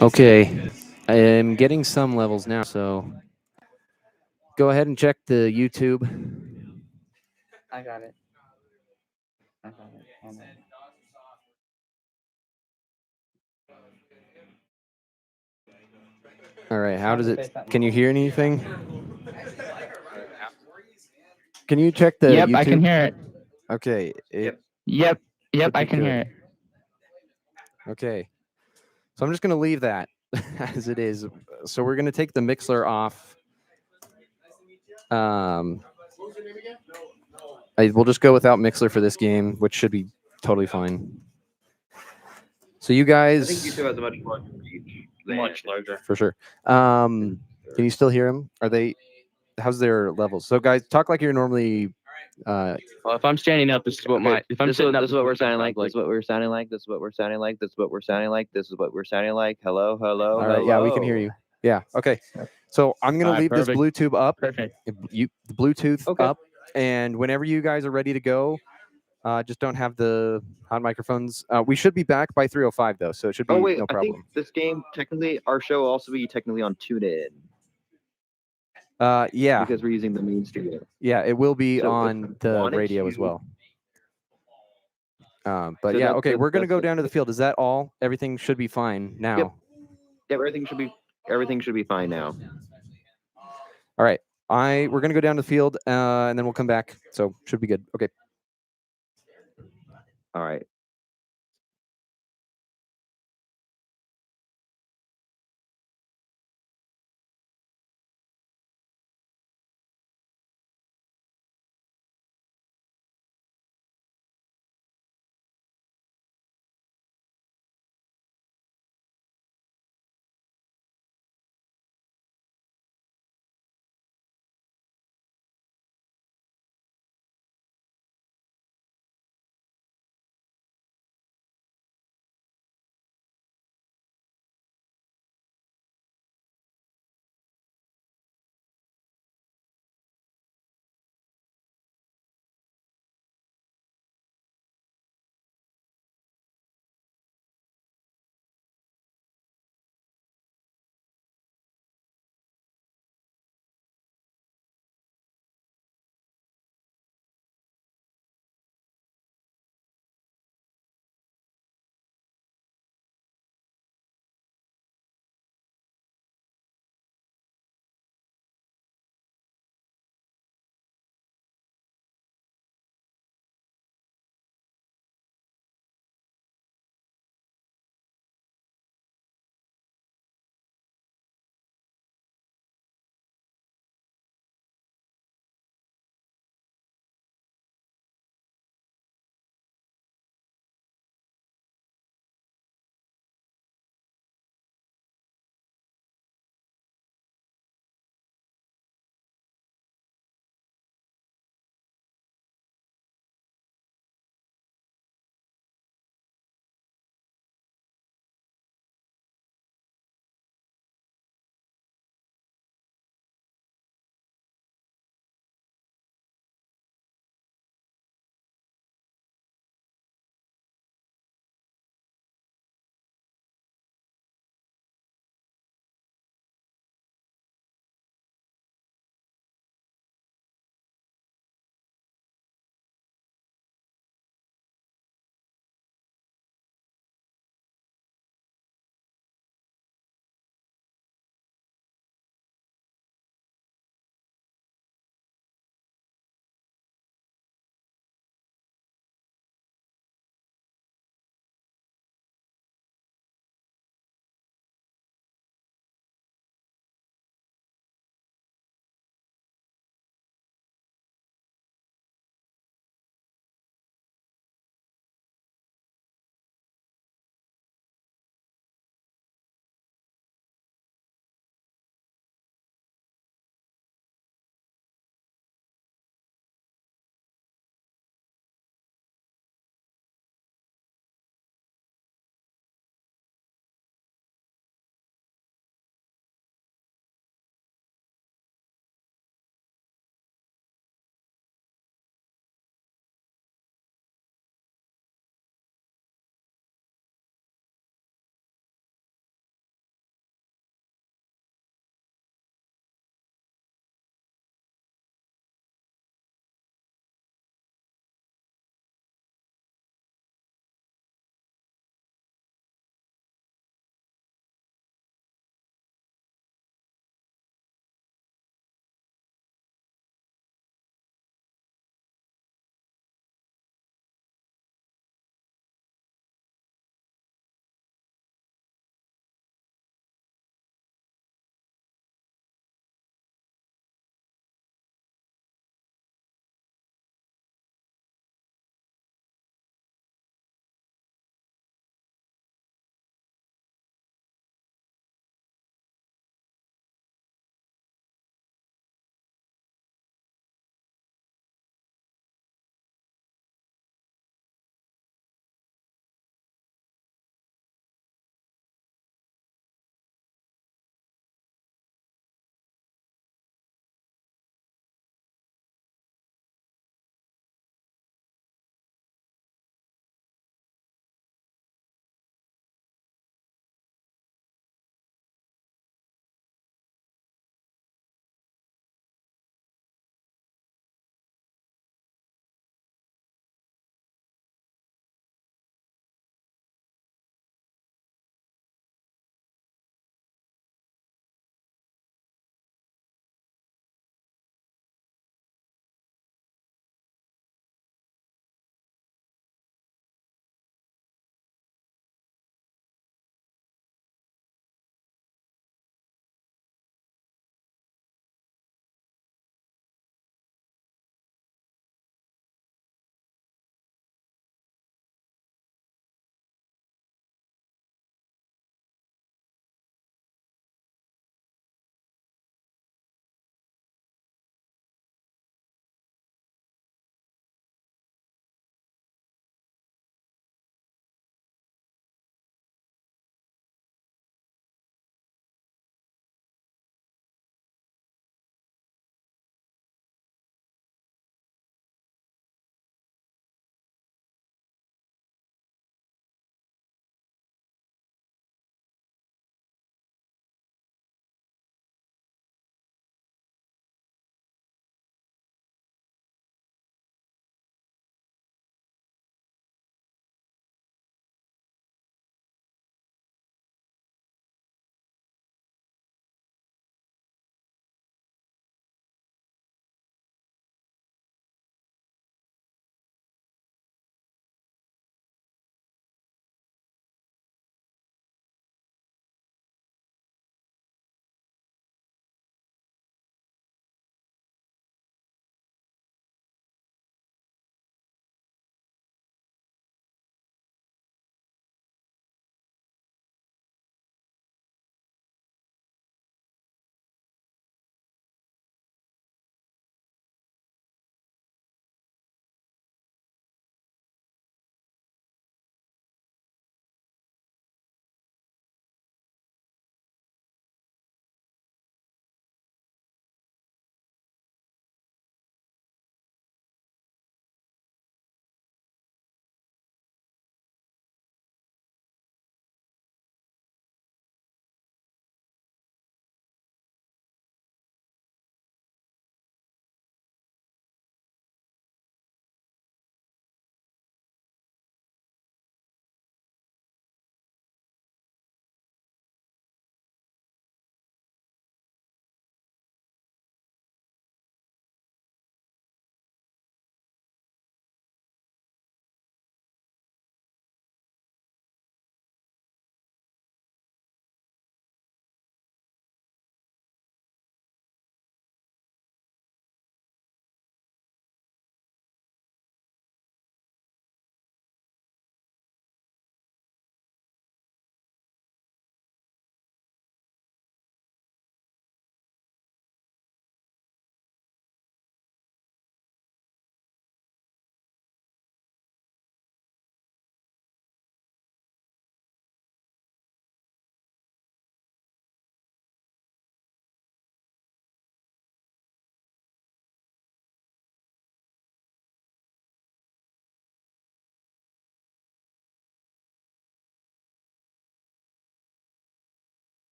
Okay, I am getting some levels now, so go ahead and check the YouTube. I got it. I got it. Hold on. All right, how Have does to it? face that Can you wall. hear anything? Can you check the Yep, YouTube? I can hear it. Okay. Yep, should I be can good. hear it. Okay. So I'm just going to leave that as it is. So we're going to take the Mixler off. We'll just go without Mixler for this game, which should be totally fine. So you guys, I think YouTube has a much larger reach. Much larger. for sure. Can you still hear them? Are they? How's their levels? So guys, talk like you're normally. Well, if I'm standing up, this is what my. If I'm This sitting up, is what we're sounding like. like. This is what we're sounding like. This is what we're sounding like. This is what we're sounding like. This is what we're sounding like. Hello, hello, All right, yeah, we can hear you. Yeah, okay. So I'm gonna leave perfect. this Bluetooth up. Perfect. The Bluetooth Okay. up, and whenever you guys are ready to go, just don't have the hot microphones. We should be back by 3:05 though, so it should be Oh wait, no I think problem. this game technically, our show will also be technically on TuneIn Yeah, because we're using the main studio. yeah, it will be So if on you the wanted radio as to- well. But So yeah, that- okay, that- we're gonna that's go the- down to the field. Is that all? Everything should be fine now. Yep. Yeah, everything should be fine now. All right, we're gonna go down to the field, and then we'll come back. So should be good. Okay. All right.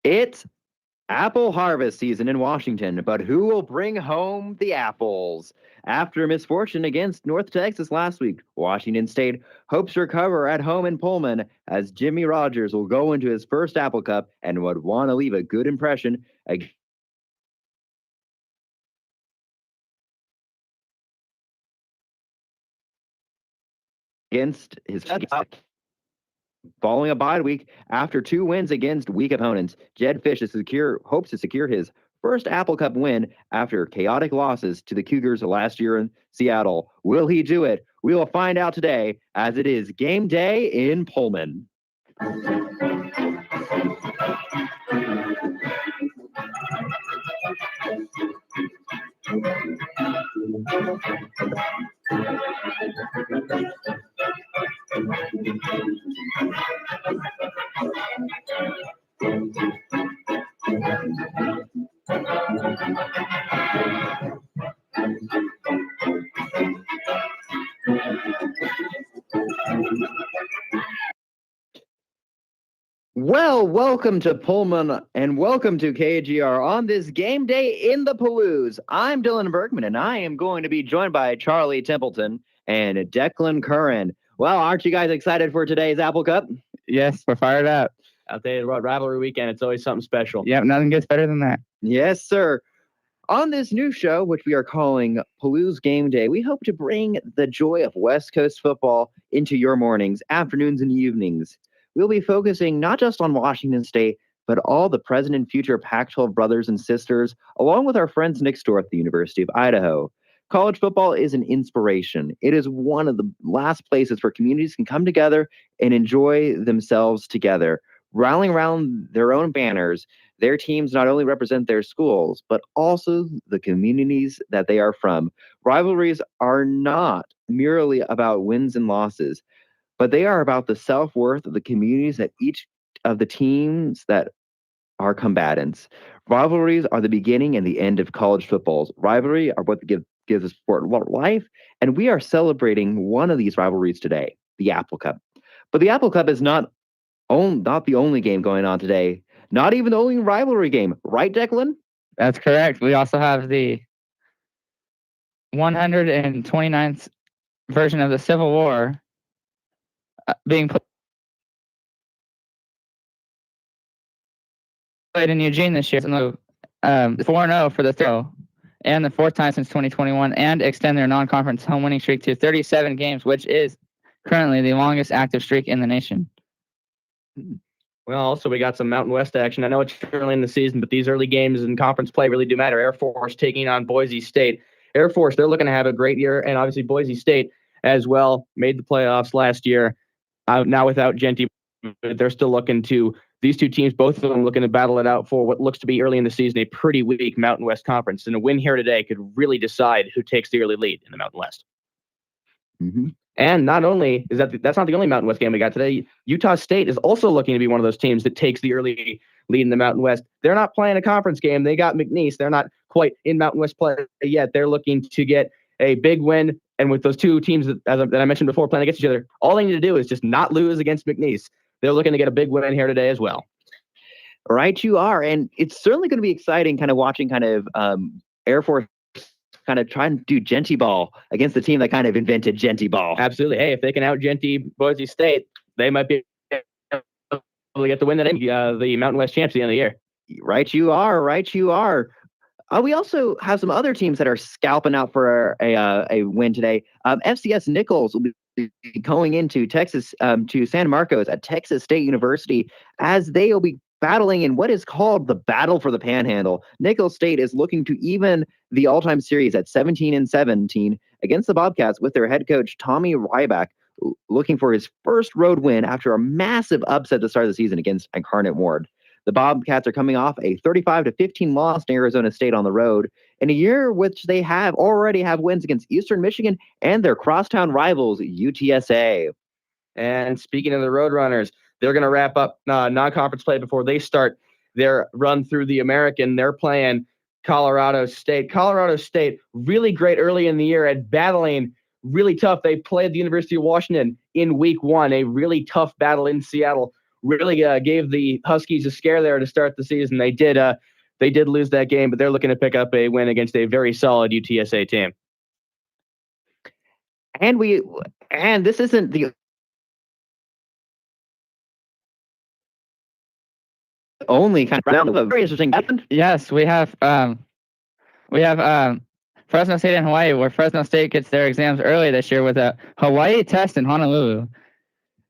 It's apple harvest season in Washington, but who will bring home the apples? After misfortune against North Texas last week, Washington State hopes to recover at home in Pullman as Jimmy Rogers will go into his first Apple Cup and would want to leave a good impression against his following a bye week after 2 wins against weak opponents. Jed Fish hopes to secure his first Apple Cup win after chaotic losses to the Cougars last year in Seattle. Will he do it? We will find out today as it is game day in Pullman. Well, welcome to Pullman and welcome to KGR on this game day in the Palouse. I'm Dylan Bergman and I am going to be joined by Charlie Templeton and Declan Curran. Well, aren't you guys excited for today's Apple Cup? Yes, we're fired up. I'll tell you what, rivalry weekend, it's always something special. Yep, nothing gets better than that. Yes, sir. On this new show, which we are calling Palouse Game Day, we hope to bring the joy of West Coast football into your mornings, afternoons, and evenings. We'll be focusing not just on Washington State, but all the present and future Pac-12 brothers and sisters, along with our friends next door at the University of Idaho. College football is an inspiration. It is one of the last places where communities can come together and enjoy themselves together, rallying around their own banners. Their teams not only represent their schools, but also the communities that they are from. Rivalries are not merely about wins and losses, but they are about the self-worth of the communities that each of the teams that are combatants. Rivalries are the beginning and the end of college footballs. Rivalry are what gives the sport life, and we are celebrating one of these rivalries today, the Apple Cup. But the Apple Cup is not the only game going on today, not even the only rivalry game, right, Declan? That's correct. We also have the 129th version of the Civil War being played in Eugene this year. 4-0 for the throw, and the 4th time since 2021, and extend their non-conference home winning streak to 37 games, which is currently the longest active streak in the nation. Well, also we got some Mountain West action. I know it's early in the season, but these early games in conference play really do matter. Air Force taking on Boise State. Air Force, they're looking to have a great year, and obviously Boise State as well made the playoffs last year. Now without Genty, they're still looking to, these two teams, both of them looking to battle it out for what looks to be early in the season a pretty weak Mountain West conference. And a win here today could really decide who takes the early lead in the Mountain West. Mm-hmm. And not only is that's not the only Mountain West game we got today. Utah State is also looking to be one of those teams that takes the early lead in the Mountain West. They're not playing a conference game. They got McNeese. They're not quite in Mountain West play yet. They're looking to get a big win. And with those two teams that I mentioned before playing against each other, all they need to do is just not lose against McNeese. They're looking to get a big win here today as well. Right, you are. And it's certainly going to be exciting kind of watching kind of Air Force kind of trying to do Genty ball against the team that kind of invented Genty ball. Absolutely. Hey, if they can out Genty Boise State, they might be able to get the win the Mountain West champs at the end of the year. Right, you are. Right, you are. We also have some other teams that are scalping out for a win today. FCS Nichols will be going into Texas to San Marcos at Texas State University as they will be battling in what is called the Battle for the Panhandle. Nichols State is looking to even the all-time series at 17-17 against the Bobcats with their head coach Tommy Ryback looking for his first road win after a massive upset at the start of the season against Incarnate Ward. The Bobcats are coming off a 35-15 loss to Arizona State on the road in a year which they already have wins against Eastern Michigan and their crosstown rivals, UTSA. And speaking of the Roadrunners, they're going to wrap up non-conference play before they start their run through the American. They're playing Colorado State. Colorado State, really great early in the year at battling really tough. They played the University of Washington in week 1, a really tough battle in Seattle. really gave the Huskies a scare there to start the season. They did lose that game, but they're looking to pick up a win against a very solid UTSA team. And this isn't the only kind of very interesting happened. Yes, we have Fresno State and Hawaii, where Fresno State gets their exams early this year with a Hawaii test in Honolulu.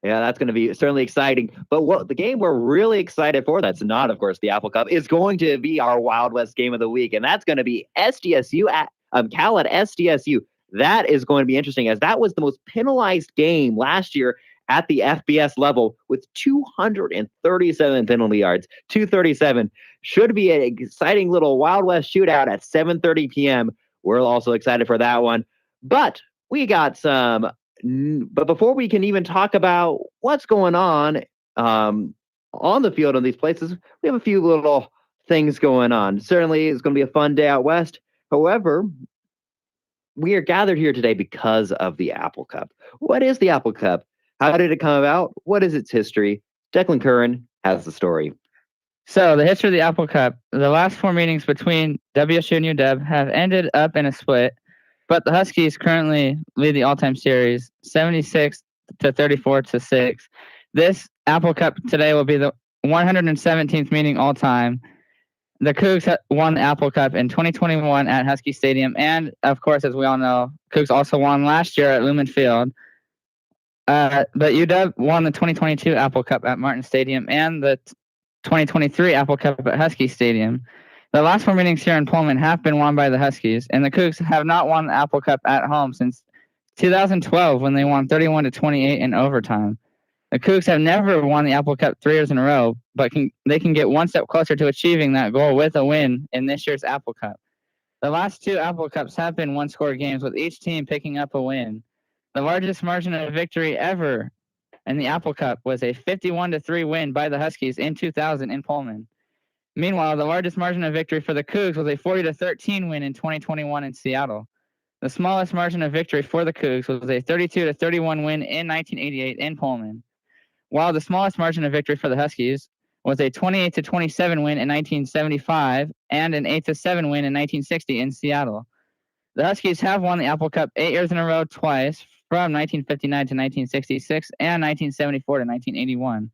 Yeah, that's going to be certainly exciting. But what the game we're really excited for, that's not, of course, the Apple Cup, is going to be our Wild West game of the week. And that's going to be SDSU at Cal at SDSU. That is going to be interesting, as that was the most penalized game last year at the FBS level with 237 penalty yards. 237 should be an exciting little Wild West shootout at 7:30 p.m. We're also excited for that one. But we got some. But before we can even talk about what's going on the field in these places, we have a few little things going on. Certainly, it's going to be a fun day out west. However, we are gathered here today because of the Apple Cup. What is the Apple Cup? How did it come about? What is its history? Declan Curran has the story. So the history of the Apple Cup, the last 4 meetings between WSU and UW have ended up in a split, but the Huskies currently lead the all-time series 76-34-6. This Apple Cup today will be the 117th meeting all-time. The Cougs won the Apple Cup in 2021 at Husky Stadium, and of course, as we all know, Cougs also won last year at Lumen Field. But UW won the 2022 Apple Cup at Martin Stadium and the 2023 Apple Cup at Husky Stadium. The last 4 meetings here in Pullman have been won by the Huskies, and the Cougs have not won the Apple Cup at home since 2012 when they won 31-28 in overtime. The Cougs have never won the Apple Cup 3 years in a row, but they can get one step closer to achieving that goal with a win in this year's Apple Cup. The last 2 Apple Cups have been one-score games, with each team picking up a win. The largest margin of victory ever in the Apple Cup was a 51-3 win by the Huskies in 2000 in Pullman. Meanwhile, the largest margin of victory for the Cougs was a 40-13 win in 2021 in Seattle. The smallest margin of victory for the Cougs was a 32-31 win in 1988 in Pullman, while the smallest margin of victory for the Huskies was a 28-27 win in 1975 and an 8-7 win in 1960 in Seattle. The Huskies have won the Apple Cup 8 years in a row twice, from 1959 to 1966 and 1974 to 1981.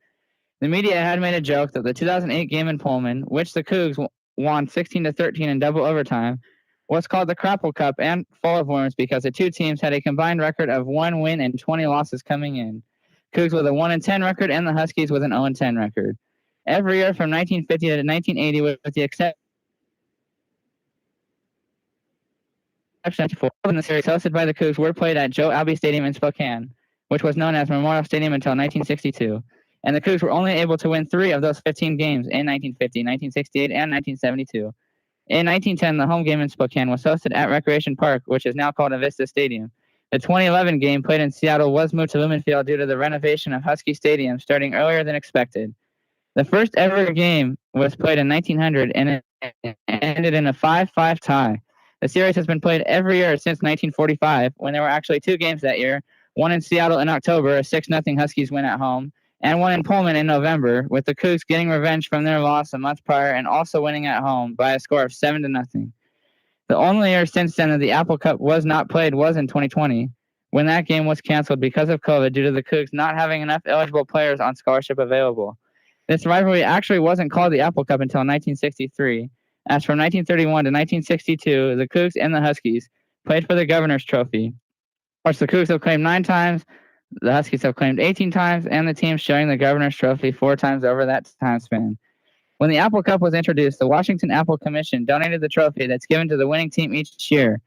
The media had made a joke that the 2008 game in Pullman, which the Cougs won 16-13 in double overtime, was called the Crapple Cup and full of worms because the 2 teams had a combined record of 1 win and 20 losses coming in. Cougs with a 1-10 record and the Huskies with an 0-10 record. Every year from 1950 to 1980, with the exception in the series hosted by the Cougs, were played at Joe Albee Stadium in Spokane, which was known as Memorial Stadium until 1962. And the Cougs were only able to win 3 of those 15 games in 1950, 1968, and 1972. In 1910, the home game in Spokane was hosted at Recreation Park, which is now called Avista Stadium. The 2011 game played in Seattle was moved to Lumen Field due to the renovation of Husky Stadium starting earlier than expected. The first ever game was played in 1900 and it ended in a 5-5 tie. The series has been played every year since 1945, when there were actually 2 games that year, one in Seattle in October, a 6-0 Huskies win at home, and one in Pullman in November, with the Cougs getting revenge from their loss a month prior and also winning at home by a score of 7-0. The only year since then that the Apple Cup was not played was in 2020, when that game was canceled because of COVID due to the Cougs not having enough eligible players on scholarship available. This rivalry actually wasn't called the Apple Cup until 1963. As from 1931 to 1962, the Cougs and the Huskies played for the Governor's Trophy, which the Cougs have claimed 9 times, the Huskies have claimed 18 times, and the team sharing the Governor's Trophy 4 times over that time span. When the Apple Cup was introduced, the Washington Apple Commission donated the trophy that's given to the winning team each year.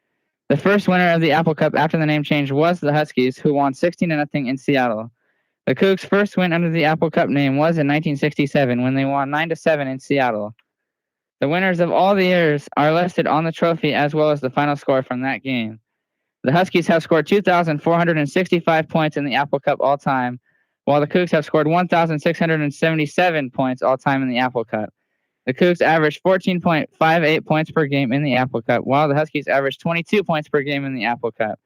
The first winner of the Apple Cup after the name change was the Huskies, who won 16-0 in Seattle. The Cougs' first win under the Apple Cup name was in 1967, when they won 9-7 in Seattle. The winners of all the years are listed on the trophy, as well as the final score from that game. The Huskies have scored 2,465 points in the Apple Cup all time, while the Cougs have scored 1,677 points all time in the Apple Cup. The Cougs averaged 14.58 points per game in the Apple Cup, while the Huskies averaged 22 points per game in the Apple Cup.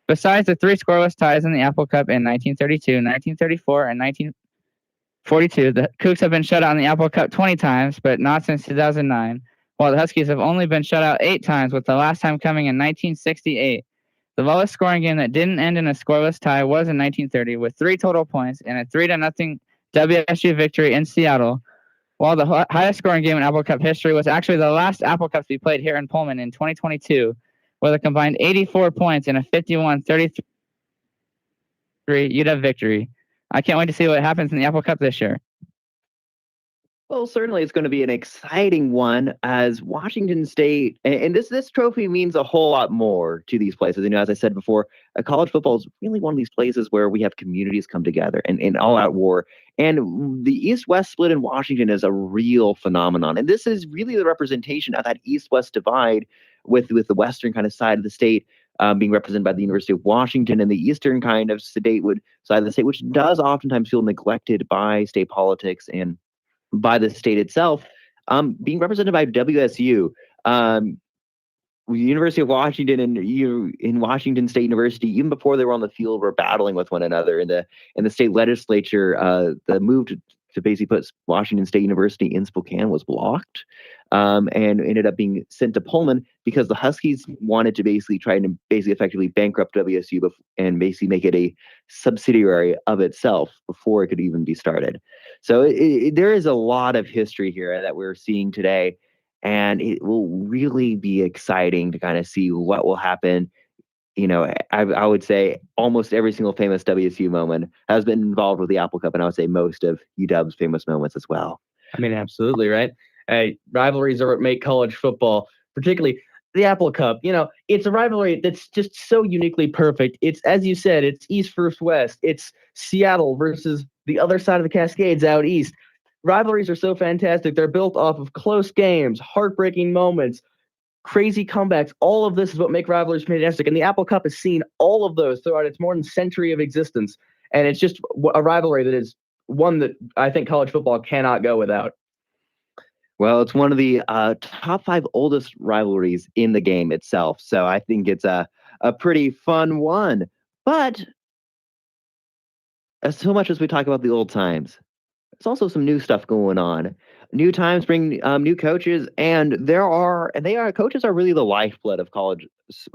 Besides the 3 scoreless ties in the Apple Cup in 1932, 1934, and 42. The Cougs have been shut out in the Apple Cup 20 times, but not since 2009, while the Huskies have only been shut out 8 times, with the last time coming in 1968. The lowest scoring game that didn't end in a scoreless tie was in 1930, with 3 total points and a 3-0 WSU victory in Seattle, while the highest scoring game in Apple Cup history was actually the last Apple Cup to be played here in Pullman in 2022, with a combined 84 points and a 51-33 UW victory. I can't wait to see what happens in the Apple Cup this year. Well, certainly it's going to be an exciting one as Washington State, and this trophy means a whole lot more to these places. You know, as I said before, college football is really one of these places where we have communities come together and all-out war. And the East-West split in Washington is a real phenomenon. And this is really the representation of that East-West divide with the western kind of side of the state being represented by the University of Washington, and the eastern kind of side of the state, which does oftentimes feel neglected by state politics and by the state itself, being represented by WSU, University of Washington, and in Washington State University, even before they were on the field, were battling with one another. In the state legislature, the move to basically put Washington State University in Spokane was blocked, and ended up being sent to Pullman because the Huskies wanted to try to effectively bankrupt WSU and basically make it a subsidiary of itself before it could even be started. So there is a lot of history here that we're seeing today, and it will really be exciting to kind of see what will happen. You know, I would say almost every single famous WSU moment has been involved with the Apple Cup, and I would say most of UW's famous moments as well. I mean, absolutely, right? Rivalries are what make college football, particularly the Apple Cup. You know, it's a rivalry that's just so uniquely perfect. It's, as you said, it's East versus West. It's Seattle versus the other side of the Cascades out east. Rivalries are so fantastic. They're built off of close games, heartbreaking moments, crazy comebacks. All of this is what make rivalries fantastic. And the Apple Cup has seen all of those throughout its more than century of existence. And it's just a rivalry that is one that I think college football cannot go without. Well, it's one of the top 5 oldest rivalries in the game itself. So I think it's a pretty fun one. But as so much as we talk about the old times, there's also some new stuff going on. New times bring new coaches, and coaches are really the lifeblood of college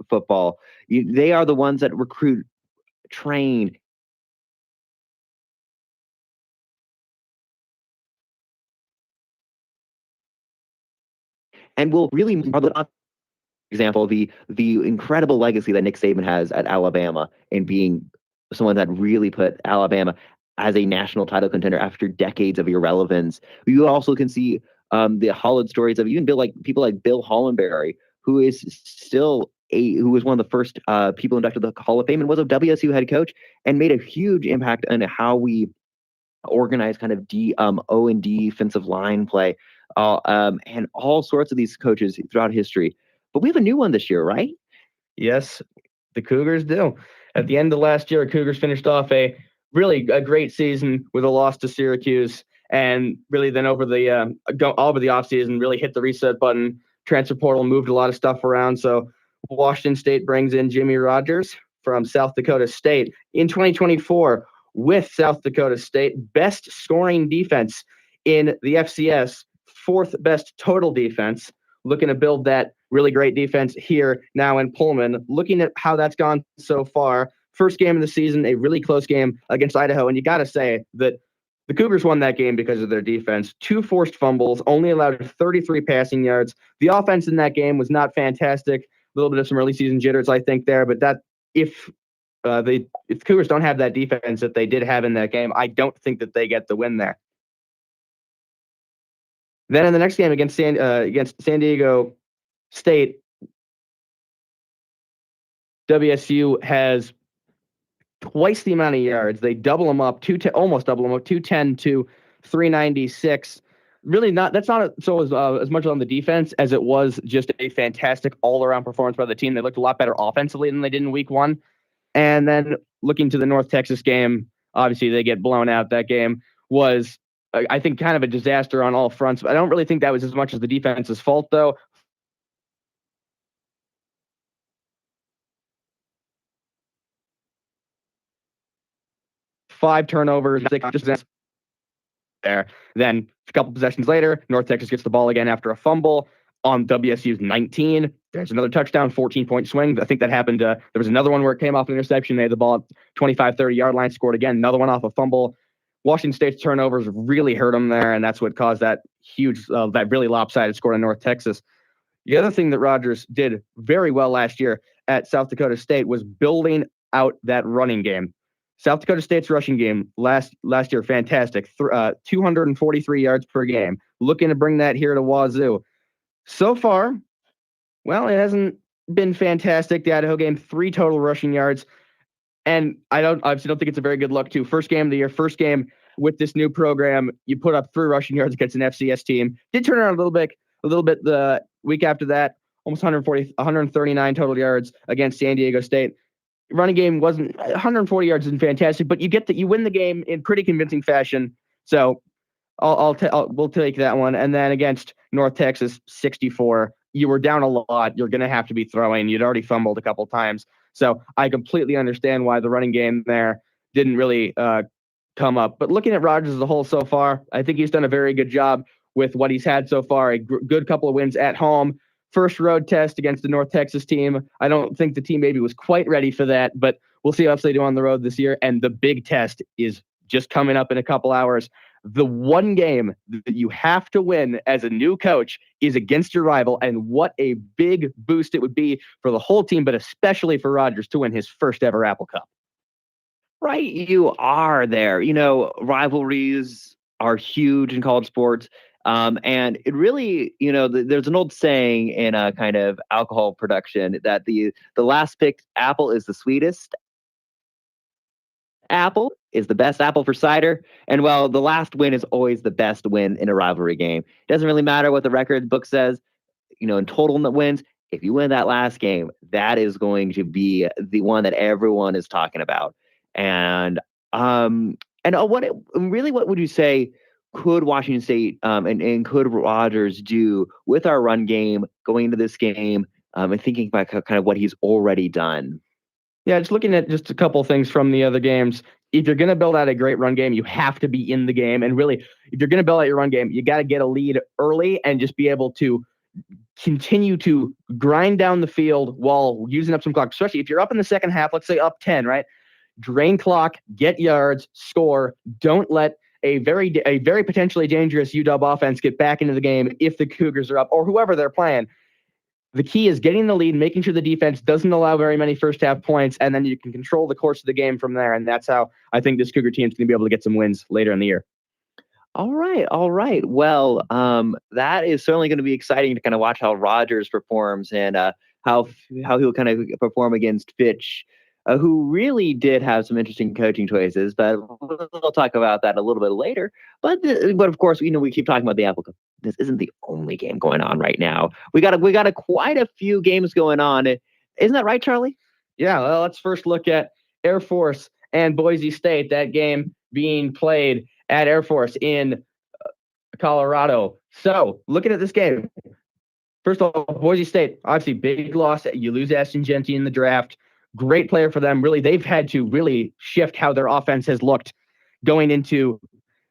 football. They are the ones that recruit, train, and will really, for example, the incredible legacy that Nick Saban has at Alabama and being someone that really put Alabama as a national title contender after decades of irrelevance. You also can see the Holland stories of even people like Bill Hollenberry, who is still who was one of the first people inducted to the Hall of Fame and was a WSU head coach and made a huge impact on how we organize kind of O and defensive line play, and all sorts of these coaches throughout history. But we have a new one this year, right? Yes, the Cougars do. At the end of last year, Cougars finished off a great season with a loss to Syracuse, and really then over the offseason really hit the reset button. Transfer portal moved a lot of stuff around. So Washington State brings in Jimmy Rogers from South Dakota State in 2024 with South Dakota State best scoring defense in the FCS, 4th best total defense. Looking to build that really great defense here now in Pullman. Looking at how that's gone so far. First game of the season, a really close game against Idaho. And you got to say that the Cougars won that game because of their defense. 2 forced fumbles, only allowed 33 passing yards. The offense in that game was not fantastic. A little bit of some early season jitters, I think, there. But that if the Cougars don't have that defense that they did have in that game, I don't think that they get the win there. Then in the next game against San Diego State, WSU has twice the amount of yards. They double them up, almost double them up, 210 to 396. Really that's not as much on the defense as it was just a fantastic all-around performance by the team. They looked a lot better offensively than they did in week 1. And then looking to the North Texas game, obviously they get blown out. That game was, I think, kind of a disaster on all fronts. But I don't really think that was as much as the defense's fault, though. Five turnovers. there. Then a couple possessions later, North Texas gets the ball again after a fumble on WSU's 19. There's another touchdown, 14-point swing. I think that happened. There was another one where it came off an interception. They had the ball at 25, 30-yard line, scored again. Another one off a fumble. Washington State's turnovers really hurt them there, and that's what caused that huge, that really lopsided score in North Texas. The other thing that Rogers did very well last year at South Dakota State was building out that running game. South Dakota State's rushing game last year, fantastic. 243 yards per game. Looking to bring that here to Wazoo. So far, well, it hasn't been fantastic. The Idaho game, 3 total rushing yards. And I obviously don't think it's a very good look, too. First game of the year, first game with this new program, you put up 3 rushing yards against an FCS team. Did turn around a little bit the week after that, almost 139 total yards against San Diego State. Running game wasn't 140 yards isn't fantastic, but you win the game in pretty convincing fashion. So we'll take that one. And then against North Texas, 64. You were down a lot. You're going to have to be throwing. You'd already fumbled a couple times. So I completely understand why the running game there didn't really come up. But looking at Rogers as a whole so far, I think he's done a very good job with what he's had so far. A good couple of wins at home. First road test against the North Texas team. I don't think the team maybe was quite ready for that, but we'll see how else they do on the road this year. And the big test is just coming up in a couple hours. The one game that you have to win as a new coach is against your rival, and what a big boost it would be for the whole team, but especially for Rogers to win his first ever Apple Cup. Right, you are there. Rivalries are huge in college sports. And it really, there's an old saying in a kind of alcohol production that the last picked apple is the sweetest. Apple is the best apple for cider. And well, the last win is always the best win in a rivalry game. It doesn't really matter what the record book says, in total wins. If you win that last game, that is going to be the one that everyone is talking about. And what would you say could Washington State and could Rogers do with our run game going into this game and thinking about kind of what he's already done? Yeah, just looking at just a couple of things from the other games. If you're going to build out a great run game, you have to be in the game. And really, if you're going to build out your run game, you got to get a lead early and just be able to continue to grind down the field while using up some clock. Especially if you're up in the second half, let's say up 10, right? Drain clock, get yards, score. Don't let a very potentially dangerous UW offense get back into the game if the Cougars are up or whoever they're playing. The key is getting the lead, making sure the defense doesn't allow very many first half points, and then you can control the course of the game from there. And that's how I think this Cougar team is going to be able to get some wins later in the year. All right. Well, that is certainly going to be exciting to kind of watch how Rogers performs and how he'll kind of perform against Fitch, who really did have some interesting coaching choices, but we'll talk about that a little bit later. But of course, we keep talking about the Apple Cup. This isn't the only game going on right now. We got quite a few games going on. Isn't that right, Charlie? Yeah. Well, let's first look at Air Force and Boise State. That game being played at Air Force in Colorado. So, looking at this game, first of all, Boise State, obviously big loss. You lose Ashton Genty in the draft. Great player for them. Really, they've had to really shift how their offense has looked going into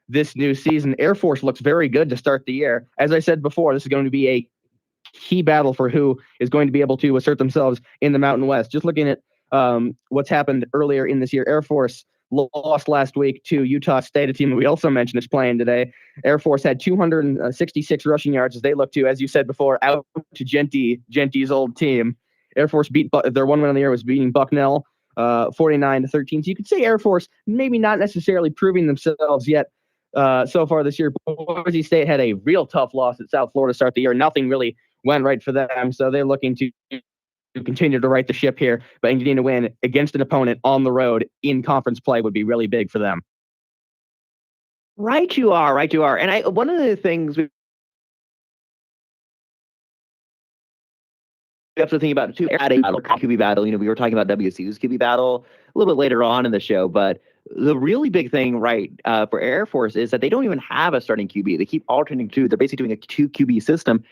this new season. Air Force looks very good to start the year. As I said before, this is going to be a key battle for who is going to be able to assert themselves in the Mountain West. Just looking at what's happened earlier in this year, Air Force lost last week to Utah State, a team that we also mentioned is playing today. Air Force had 266 rushing yards as they look to, as you said before, out to Genty's old team. Air Force their one win on the year was beating Bucknell 49-13. So you could say Air Force maybe not necessarily proving themselves yet so far this year. Boise State had a real tough loss at South Florida to start the year. Nothing really went right for them, so they're looking to continue to right the ship here, but getting to win against an opponent on the road in conference play would be really big for them. Right, you are. And one of the things we have to think about too, adding QB battle. We were talking about WSU's QB battle a little bit later on in the show, but the really big thing, for Air Force is that they don't even have a starting QB. They keep alternating two. They're basically doing a 2 QB system.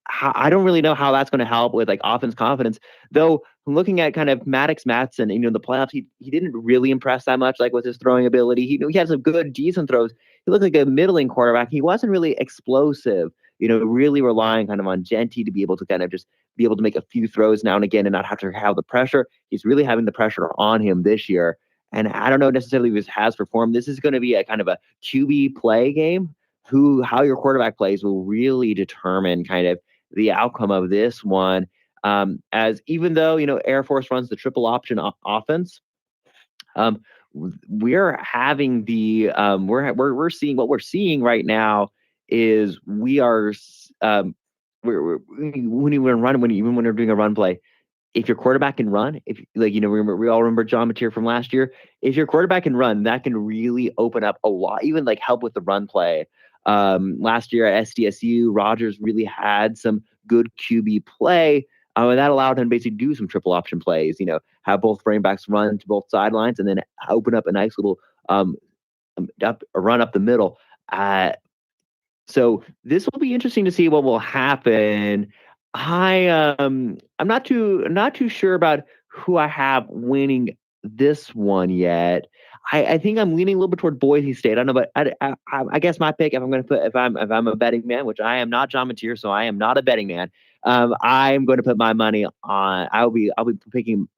I don't really know how that's going to help with offense confidence, though. looking at kind of Maddox Matson, the playoffs, he didn't really impress that much, like with his throwing ability. He had some good, decent throws. He looked like a middling quarterback. He wasn't really explosive, really relying kind of on Genty to be able to kind of just be able to make a few throws now and again and not have to have the pressure. He's really having the pressure on him this year. And I don't know necessarily if this has performed. This is going to be a kind of a QB play game. How your quarterback plays will really determine kind of the outcome of this one. As even though Air Force runs the triple option offense, we're having the we're seeing what we're seeing right now is we are when we're doing a run play. If your quarterback can run, if we all remember John Mateer from last year. If your quarterback can run, that can really open up a lot, even like help with the run play. Last year at SDSU, Rogers really had some good QB play. And that allowed him to basically do some triple option plays, have both running backs run to both sidelines and then open up a nice little run up the middle. So this will be interesting to see what will happen. I'm not too sure about who I have winning this one yet. I think I'm leaning a little bit toward Boise State. I don't know, but I guess my pick, if I'm a betting man, which I am not John Mateer, so I am not a betting man. I'm going to put my money on. I'll be picking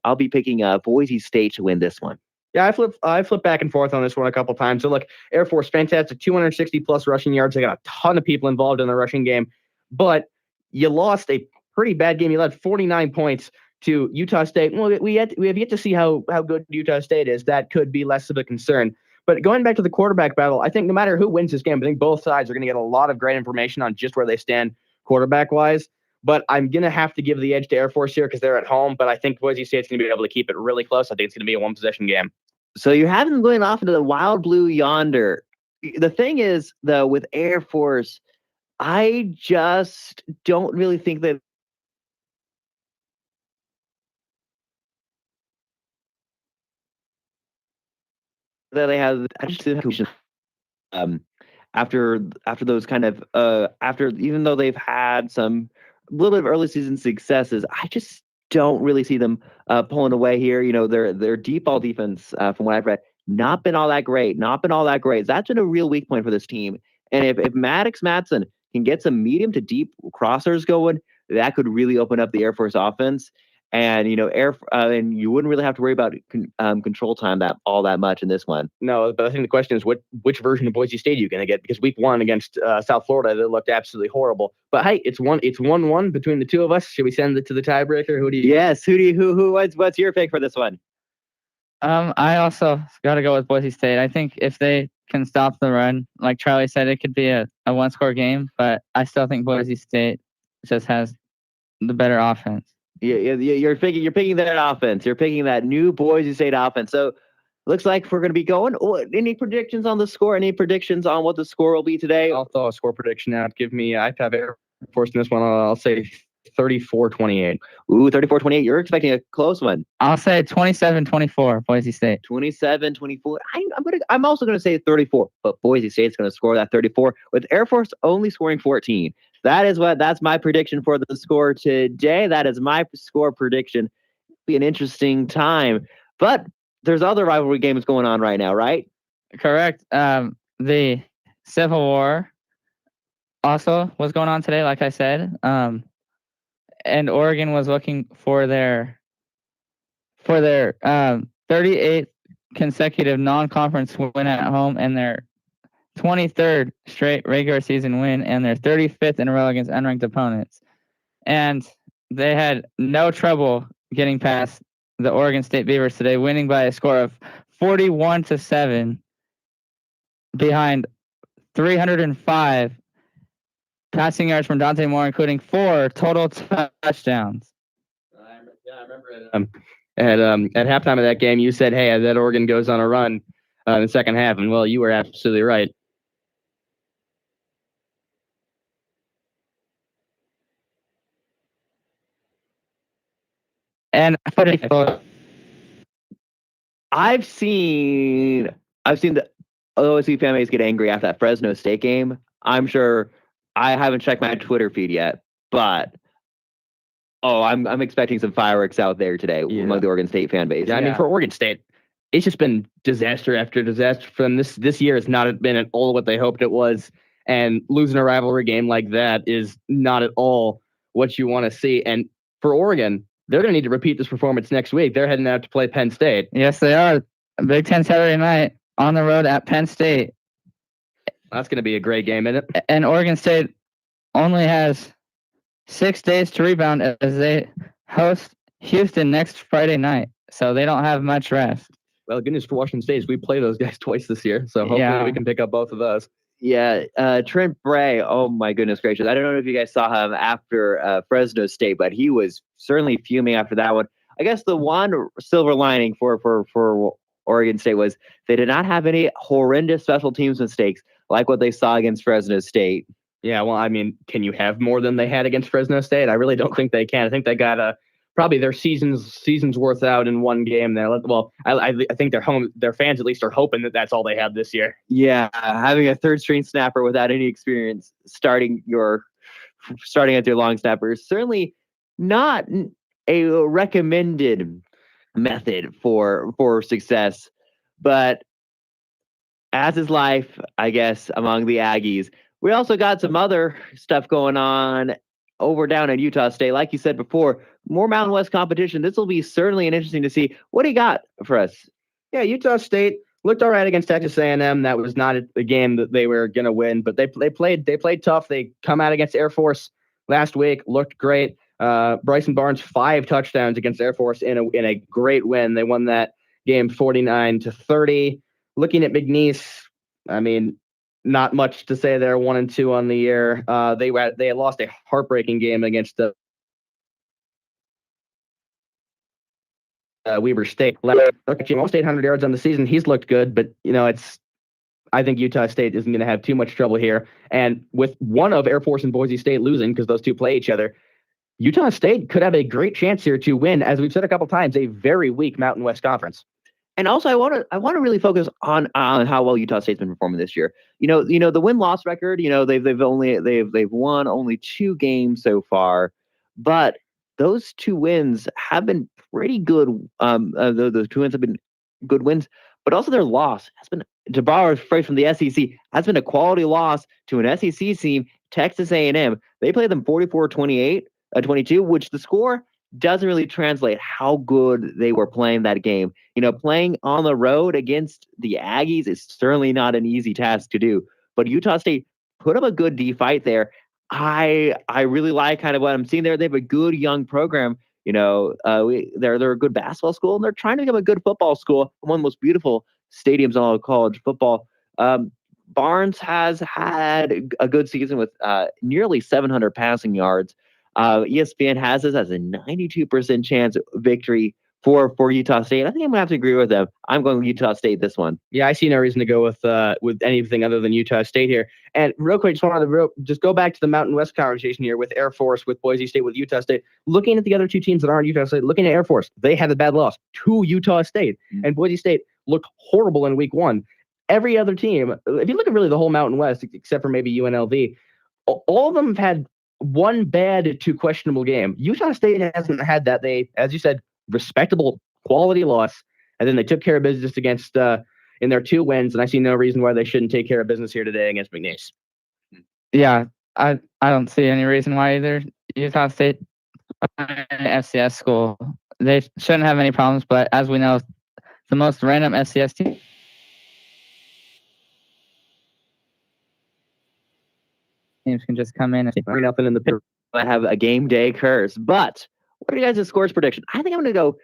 Boise State to win this one. Yeah, I flip back and forth on this one a couple times. So look, Air Force, fantastic, 260 plus rushing yards. They got a ton of people involved in the rushing game, but you lost a pretty bad game. You led 49 points to Utah State. Well, we have yet to see how good Utah State is. That could be less of a concern. But going back to the quarterback battle, I think no matter who wins this game, I think both sides are going to get a lot of great information on just where they stand quarterback-wise. But I'm going to have to give the edge to Air Force here because they're at home. But I think Boise State's going to be able to keep it really close. I think it's going to be a one-possession game. So you're having them going off into the wild blue yonder. The thing is, though, with Air Force, I just don't really think that they have after those kind of after, even though they've had some little bit of early season successes, I just don't really see them pulling away here. Their deep ball defense, from what I've read, not been all that great. That's been a real weak point for this team. And if Maddox Matson can get some medium to deep crossers going, that could really open up the Air Force offense. And and you wouldn't really have to worry about control time all that much in this one. No, but I think the question is which version of Boise State are you going to get? Because week one against South Florida, they looked absolutely horrible. But hey, it's 1-1 between the two of us. Should we send it to the tiebreaker? Who do you? Yes. What's your pick for this one? I also got to go with Boise State. I think if they can stop the run, like Charlie said, it could be a one-score game. But I still think Boise State just has the better offense. Yeah, you're picking that offense. You're picking that new Boise State offense. So looks like we're going to be going. Any predictions on the score? Any predictions on what the score will be today? I'll throw a score prediction out. I have Air Force in this one. I'll say 34-28. Ooh, 34-28. You're expecting a close one. I'll say 27-24, Boise State. 27-24. I'm also going to say 34, but Boise State's going to score that 34 with Air Force only scoring 14. That's my prediction for the score today. That is my score prediction. It'll be an interesting time, but there's other rivalry games going on right now, right? Correct. The Civil War also was going on today, like I said. And Oregon was looking for their 38th consecutive non-conference win at home and their 23rd straight regular season win and their 35th in a row against unranked opponents. And they had no trouble getting past the Oregon State Beavers today, winning by a score of 41-7 behind 305 passing yards from Dante Moore, including 4 total touchdowns. I remember at halftime of that game, you said, hey, that Oregon goes on a run in the second half. And, well, you were absolutely right. And I've seen the OSU fan base get angry after that Fresno State game. I'm sure I haven't checked my Twitter feed yet, but Oh, I'm expecting some fireworks out there today Yeah. among the Oregon State fan base. Yeah, I mean, Yeah. for Oregon State, it's just been disaster after disaster for them. This year has not been at all what they hoped it was, and losing a rivalry game like that is not at all what you want to see. And for Oregon, they're going to need to repeat this performance next week. They're heading out to play Penn State. Yes, they are. Big Ten Saturday night on the road at Penn State. That's going to be a great game, isn't it? And Oregon State only has 6 days to rebound as they host Houston next Friday night. So they don't have much rest. Well, good news for Washington State is we play those guys twice this year, so hopefully Yeah. we can pick up both of those. Yeah, Trent Bray. Oh my goodness gracious! I don't know if you guys saw him after Fresno State, but he was certainly fuming after that one. I guess the one silver lining for Oregon State was they did not have any horrendous special teams mistakes like what they saw against Fresno State. Yeah, well, I mean, can you have more than they had against Fresno State? I really don't think they can. I think they got probably their season's worth out in one game there. Well, I think their fans at least are hoping that that's all they have this year. Yeah, having a third string snapper without any experience starting at their long snapper is certainly not a recommended method for success. But as is life, I guess, among the Aggies, we also got some other stuff going on over down in Utah State. Like you said before, more Mountain West competition. This will be certainly interesting to see. What do you got for us? Yeah, Utah State looked all right against Texas A&M. That was not a game that they were going to win, but they played tough. They come out against Air Force last week, looked great. Bryson Barnes 5 touchdowns against Air Force in a great win. They won that game 49-30. Looking at McNeese, I mean, not much to say there. 1-2 on the year. They had lost a heartbreaking game against the Weber State. Almost 800 yards on the season. He's looked good, but I think Utah State isn't going to have too much trouble here. And with one of Air Force and Boise State losing, because those two play each other, Utah State could have a great chance here to win, as we've said a couple times, a very weak Mountain West Conference. And also, I want to really focus on how well Utah State's been performing this year. The win-loss record. They've won only 2 games so far, but those 2 wins have been pretty good. Those 2 wins have been good wins, but also their loss has been, to borrow a phrase from the SEC, has been a quality loss to an SEC team, Texas A&M. They played them 44-22, which the score doesn't really translate how good they were playing that game. Playing on the road against the Aggies is certainly not an easy task to do. But Utah State put up a good D fight there. I really like kind of what I'm seeing there. They have a good young program. They're a good basketball school, and they're trying to become a good football school. One of the most beautiful stadiums in all of college football. Barnes has had a good season with nearly 700 passing yards. ESPN has this as a 92% chance victory for Utah State. I think I'm going to have to agree with them. I'm going with Utah State this one. Yeah, I see no reason to go with anything other than Utah State here. And real quick, just wanted to just go back to the Mountain West conversation here with Air Force, with Boise State, with Utah State. Looking at the other 2 teams that aren't Utah State, looking at Air Force, they had a bad loss to Utah State. And Boise State looked horrible in week 1. Every other team, if you look at really the whole Mountain West, except for maybe UNLV, all of them have had one bad to questionable game. Utah State hasn't had that. They, as you said, respectable quality loss, and then they took care of business against in their 2 wins, and I see no reason why they shouldn't take care of business here today against McNeese. Yeah, I don't see any reason why either. Utah State, an FCS school, they shouldn't have any problems. But as we know, the most random FCS team. Teams can just come in and 3-0 in the pit. I have a game day curse. But what are you guys' scores prediction? I think I'm going to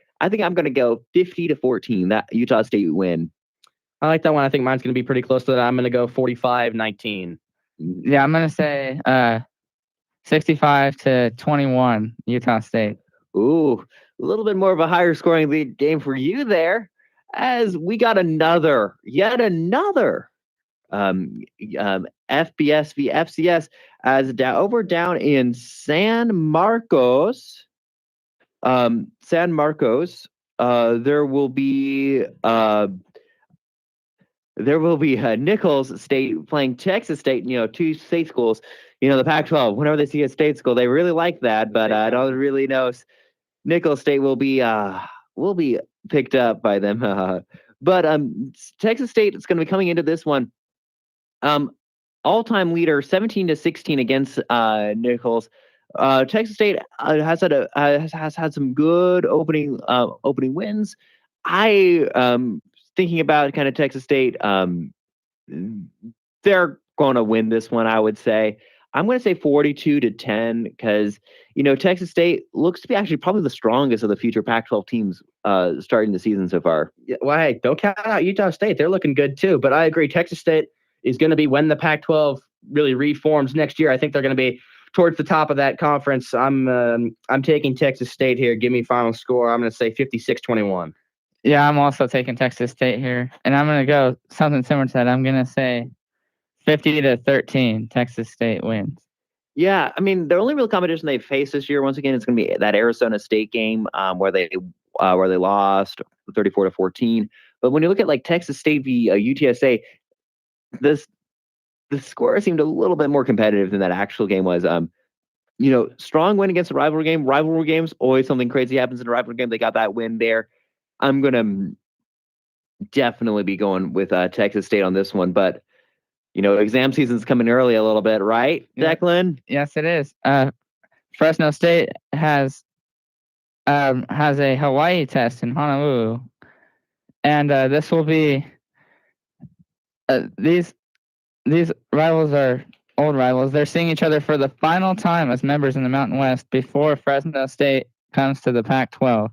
go 50-14. That Utah State win. I like that one. I think mine's going to be pretty close to that. I'm going to go 45-19. Yeah, I'm going to say 65-21 Utah State. Ooh, a little bit more of a higher scoring lead game for you there, as we got yet another FBS v FCS as down in San Marcos. There will be there will be Nichols State playing Texas State. Two state schools. The Pac-12. Whenever they see a state school, they really like that. But I don't really know. Nichols State will be picked up by them. But Texas State is going to be coming into this one. All-time leader, 17-16 against Nichols. Texas State has had some good opening wins. Thinking about kind of Texas State, they're going to win this one, I would say. I'm going to say 42-10 because, Texas State looks to be actually probably the strongest of the future Pac-12 teams starting the season so far. Yeah, well, hey, don't count out Utah State. They're looking good too. But I agree, Texas State is going to be, when the Pac-12 really reforms next year, I think they're going to be towards the top of that conference. I'm taking Texas State here. Give me final score. I'm going to say 56-21. Yeah, I'm also taking Texas State here, and I'm going to go something similar to that. I'm going to say 50-13. Texas State wins. Yeah, I mean, the only real competition they face this year, once again, is going to be that Arizona State game where they lost 34-14. But when you look at like Texas State v. UTSA, the score seemed a little bit more competitive than that actual game was. Strong win against a rivalry game. Rivalry games, always something crazy happens in a rivalry game. They got that win there. I'm going to definitely be going with Texas State on this one. But, exam season's coming early a little bit, right, Declan? Yes, it is. Fresno State has a Hawaii test in Honolulu. And this will be these rivals are old rivals. They're seeing each other for the final time as members in the Mountain West before Fresno State comes to the Pac-12.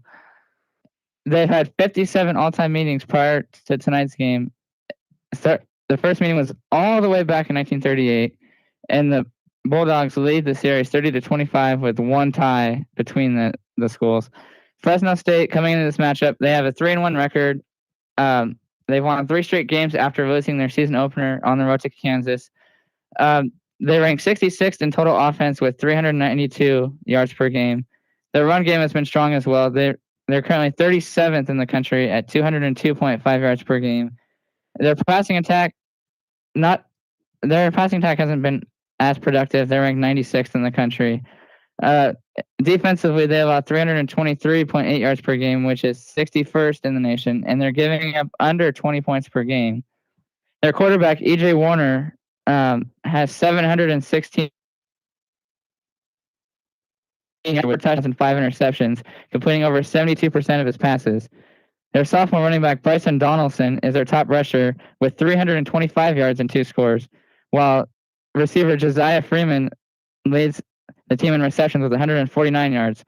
They've had 57 all-time meetings prior to tonight's game. The first meeting was all the way back in 1938, and the Bulldogs lead the series 30-25 with one tie between the schools. Fresno State, coming into this matchup, they have a 3-1 record. They've won 3 straight games after losing their season opener on the road to Kansas. They rank 66th in total offense with 392 yards per game. Their run game has been strong as well. They're currently 37th in the country at 202.5 yards per game. Their passing attack hasn't been as productive. They're ranked 96th in the country. Defensively, they allow 323.8 yards per game, which is 61st in the nation, and they're giving up under 20 points per game. Their quarterback, E.J. Warner, has 716 touchdowns and 5 interceptions, completing over 72% of his passes. Their sophomore running back, Bryson Donaldson, is their top rusher with 325 yards and 2 scores, while receiver Josiah Freeman leads the team in receptions with 149 yards.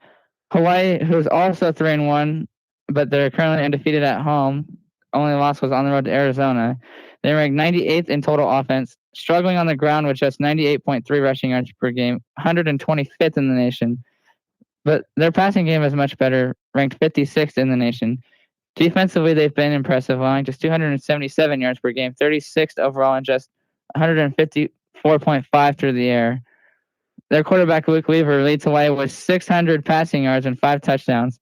Hawaii, who's also 3-1, but they're currently undefeated at home, only loss was on the road to Arizona. They rank 98th in total offense, struggling on the ground with just 98.3 rushing yards per game, 125th in the nation. But their passing game is much better, ranked 56th in the nation. Defensively, they've been impressive, allowing just 277 yards per game, 36th overall, and just 154.5 through the air. Their quarterback, Luke Weaver, leads Hawaii with 600 passing yards and 5 touchdowns.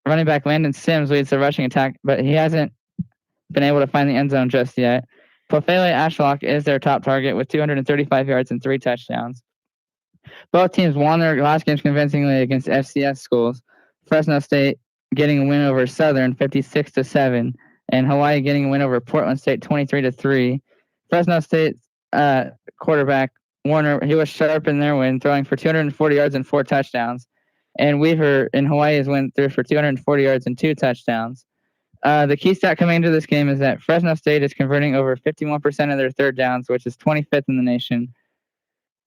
Running back Landon Sims leads the rushing attack, but he hasn't been able to find the end zone just yet. Pofele Ashlock is their top target with 235 yards and 3 touchdowns. Both teams won their last games convincingly against FCS schools. Fresno State getting a win over Southern 56-7, and Hawaii getting a win over Portland State 23-3. Fresno State's quarterback Warner, he was sharp in their win, throwing for 240 yards and 4 touchdowns. And Weaver in Hawaii's win threw for 240 yards and 2 touchdowns. The key stat coming into this game is that Fresno State is converting over 51% of their third downs, which is 25th in the nation.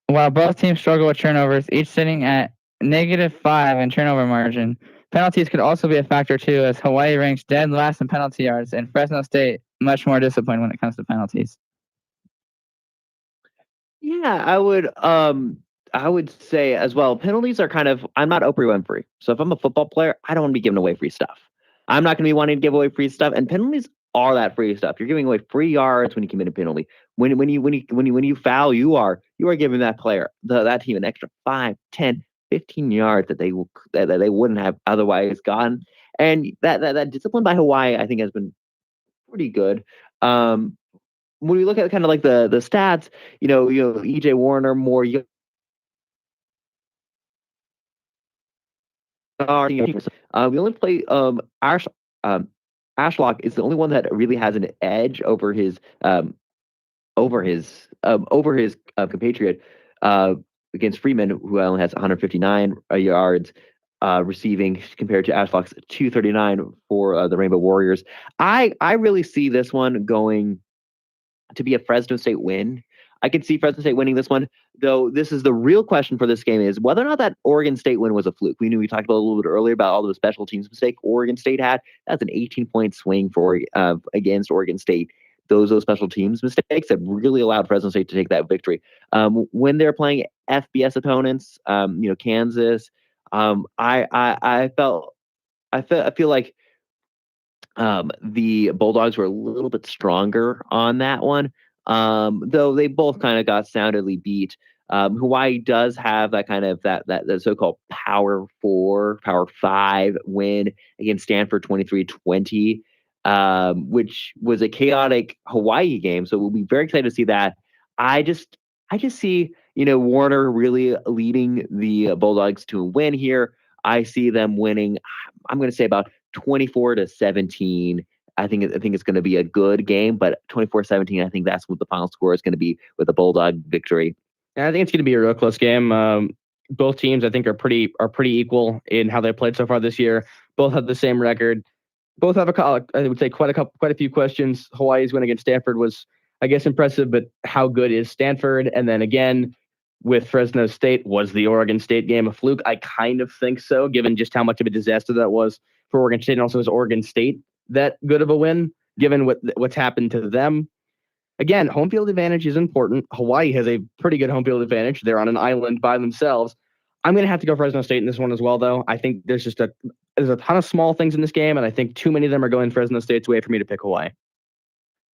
While both teams struggle with turnovers, each sitting at -5 in turnover margin. Penalties could also be a factor too, as Hawaii ranks dead last in penalty yards, and Fresno State much more disciplined when it comes to penalties. Yeah, I would say as well, penalties are kind of, I'm not Oprah Winfrey. So if I'm a football player, I don't want to be giving away free stuff. I'm not going to be wanting to give away free stuff, and penalties are that free stuff. You're giving away free yards when you commit a penalty. When you foul, you are giving that player, that team, an extra 5, 10, 15 yards that they wouldn't have otherwise gotten. And that discipline by Hawaii, I think, has been pretty good. when we look at kind of like the stats, EJ Warner more young. We only play Ashlock is the only one that really has an edge over his compatriot against Freeman, who only has 159 yards receiving compared to Ashlock's 239 for the Rainbow Warriors. I really see this one going to be a Fresno State win. I could see Fresno State winning this one, though. This is the real question for this game: is whether or not that Oregon State win was a fluke. We talked about a little bit earlier about all those special teams mistakes Oregon State had. That's an 18-point swing for against Oregon State. Those special teams mistakes that really allowed Fresno State to take that victory. When they're playing FBS opponents, Kansas, I feel like the Bulldogs were a little bit stronger on that one. Though they both kind of got soundly beat. Hawaii does have that kind of that so-called Power 4, Power 5 win against Stanford 23-20, which was a chaotic Hawaii game. So we'll be very excited to see that. I just see Warner really leading the Bulldogs to a win here. I see them winning. I'm going to say about 24-17. I think it's going to be a good game, but 24-17, I think that's what the final score is going to be with a Bulldog victory. And I think it's going to be a real close game. Both teams, I think, are pretty equal in how they played so far this year. Both have the same record. Both have I would say quite a few questions. Hawaii's win against Stanford was, I guess, impressive, but how good is Stanford? And then again, with Fresno State, was the Oregon State game a fluke? I kind of think so, given just how much of a disaster that was for Oregon State, and also is Oregon State that good of a win, given what's happened to them. Again, home field advantage is important. Hawaii has a pretty good home field advantage. They're on an island by themselves. I'm going to have to go Fresno State in this one as well, though. I think there's a ton of small things in this game, and I think too many of them are going Fresno State's way for me to pick Hawaii.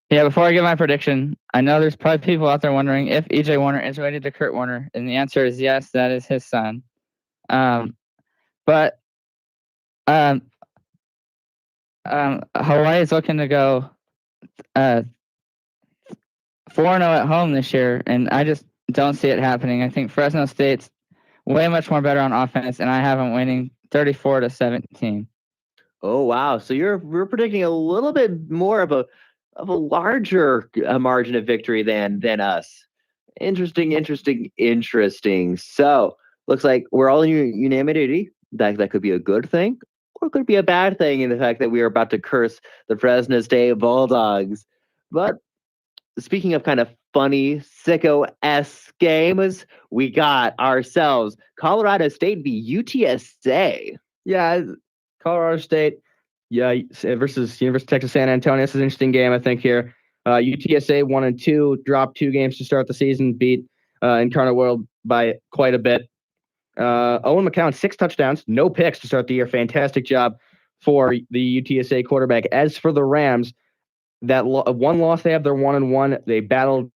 Yeah, before I give my prediction, I know there's probably people out there wondering if EJ Warner is related to Kurt Warner, and the answer is yes, that is his son. But Hawaii is looking to go 4-0 at home this year, and I just don't see it happening. I think Fresno State's way much more better on offense, and I have them winning 34-17. Oh wow! So we're predicting a little bit more of a larger margin of victory than us. Interesting. So looks like we're all in unanimity. That could be a good thing, or it could be a bad thing in the fact that we are about to curse the Fresno State Bulldogs. But speaking of kind of funny, sicko-esque games, we got ourselves Colorado State v. UTSA. Yeah, Colorado State, versus University of Texas San Antonio. This is an interesting game, I think, here. UTSA 1-2, dropped 2 games to start the season, beat Incarnate World by quite a bit. Owen McCown, 6 touchdowns, no picks to start the year. Fantastic job for the UTSA quarterback. As for the Rams, that one loss they have, they're 1-1. They battled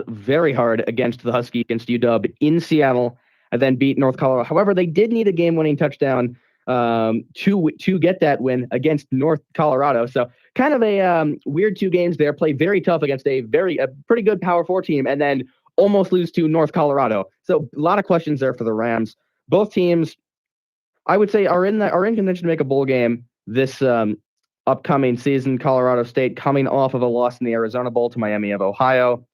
very hard against the Huskies, against UW in Seattle, and then beat North Colorado. However, they did need a game-winning touchdown to get that win against North Colorado. So kind of a weird 2 games there. Play very tough against a pretty good Power 4 team, and then almost lose to North Colorado. So a lot of questions there for the Rams. Both teams, I would say, are in contention to make a bowl game this upcoming season. Colorado State coming off of a loss in the Arizona Bowl to Miami of Ohio.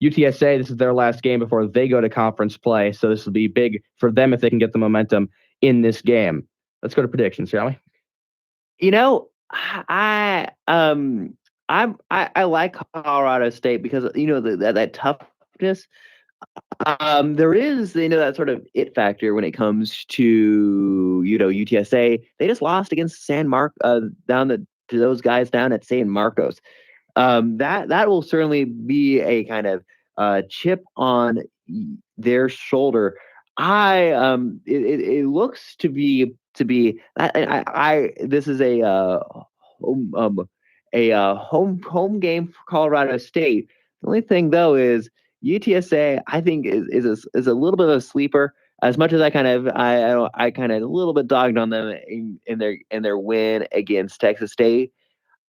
UTSA, this is their last game before they go to conference play, so this will be big for them if they can get the momentum in this game. Let's go to predictions, shall we? I like Colorado State because that toughness. There is that sort of it factor when it comes to UTSA. They just lost against to those guys down at San Marcos. That will certainly be a kind of chip on their shoulder. It looks to be this is a home game for Colorado State. The only thing though is UTSA, I think, is a little bit of a sleeper. As much as I kind of a little bit dogged on them in their win against Texas State,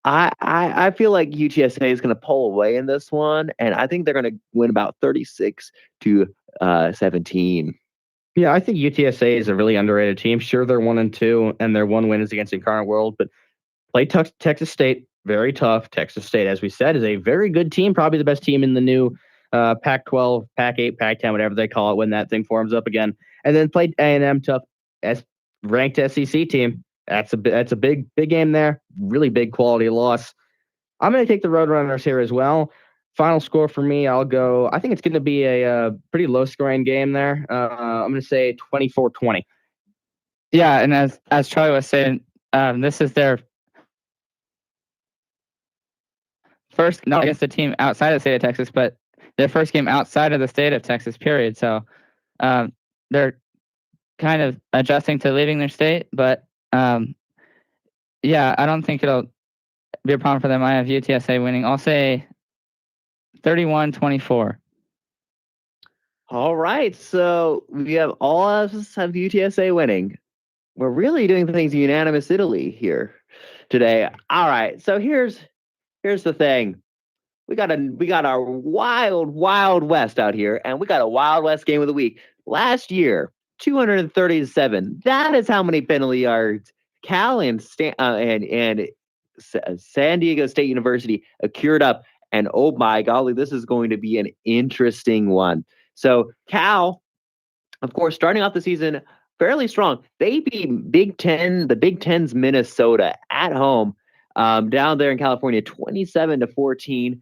I feel like UTSA is going to pull away in this one, and I think they're going to win about 36-17. Yeah, I think UTSA is a really underrated team. Sure, they're 1-2, and their one win is against Incarnate World, but play Texas State, very tough. Texas State, as we said, is a very good team, probably the best team in the new Pac-12, Pac-8, Pac-10, whatever they call it when that thing forms up again. And then played A&M, tough, ranked SEC team. That's a big game there. Really big quality loss. I'm going to take the Roadrunners here as well. Final score for me, I think it's going to be a pretty low-scoring game there. I'm going to say 24-20. Yeah, and as Charlie was saying, this is their first, not against a team outside of the state of Texas, but their first game outside of the state of Texas, period. So they're kind of adjusting to leaving their state, but yeah, I don't think it'll be a problem for them. I have UTSA winning. I'll say 31-24. All right, so we have all of us have UTSA winning. We're really doing things unanimous Italy here today. All right, so here's the thing. We got our wild west out here, and we got a Wild West game of the week. Last year, 237. That is how many penalty yards Cal and San Diego State University accrued up. And oh my golly, this is going to be an interesting one. So Cal, of course, starting off the season fairly strong. They beat the Big Ten's Minnesota at home down there in California, 27-14.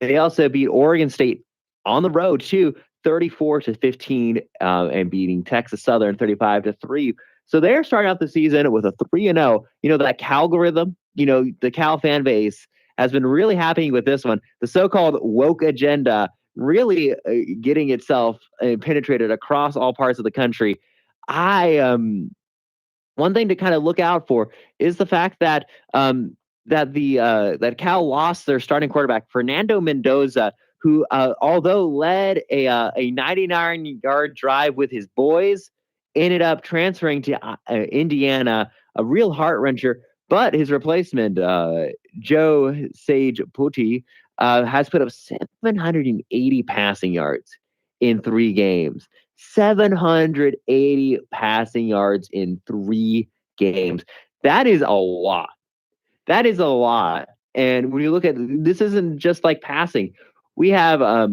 They also beat Oregon State on the road too, 34-15, and beating Texas Southern 35-3. So they're starting out the season with a 3-0. You know, that Calgorithm, the Cal fan base has been really happy with this one. The so-called woke agenda really getting itself penetrated across all parts of the country. One thing to kind of look out for is the fact that that Cal lost their starting quarterback, Fernando Mendoza, who although led a 99-yard drive with his boys, ended up transferring to Indiana, a real heart-wrencher. But his replacement, Joe Sage Putti, has put up 780 passing yards in 3 games. 780 passing yards in 3 games. That is a lot. That is a lot. And when you look at this, isn't just like passing. We have a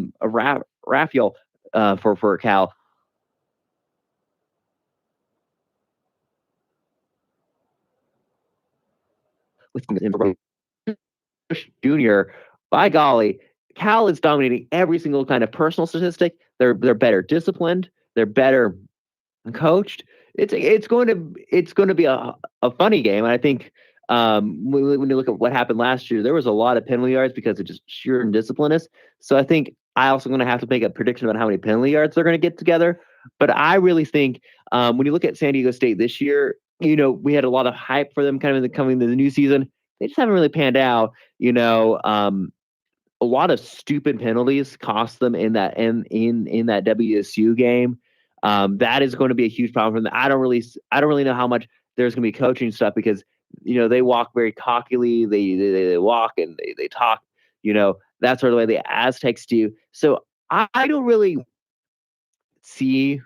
Raphael for Cal. With Junior, by golly, Cal is dominating every single kind of personal statistic. They're better disciplined. They're better coached. It's going to be a funny game. And I think when you look at what happened last year, there was a lot of penalty yards because of just sheer indisciplineness. So I think I also going to have to make a prediction about how many penalty yards they're going to get together. But I really think when you look at San Diego State this year, we had a lot of hype for them kind of coming to the new season. They just haven't really panned out. A lot of stupid penalties cost them in that WSU game. That is going to be a huge problem for them. I don't really know how much there's going to be coaching stuff because they walk very cockily. They walk and they talk. That's sort of the way the Aztecs do. So I don't really see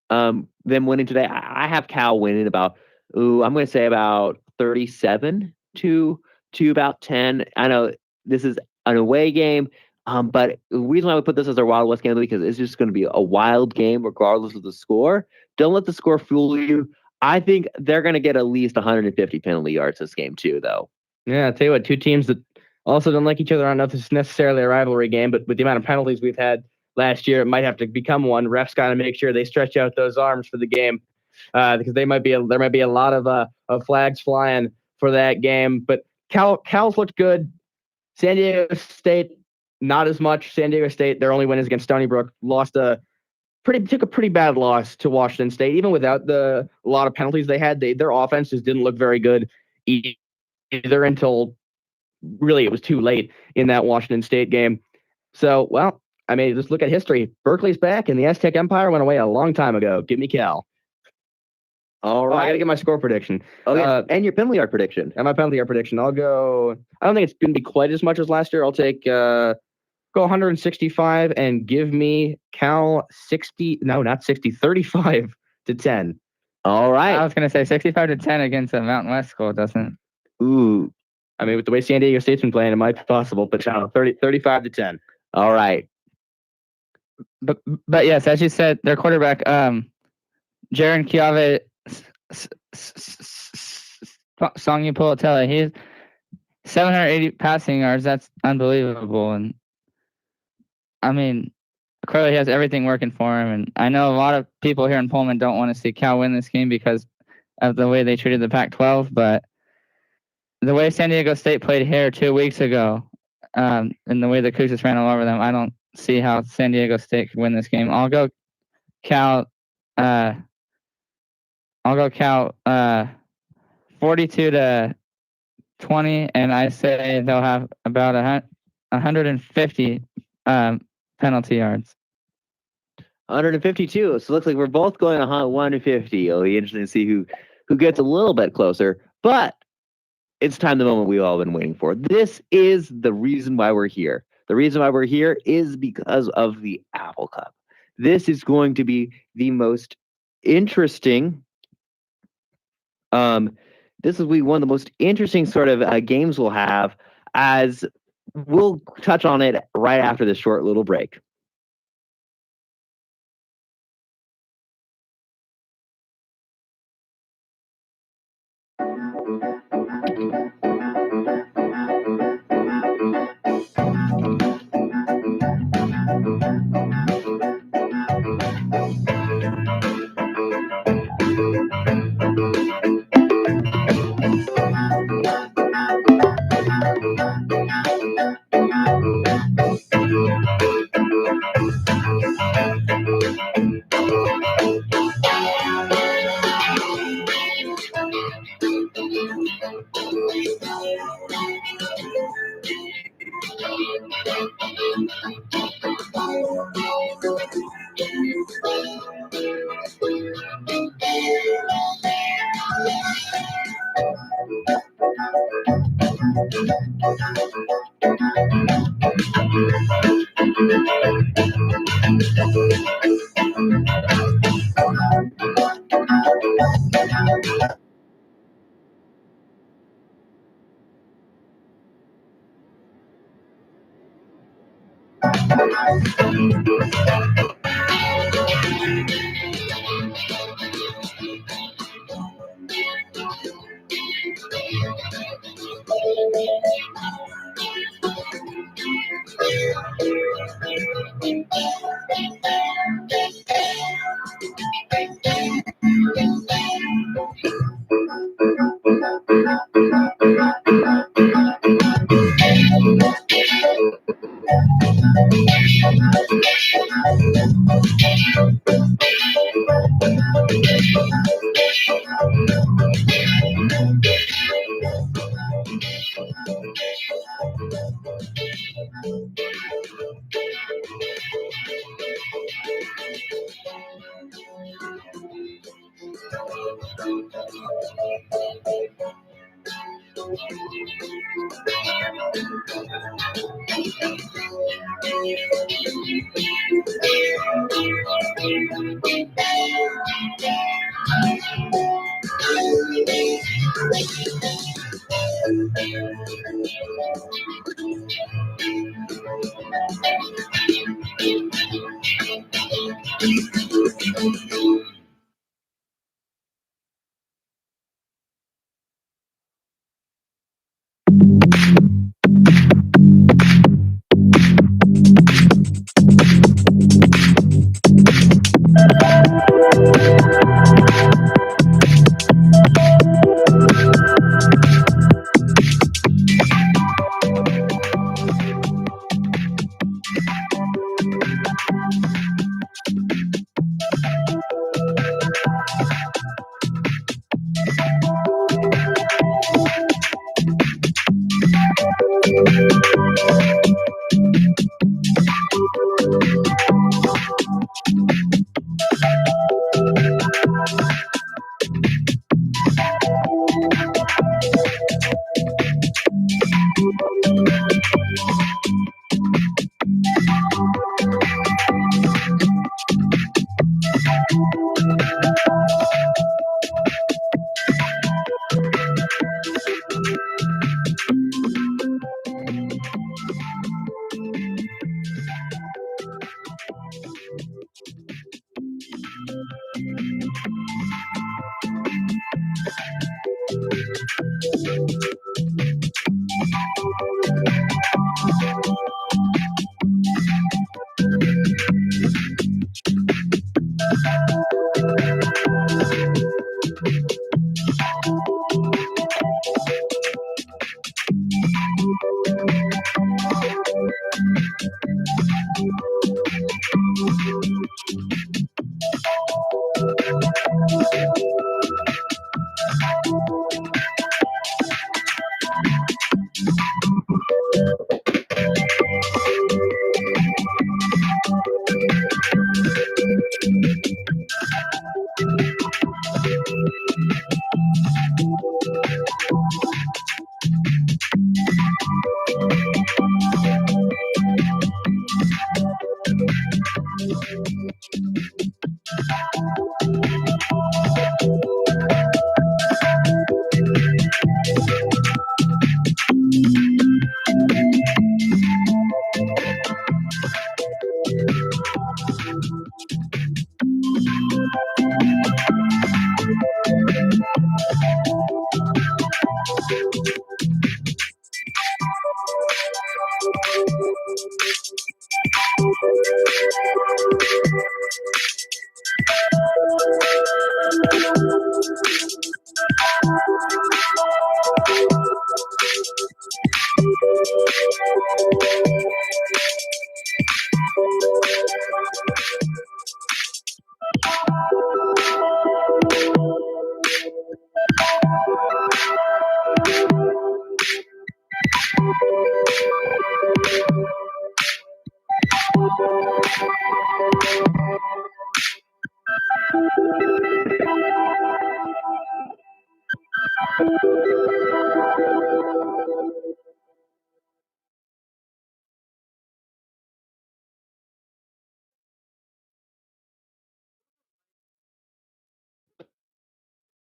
them winning today. I have Cal winning about I'm going to say about 37 to about 10. I know this is an away game, but the reason why we put this as our Wild West game is because it's just going to be a wild game regardless of the score. Don't let the score fool you. I think they're going to get at least 150 penalty yards this game too, though. Yeah, I'll tell you what, 2 teams that also don't like each other. I don't know if this is necessarily a rivalry game, but with the amount of penalties we've had last year, it might have to become one. Refs got to make sure they stretch out those arms for the game because there might be a lot of flags flying for that game. But Cal's looked good. San Diego State, not as much. San Diego State, their only win is against Stony Brook. Took a pretty bad loss to Washington State. Even without a lot of penalties they had, their offense just didn't look very good either until really it was too late in that Washington State game. So, just look at history. Berkeley's back, and the Aztec Empire went away a long time ago. Give me Cal. All Oh, I got to right. get my score prediction. Okay. And your penalty yard prediction. And my penalty yard prediction, I'll go. I don't think it's going to be quite as much as last year. I'll take go 165 and give me Cal 60. No, not 60. 35 to 10. All I right. was gonna say 65 to 10 against a Mountain West school doesn't. Ooh. I mean, with the way San Diego State's been playing, it might be possible. But no, 35 to 10. All right. But yes, as you said, their quarterback, Jaron Chiave Songy Pulatella, he's 780 passing yards. That's unbelievable. And I mean, clearly he has everything working for him. And I know a lot of people here in Pullman don't want to see Cal win this game because of the way they treated the Pac-12. But the way San Diego State played here 2 weeks ago, and the way the Cougars ran all over them, I don't see how San Diego State could win this game. I'll go Cal 42 to 20, and I say they'll have about 150 penalty yards. 152. So it looks like we're both going 150. It'll be interesting to see who gets a little bit closer. But it's time, the moment we've all been waiting for. This is the reason why we're here. The reason why we're here is because of the Apple Cup. This is going to be the most interesting. This will be one of the most interesting sort of games we'll have, as we'll touch on it right after this short little break.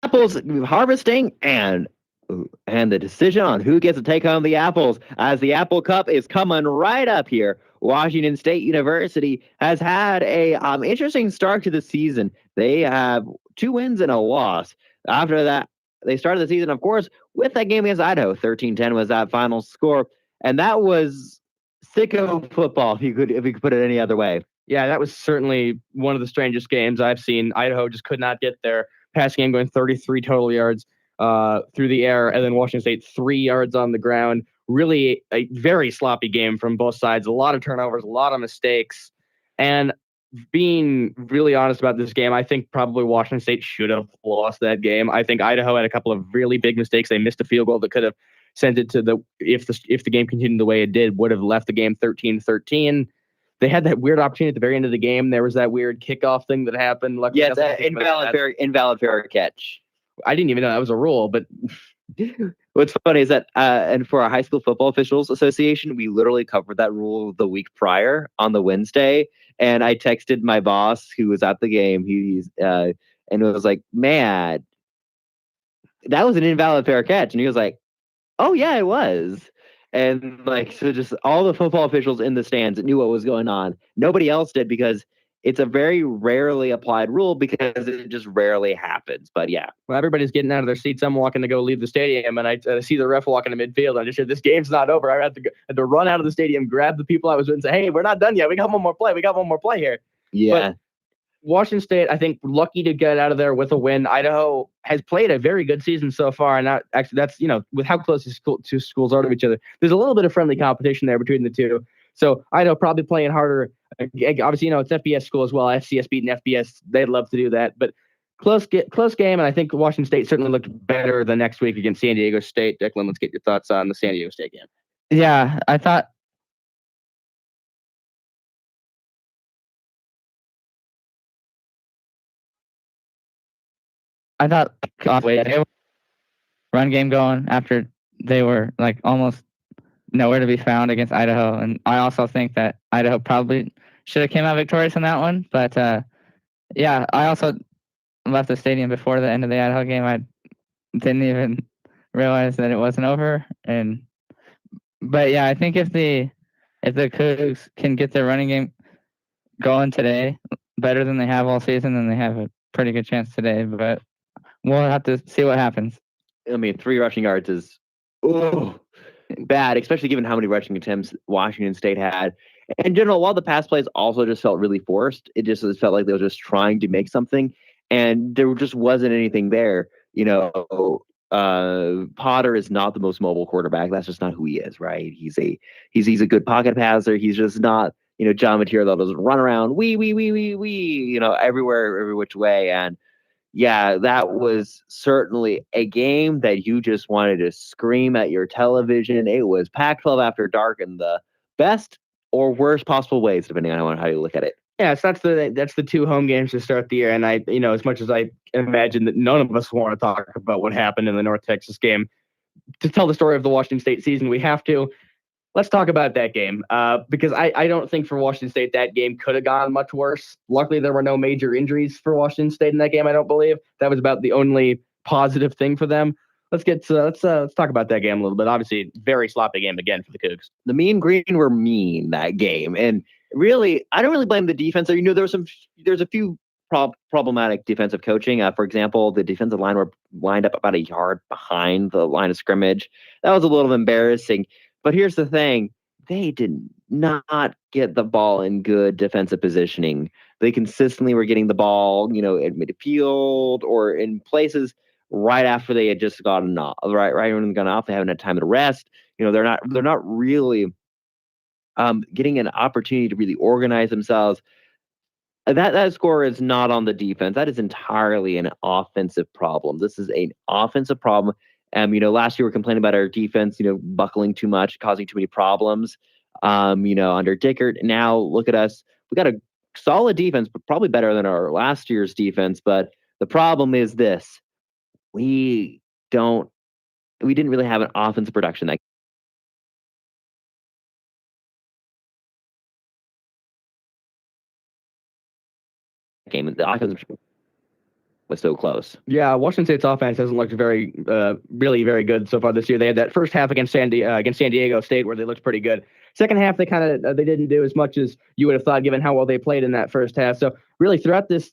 Apples harvesting and the decision on who gets to take home the apples as the Apple Cup is coming right up here. Washington State University has had a interesting start to the season. They have 2 wins and a loss. After that, they started the season, of course, with that game against Idaho. 13-10 was that final score, and that was sicko football, if you could put it any other way. Yeah, that was certainly one of the strangest games I've seen. Idaho just could not get their passing game going 33 total yards through the air, and then Washington State 3 yards on the ground. Really a very sloppy game from both sides. A lot of turnovers, a lot of mistakes. And being really honest about this game, I think probably Washington State should have lost that game. I think Idaho had a couple of really big mistakes. They missed a field goal that could have sent it to if the game continued the way it did, would have left the game 13-13. They had that weird opportunity at the very end of the game. There was that weird kickoff thing that happened. Luckily, Yeah, that invalid fair catch. I didn't even know that was a rule, but what's funny is that, and for our High School Football Officials Association, we literally covered that rule the week prior on the Wednesday, and I texted my boss who was at the game. And it was like, man, that was an invalid fair catch, and he was like, oh yeah, it was. And so just all the football officials in the stands knew what was going on. Nobody else did because it's a very rarely applied rule because it just rarely happens. But yeah. Well, everybody's getting out of their seats. I'm walking to go leave the stadium, and I see the ref walking to midfield. I just said, this game's not over. I had to run out of the stadium, grab the people I was with, and say, hey, we're not done yet. We got one more play here. Yeah. But Washington State, I think, lucky to get out of there with a win. Idaho has played a very good season so far, and that's with how close these two schools are to each other. There's a little bit of friendly competition there between the two. So Idaho probably playing harder. Obviously, it's FBS school as well. FCS beating FBS. They'd love to do that, but close game. And I think Washington State certainly looked better the next week against San Diego State. Declan, let's get your thoughts on the San Diego State game. Yeah, I thought run game going after they were almost nowhere to be found against Idaho. And I also think that Idaho probably should have came out victorious in that one. But yeah, I also left the stadium before the end of the Idaho game. I didn't even realize that it wasn't over. But yeah, I think if the Cougs can get their running game going today better than they have all season, then they have a pretty good chance today. But we'll have to see what happens. I mean, 3 rushing yards is bad, especially given how many rushing attempts Washington State had. In general, while the pass plays also just felt really forced, it felt like they were just trying to make something, and there just wasn't anything there. Potter is not the most mobile quarterback. That's just not who he is, right? He's a good pocket passer. He's just not, John Material that'll just run around, everywhere, every which way. And yeah, that was certainly a game that you just wanted to scream at your television. It was Pac-12 after dark in the best or worst possible ways, depending on how you look at it. Yeah, so that's the 2 home games to start the year. And I, as much as I imagine that none of us want to talk about what happened in the North Texas game, to tell the story of the Washington State season, we have to. Let's talk about that game because I don't think for Washington State that game could have gone much worse. Luckily, there were no major injuries for Washington State in that game. I don't believe that was about the only positive thing for them. Let's talk about that game a little bit. Obviously, very sloppy game again for the Cougs. The Mean Green were mean that game, and really, I don't really blame the defense. There's a few problematic defensive coaching. For example, the defensive line were lined up about a yard behind the line of scrimmage. That was a little embarrassing. But here's the thing. they did not get the ball in good defensive positioning. They consistently were getting the ball, at midfield or in places right after they had just gotten off. Right when they got off, they haven't had time to rest. They're not really getting an opportunity to really organize themselves. That score is not on the defense. That is entirely an offensive problem. This is an offensive problem. Last year we were complaining about our defense, buckling too much, causing too many problems. Under Dickert. Now look at us. We got a solid defense, but probably better than our last year's defense. But the problem is this: we didn't really have an offensive production that game. The offense was so close. Yeah, Washington State's offense hasn't looked really very good so far this year. They had that first half against San Diego State where they looked pretty good. Second half, they didn't do as much as you would have thought, given how well they played in that first half. So really, throughout this,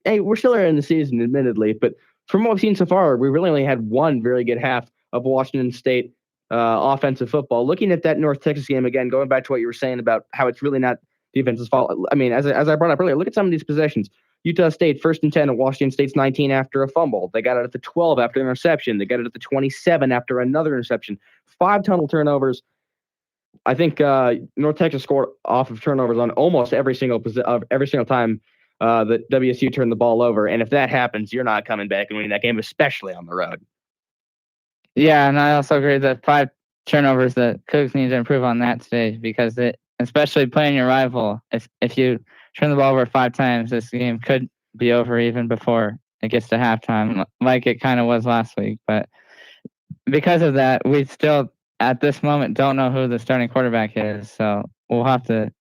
hey, we're still early in the season, admittedly, but from what we've seen so far, we really only had one very good half of Washington State offensive football. Looking at that North Texas game again, going back to what you were saying about how it's really not defense's fault. I mean, as I brought up earlier, look at some of these possessions. Utah State, 1st and 10 at Washington State's 19 after a fumble. They got it at the 12 after an interception. They got it at the 27 after another interception. 5 total turnovers. I think North Texas scored off of turnovers on almost every single time that WSU turned the ball over. And if that happens, you're not coming back and winning that game, especially on the road. Yeah, and I also agree that 5 turnovers, that Cougs need to improve on that stage, because especially playing your rival, if you turn the ball over 5 times, this game could be over even before it gets to halftime, like it kind of was last week. But because of that, we still, at this moment, don't know who the starting quarterback is. So we'll have to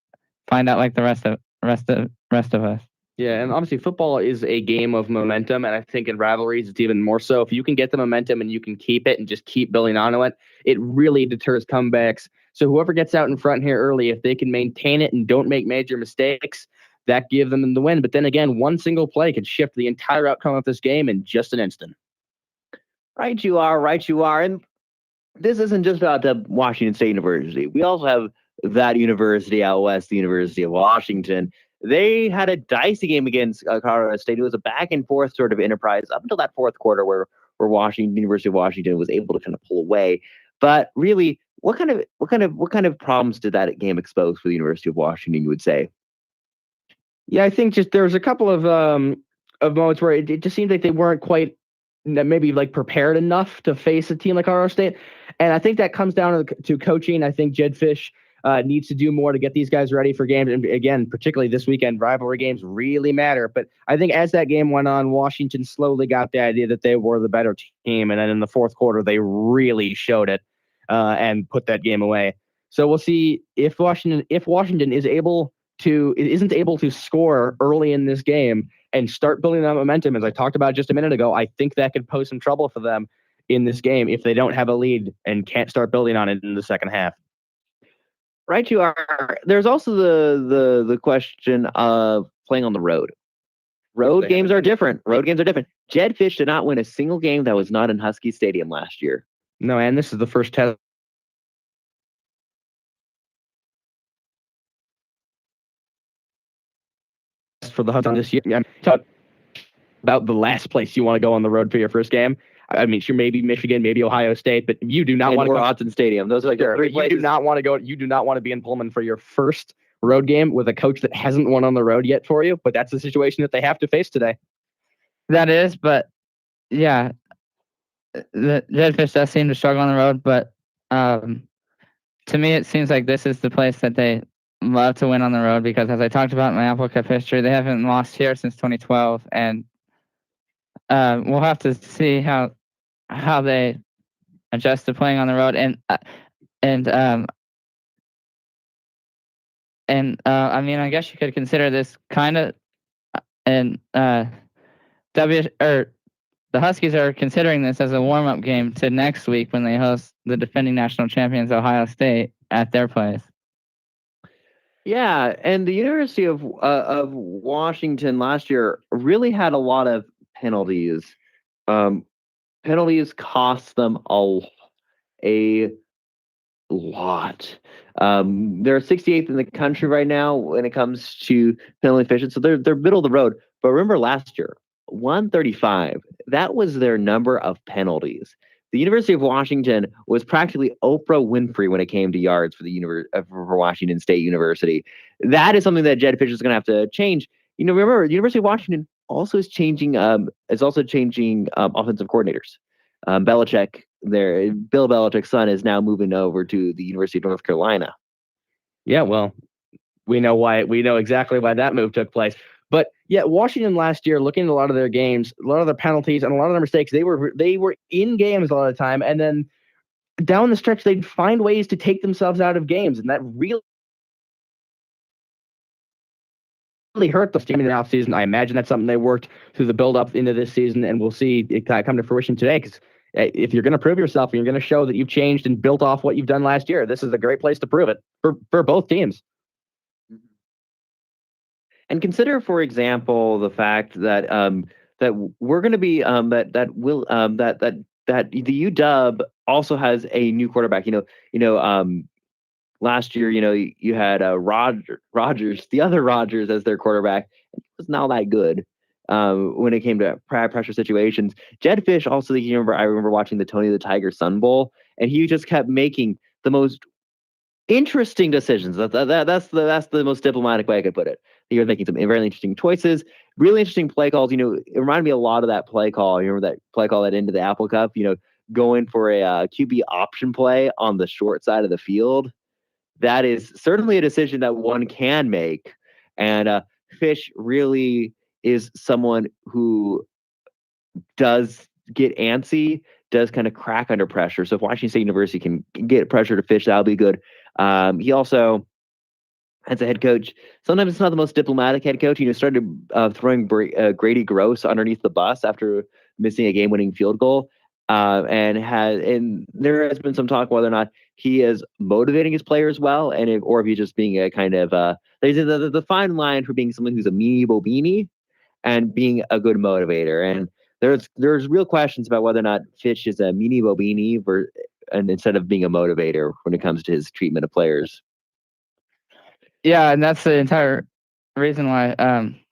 find out, like the rest of us. Yeah, and obviously football is a game of momentum, and I think in rivalries it's even more so. If you can get the momentum and you can keep it and just keep building onto it, it really deters comebacks. So whoever gets out in front here early, if they can maintain it and don't make major mistakes, that gives them the win. But then again, one single play could shift the entire outcome of this game in just an instant. Right you are. And this isn't just about the Washington State University. We also have that university out west, the University of Washington. They had a dicey game against Colorado State. It was a back and forth sort of enterprise up until that fourth quarter where University of Washington was able to kind of pull away. But really, what kind of problems did that game expose for the University of Washington, you would say? Yeah, I think just there was a couple of moments where it just seemed like they weren't quite maybe like prepared enough to face a team like Colorado State. And I think that comes down to coaching. I think Jed Fish needs to do more to get these guys ready for games. And again, particularly this weekend, rivalry games really matter. But I think as that game went on, Washington slowly got the idea that they were the better team. And then in the fourth quarter, they really showed it and put that game away. So we'll see if Washington isn't able to score early in this game and start building that momentum, as I talked about just a minute ago. I think that could pose some trouble for them in this game if they don't have a lead and can't start building on it in the second half. Right you are. There's also the question of playing on the road. Road games are different. Jed Fish did not win a single game that was not in Husky Stadium last year. No, and this is the first test for the Huskies this year. I'm talking about the last place you want to go on the road for your first game. I mean, sure, maybe Michigan, maybe Ohio State, but you do not want to go to Autzen Stadium. Those are like the 3 places. You do not want to go. You do not want to be in Pullman for your first road game with a coach that hasn't won on the road yet for you. But that's the situation that they have to face today. That is, but yeah, the Jed Fish does seem to struggle on the road. But to me, it seems like this is the place that they love to win on the road, because as I talked about in my Apple Cup history, they haven't lost here since 2012, and we'll have to see how they adjust to playing on the road. I mean, I guess you could consider this kind of, and the Huskies are considering this as a warm-up game to next week when they host the defending national champions Ohio State at their place. Yeah, and the University of Washington last year really had a lot of penalties. Penalties cost them a lot. They're 68th in the country right now when it comes to penalty efficiency. So they're middle of the road. But remember last year, 135. That was their number of penalties. The University of Washington was practically Oprah Winfrey when it came to yards for for Washington State University. That is something that Jed Fisher is going to have to change. Remember, the University of Washington also is changing. Offensive coordinators. Bill Belichick's son is now moving over to the University of North Carolina. Yeah, well, we know exactly why that move took place. But yeah, Washington last year, looking at a lot of their games, a lot of their penalties, and a lot of their mistakes, they were in games a lot of the time, and then down the stretch, they'd find ways to take themselves out of games, and that really hurt the team in the offseason. I imagine that's something they worked through the build-up into this season, and we'll see it come to fruition today. Because if you're going to prove yourself, and you're going to show that you've changed and built off what you've done last year, this is a great place to prove it for both teams. And consider, for example, the fact that that we're going to be that the UW also has a new quarterback. Last year, you had Rogers, the other Rogers, as their quarterback. It was not that good when it came to pressure situations. Jed Fish also, I remember watching the Tony the Tiger Sun Bowl, and he just kept making the most interesting decisions. That's the most diplomatic way I could put it. He was making some very interesting choices, really interesting play calls. It reminded me a lot of that play call. You remember that play call that into the Apple Cup? Going for a QB option play on the short side of the field. That is certainly a decision that one can make. And Fish really is someone who does get antsy, does kind of crack under pressure. So if Washington State University can get pressure to Fish, that'll be good. He also, as a head coach, sometimes it's not the most diplomatic head coach. Started throwing Grady Gross underneath the bus after missing a game-winning field goal. And there has been some talk whether or not he is motivating his players well, or if he's just being a kind of there's the fine line for being someone who's a meanie bobini and being a good motivator. And there's real questions about whether or not Fish is a meanie bobini and instead of being a motivator when it comes to his treatment of players. Yeah, and that's the entire reason why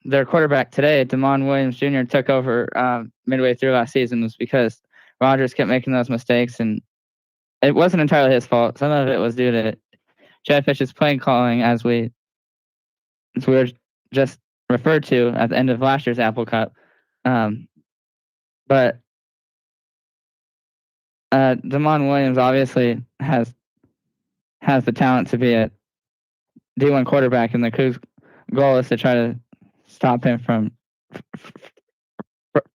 their quarterback today, Damon Williams Jr., took over midway through last season, was because Rogers kept making those mistakes, and it wasn't entirely his fault. Some of it was due to Jed Fish's play calling, as we were just referred to at the end of last year's Apple Cup. But Damon Williams obviously has the talent to be a D1 quarterback, and the Cougs' goal is to try to stop him from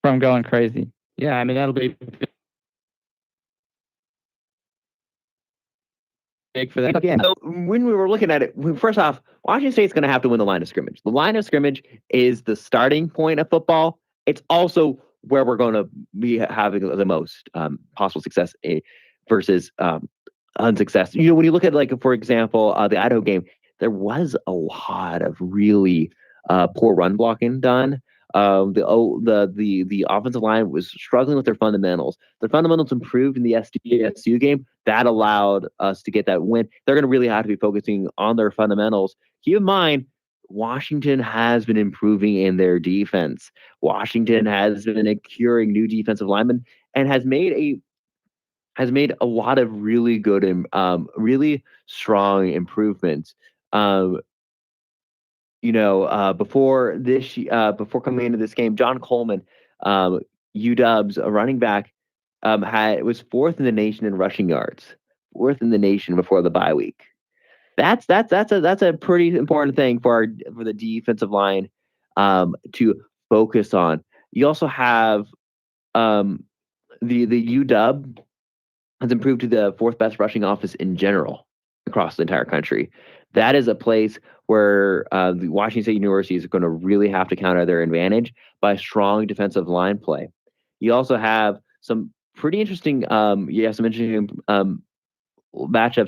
going crazy. Yeah, I mean, that'll be big for them. Again, so when we were looking at it, first off, Washington State's going to have to win the line of scrimmage. The line of scrimmage is the starting point of football. It's also where we're going to be having the most possible success versus unsuccess. When you look at, for example, the Idaho game, there was a lot of really poor run blocking done. The offensive line was struggling with their fundamentals. Their fundamentals improved in the SDSU game. That allowed us to get that win. They're going to really have to be focusing on their fundamentals. Keep in mind, Washington has been improving in their defense. Washington has been acquiring new defensive linemen and has made a lot of really good and really strong improvements. Before coming into this game, John Coleman, UW's a running back, was fourth in the nation in rushing yards, fourth in the nation before the bye week. That's a pretty important thing for the defensive line to focus on. You also have the UW has improved to the fourth best rushing office in general across the entire country. That is a place where the Washington State University is going to really have to counter their advantage by strong defensive line play. You also have some pretty interesting, matchups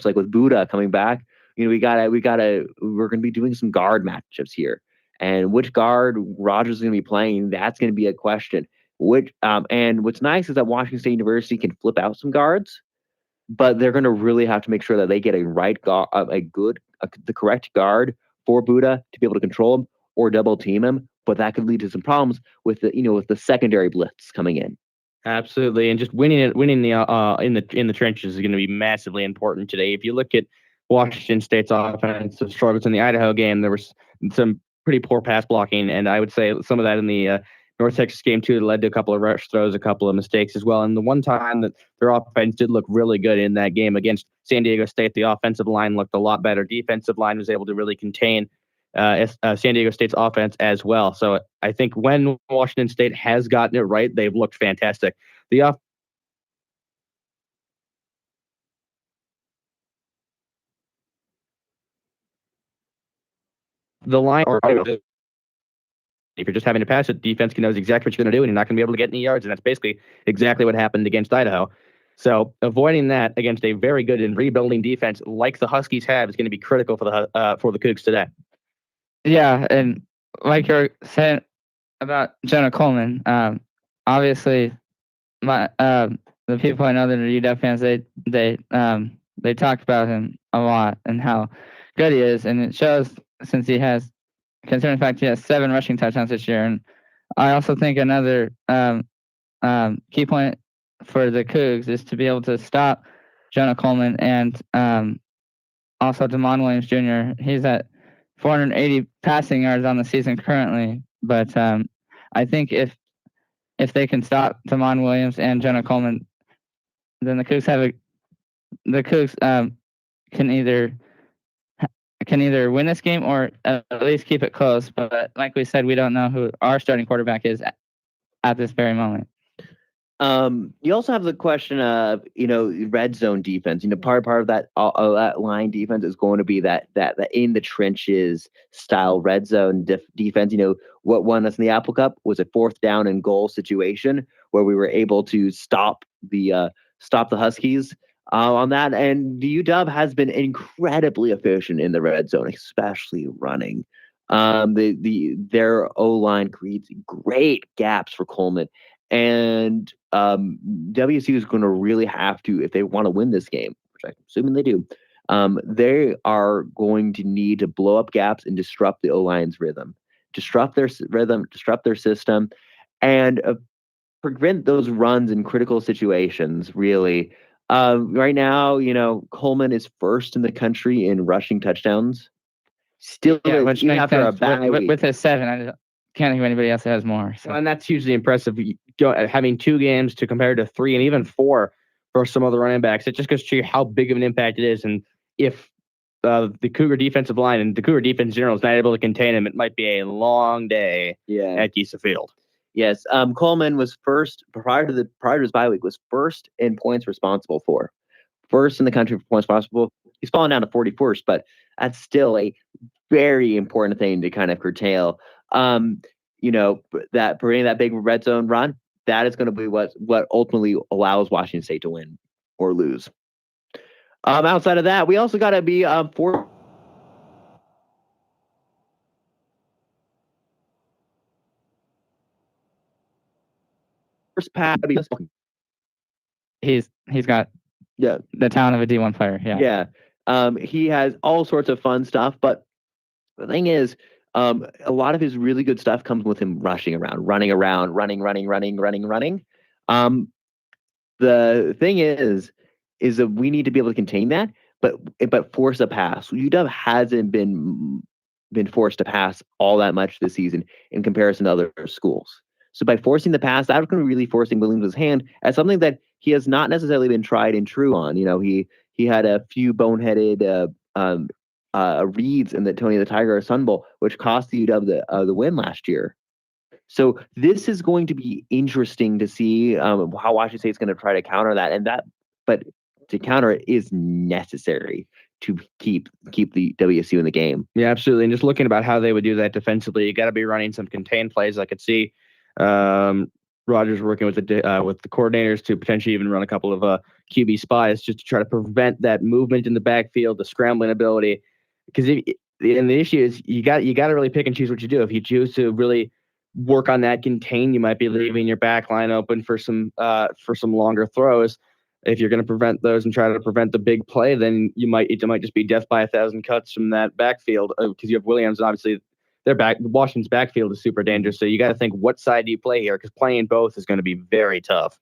like with Buddha coming back. We're going to be doing some guard matchups here, and which guard Rogers is going to be playing, that's going to be a question. And what's nice is that Washington State University can flip out some guards. but they're going to really have to make sure that they get the correct guard for Buddha to be able to control him or double team him. But that could lead to some problems with the secondary blitz coming in. Absolutely, and just winning the in the trenches is going to be massively important today. If you look at Washington State's offensive struggles in the Idaho game, there was some pretty poor pass blocking, and I would say some of that in the North Texas game too led to a couple of rush throws, a couple of mistakes as well. And the one time that their offense did look really good in that game against San Diego State, the offensive line looked a lot better. Defensive line was able to really contain San Diego State's offense as well. So I think when Washington State has gotten it right, they've looked fantastic. The line, or if you're just having to pass it, defense knows exactly what you're going to do, and you're not going to be able to get any yards. And that's basically exactly what happened against Idaho. So avoiding that against a very good and rebuilding defense like the Huskies have is going to be critical for the Cougs today. Yeah, and like you're saying about Jonah Coleman, obviously, the people I know that are UW fans, they talk about him a lot and how good he is, and it shows since he has, considering the fact he has 7 rushing touchdowns this year. And I also think another key point for the Cougs is to be able to stop Jonah Coleman and also Damon Williams Jr. He's at 480 passing yards on the season currently, but I think if they can stop Damon Williams and Jonah Coleman, then the Cougs can either win this game or at least keep it close. But like we said, we don't know who our starting quarterback is at this very moment. You also have the question of red zone defense. Part of that line defense is going to be that in the trenches style red zone defense. What won us in the Apple Cup was a 4th down and goal situation where we were able to stop the Huskies on that. And the UW has been incredibly efficient in the red zone, especially running. Their O-line creates great gaps for Coleman. And WSU is going to really have to, if they want to win this game, which I'm assuming they do, they are going to need to blow up gaps and disrupt the O-line's rhythm, disrupt their system, and prevent those runs in critical situations, really. Right now, Coleman is 1st in the country in rushing touchdowns. Still, which after a bye week. With his 7, I can't think of anybody else that has more. So. And that's hugely impressive. Having 2 games to compare to 3 and even 4 for some other running backs, it just goes to show you how big of an impact it is. And if the Cougar defensive line and the Cougar defense in general is not able to contain him, it might be a long day at Gisa Field. Yes, Coleman was 1st prior to his bye week, was 1st in points responsible for, 1st in the country for points responsible. He's fallen down to 41st, but that's still a very important thing to kind of curtail. That bringing that big red zone run, that is going to be what ultimately allows Washington State to win or lose. Outside of that, we also got to be for. First pass. He's got the talent of a D1 player. Yeah. He has all sorts of fun stuff, but the thing is, a lot of his really good stuff comes with him rushing around, running. The thing is that we need to be able to contain that, but force a pass. UW hasn't been forced to pass all that much this season in comparison to other schools. So by forcing the pass, that's going to be really forcing Williams' hand as something that he has not necessarily been tried and true on. He had a few boneheaded reads in the Tony the Tiger Sun Bowl, which cost the UW the win last year. So this is going to be interesting to see how Washington State's going to try to counter that, but to counter it is necessary to keep the WSU in the game. Yeah, absolutely. And just looking about how they would do that defensively, you got to be running some contained plays. I could see Rogers working with the coordinators to potentially even run a couple of QB spies just to try to prevent that movement in the backfield, the scrambling ability. Because the issue is you got to really pick and choose what you do. If you choose to really work on that contain, you might be leaving your back line open for some longer throws. if you're going to prevent those and try to prevent the big play, then it might just be death by 1,000 cuts from that backfield, because you have Williams, and obviously Washington's backfield is super dangerous. So you got to think, what side do you play here? Because playing both is going to be very tough.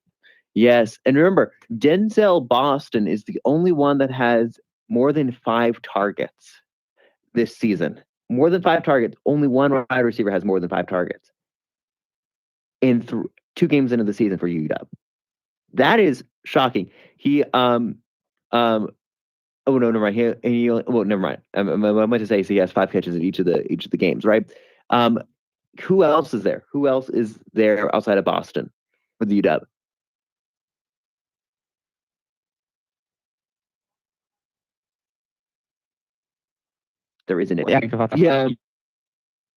Yes, and remember, Denzel Boston is the only one that has more than 5 targets this season. More than 5 targets. Only one wide receiver has more than 5 targets in 2 games into the season for UW. That is shocking. He oh no, never mind. Never mind. I meant to say, so he has 5 catches in each of the games, right? Who else is there? Who else is there outside of Boston for the UW? There isn't any. Yeah.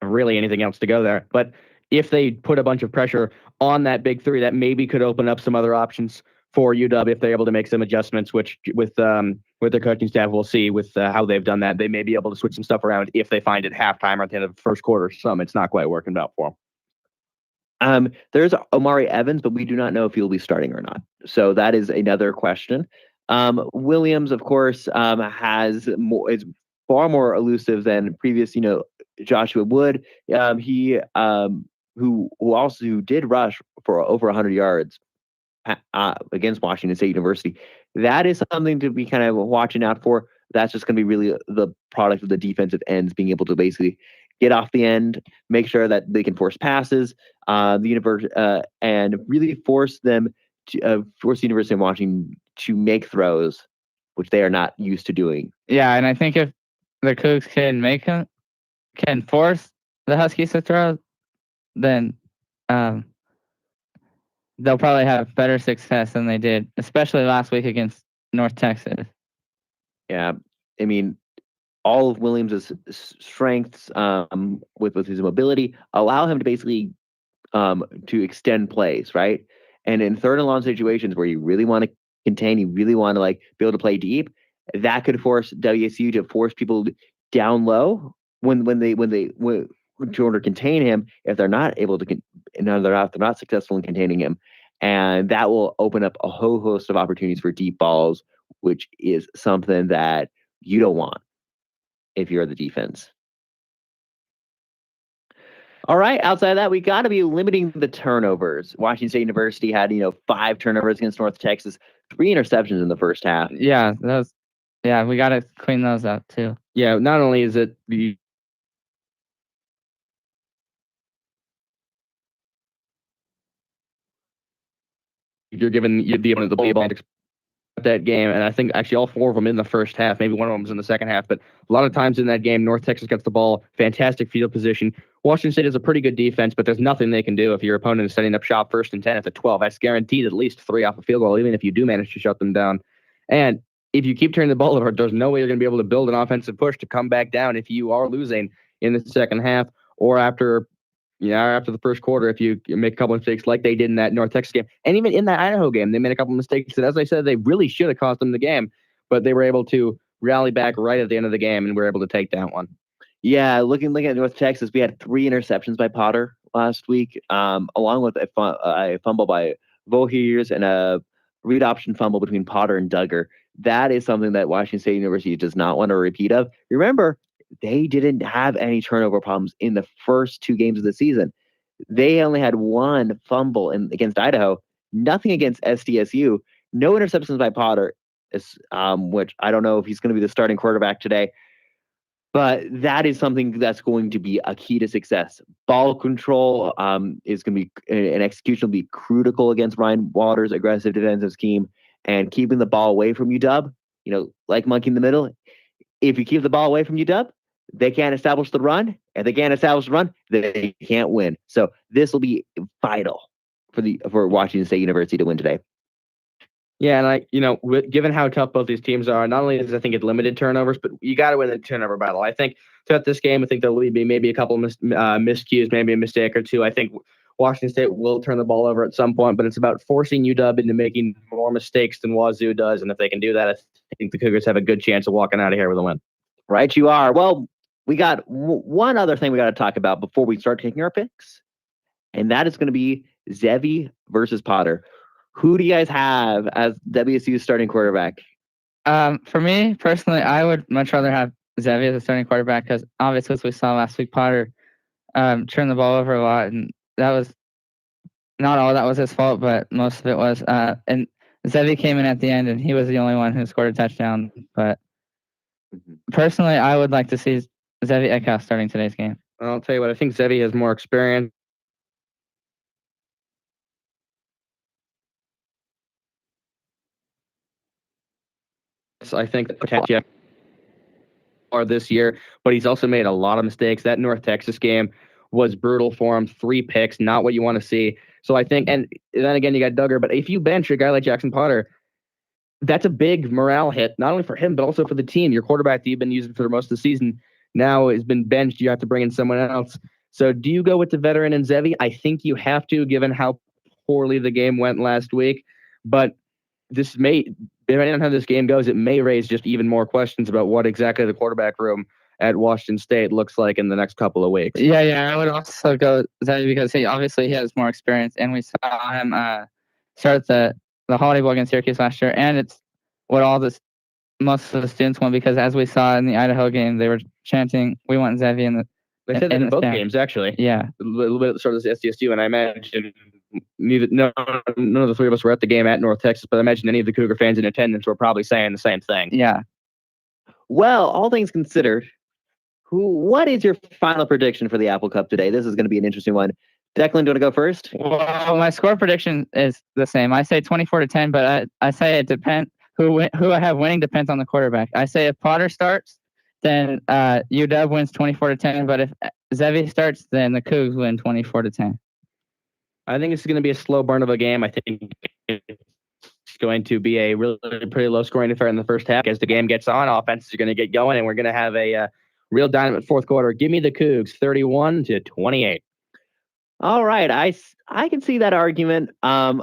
Really anything else to go there. But if they put a bunch of pressure on that big 3, that maybe could open up some other options for UW if they're able to make some adjustments, which with their coaching staff, we'll see with how they've done that. They may be able to switch some stuff around if they find at halftime or at the end of the first quarter it's not quite working out for them. There's Omari Evans, but we do not know if he'll be starting or not. So that is another question. Williams, of course, is far more elusive than previous, Joshua Wood. He who did rush for over 100 yards against Washington State University. That is something to be kind of watching out for. That's just going to be really the product of the defensive ends being able to basically get off the end, make sure that they can force passes, and really force the University of Washington to make throws, which they are not used to doing. Yeah, and I think if the Cougs can force the Huskies to throw, then they'll probably have better success than they did, especially last week against North Texas. Yeah, I mean, all of Williams' strengths with his mobility allow him to basically to extend plays, right? And in third and long situations where you really want to contain, you really want to be able to play deep, that could force WSU to force people down low when they to order to contain him. If they're not able to, they're not successful in containing him, and that will open up a whole host of opportunities for deep balls, which is something that you don't want if you're the defense. All right. Outside of that, we got to be limiting the turnovers. Washington State University had 5 turnovers against North Texas, 3 interceptions in the first half. Yeah, we got to clean those up too. Yeah, not only is it you're giving the opponent the ball that game, and I think actually all 4 of them in the first half. Maybe one of them was in the second half, but a lot of times in that game, North Texas gets the ball, fantastic field position. Washington State is a pretty good defense, but there's nothing they can do if your opponent is setting up shop 1st and 10 at the 12. That's guaranteed at least 3 off a field goal, even if you do manage to shut them down. And if you keep turning the ball over, there's no way you're going to be able to build an offensive push to come back down if you are losing in the second half or after the first quarter, if you make a couple of mistakes like they did in that North Texas game. And even in that Idaho game, they made a couple of mistakes that, as I said, they really should have cost them the game, but they were able to rally back right at the end of the game and were able to take that one. Yeah, looking at North Texas, we had 3 interceptions by Potter last week, along with a fumble by Vohiers and a read option fumble between Potter and Duggar. That is something that Washington State University does not want a repeat of. Remember, they didn't have any turnover problems in the first 2 games of the season. They only had 1 fumble against Idaho, nothing against SDSU, no interceptions by Potter, which I don't know if he's going to be the starting quarterback today. But that is something that's going to be a key to success. Ball control is going to be, and execution will be critical against Ryan Waters' aggressive defensive scheme, and keeping the ball away from UW, like monkey in the middle. If you keep the ball away from UW, they can't establish the run. If they can't establish the run, they can't win. So this will be vital for Washington State University to win today. Yeah, and given how tough both these teams are, not only does I think it's limited turnovers, but you got to win the turnover battle. I think throughout this game, I think there will be maybe a couple of miscues, maybe a mistake or 2. I think Washington State will turn the ball over at some point, but it's about forcing UW into making more mistakes than Wazoo does. And if they can do that, I think the Cougars have a good chance of walking out of here with a win. Right, you are. Well, we got one other thing we got to talk about before we start taking our picks, and that is going to be Zevi versus Potter. Who do you guys have as WSU's starting quarterback? For me personally, I would much rather have Zevi as a starting quarterback because obviously, as we saw last week, Potter turned the ball over a lot, and that was not all that was his fault, but most of it was. And Zevi came in at the end, and he was the only one who scored a touchdown. But personally, I would like to see Zevi Eckhouse starting today's game. I'll tell you what, I think Zevi has more experience. I think the potential are this year, but he's also made a lot of mistakes. That North Texas game was brutal for him. 3 picks, not what you want to see. So I think, and then again, you got Duggar, but if you bench a guy like Jackson Potter, that's a big morale hit, not only for him, but also for the team. Your quarterback that you've been using for most of the season now has been benched. You have to bring in someone else. So do you go with the veteran and Zevi? I think you have to, given how poorly the game went last week. But this may, depending on how this game goes, it may raise just even more questions about what exactly the quarterback room at Washington State looks like in the next couple of weeks. Yeah, I would also go Zevi because he has more experience, and we saw him start the Holiday Bowl against Syracuse last year, and it's what most of the students want because as we saw in the Idaho game, they were chanting, "We want Zevi in the." They said that in the both stand. games, actually. Yeah, A little bit at the start of this SDSU, and I imagine none of the 3 of us were at the game at North Texas, but I imagine any of the Cougar fans in attendance were probably saying the same thing. yeah. Well, all things considered, what is your final prediction for the Apple Cup today? This is going to be an interesting one. Declan, do you want to go first? Well, my score prediction is the same. I say 24-10, but I say it depends. Who I have winning depends on the quarterback. I say if Potter starts, then UW wins 24-10. But if Zevi starts, then the Cougs win 24-10. I think it's going to be a slow burn of a game. I think it's going to be a really pretty low-scoring affair in the first half. As the game gets on, offenses are going to get going, and we're going to have a real dynamite fourth quarter. Give me the Cougs, 31-28. All right, I can see that argument. I'm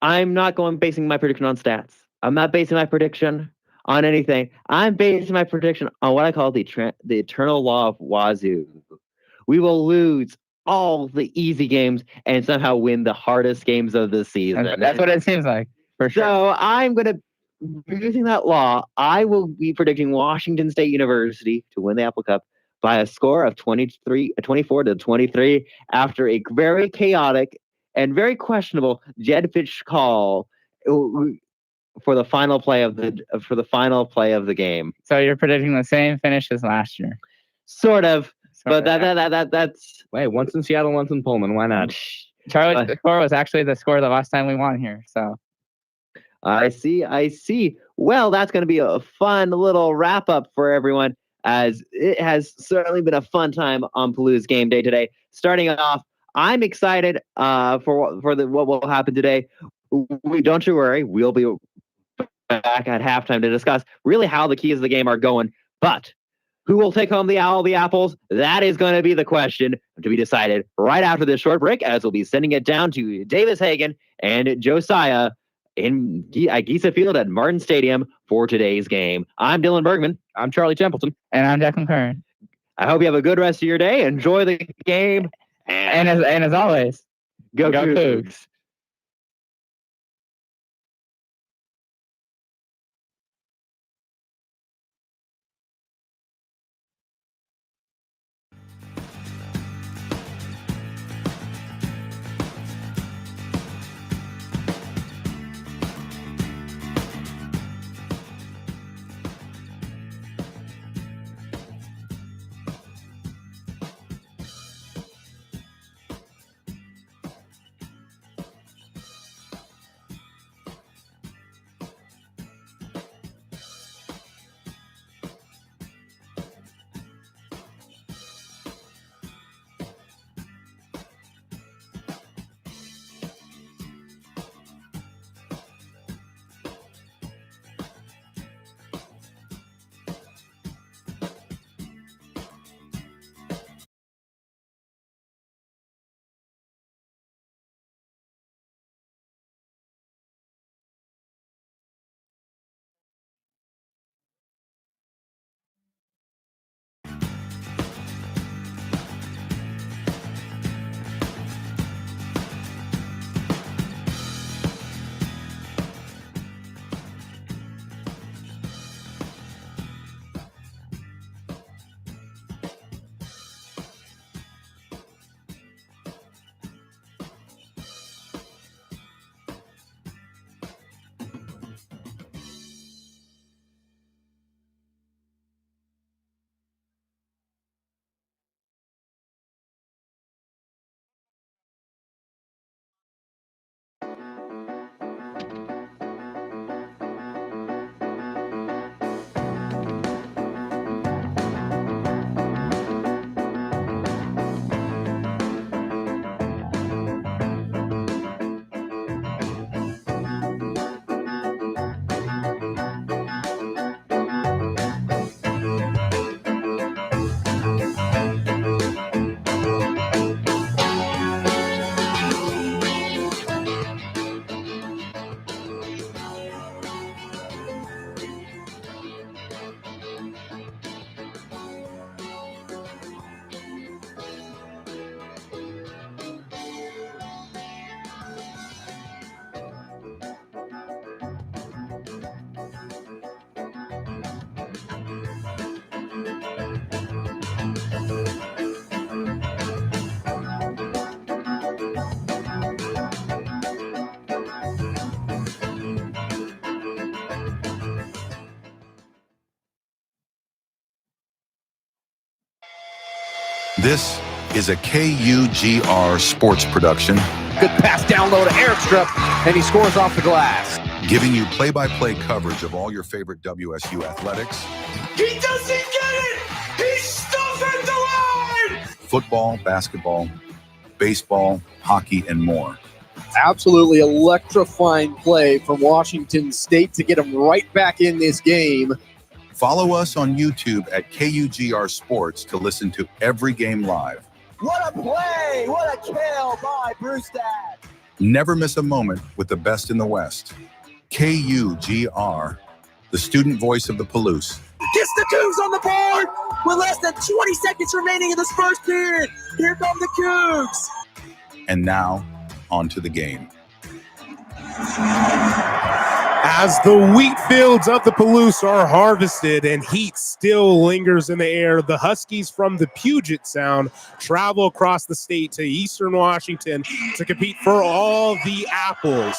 not basing my prediction on stats. I'm not basing my prediction on anything. I'm basing my prediction on what I call the eternal law of Wazoo. We will lose all the easy games and somehow win the hardest games of the season. That's what it seems like, for sure. So I'm going to be using that law. I will be predicting Washington State University to win the Apple Cup by a score of 24-23 after a very chaotic and very questionable jet pitch call for the final play of the game. So you're predicting the same finish as last year. Sort of. But that's Wait, once in Seattle, once in Pullman. Why not? Charlie's score was actually the score the last time we won here. So I see. Well, that's going to be a fun little wrap up for everyone, as it has certainly been a fun time on Palouse game day today. Starting off, I'm excited for what will happen today. Don't you worry, we'll be back at halftime to discuss really how the keys of the game are going. But who will take home all the apples? That is going to be the question to be decided right after this short break, as we'll be sending it down to Davis Hagen and Josiah at Giza Field at Martin Stadium for today's game. I'm Dylan Bergman. I'm Charlie Templeton. And I'm Declan Curran. I hope you have a good rest of your day. Enjoy the game. And as always, Go Cougs. Cougs. This is a KUGR sports production, Good pass down low to Erickstrup, and he scores off the glass. giving you play-by-play coverage of all your favorite WSU athletics, He doesn't get it! He's stuffed at the line! football, basketball, baseball, hockey, and more. Absolutely electrifying play from Washington State to get them right back in this game. Follow us on YouTube at KUGR Sports to listen to every game live. What a play! What a kill by Brewstad! Never miss a moment with the best in the West. KUGR, the student voice of the Palouse. Gets the Cougs on the board with less than 20 seconds remaining in this first period. Here come the Cougs. And now, on to the game. As the wheat fields of the Palouse are harvested and heat still lingers in the air, the Huskies from the Puget Sound travel across the state to Eastern Washington to compete for all the apples.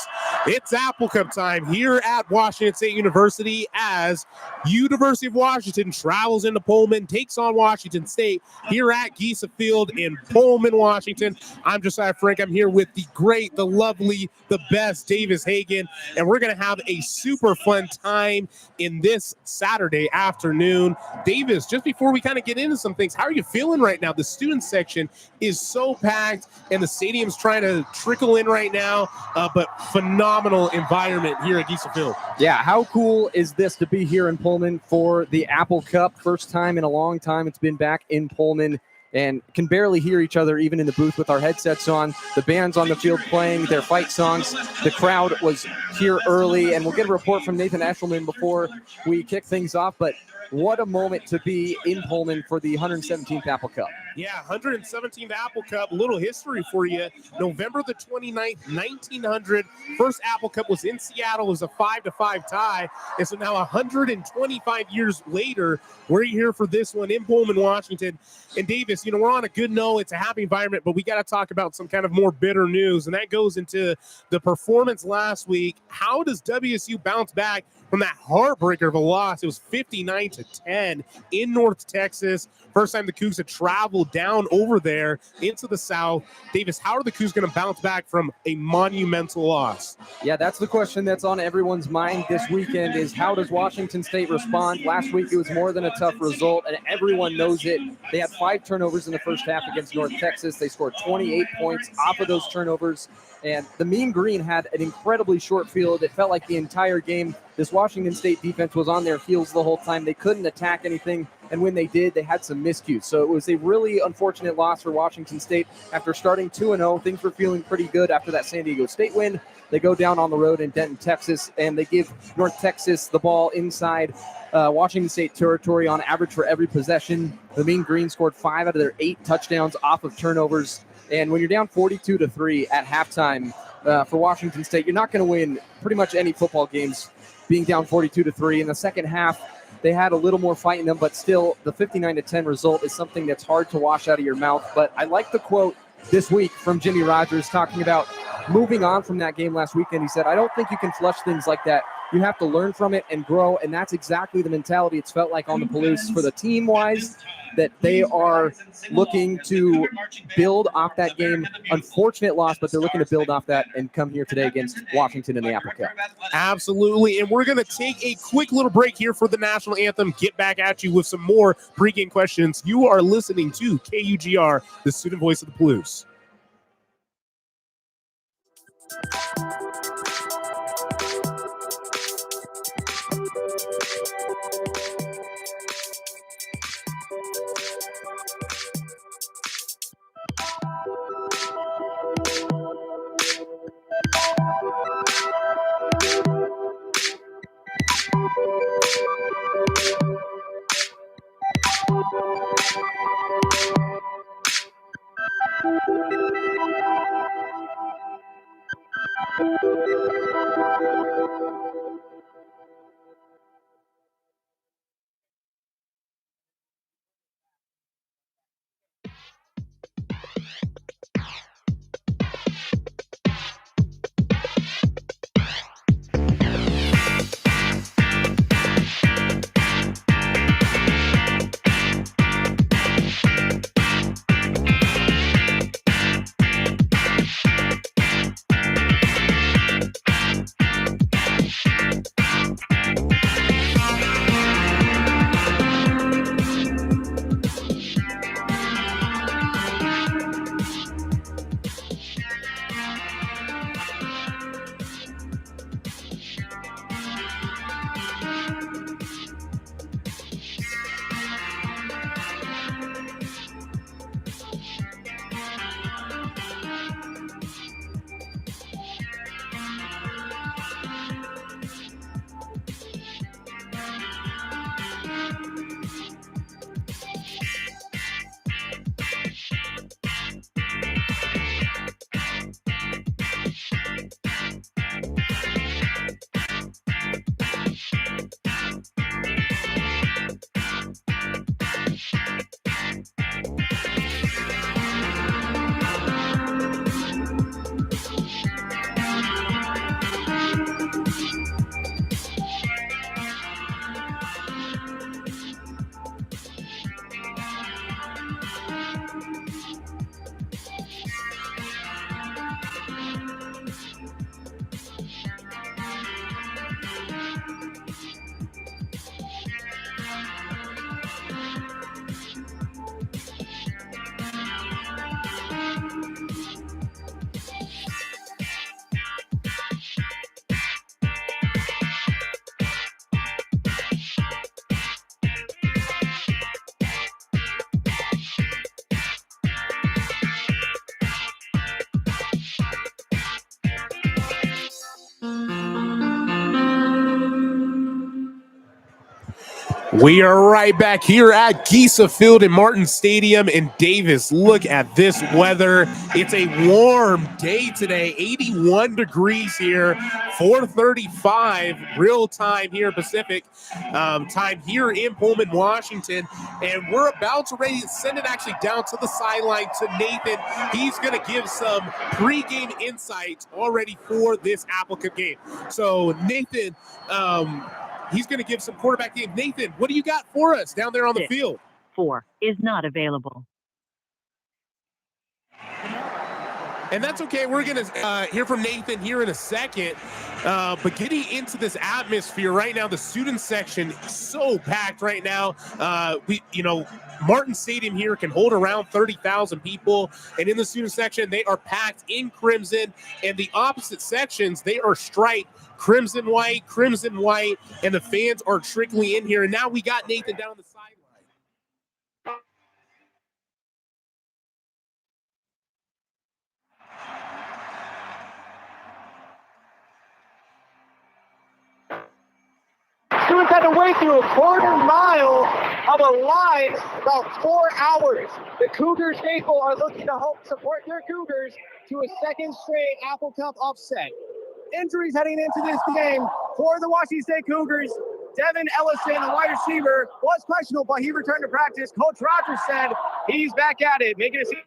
It's Apple Cup time here at Washington State University as University of Washington travels into Pullman, takes on Washington State here at Giesa Field in Pullman, Washington. I'm Josiah Frank. I'm here with the great, the lovely, the best Davis Hagen, and we're going to have a super fun time in this Saturday afternoon. Davis, just before we kind of get into some things, how are you feeling right now? The student section is so packed and the stadium's trying to trickle in right now, but phenomenal environment here at Giesa Field. Yeah, how cool is this to be here in Pullman for the Apple Cup? First time in a long time it's been back in Pullman, and can barely hear each other even in the booth with our headsets on. The band's on the field playing their fight songs. The crowd was here early, and we'll get a report from Nathan Eshelman before we kick things off, but what a moment to be in Pullman for the 117th Apple Cup. Yeah, 117th Apple Cup. Little history for you. November the 29th, 1900. First Apple Cup was in Seattle. It was a 5-5 tie. And so now 125 years later, we're here for this one in Pullman, Washington. And Davis, you know, we're on a good note. It's a happy environment, but we got to talk about some kind of more bitter news. And that goes into the performance last week. How does WSU bounce back from that heartbreaker of a loss? It was 59-10 in North Texas. First time the Cougs had traveled down over there into the South. Davis, how are the Cougs going to bounce back from a monumental loss? Yeah, that's the question that's on everyone's mind this weekend is how does Washington State respond? Last week it was more than a tough result, and everyone knows it. They had 5 turnovers in the first half against North Texas. They scored 28 points off of those turnovers, and the Mean Green had an incredibly short field. It felt like the entire game this Washington State defense was on their heels the whole time. They couldn't attack anything, and when they did, they had some miscues. So it was a really unfortunate loss for Washington State. After starting 2-0, things were feeling pretty good after that San Diego State win. They go down on the road in Denton, Texas, and they give North Texas the ball inside Washington State territory on average for every possession. The Mean Green scored 5 out of their 8 touchdowns off of turnovers. And when you're down 42-3 at halftime for Washington State, you're not going to win pretty much any football games being down 42-3. In the second half, they had a little more fight in them, but still the 59-10 result is something that's hard to wash out of your mouth. But I like the quote this week from Jimmy Rogers talking about moving on from that game last weekend. He said, I don't think you can flush things like that. You have to learn from it and grow, and that's exactly the mentality it's felt like on the Palouse for the team-wise, that they are looking to build off that game. Unfortunate loss, but they're looking to build off that and come here today against Washington in the Apple Cup. Absolutely, and we're going to take a quick little break here for the national anthem. Get back at you with some more pregame questions. You are listening to KUGR, the student voice of the Palouse. We are right back here at Giesa Field in Martin Stadium in Davis. Look at this weather. It's a warm day today, 81 degrees here, 4:35 real time here Pacific time here in Pullman, Washington. And we're about to ready to send it actually down to the sideline to Nathan. He's going to give some pregame insights already for this Apple Cup game. So Nathan, he's going to give some quarterback game. Nathan, what do you got for us down there on the field? 4 is not available. And that's okay. We're going to hear from Nathan here in a second. But getting into this atmosphere right now, the student section is so packed right now. Martin Stadium here can hold around 30,000 people. And in the student section, they are packed in crimson. And the opposite sections, they are striped crimson, white, and the fans are trickling in here. And now we got Nathan down the sideline. Students had to wait through a quarter-mile of a line, about 4 hours. The Cougars faithful are looking to help support their Cougars to a second straight Apple Cup upset. Injuries heading into this game for the Washington State Cougars. Devin Ellison, the wide receiver, was questionable, but he returned to practice. Coach Rogers said he's back at it, making it seem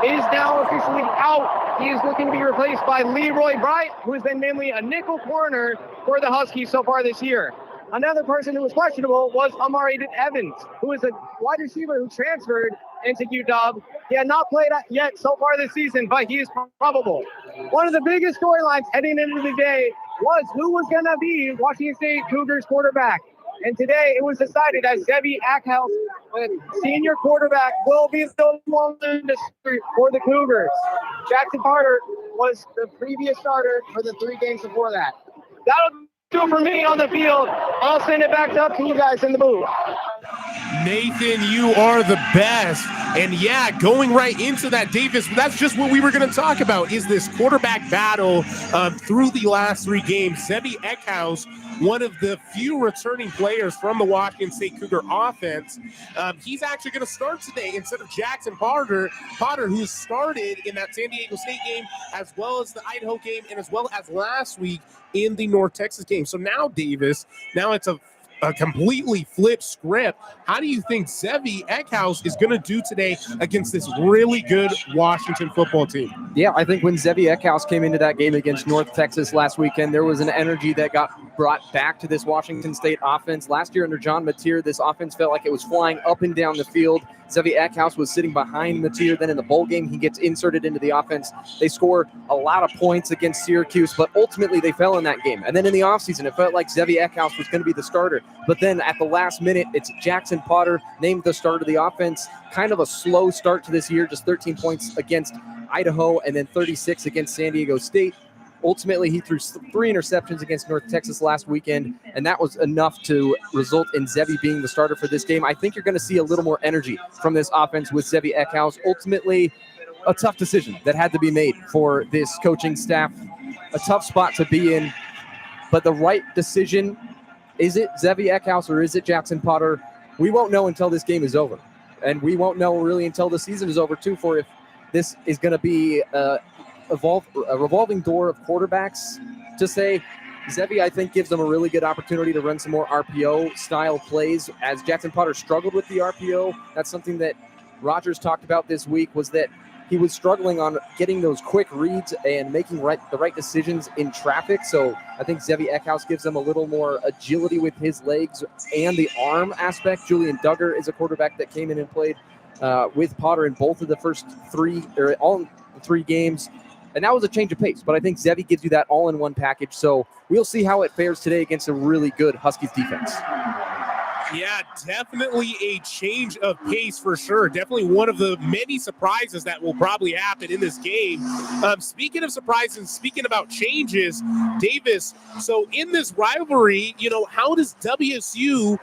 is now officially out. He is looking to be replaced by Leroy Bright, who has been mainly a nickel corner for the Huskies so far this year. Another person who was questionable was Amari Evans, who is a wide receiver who transferred into UW. He had not played yet so far this season, but he is probable. One of the biggest storylines heading into the day was who was going to be Washington State Cougars quarterback. And today it was decided that Zevi Ackhouse, the senior quarterback, will be the one for the Cougars. Jackson Carter was the previous starter for the 3 games before that. That'll do it for me on the field. I'll send it back up to you guys in the booth. Nathan, you are the best. And yeah, going right into that, Davis, that's just what we were going to talk about, is this quarterback battle through the last 3 games. Zevi Eckhouse, one of the few returning players from the Washington State Cougar offense. He's actually going to start today instead of Jackson Potter, who started in that San Diego State game, as well as the Idaho game, and as well as last week in the North Texas game. So now, Davis, it's a completely flipped script. How do you think Zevi Eckhouse is going to do today against this really good Washington football team? Yeah, I think when Zevi Eckhouse came into that game against North Texas last weekend, there was an energy that got brought back to this Washington State offense. Last year under John Mateer, this offense felt like it was flying up and down the field. Zevi Eckhouse was sitting behind Mateer. Then in the bowl game, he gets inserted into the offense. They score a lot of points against Syracuse, but ultimately they fell in that game. And then in the offseason, it felt like Zevi Eckhouse was going to be the starter. But then at the last minute, it's Jackson Potter named the starter of the offense. Kind of a slow start to this year, just 13 points against Idaho and then 36 against San Diego State. Ultimately, he threw 3 interceptions against North Texas last weekend, and that was enough to result in Zevi being the starter for this game. I think you're going to see a little more energy from this offense with Zevi Eckhouse. Ultimately, a tough decision that had to be made for this coaching staff. A tough spot to be in, but the right decision. Is it Zevi Eckhouse or is it Jackson Potter? We won't know until this game is over, and we won't know really until the season is over, too, for if this is going to be a revolving door of quarterbacks. To say Zevi, I think, gives them a really good opportunity to run some more RPO-style plays. As Jackson Potter struggled with the RPO, that's something that Rogers talked about this week, was that he was struggling on getting those quick reads and making the right decisions in traffic. So I think Zevi Eckhouse gives them a little more agility with his legs and the arm aspect. Julian Duggar is a quarterback that came in and played with Potter in both of the first 3 games. And that was a change of pace, but I think Zevi gives you that all-in-one package. So we'll see how it fares today against a really good Huskies defense. Yeah, definitely a change of pace for sure. Definitely one of the many surprises that will probably happen in this game. Speaking of surprises, speaking about changes, Davis, so in this rivalry, how does WSU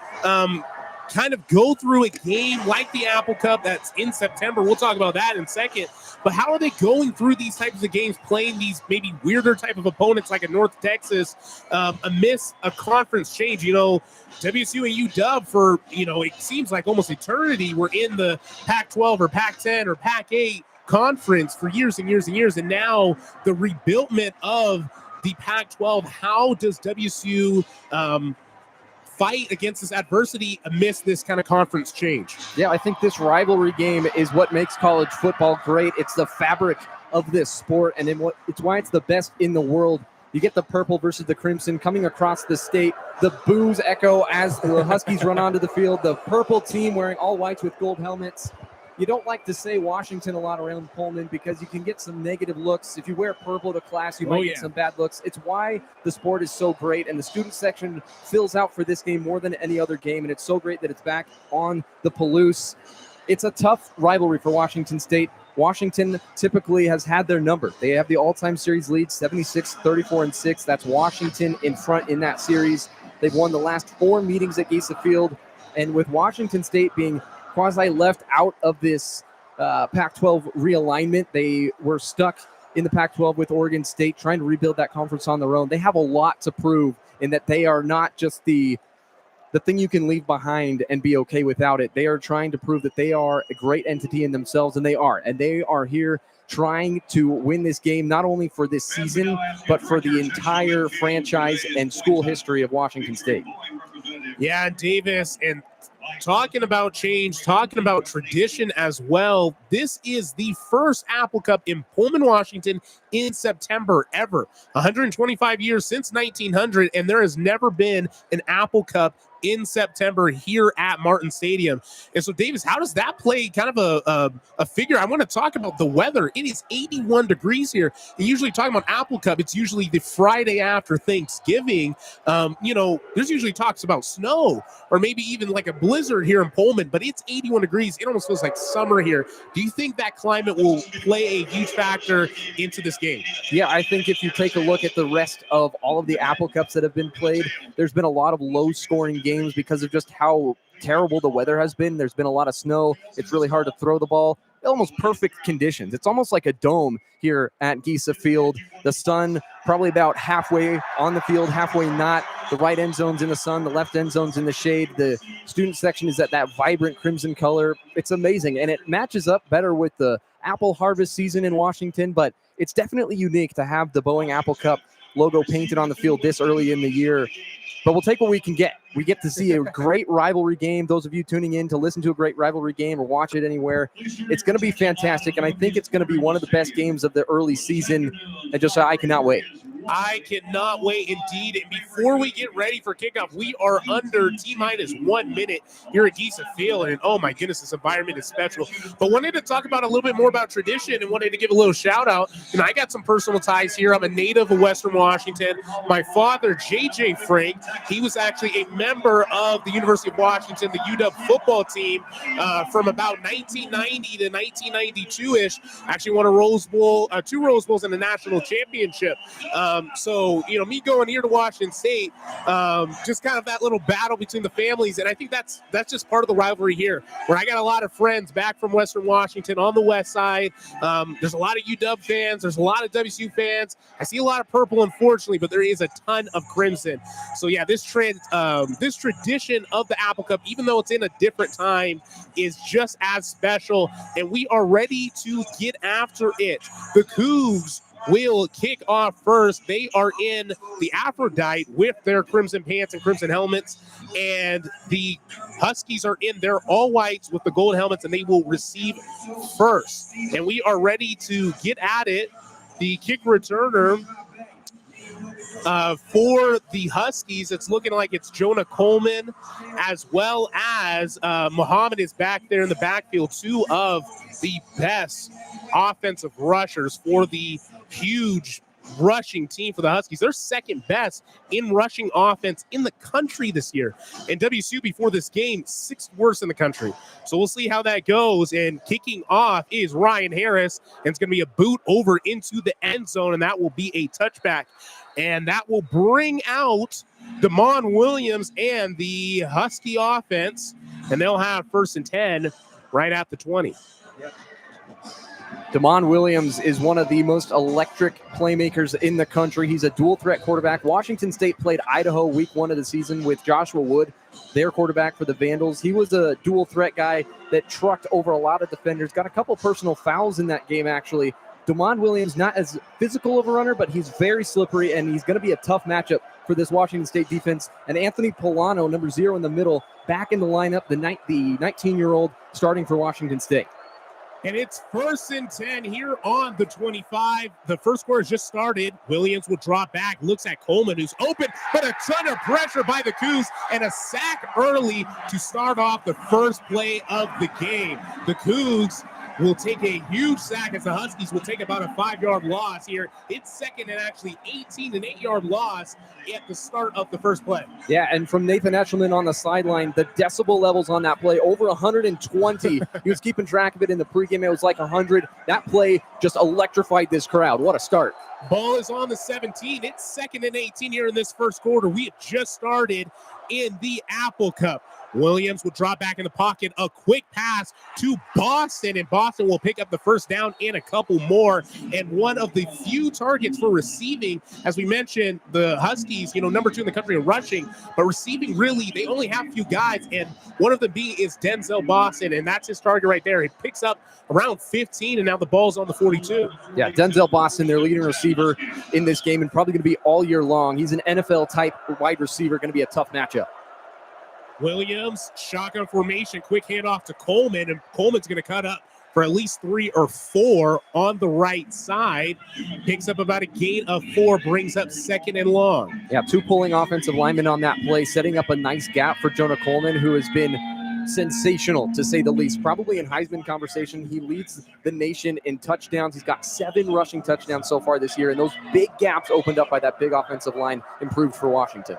kind of go through a game like the Apple Cup that's in September. We'll talk about that in a second. But how are they going through these types of games, playing these maybe weirder type of opponents like a North Texas amidst a conference change? WSU and UW for, it seems like almost eternity were in the Pac-12 or Pac-10 or Pac-8 conference for years and years and years. And now the rebuildment of the Pac-12, how does WSU fight against this adversity amidst this kind of conference change? Yeah, I think this rivalry game is what makes college football great. It's the fabric of this sport, and it's why it's the best in the world. You get the purple versus the crimson coming across the state. The boos echo as the Huskies run onto the field. The purple team wearing all whites with gold helmets. You don't like to say Washington a lot around Pullman because you can get some negative looks. If you wear purple to class, you might get some bad looks. It's why the sport is so great, and the student section fills out for this game more than any other game, and it's so great that it's back on the Palouse. It's a tough rivalry for Washington State. Washington typically has had their number. They have the all-time series lead, 76-34-6. That's Washington in front in that series. They've won the last 4 meetings at Gesa Field, and with Washington State being quasi left out of this Pac-12 realignment, they were stuck in the Pac-12 with Oregon State, trying to rebuild that conference on their own. They have a lot to prove in that they are not just the thing you can leave behind and be okay without it. They are trying to prove that they are a great entity in themselves, and they are. And they are here trying to win this game, not only for this season, but for the entire franchise and school history of Washington State. Yeah, Davis, and talking about change, talking about tradition as well. This is the first Apple Cup in Pullman, Washington in September ever. 125 years since 1900, and there has never been an Apple Cup in September here at Martin Stadium. And so, Davis, how does that play kind of a figure? I want to talk about the weather. It is 81 degrees here. And usually talking about Apple Cup, it's usually the Friday after Thanksgiving. There's usually talks about snow or maybe even like a blizzard here in Pullman, but it's 81 degrees. It almost feels like summer here. Do you think that climate will play a huge factor into this game? Yeah, I think if you take a look at the rest of all of the Apple Cups that have been played, there's been a lot of low-scoring games because of just how terrible the weather has been. There's been a lot of snow. It's really hard to throw the ball. Almost perfect conditions. It's almost like a dome here at Gesa Field. The sun probably about halfway on the field, halfway not. The right end zone's in the sun, the left end zone's in the shade. The student section is at that vibrant crimson color. It's amazing, and it matches up better with the apple harvest season in Washington, but it's definitely unique to have the Boeing Apple Cup logo painted on the field this early in the year. But we'll take what we can get. We get to see a great rivalry game. Those of you tuning in to listen to a great rivalry game or watch it anywhere, it's going to be fantastic, and I think it's going to be one of the best games of the early season. And Josiah, I cannot wait. I cannot wait indeed. And before we get ready for kickoff, we are under T-minus 1 minute here at Gesa Field. And oh my goodness, this environment is special. But wanted to talk about a little bit more about tradition and wanted to give a little shout out. I got some personal ties here. I'm a native of Western Washington. My father, JJ Frank, he was actually a member of the University of Washington, the UW football team from about 1990 to 1992-ish. Actually won a Rose Bowl, 2 Rose Bowls and a national championship. So, me going here to Washington State, just kind of that little battle between the families. And I think that's just part of the rivalry here, where I got a lot of friends back from Western Washington on the west side. There's a lot of UW fans. There's a lot of WSU fans. I see a lot of purple, unfortunately, but there is a ton of crimson. So, yeah, this tradition of the Apple Cup, even though it's in a different time, is just as special. And we are ready to get after it. The Cougs will kick off first. They are in the Aphrodite with their crimson pants and crimson helmets, and the Huskies are in their all whites with the gold helmets, and they will receive first. And we are ready to get at it. The kick returner for the Huskies, it's looking like it's Jonah Coleman, as well as Muhammad is back there in the backfield. 2 of the best offensive rushers for the huge rushing team for the Huskies. They're second best in rushing offense in the country this year. And WSU before this game, 6th worst in the country. So we'll see how that goes. And kicking off is Ryan Harris. And it's going to be a boot over into the end zone, and that will be a touchback. And that will bring out Damon Williams and the Husky offense. and they'll have 1st and 10 right at the 20. Damon Williams is one of the most electric playmakers in the country. He's a dual threat quarterback. Washington State played Idaho week 1 of the season with Joshua Wood, their quarterback for the Vandals. He was a dual threat guy that trucked over a lot of defenders, got a couple personal fouls in that game, actually. Damon Williams, not as physical of a runner, but he's very slippery, and he's going to be a tough matchup for this Washington State defense. And Anthony Polano, number 0 in the middle, back in the lineup, the 19-year-old starting for Washington State. And it's 1st and 10 here on the 25. The first quarter has just started. Williams will drop back, looks at Coleman, who's open, but a ton of pressure by the Cougs and a sack early to start off the first play of the game. The Cougs will take a huge sack as the Huskies will take about a 5-yard loss here. It's second and actually 18, an 8-yard loss at the start of the first play. Yeah, and from Nathan Eshelman on the sideline, the decibel levels on that play, over 120. He was keeping track of it in the pregame. It was like 100. That play just electrified this crowd. What a start. Ball is on the 17. It's 2nd and 18 here in this first quarter. We have just started in the Apple Cup. Williams will drop back in the pocket, a quick pass to Boston, and Boston will pick up the first down and a couple more. And one of the few targets for receiving, as we mentioned, the Huskies, number 2 in the country in rushing, but receiving, really, they only have a few guys, and one of them is Denzel Boston, and that's his target right there. He picks up around 15, and now the ball's on the 42. Yeah, Denzel Boston, their leading receiver in this game, and probably going to be all year long. He's an NFL-type wide receiver, going to be a tough matchup. Williams, shotgun formation, quick handoff to Coleman, and Coleman's going to cut up for at least 3 or 4 on the right side. Picks up about a gain of 4, brings up 2nd and long. Yeah, 2 pulling offensive linemen on that play, setting up a nice gap for Jonah Coleman, who has been sensational, to say the least. Probably in Heisman conversation, he leads the nation in touchdowns. He's got 7 rushing touchdowns so far this year, and those big gaps opened up by that big offensive line improved for Washington.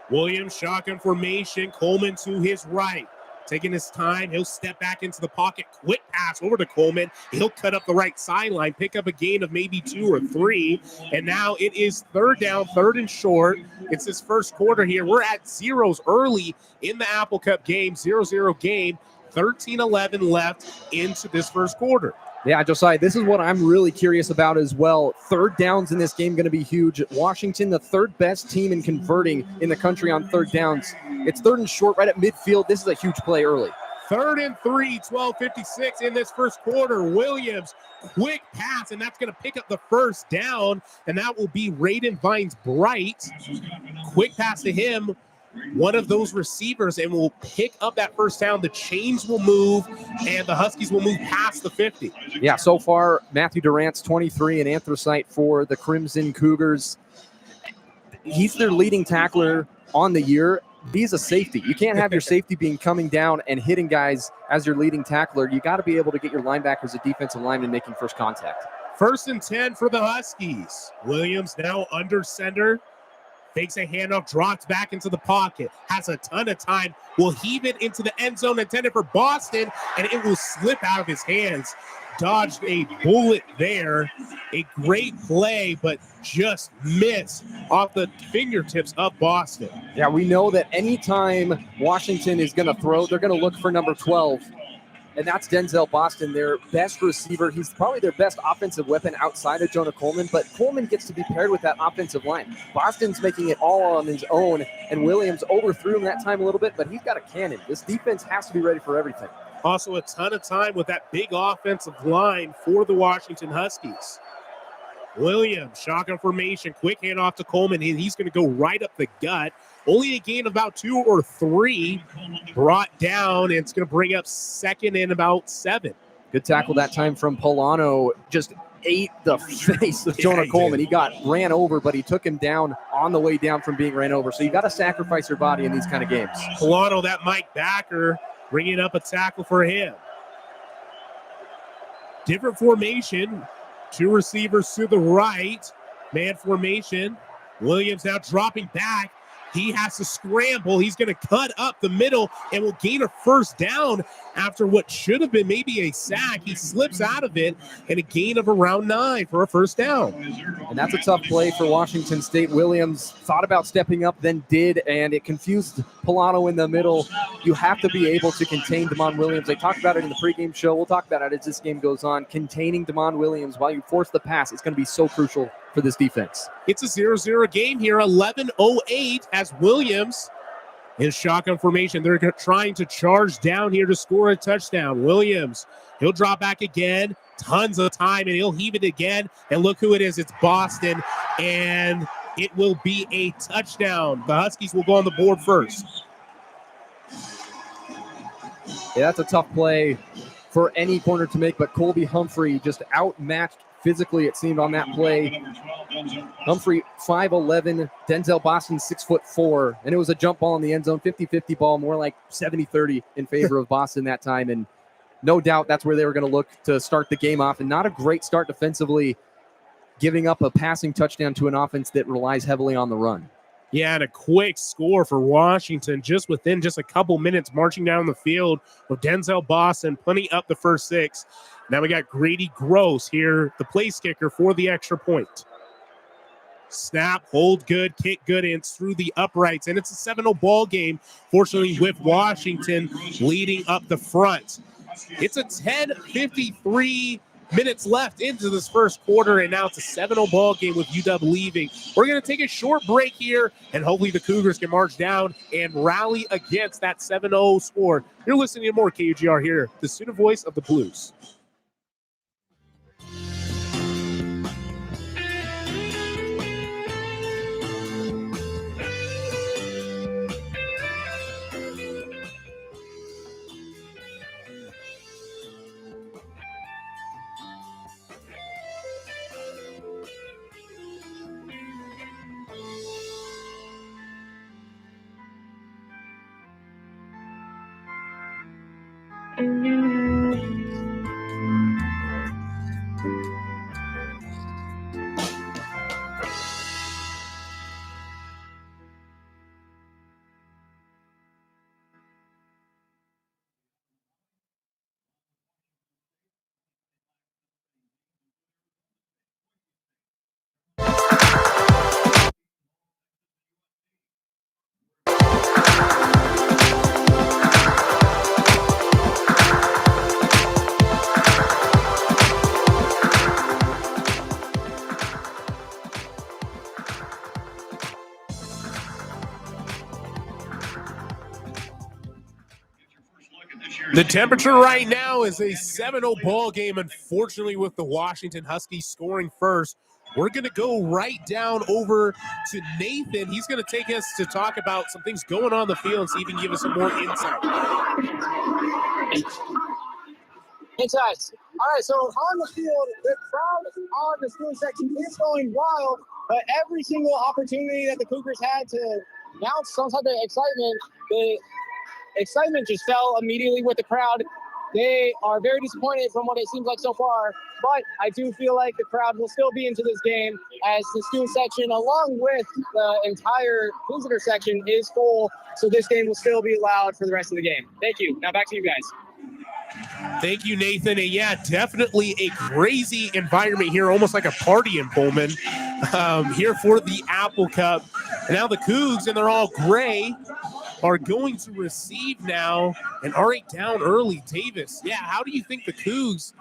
Williams, shotgun formation, Coleman to his right. Taking his time, he'll step back into the pocket, quick pass over to Coleman. He'll cut up the right sideline, pick up a gain of maybe 2 or 3. And now it is 3rd down, 3rd and short. It's his first quarter here. We're at zeros early in the Apple Cup game, 0-0 game, 13-11 left into this first quarter. Yeah, Josiah, this is what I'm really curious about as well. 3rd downs in this game going to be huge. Washington, the 3rd best team in converting in the country on 3rd downs. It's 3rd and short right at midfield. This is a huge play early. 3rd and 3, 12:56 in this first quarter. Williams, quick pass, and that's going to pick up the first down, and that will be Raiden Vines-Bright. Quick pass to him. One of those receivers, and will pick up that first down. The chains will move, and the Huskies will move past the 50. Yeah, so far, Matthew Durant's 23 in anthracite for the Crimson Cougars. He's their leading tackler on the year. He's a safety. You can't have your safety being coming down and hitting guys as your leading tackler. You got to be able to get your linebackers, a defensive lineman, making first contact. 1st and 10 for the Huskies. Williams now under center. Fakes a handoff, drops back into the pocket, has a ton of time, will heave it into the end zone intended for Boston, and it will slip out of his hands. Dodged a bullet there. A great play, but just missed off the fingertips of Boston. Yeah, we know that anytime Washington is going to throw, they're going to look for number 12. And that's Denzel Boston, their best receiver. He's probably their best offensive weapon outside of Jonah Coleman, but Coleman gets to be paired with that offensive line. Boston's making it all on his own, and Williams overthrew him that time a little bit, but he's got a cannon. This defense has to be ready for everything. Also a ton of time with that big offensive line for the Washington Huskies. Williams, shotgun formation, quick handoff to Coleman, and he's going to go right up the gut. Only a gain of about 2 or 3, brought down, and it's going to bring up 2nd and about 7. Good tackle that time from Polano. Just ate the face of Jonah Coleman. He got ran over, but he took him down on the way down from being ran over. So you got to sacrifice your body in these kind of games. Polano, that Mike Backer, bringing up a tackle for him. Different formation. 2 receivers to the right. Man formation. Williams now dropping back. He has to scramble. He's going to cut up the middle and will gain a first down after what should have been maybe a sack. He slips out of it, and a gain of around 9 for a first down. And that's a tough play for Washington State. Williams thought about stepping up, then did, and it confused Palouse in the middle. You have to be able to contain Damon Williams. They talked about it in the pregame show. We'll talk about it as this game goes on. Containing Damon Williams while you force the pass is going to be so crucial for this defense. It's a 0-0 game here, 11:08 as Williams is shotgun formation. They're trying to charge down here to score a touchdown. Williams, he'll drop back again. Tons of time, and he'll heave it again. And look who it is. It's Boston, and it will be a touchdown. The Huskies will go on the board first. Yeah, that's a tough play for any corner to make, but Colby Humphrey just outmatched physically, it seemed, on that play. Humphrey, 5'11", Denzel Boston, 6'4", and it was a jump ball in the end zone, 50-50 ball, more like 70-30 in favor of Boston that time, and no doubt that's where they were going to look to start the game off, and not a great start defensively, giving up a passing touchdown to an offense that relies heavily on the run. Yeah, and a quick score for Washington just within just a couple minutes marching down the field with Denzel Boston, plenty up the first 6. Now we got Grady Gross here, the place kicker for the extra point. Snap, hold good, kick good, and it's through the uprights. And it's a 7-0 ball game, fortunately, with Washington leading up the front. It's a 10:53 minutes left into this first quarter, and now it's a 7-0 ball game with UW leaving. We're going to take a short break here, and hopefully the Cougars can march down and rally against that 7-0 score. You're listening to more KUGR here, the student voice of the Blues. The temperature right now is a 7-0 ball game, unfortunately, with the Washington Huskies scoring first. We're going to go right down over to Nathan. He's going to take us to talk about some things going on the field and see if he can give us some more insight. Thanks, guys. All right, so on the field, the crowd on the student section is going wild, but every single opportunity that the Cougars had to announce some type of excitement, the excitement just fell immediately with the crowd. They are very disappointed from what it seems like so far, but I do feel like the crowd will still be into this game as the student section, along with the entire visitor section, is full, so this game will still be allowed for the rest of the game. Thank you. Now back to you guys. Thank you, Nathan. And yeah, definitely a crazy environment here, almost like a party in Pullman, here for the Apple Cup. And now the Cougs, and they're all gray, are going to receive now and already down early. Davis, yeah, how do you think the Cougs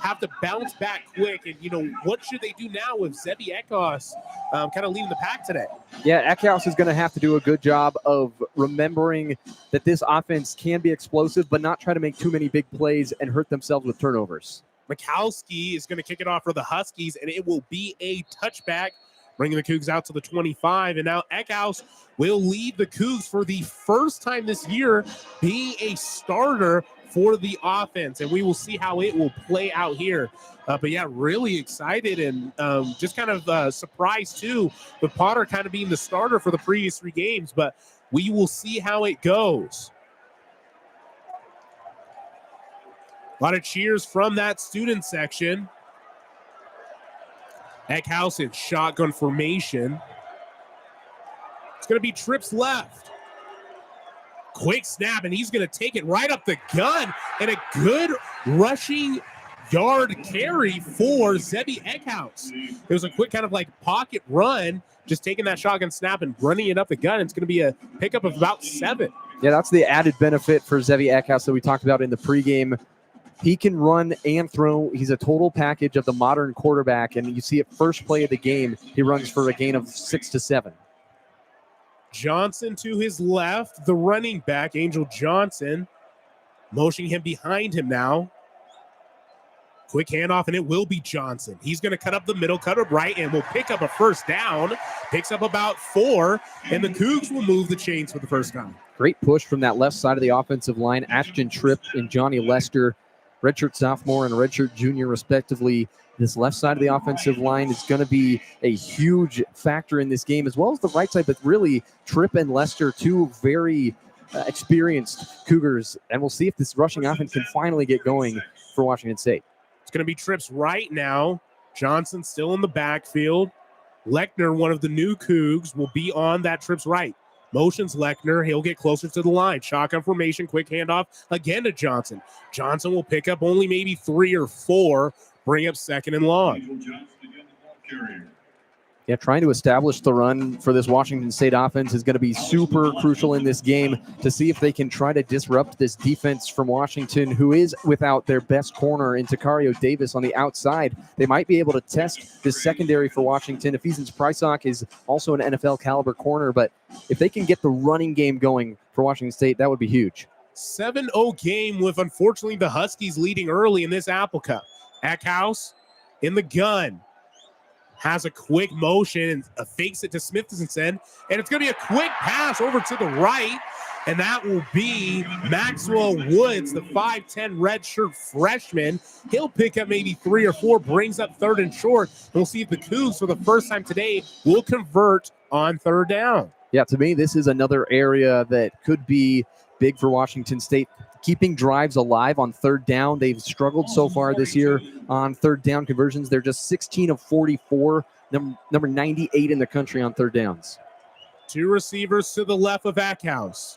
have to bounce back quick? And, you know, what should they do now with Zebi Eckhouse kind of leading the pack today? Yeah, Eckhouse is going to have to do a good job of remembering that this offense can be explosive, but not try to make too many big plays and hurt themselves with turnovers. Mikowski is going to kick it off for the Huskies, and it will be a touchback, bringing the Cougs out to the 25. And now Eckhouse will lead the Cougs for the first time this year being a starter for the offense. And we will see how it will play out here. But yeah, really excited and just kind of surprised too, with Potter kind of being the starter for the previous 3 games. But we will see how it goes. A lot of cheers from that student section. Eckhouse in shotgun formation. going to be trips left. Quick snap, and he's going to take it right up the gun. And a good rushing yard carry for Zebby Eckhouse. It was a quick kind of like pocket run, just taking that shotgun snap and running it up the gun. It's going to be a pickup of about 7. Yeah, that's the added benefit for Zebby Eckhouse that we talked about in the pregame. He can run and throw. He's a total package of the modern quarterback, and you see it first play of the game, he runs for a gain of 6 to 7. Johnson to his left, the running back, Angel Johnson, motioning him behind him now. Quick handoff, and it will be Johnson. He's going to cut up the middle, cut up right, and will pick up a first down. Picks up about 4, and the Cougs will move the chains for the first time. Great push from that left side of the offensive line. Ashton Tripp and Johnny Lester, redshirt sophomore and redshirt junior, respectively. This left side of the offensive line is going to be a huge factor in this game, as well as the right side, but really Tripp and Lester, two very experienced Cougars, and we'll see if this rushing offense can finally get going for Washington State. It's going to be Trips right now. Johnson still in the backfield. Lechner, one of the new Cougs, will be on that Trips right. Motions Lechner. He'll get closer to the line. Shotgun formation, quick handoff again to Johnson. Johnson will pick up only maybe 3 or 4, bring up 2nd and long. Yeah, trying to establish the run for this Washington State offense is going to be super crucial in this game to see if they can try to disrupt this defense from Washington, who is without their best corner in Takario Davis on the outside. They might be able to test this secondary for Washington. Ephesians Prysock is also an NFL caliber corner, but if they can get the running game going for Washington State, that would be huge. 7-0 game with, unfortunately, the Huskies leading early in this Apple Cup. Eckhouse in the gun. Has a quick motion and fakes it to Smithson, and it's going to be a quick pass over to the right, and that will be Maxwell Woods, the 5'10 redshirt freshman. He'll pick up maybe 3 or 4, brings up 3rd and short, and we'll see if the Cougs, for the first time today, will convert on 3rd down. Yeah, to me, this is another area that could be big for Washington State. Keeping drives alive on 3rd down. They've struggled so far this year on 3rd down conversions. They're just 16 of 44, number 98 in the country on 3rd downs. 2 receivers to the left of Eckhouse.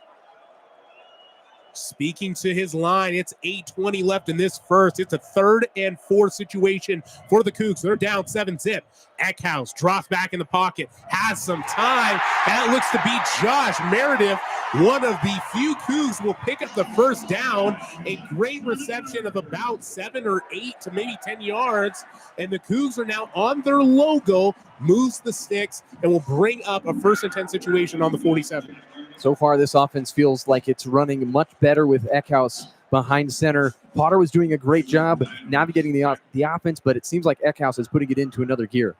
Speaking to his line, it's 8:20 left in this first. It's a 3rd and 4 situation for the Cougs. They're down 7-zip. Eckhouse drops back in the pocket, has some time. That looks to be Josh Meredith. One of the few Cougs will pick up the first down. A great reception of about 7 or 8 to maybe 10 yards. And the Cougs are now on their logo, moves the sticks, and will bring up a 1st and 10 situation on the 47. So far, this offense feels like it's running much better with Eckhouse behind center. Potter was doing a great job navigating the offense, but it seems like Eckhouse is putting it into another gear.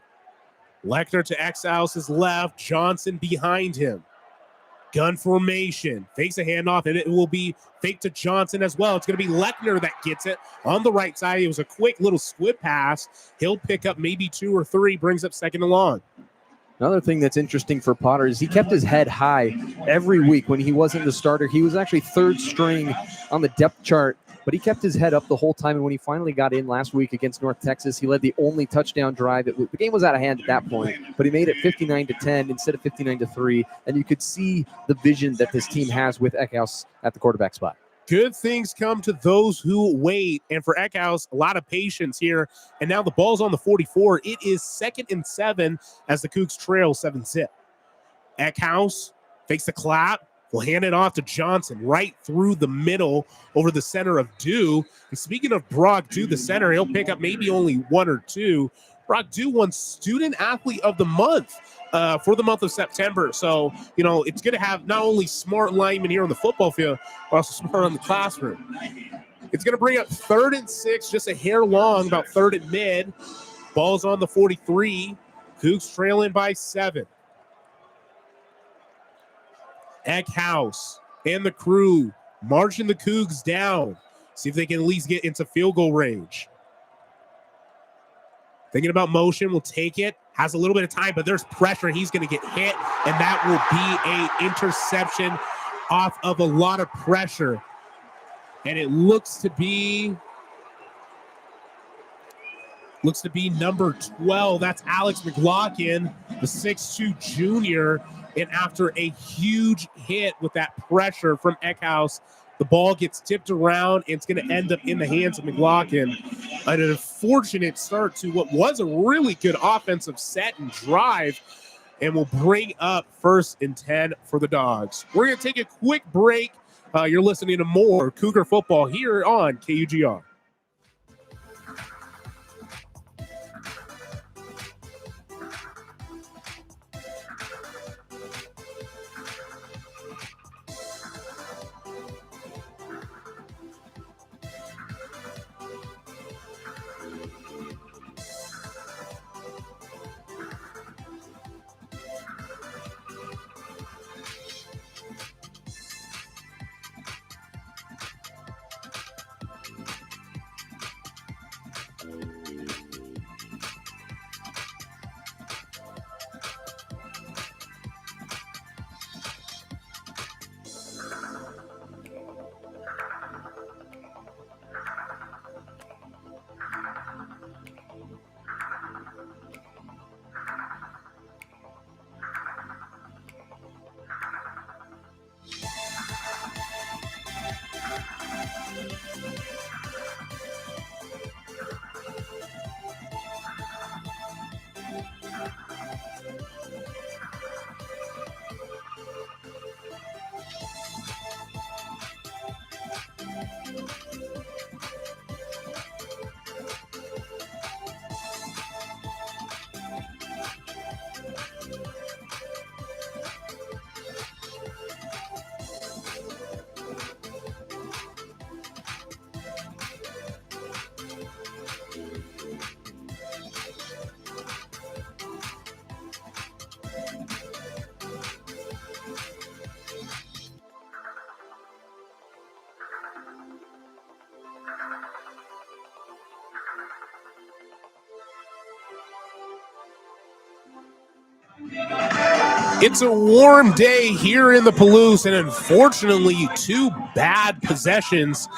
Lechner to Eckhouse's left, Johnson behind him. Gun formation, fakes a handoff, and it will be faked to Johnson as well. It's going to be Lechner that gets it on the right side. It was a quick little squib pass. He'll pick up maybe 2 or 3, brings up 2nd and long. Another thing that's interesting for Potter is he kept his head high every week when he wasn't the starter. He was actually 3rd string on the depth chart, but he kept his head up the whole time. And when he finally got in last week against North Texas, he led the only touchdown drive. The game was out of hand at that point, but he made it 59-10 instead of 59-3. And you could see the vision that this team has with Eckhouse at the quarterback spot. Good things come to those who wait. And for Eckhouse, a lot of patience here. And now the ball's on the 44. It is 2nd and 7 as the Cougs trail 7-zip. Eckhouse fakes the clap. Will hand it off to Johnson right through the middle over the center of Dew. And speaking of Brock Dew, the center, he'll pick up maybe only 1 or 2. Brock Dew won Student Athlete of the Month for the month of September. So, you know, it's good to have not only smart linemen here on the football field, but also smart on the classroom. It's going to bring up 3rd and 6, just a hair long, about 3rd and mid. Ball's on the 43. Cougs trailing by 7. Eckhouse and the crew marching the Cougs down. See if they can at least get into field goal range. Thinking about motion, will take it. Has a little bit of time, but there's pressure. He's going to get hit, and that will be a interception off of a lot of pressure. And it looks to be number 12. That's Alex McLaughlin, the 6'2 junior. And after a huge hit with that pressure from Eckhouse, the ball gets tipped around, and it's going to end up in the hands of McLaughlin. An unfortunate start to what was a really good offensive set and drive, and will bring up 1st and 10 for the Dogs. We're going to take a quick break. You're listening to more Cougar football here on KUGR. It's a warm day here in the Palouse, and unfortunately, 2 bad possessions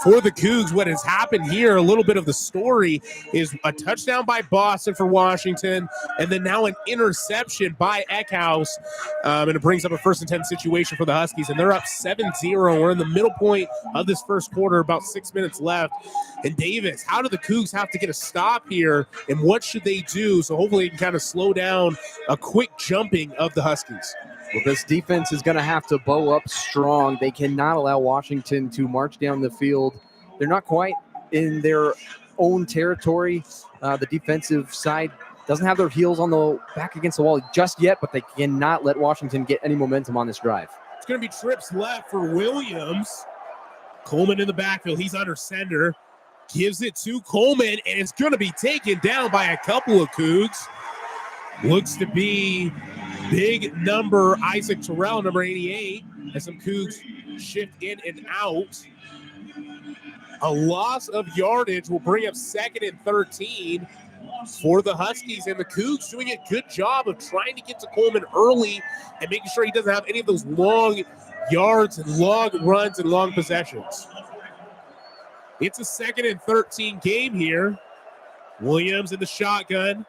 for the Cougs. What has happened here, a little bit of the story, is a touchdown by Boston for Washington, and then now an interception by Eckhouse, and it brings up a 1st and 10 situation for the Huskies, and they're up 7-0. We're in the middle point of this first quarter, about 6 minutes left. And Davis, how do the Cougs have to get a stop here, and what should they do so hopefully they can kind of slow down a quick jumping of the Huskies? Well, this defense is going to have to bow up strong. They cannot allow Washington to march down the field. They're not quite in their own territory. The defensive side doesn't have their heels on the back against the wall just yet, but they cannot let Washington get any momentum on this drive. It's going to be trips left for Williams. Coleman in the backfield. He's under center. Gives it to Coleman, and it's going to be taken down by a couple of Cougs. Looks to be big number Isaac Terrell, number 88, as some Cougs shift in and out. A loss of yardage will bring up 2nd and 13 for the Huskies, and the Cougs doing a good job of trying to get to Coleman early and making sure he doesn't have any of those long yards and long runs and long possessions. It's a 2nd and 13 game here. Williams in the shotgun.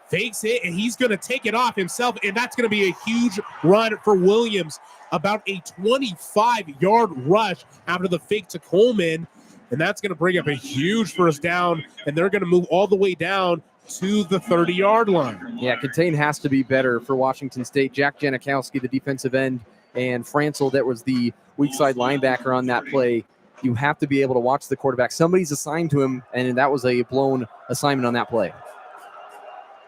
Fakes it, and he's going to take it off himself, and that's going to be a huge run for Williams. About a 25-yard rush after the fake to Coleman, and that's going to bring up a huge 1st down, and they're going to move all the way down to the 30-yard line. Yeah, contain has to be better for Washington State. Jack Janikowski, the defensive end, and Franzel, that was the weak side linebacker on that play. You have to be able to watch the quarterback. Somebody's assigned to him, and that was a blown assignment on that play.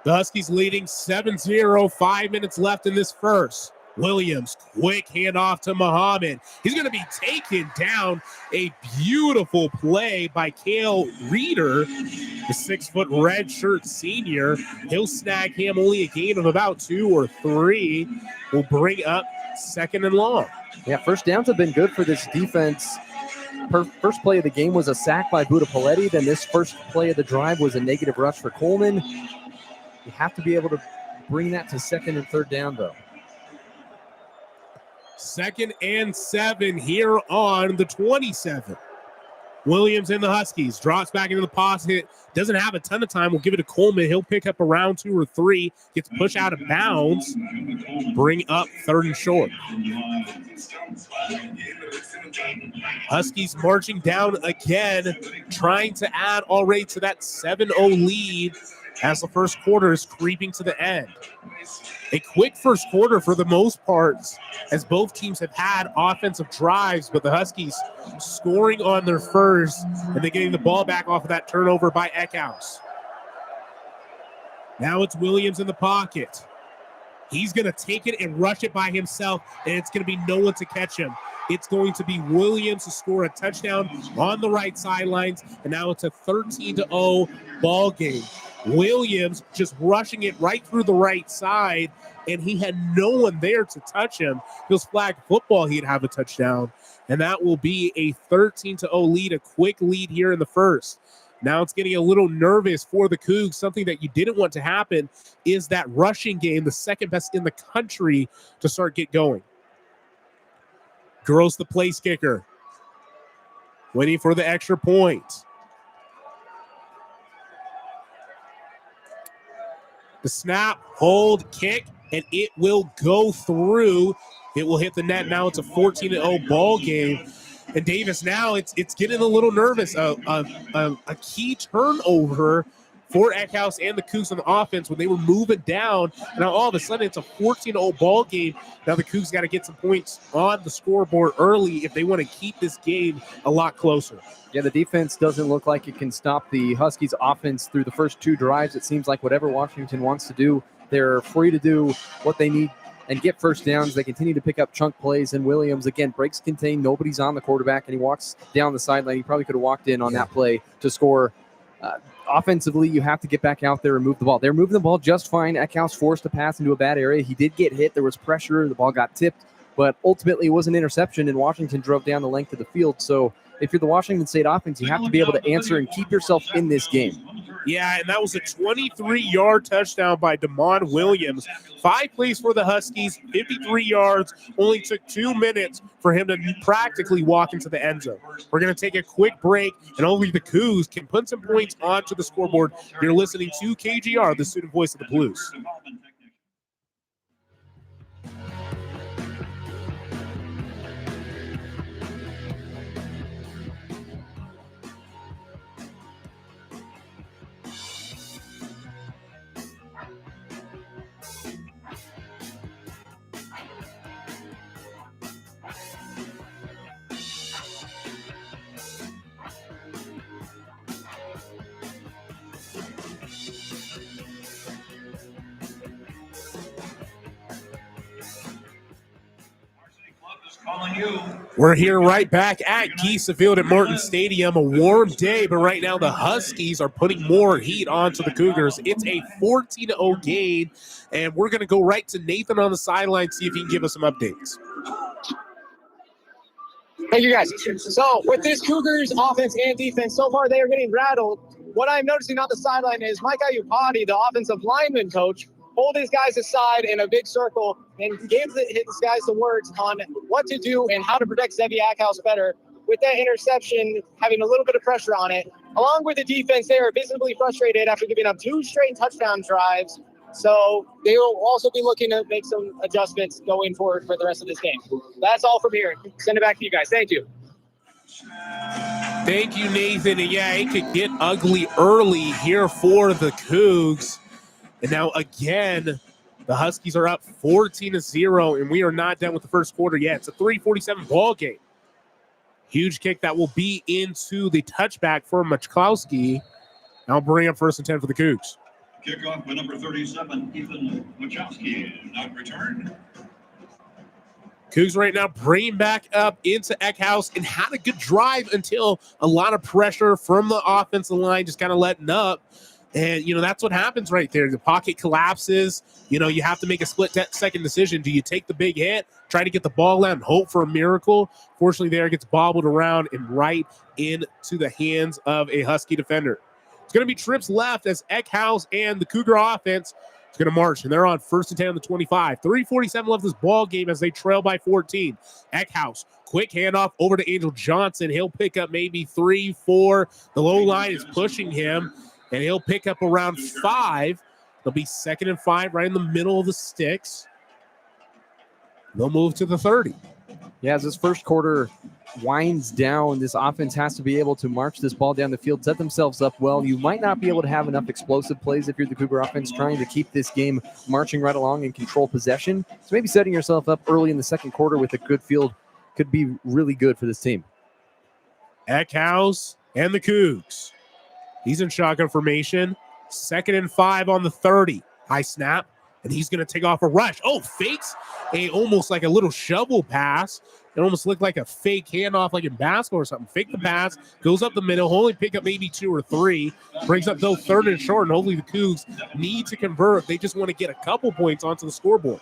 The Huskies leading 7-0, 5 minutes left in this first. Williams, quick handoff to Muhammad. He's going to be taken down. A beautiful play by Cale Reeder, the 6-foot red shirt senior. He'll snag him, only a gain of about 2 or 3. Will bring up 2nd and long. Yeah, 1st downs have been good for this defense. First play of the game was a sack by Buda Paletti. Then this first play of the drive was a negative rush for Coleman. You have to be able to bring that to 2nd and 3rd down, though. 2nd and 7 here on the 27. Williams and the Huskies drops back into the pocket. Doesn't have a ton of time. We'll give it to Coleman. He'll pick up around 2 or 3. Gets pushed out of bounds. Bring up 3rd and short. Huskies marching down again, trying to add already to that 7-0 lead as the first quarter is creeping to the end. A quick first quarter for the most part, as both teams have had offensive drives, but the Huskies scoring on their first and then getting the ball back off of that turnover by Eckhouse. Now it's Williams in the pocket. He's going to take it and rush it by himself, and it's going to be no one to catch him. It's going to be Williams to score a touchdown on the right sidelines, and now it's a 13-0 ball game. Williams just rushing it right through the right side, and he had no one there to touch him. If it was flag football, he'd have a touchdown, and that will be a 13-0 lead, a quick lead here in the first. Now it's getting a little nervous for the Cougs. Something that you didn't want to happen is that rushing game, the second best in the country, to start get going. Gross, the place kicker, waiting for the extra point. The snap, hold, kick, and it will go through. It will hit the net. Now it's a 14-0 ball game. And Davis, now it's getting a little nervous. A key turnover for Eckhouse and the Cougs on the offense when they were moving down. And now all of a sudden it's a 14-0 ball game. Now the Cougs got to get some points on the scoreboard early if they want to keep this game a lot closer. Yeah, the defense doesn't look like it can stop the Huskies offense through the first 2 drives. It seems like whatever Washington wants to do, they're free to do what they need and get first downs. They continue to pick up chunk plays, and Williams, again, breaks contain. Nobody's on the quarterback, and he walks down the sideline. He probably could have walked in on that play to score. Offensively, you have to get back out there and move the ball. They're moving the ball just fine. Eckhouse forced a pass into a bad area. He did get hit. There was pressure. The ball got tipped, but ultimately it was an interception, and Washington drove down the length of the field. So if you're the Washington State offense, you have to be able to answer and keep yourself in this game. Yeah, and that was a 23-yard touchdown by Damon Williams. 5 plays for the Huskies, 53 yards. Only took 2 minutes for him to practically walk into the end zone. We're going to take a quick break, and only the Cougs can put some points onto the scoreboard. You're listening to KGR, the student voice of the Palouse. We're here right back at Geisa Field at Martin Stadium. A warm day, but right now the Huskies are putting more heat onto the Cougars. It's a 14-0 game, and we're going to go right to Nathan on the sideline, see if he can give us some updates. Thank you, guys. So with this Cougars offense and defense, so far they are getting rattled. What I'm noticing on the sideline is Mike Ayupati, the offensive lineman coach, pulled his guys aside in a big circle and gave his guys the words on what to do and how to protect Zevi Eckhouse better. With that interception having a little bit of pressure on it, along with the defense, they are visibly frustrated after giving up 2 straight touchdown drives. So they will also be looking to make some adjustments going forward for the rest of this game. That's all from here. Send it back to you guys. Thank you. Thank you, Nathan. And yeah, it could get ugly early here for the Cougs. And now again, the Huskies are up 14-0, and we are not done with the first quarter yet. It's a 3:47 ball game. Huge kick that will be into the touchback for Machkowski. Now bring up 1st and 10 for the Cougs. Kickoff by number 37, Ethan Machkowski, not returned. Cougs right now bringing back up into Eckhouse and had a good drive until a lot of pressure from the offensive line just kind of letting up. And, that's what happens right there. The pocket collapses. You have to make a split-second decision. Do you take the big hit, try to get the ball out, and hope for a miracle? Fortunately, there it gets bobbled around and right into the hands of a Husky defender. It's going to be trips left as Eckhouse and the Cougar offense It's going to march, and they're on 1st and 10 on the 25. 3:47 left this ball game as they trail by 14. Eckhouse, quick handoff over to Angel Johnson. He'll pick up maybe 3, 4. The low line is pushing him, and he'll pick up around 5. They'll be 2nd and 5 right in the middle of the sticks. They'll move to the 30. Yeah, as this first quarter winds down, this offense has to be able to march this ball down the field, set themselves up well. You might not be able to have enough explosive plays if you're the Cougar offense trying to keep this game marching right along and control possession. So maybe setting yourself up early in the second quarter with a good field could be really good for this team. Eckhouse and the Cougs. He's in shotgun formation. 2nd and 5 on the 30. High snap, and he's going to take off a rush. Oh, fakes almost like a little shovel pass. It almost looked like a fake handoff like in basketball or something. Fake the pass, goes up the middle, only pick up maybe 2 or 3. Brings up, though, 3rd and short, and hopefully the Cougs need to convert. They just want to get a couple points onto the scoreboard.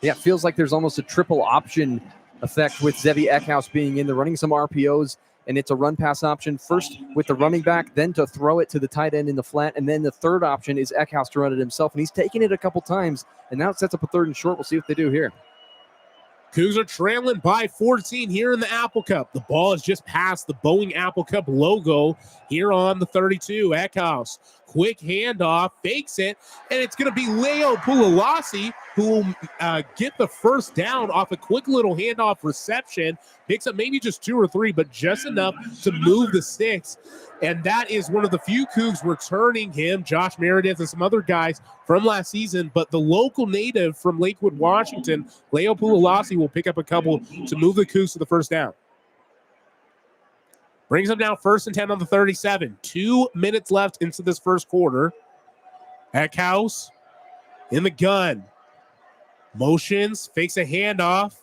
Yeah, it feels like there's almost a triple option effect with Zevi Eckhouse being in. They're running some RPOs, and it's a run-pass option. First with the running back, then to throw it to the tight end in the flat, and then the third option is Eckhouse to run it himself, and he's taken it a couple times, and now it sets up a 3rd and short. We'll see what they do here. Cougs are trailing by 14 here in the Apple Cup. The ball is just past the Boeing Apple Cup logo here on the 32. Eckhouse, quick handoff, fakes it, and it's going to be Leo Pulalasi who will get the first down off a quick little handoff reception. Picks up maybe just 2 or 3, but just enough to move the sticks. And that is one of the few Cougs returning him, Josh Meredith and some other guys from last season. But the local native from Lakewood, Washington, Leo Pulalasi, will pick up a couple to move the Cougs to the first down. Brings them down 1st and 10 on the 37. 2 minutes left into this first quarter. Eckhouse in the gun. Motions, fakes a handoff,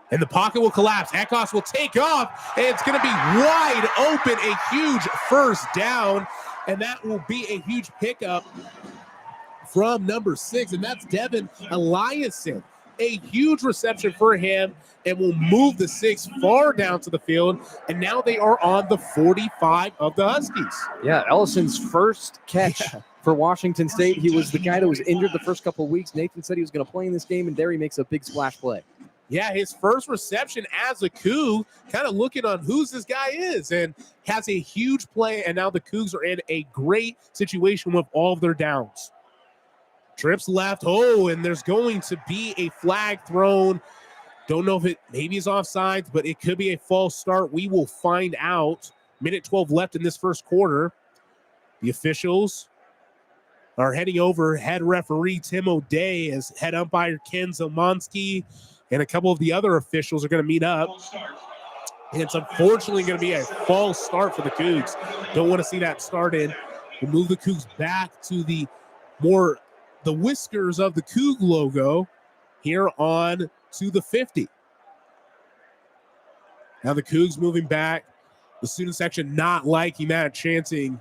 and the pocket will collapse. Eckhouse will take off, and it's going to be wide open, a huge first down, and that will be a huge pickup from number 6, and that's Devin Eliason. A huge reception for him, and will move the 6 far down to the field, and now they are on the 45 of the Huskies. Yeah, Ellison's first catch for Washington State. He was the guy that was injured the first couple of weeks. Nathan said he was going to play in this game, and there he makes a big splash play. Yeah, his first reception as a Coug, kind of looking on who's this guy is, and has a huge play, and now the Cougs are in a great situation with all of their downs. Trips left, and there's going to be a flag thrown. Don't know if it maybe is offsides, but it could be a false start. We will find out. Minute 12 left in this first quarter. The officials are heading over. Head referee Tim O'Day as head umpire Ken Zalmansky and a couple of the other officials are going to meet up. And it's unfortunately going to be a false start for the Cougs. Don't want to see that started. We'll move the Cougs back to the whiskers of the Coug logo here on to the 50. Now the Cougs moving back. The student section not liking that, chanting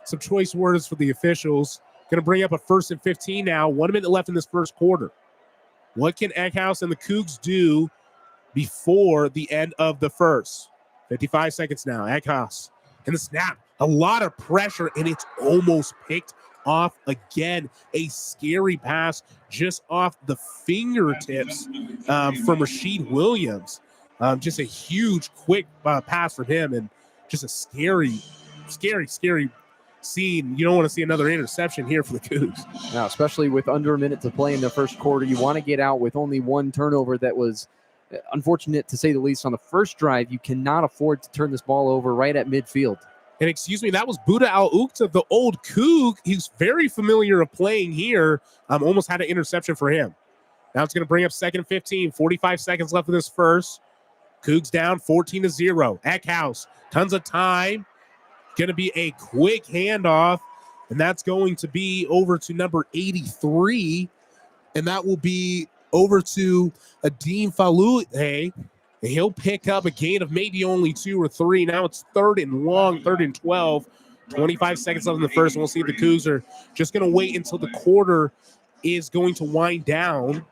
some choice words for the officials. Going to bring up a 1st and 15 now. 1 minute left in this first quarter. What can Eckhouse and the Cougs do before the end of the first? 55 seconds now. Eckhouse and the snap. A lot of pressure, and it's almost picked off again. A scary pass just off the fingertips from Rashid Williams. Just a huge, quick pass from him, and just a scary scene. You don't want to see another interception here for the Cougs. Now, especially with under a minute to play in the first quarter, you want to get out with only one turnover. That was unfortunate, to say the least, on the first drive. You cannot afford to turn this ball over right at midfield. And excuse me, that was Buddha Al-Ukta, the old Coug. He's very familiar of playing here. Almost had an interception for him. Now it's going to bring up 2nd and 15. 45 seconds left of this first. Cougs down 14-0. Eckhouse, tons of time. Going to be a quick handoff, and that's going to be over to number 83, and that will be over to Adeem Falute. He'll pick up a gain of maybe only 2 or 3. Now it's 3rd and long, 3rd and 12. 25 seconds left in the first, and we'll see if the Cougs are just going to wait until the quarter is going to wind down.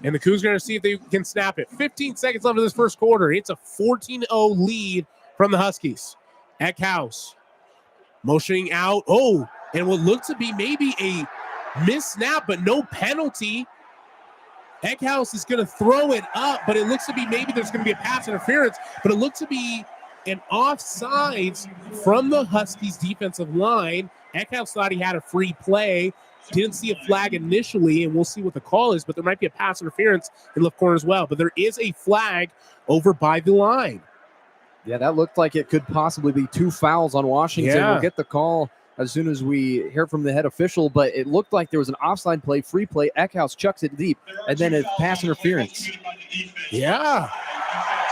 And the Cougs are going to see if they can snap it. 15 seconds left in this first quarter. It's a 14-0 lead from the Huskies. Eckhouse motioning out. And what looked to be maybe a missed snap, but no penalty. Eckhouse is going to throw it up, but it looks to be maybe there's going to be a pass interference, but it looked to be an offsides from the Huskies defensive line. Eckhouse thought he had a free play. Didn't see a flag initially, and we'll see what the call is, but there might be a pass interference in left corner as well. But there is a flag over by the line. Yeah, that looked like it could possibly be 2 fouls on Washington. Yeah. We'll get the call as soon as we hear from the head official, but it looked like there was an offside play, free play. Eckhouse chucks it deep, and then a pass interference. Yeah.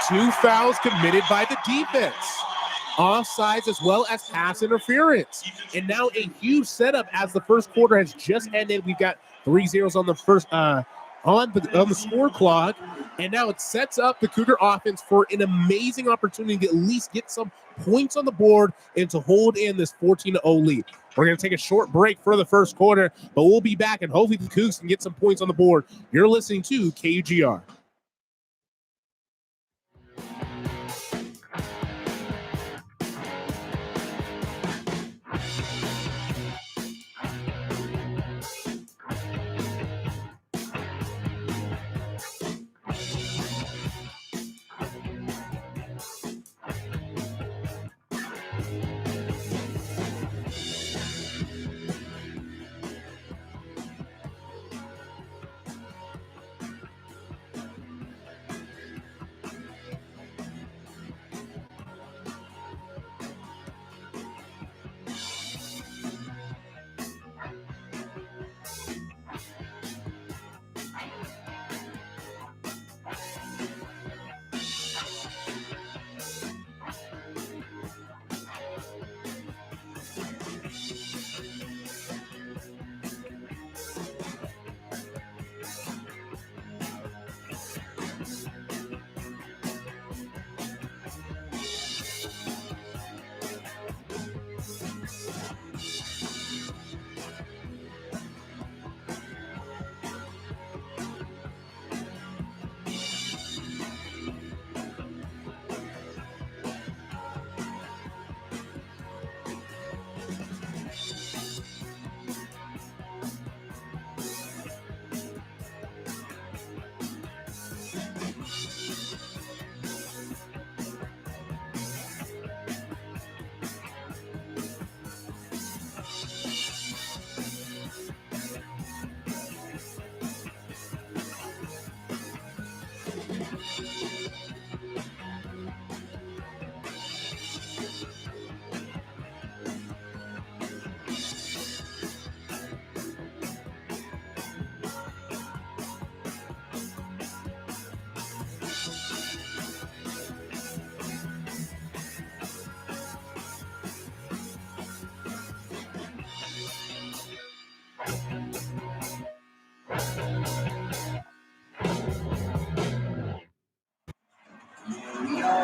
2 fouls committed by the defense. Offsides as well as pass interference. And now a huge setup as the first quarter has just ended. We've got 3 zeros on the first on the score clock. And now it sets up the Cougar offense for an amazing opportunity to at least get some points on the board and to hold in this 14-0 lead. We're going to take a short break for the first quarter, but we'll be back and hopefully the Cougs can get some points on the board. You're listening to KUGR.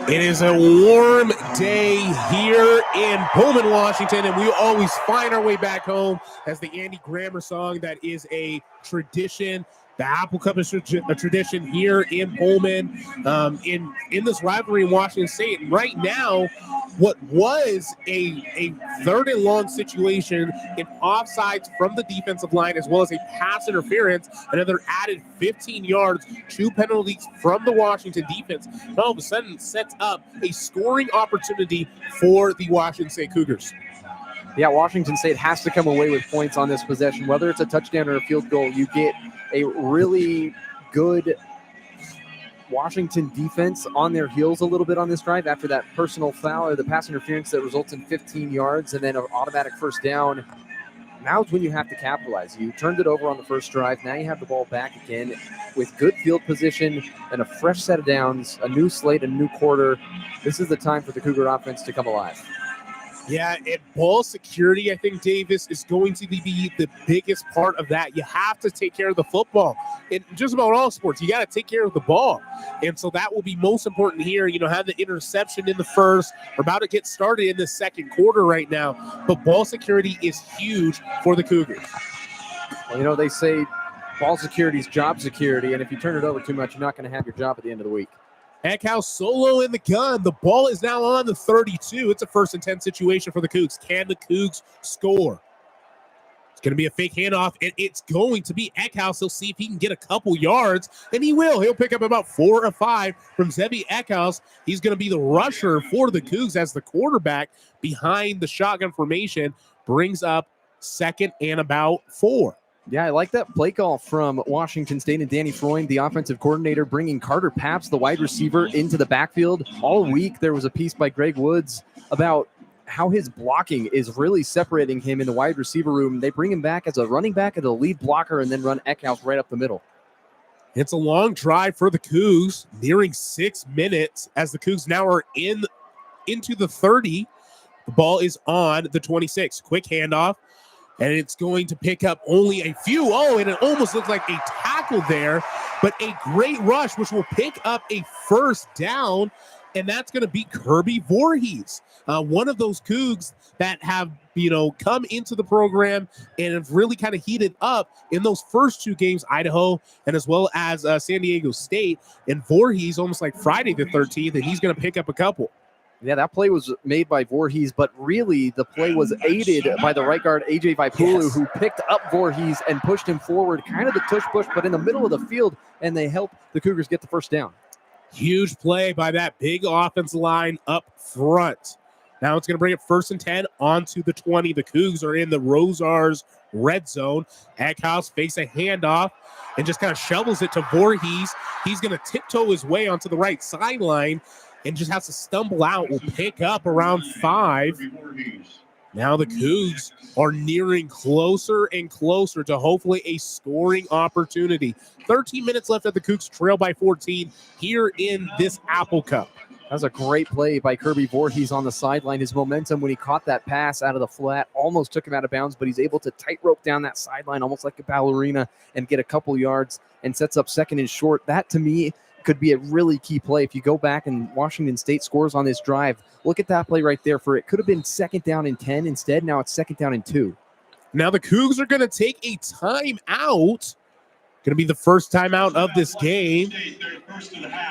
It is a warm day here in Pullman, Washington, and we always find our way back home as the Andy Grammer song that is a tradition. The Apple Cup is a tradition here in Pullman, in this rivalry in Washington State. And right now, what was a third and long situation in offsides from the defensive line, as well as a pass interference, another added 15 yards, 2 penalties from the Washington defense, and all of a sudden sets up a scoring opportunity for the Washington State Cougars. Yeah, Washington State has to come away with points on this possession. Whether it's a touchdown or a field goal, you get a really good Washington defense on their heels a little bit on this drive after that personal foul or the pass interference that results in 15 yards and then an automatic first down. Now is when you have to capitalize. You turned it over on the first drive. Now you have the ball back again with good field position and a fresh set of downs, a new slate, a new quarter. This is the time for the Cougar offense to come alive. Yeah, and ball security, I think, Davis, is going to be the biggest part of that. You have to take care of the football. In just about all sports, you got to take care of the ball. And so that will be most important here. You know, have the interception in the first. We're about to get started in the second quarter right now. But ball security is huge for the Cougars. Well, you know, they say ball security is job security, and if you turn it over too much, you're not going to have your job at the end of the week. Eckhouse solo in the gun. The ball is now on the 32. It's a 1st and 10 situation for the Cougs. Can the Cougs score? It's going to be a fake handoff, and it's going to be Eckhouse. He'll see if he can get a couple yards, and he will. He'll pick up about 4 or 5 from Zevi Eckhouse. He's going to be the rusher for the Cougs as the quarterback behind the shotgun formation brings up 2nd and about 4. Yeah, I like that play call from Washington State and Danny Freund, the offensive coordinator, bringing Carter Paps, the wide receiver, into the backfield. All week, there was a piece by Greg Woods about how his blocking is really separating him in the wide receiver room. They bring him back as a running back, as a lead blocker, and then run Eckhouse right up the middle. It's a long drive for the Cougs, nearing 6 minutes as the Cougs now are into the 30. The ball is on the 26. Quick handoff. And it's going to pick up only a few. Oh, and it almost looks like a tackle there, but a great rush, which will pick up a first down, and that's going to be Kirby Voorhees, one of those Cougs that have, come into the program and have really kind of heated up in those first 2 games, Idaho and as well as San Diego State. And Voorhees, almost like Friday the 13th, and he's going to pick up a couple. Yeah, that play was made by Voorhees, but really the play was aided by the right guard, AJ Vaipulu, who picked up Voorhees and pushed him forward, kind of the tush push, but in the middle of the field, and they helped the Cougars get the first down. Huge play by that big offensive line up front. Now it's going to bring it 1st and 10 onto the 20. The Cougs are in the Rosars red zone. Eckhouse face a handoff and just kind of shovels it to Voorhees. He's going to tiptoe his way onto the right sideline and just has to stumble out. Will pick up around 5. Now the Cougs are nearing closer and closer to hopefully a scoring opportunity. 13 minutes left at the Cougs trail by 14 here in this Apple Cup. That was a great play by Kirby Voorhees on the sideline. His momentum when he caught that pass out of the flat almost took him out of bounds, but he's able to tightrope down that sideline almost like a ballerina and get a couple yards and sets up 2nd and short. That, to me, could be a really key play. If you go back and Washington State scores on this drive, look at that play right there. For it could have been 2nd down and 10. Instead, now it's 2nd down and 2. Now the Cougs are going to take a timeout. Going to be the first timeout of this game.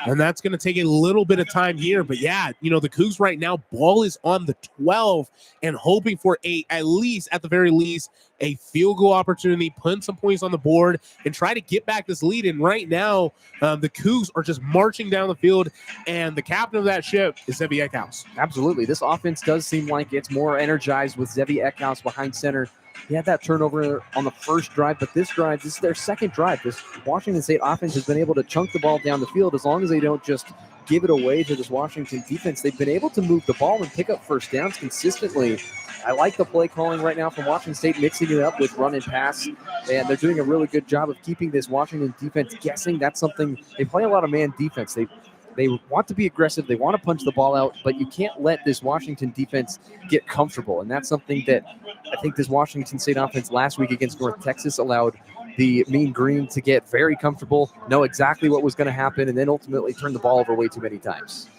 And that's going to take a little bit of time here. But yeah, the Cougs right now, ball is on the 12 and hoping for at the very least, a field goal opportunity, putting some points on the board and try to get back this lead. And right now, the Cougs are just marching down the field, and the captain of that ship is Zevi Eckhouse. Absolutely. This offense does seem like it's more energized with Zevi Eckhouse behind center. He had that turnover on the first drive, but this is their 2nd drive. This Washington State offense has been able to chunk the ball down the field as long as they don't just give it away to this Washington defense. They've been able to move the ball and pick up first downs consistently. I like the play calling right now from Washington State, mixing it up with run and pass, and they're doing a really good job of keeping this Washington defense guessing. That's something they play a lot of man defense. They want to be aggressive. They want to punch the ball out, but you can't let this Washington defense get comfortable. And that's something that I think this Washington State offense last week against North Texas allowed the Mean Green to get very comfortable, know exactly what was going to happen, and then ultimately turn the ball over way too many times.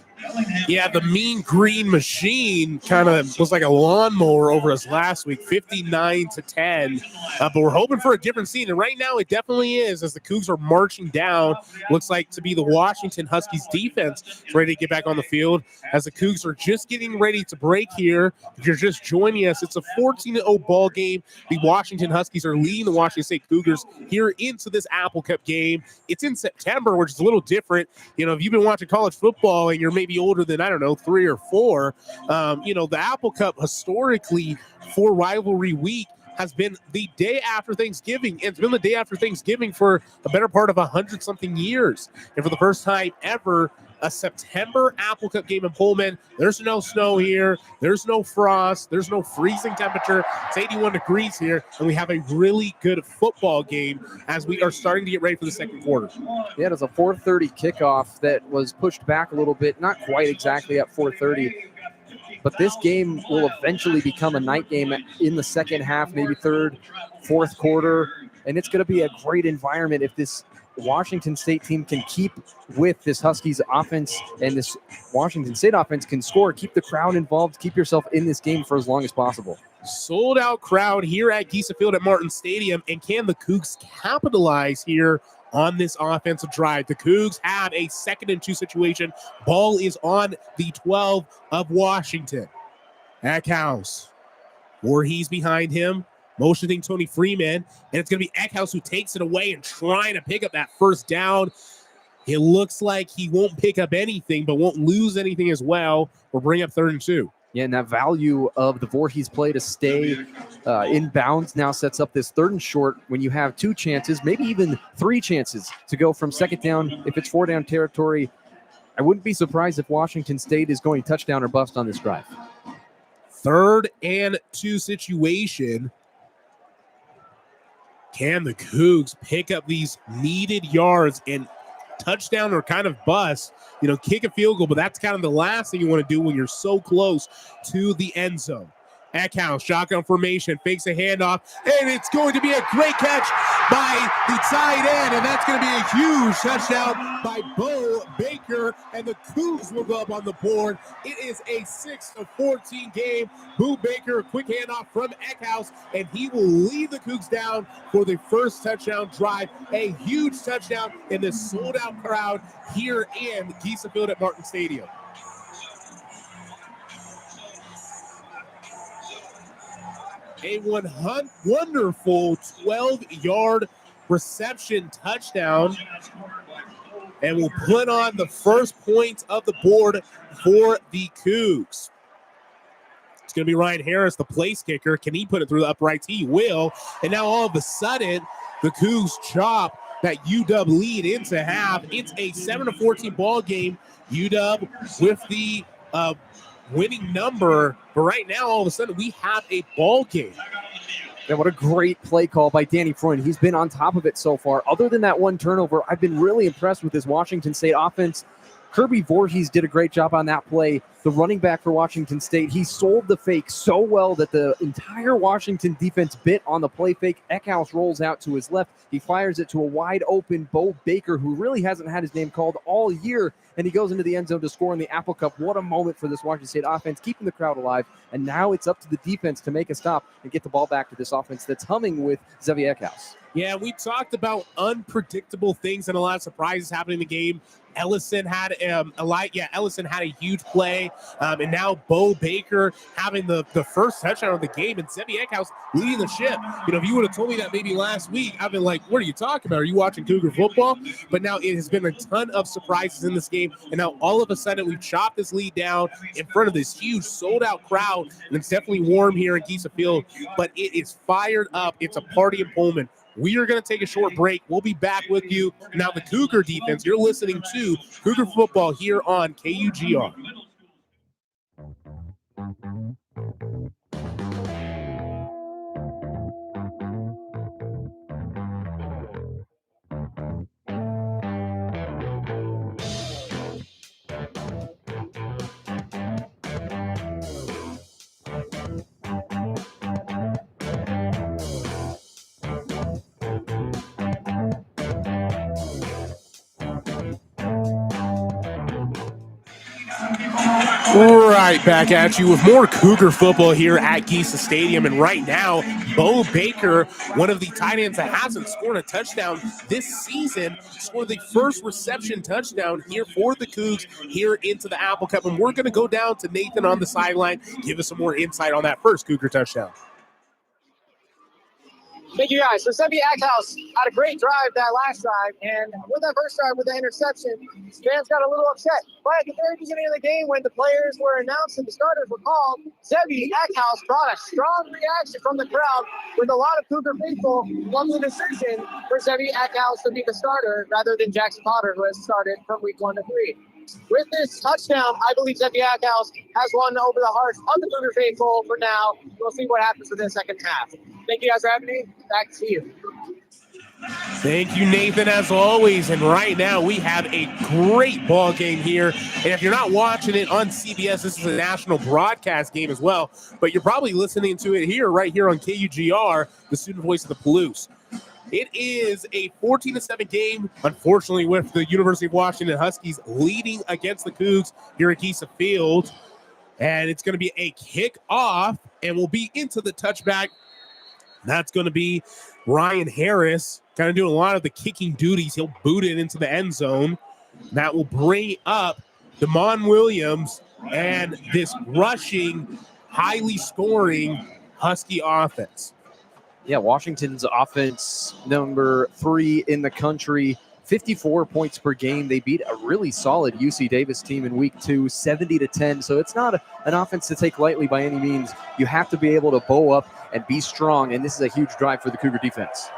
Yeah, the Mean Green Machine kind of was like a lawnmower over us last week, 59-10. But we're hoping for a different scene, and right now it definitely is as the Cougs are marching down. Looks like to be the Washington Huskies defense is ready to get back on the field as the Cougs are just getting ready to break here. If you're just joining us, it's a 14-0 ball game. The Washington Huskies are leading the Washington State Cougars here into this Apple Cup game. It's in September, which is a little different. If you've been watching college football and you're maybe older than, 3 or 4, the Apple Cup historically for Rivalry Week has been the day after Thanksgiving. It's been the day after Thanksgiving for a better part of 100-something years. And for the first time ever, a September Apple Cup game in Pullman. There's no snow here. There's no frost. There's no freezing temperature. It's 81 degrees here, and we have a really good football game as we are starting to get ready for the 2nd quarter. Yeah, it was a 4:30 kickoff that was pushed back a little bit, not quite exactly at 4:30. But this game will eventually become a night game in the second half, maybe 3rd, 4th quarter. And it's going to be a great environment if this Washington State team can keep with this Huskies offense and this Washington State offense can score, keep the crowd involved, keep yourself in this game for as long as possible. Sold out crowd here at Giesa Field at Martin Stadium. And can the Cougs capitalize here on this offensive drive? The Cougs have a 2nd and 2 situation. Ball is on the 12 of Washington. Eckhouse. Voorhees behind him. motioning Tony Freeman, and it's going to be Eckhouse who takes it away and trying to pick up that first down. It looks like he won't pick up anything, but won't lose anything as well. We'll bring up 3rd and 2. Yeah, and that value of the Voorhees play to stay in bounds now sets up this 3rd and short when you have 2 chances, maybe even 3 chances to go from 2nd down. If it's 4-down territory, I wouldn't be surprised if Washington State is going touchdown or bust on this drive. 3rd and 2 situation. Can the Cougs pick up these needed yards and touchdown or kind of bust? Kick a field goal, but that's kind of the last thing you want to do when you're so close to the end zone. Eckhouse, shotgun formation, fakes a handoff, and it's going to be a great catch by the tight end, and that's going to be a huge touchdown by Bo Baker, and the Cougs will go up on the board. It is a 6-14 game. Bo Baker, a quick handoff from Eckhouse, and he will lead the Cougs down for the first touchdown drive. A huge touchdown in this sold-out crowd here in Giesa Field at Martin Stadium. A wonderful 12-yard reception touchdown, and will put on the first points of the board for the Cougs. It's going to be Ryan Harris, the place kicker. Can he put it through the uprights? He will. And now all of a sudden, the Cougs chop that UW lead into half. It's a 7-14 ball game. UW with the winning number, but right now, all of a sudden, we have a ball game. Yeah, what a great play call by Danny Freund. He's been on top of it so far. Other than that one turnover, I've been really impressed with this Washington State offense. Kirby Voorhees did a great job on that play. The running back for Washington State, he sold the fake so well that the entire Washington defense bit on the play fake. Eckhouse rolls out to his left. He fires it to a wide open Bo Baker, who really hasn't had his name called all year, and he goes into the end zone to score in the Apple Cup. What a moment for this Washington State offense, keeping the crowd alive, and now it's up to the defense to make a stop and get the ball back to this offense that's humming with Xavier Eckhouse. Yeah, we talked about unpredictable things and a lot of surprises happening in the game. Ellison had Ellison had a huge play, and now Bo Baker having the first touchdown of the game, and Xavier Eckhouse leading the ship. If you would have told me that maybe last week, I've been like, what are you talking about? Are you watching Cougar football? But now it has been a ton of surprises in this game, and now all of a sudden we've chopped this lead down in front of this huge sold-out crowd, and it's definitely warm here in Giesa Field, but it is fired up. It's a party in Pullman. We are going to take a short break. We'll be back with you. Now, the Cougar defense, you're listening to Cougar Football here on KUGR. Right back at you with more Cougar football here at Giesa Stadium. And right now, Bo Baker, one of the tight ends that hasn't scored a touchdown this season, scored the first reception touchdown here for the Cougs here into the Apple Cup. And we're going to go down to Nathan on the sideline, give us some more insight on that first Cougar touchdown. Thank you, guys. So Xavier Eckhouse had a great drive that last drive, and with that first drive with the interception, fans got a little upset. But at the very beginning of the game, when the players were announced and the starters were called, Xavier Eckhouse brought a strong reaction from the crowd, with a lot of Cougar faithful on the decision for Xavier Eckhouse to be the starter rather than Jackson Potter, who has started from week 1 to 3. With this touchdown, I believe Xavier Eckhouse has won over the hearts of the Cougar faithful for now. We'll see what happens in the second half. Thank you guys for having me. Back to you. Thank you, Nathan, as always. And right now, we have a great ball game here. And if you're not watching it on CBS, this is a national broadcast game as well. But you're probably listening to it here, right here on KUGR, the student voice of the Palouse. It is a 14-7 game, unfortunately, with the University of Washington Huskies leading against the Cougs here at Giesa Field. And it's going to be a kickoff, and we'll be into the touchback. That's going to be Ryan Harris, kind of doing a lot of the kicking duties. He'll boot it into the end zone. That will bring up Damon Williams and this rushing, highly scoring Husky offense. Yeah, Washington's offense number 3 in the country, 54 points per game. They beat a really solid UC Davis team in week 2, 70-10. So it's not an offense to take lightly by any means. You have to be able to bow up and be strong, and this is a huge drive for the Cougar defense.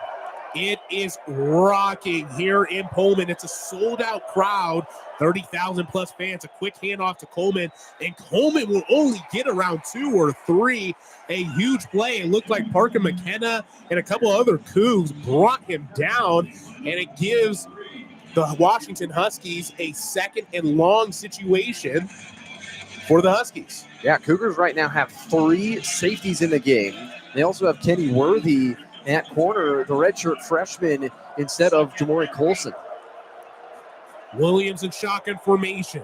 It is rocking here in Pullman. It's a sold-out crowd, 30,000 plus fans. A quick handoff to Coleman, and Coleman will only get around 2 or 3. A huge play. It looked like Parker McKenna and a couple other Cougs brought him down, and it gives the Washington Huskies a second and long situation for the Huskies. Yeah, Cougars right now have 3 safeties in the game. They also have Kenny Worthy at corner, the redshirt freshman, instead of Jamori Colson. Williams in shotgun formation.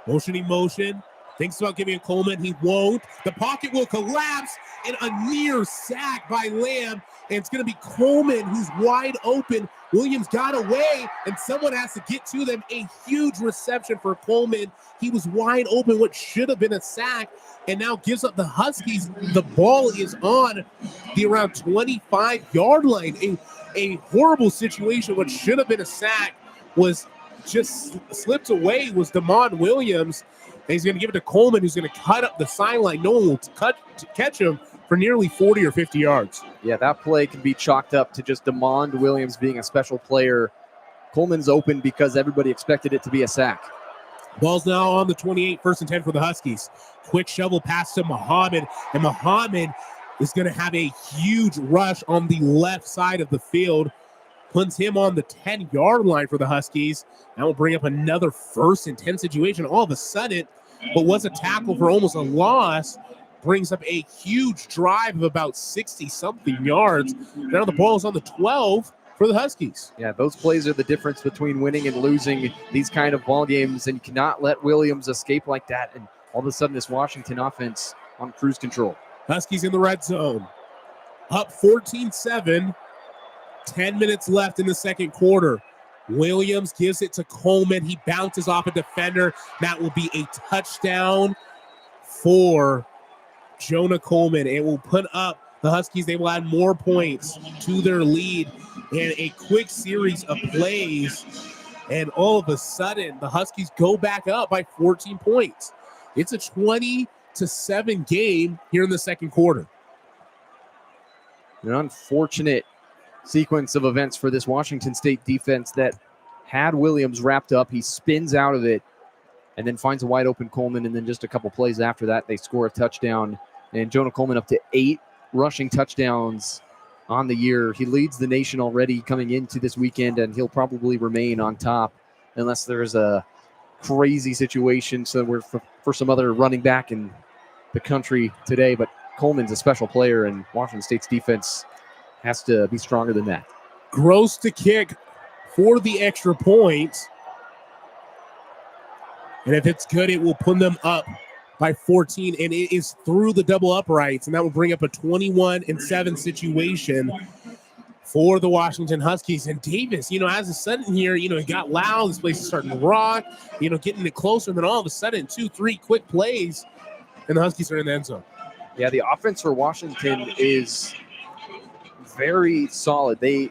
Motion. Thinks about giving it Coleman. He won't. The pocket will collapse, and a near sack by Lamb. And it's going to be Coleman who's wide open. Williams got away, and someone has to get to them. A huge reception for Coleman. He was wide open, what should have been a sack, and now gives up the Huskies. The ball is on the around 25-yard line. A horrible situation. What should have been a sack was just slipped away, was Damon Williams. And he's going to give it to Coleman, who's going to cut up the sideline. No one will catch him for nearly 40 or 50 yards. Yeah, that play can be chalked up to just Damon Williams being a special player. Coleman's open because everybody expected it to be a sack. Ball's now on the 28, 1st and 10 for the Huskies. Quick shovel pass to Muhammad, and Muhammad is going to have a huge rush on the left side of the field. Puts him on the 10-yard line for the Huskies. That will bring up another 1st and 10 situation all of a sudden, but was a tackle for almost a loss. Brings up a huge drive of about 60-something yards. Now the ball is on the 12 for the Huskies. Yeah, those plays are the difference between winning and losing these kind of ball games, and you cannot let Williams escape like that. And all of a sudden, this Washington offense on cruise control. Huskies in the red zone. Up 14-7. 10 minutes left in the second quarter. Williams gives it to Coleman. He bounces off a defender. That will be a touchdown for Jonah Coleman. It will put up the Huskies. They will add more points to their lead in a quick series of plays. And all of a sudden, the Huskies go back up by 14 points. It's a 20-7 game here in the second quarter. An unfortunate sequence of events for this Washington State defense that had Williams wrapped up. He spins out of it and then finds a wide open Coleman. And then just a couple plays after that, they score a touchdown. And Jonah Coleman up to 8 rushing touchdowns on the year. He leads the nation already coming into this weekend, and he'll probably remain on top unless there's a crazy situation somewhere for some other running back in the country today. But Coleman's a special player, and Washington State's defense has to be stronger than that. Gross to kick for the extra point. And if it's good, it will put them up by 14, and it is through the double uprights, and that will bring up a 21-7 situation for the Washington Huskies. And Davis, as a sudden here, it got loud. This place is starting to rock, getting it closer, and then all of a sudden, 2-3 quick plays, and the Huskies are in the end zone. Yeah, the offense for Washington is very solid. They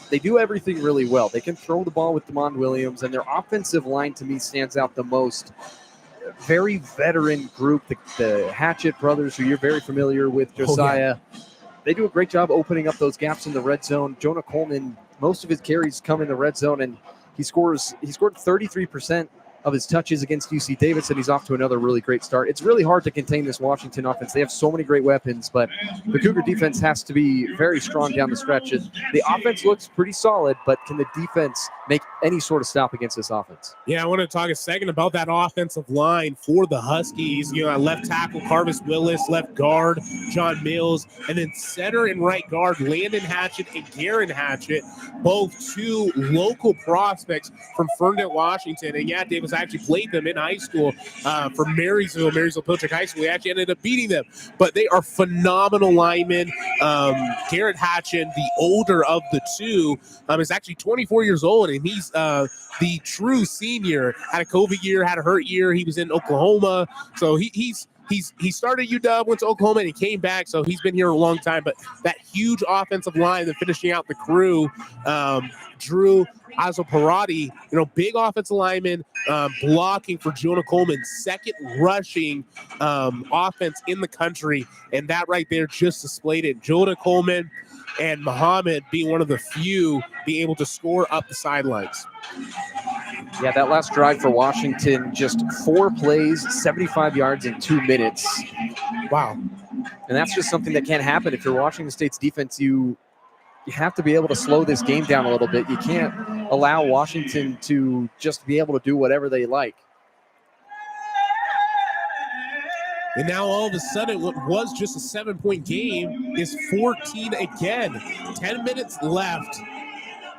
do everything really well. They can throw the ball with Damon Williams, and their offensive line to me stands out the most. Very veteran group, the Hatchett brothers, who you're very familiar with, Josiah. Oh, yeah. They do a great job opening up those gaps in the red zone. Jonah Coleman, most of his carries come in the red zone, and he scored 33% of his touches against UC Davis, and he's off to another really great start. It's really hard to contain this Washington offense. They have so many great weapons, but the Cougar defense has to be very strong down the stretch. The offense looks pretty solid, but can the defense make any sort of stop against this offense? Yeah, I want to talk a second about that offensive line for the Huskies. Left tackle, Carvis Willis, left guard, John Mills, and then center and right guard, Landon Hatchett and Garen Hatchett, both 2 local prospects from Ferndale, Washington. And yeah, Davis actually played them in high school for Marysville Pilchuck High School. We actually ended up beating them, but they are phenomenal linemen. Garrett Hatchin, the older of the 2, is actually 24 years old, and he's the true senior. Had a COVID year, had a hurt year. He was in Oklahoma, so he's he started UW, went to Oklahoma, and he came back, so he's been here a long time. But that huge offensive line and finishing out the crew, Drew Azoparati, big offensive lineman, blocking for Jonah Coleman, second rushing offense in the country, and that right there just displayed it. Jonah Coleman and Muhammad being one of the few being able to score up the sidelines. Yeah, that last drive for Washington, just 4 plays, 75 yards in 2 minutes. Wow. And that's just something that can't happen. If you're Washington State's defense, you have to be able to slow this game down a little bit. You can't allow Washington to just be able to do whatever they like. And now all of a sudden, what was just a 7-point game is 14 again. 10 minutes left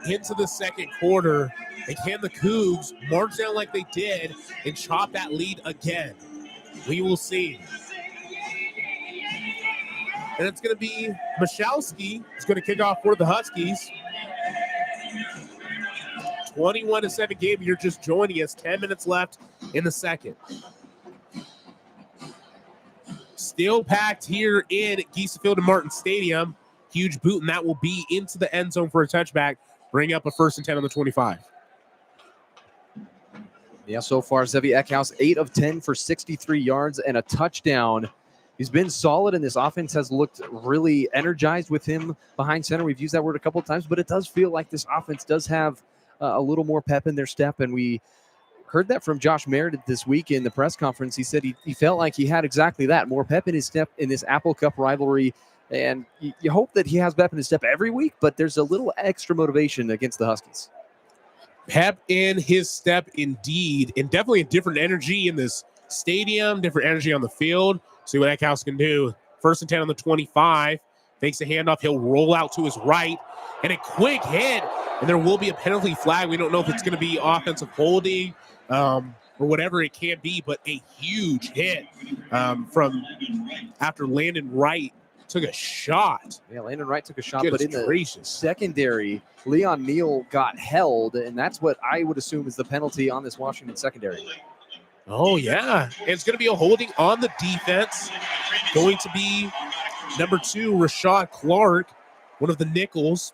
into the second quarter. And can the Cougs march down like they did and chop that lead again? We will see. And it's going to be Michalski who's going to kick off for the Huskies. 21-7 game. You're just joining us. 10 minutes left in the second. Still packed here in Geisa Field and Martin Stadium. Huge boot, and that will be into the end zone for a touchback. Bring up a 1st and 10 on the 25. Yeah, so far, Zevi Eckhouse, 8 of 10 for 63 yards and a touchdown. He's been solid, and this offense has looked really energized with him behind center. We've used that word a couple of times, but it does feel like this offense does have a little more pep in their step, and we heard that from Josh Meredith this week in the press conference. He said he felt like he had exactly that, more pep in his step in this Apple Cup rivalry, and you hope that he has pep in his step every week, but there's a little extra motivation against the Huskies. Pep in his step indeed, and definitely a different energy in this stadium, different energy on the field. See what Eckhouse can do. 1st and 10 on the 25. Fakes a handoff. He'll roll out to his right, and a quick hit, and there will be a penalty flag. We don't know if it's going to be offensive holding or whatever it can be, but a huge hit from after Landon Wright took a shot. Yeah, Landon Wright took a shot, Goodness but in gracious. the secondary, Leon Neal got held, and that's what I would assume is the penalty on this Washington secondary. Oh, yeah. And it's going to be a holding on the defense. Going to be number 2, Rashad Clark, one of the nickels,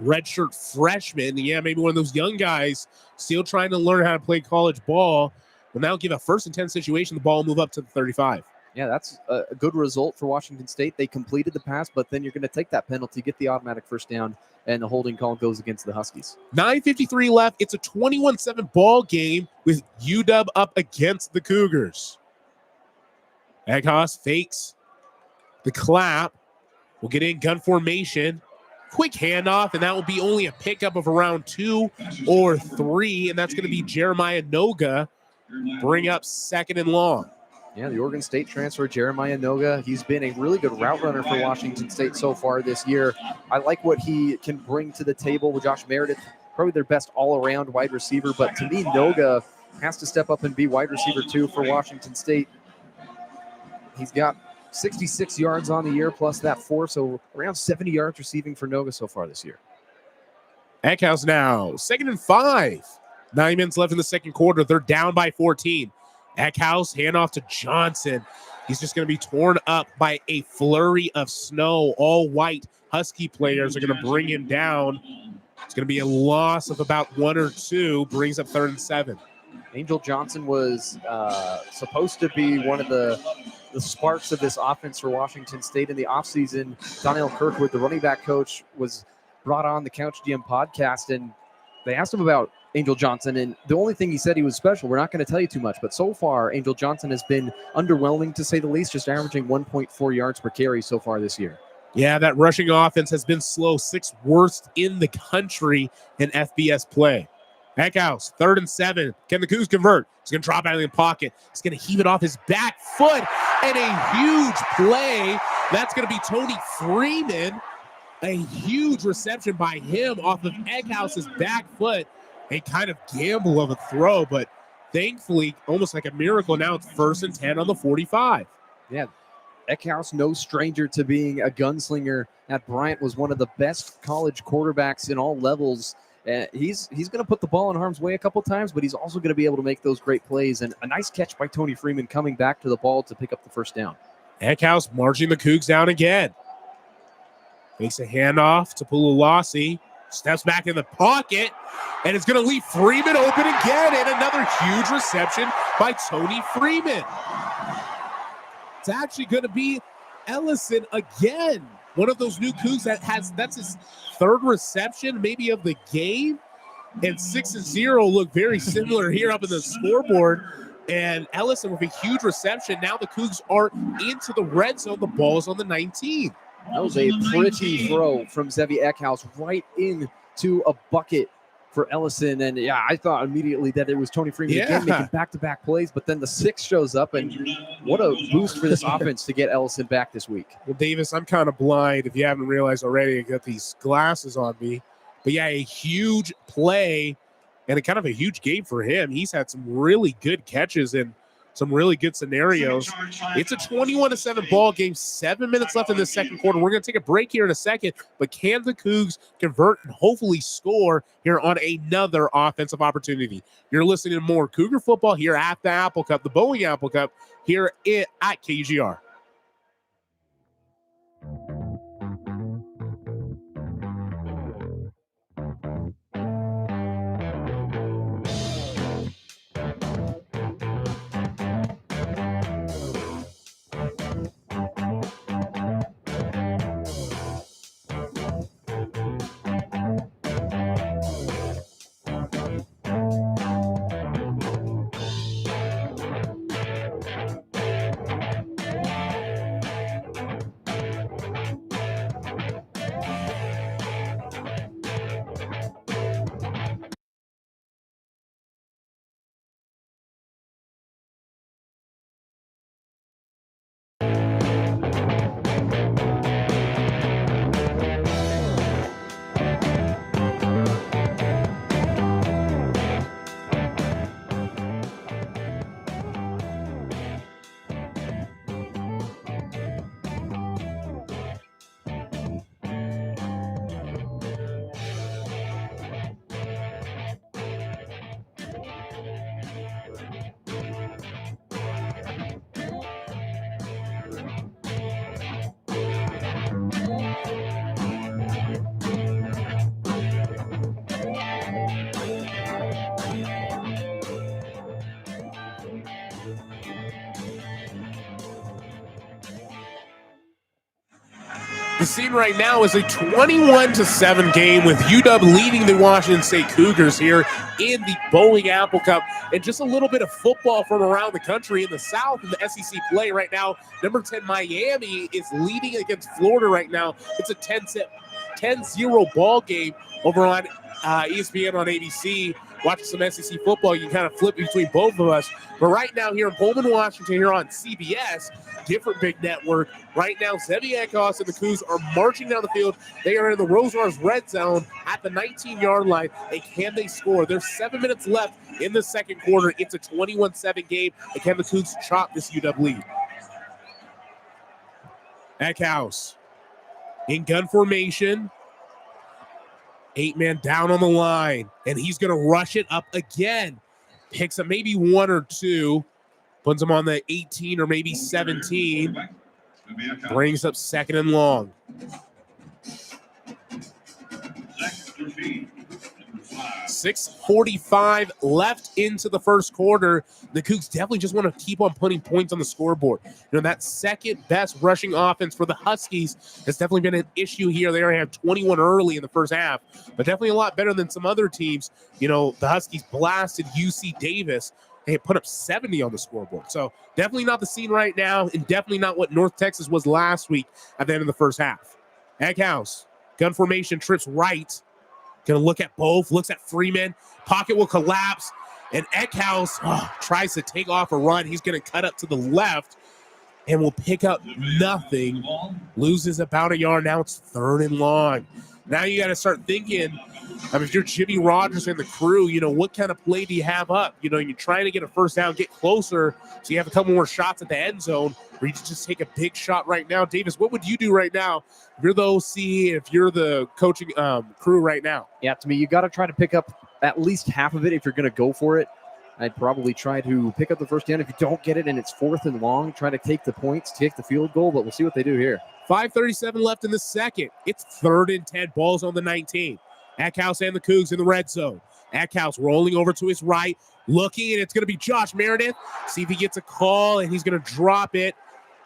redshirt freshman. Yeah, maybe one of those young guys still trying to learn how to play college ball. Will now give a 1st and 10 situation. The ball will move up to the 35. Yeah, that's a good result for Washington State. They completed the pass, but then you're going to take that penalty, get the automatic first down, and the holding call goes against the Huskies. 9:53 left. It's a 21-7 ball game with UW up against the Cougars. Eckhouse fakes the clap. We'll get in gun formation. Quick handoff, and that will be only a pickup of around 2 or 3, and that's going to be Jeremiah Noga. Bring up 2nd and long. Yeah, the Oregon State transfer, Jeremiah Noga. He's been a really good route runner for Washington State so far this year. I like what he can bring to the table with Josh Meredith, probably their best all-around wide receiver. But to me, Noga has to step up and be wide receiver 2 for Washington State. He's got 66 yards on the year plus that 4, so around 70 yards receiving for Noga so far this year. Eckhouse now, 2nd and 5. 9 minutes left in the second quarter. They're down by 14. Eckhouse, handoff to Johnson. He's just going to be torn up by a flurry of snow. All white Husky players are going to bring him down. It's going to be a loss of about 1 or 2. Brings up 3rd and 7. Angel Johnson was supposed to be one of the sparks of this offense for Washington State in the offseason. Donnell Kirkwood, the running back coach, was brought on the Couch GM podcast, and they asked him about Angel Johnson, and the only thing he said he was special. We're not going to tell you too much, but so far, Angel Johnson has been underwhelming, to say the least, just averaging 1.4 yards per carry so far this year. Yeah, that rushing offense has been slow. 6th worst in the country in FBS play. Eckhouse, 3rd and 7. Can the Cougs convert? He's going to drop out of the pocket. He's going to heave it off his back foot, and a huge play. That's going to be Tony Freeman. A huge reception by him off of Eckhouse's back foot. A kind of gamble of a throw, but thankfully, almost like a miracle, now it's 1st and 10 on the 45. Yeah, Eckhouse, no stranger to being a gunslinger. At Bryant was one of the best college quarterbacks in all levels, He's going to put the ball in harm's way a couple times, but he's also going to be able to make those great plays. And a nice catch by Tony Freeman coming back to the ball to pick up the first down. Eckhouse marching the Cougs down again. Makes a handoff to Palouse. Steps back in the pocket, and it's going to leave Freeman open again, and another huge reception by Tony Freeman. It's actually going to be Ellison again. One of those new Cougs that's his third reception, maybe of the game. And 6-0 look very similar here up in the scoreboard. And Ellison with a huge reception. Now the Cougs are into the red zone. The ball is on the 19. That was a pretty throw from Zevi Eckhouse right into a bucket for Ellison. And yeah, I thought immediately that it was Tony Freeman again making back-to-back plays, but then the 6 shows up, and what a boost for this offense to get Ellison back this week. Well, Davis, I'm kind of blind. If you haven't realized already, I got these glasses on me. But yeah, a huge play and a kind of a huge game for him. He's had some really good catches and some really good scenarios. It's a 21-7 ball game. 7 minutes left in the second quarter. We're going to take a break here in a second, but can the Cougs convert and hopefully score here on another offensive opportunity? You're listening to more Cougar football here at the Apple Cup, the Boeing Apple Cup, here at KGR. The scene right now is a 21-7 game with UW leading the Washington State Cougars here in the Boeing Apple Cup. And just a little bit of football from around the country. In the South, in the SEC play right now, number 10 Miami is leading against Florida right now. It's a 10-0 ball game over on ESPN on ABC. Watching some SEC football, you kind of flip between both of us. But right now here in Pullman, Washington, here on CBS, different big network. Right now, Zevi Eckhouse and the Cougs are marching down the field. They are in the Rose-Rars red zone at the 19-yard line. And can they score? There's 7 minutes left in the second quarter. It's a 21-7 game. And can the Cougs chop this UW lead? Eckhouse in gun formation. 8-man down on the line, and he's going to rush it up again. Picks up maybe 1 or 2, puts him on the 18 or maybe 17. Brings up second and long. 6:45 left into the first quarter. The Cougs definitely just want to keep on putting points on the scoreboard. You know, that second best rushing offense for the Huskies has definitely been an issue here. They already have 21 early in the first half, but definitely a lot better than some other teams. You know, the Huskies blasted UC Davis. They put up 70 on the scoreboard. So definitely not the scene right now, and definitely not what North Texas was last week at the end of the first half. Eckhouse, gun formation, trips right. Going to look at both, looks at Freeman. Pocket will collapse, and Eckhouse tries to take off a run. He's going to cut up to the left, and will pick up nothing. Loses about a yard. Now it's 3rd and long. Now you got to start thinking, if you're Jimmy Rogers and the crew, what kind of play do you have up? You're trying to get a first down, get closer, so you have a couple more shots at the end zone, or you just take a big shot right now. Davis, what would you do right now if you're the OC, if you're the coaching crew right now? Yeah, to me, you got to try to pick up at least half of it if you're going to go for it. I'd probably try to pick up the first down. If you don't get it and it's 4th and long, try to take the points, take the field goal, but we'll see what they do here. 5:37 left in the second. It's 3rd and 10. Ball's on the 19. Eckhouse and the Cougs in the red zone. Eckhouse rolling over to his right, looking, and it's going to be Josh Meredith. See if he gets a call, and he's going to drop it.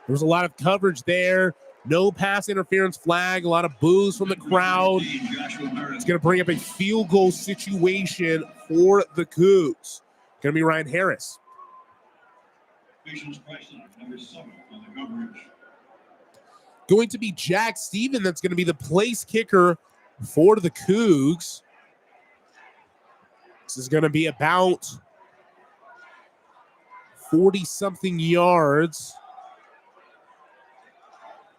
There was a lot of coverage there. No pass interference flag. A lot of boos from the crowd. It's going to bring up a field goal situation for the Cougs. Going to be Ryan Harris. Going to be Jack Steven. That's going to be the place kicker for the Cougs. This is going to be about 40-something yards.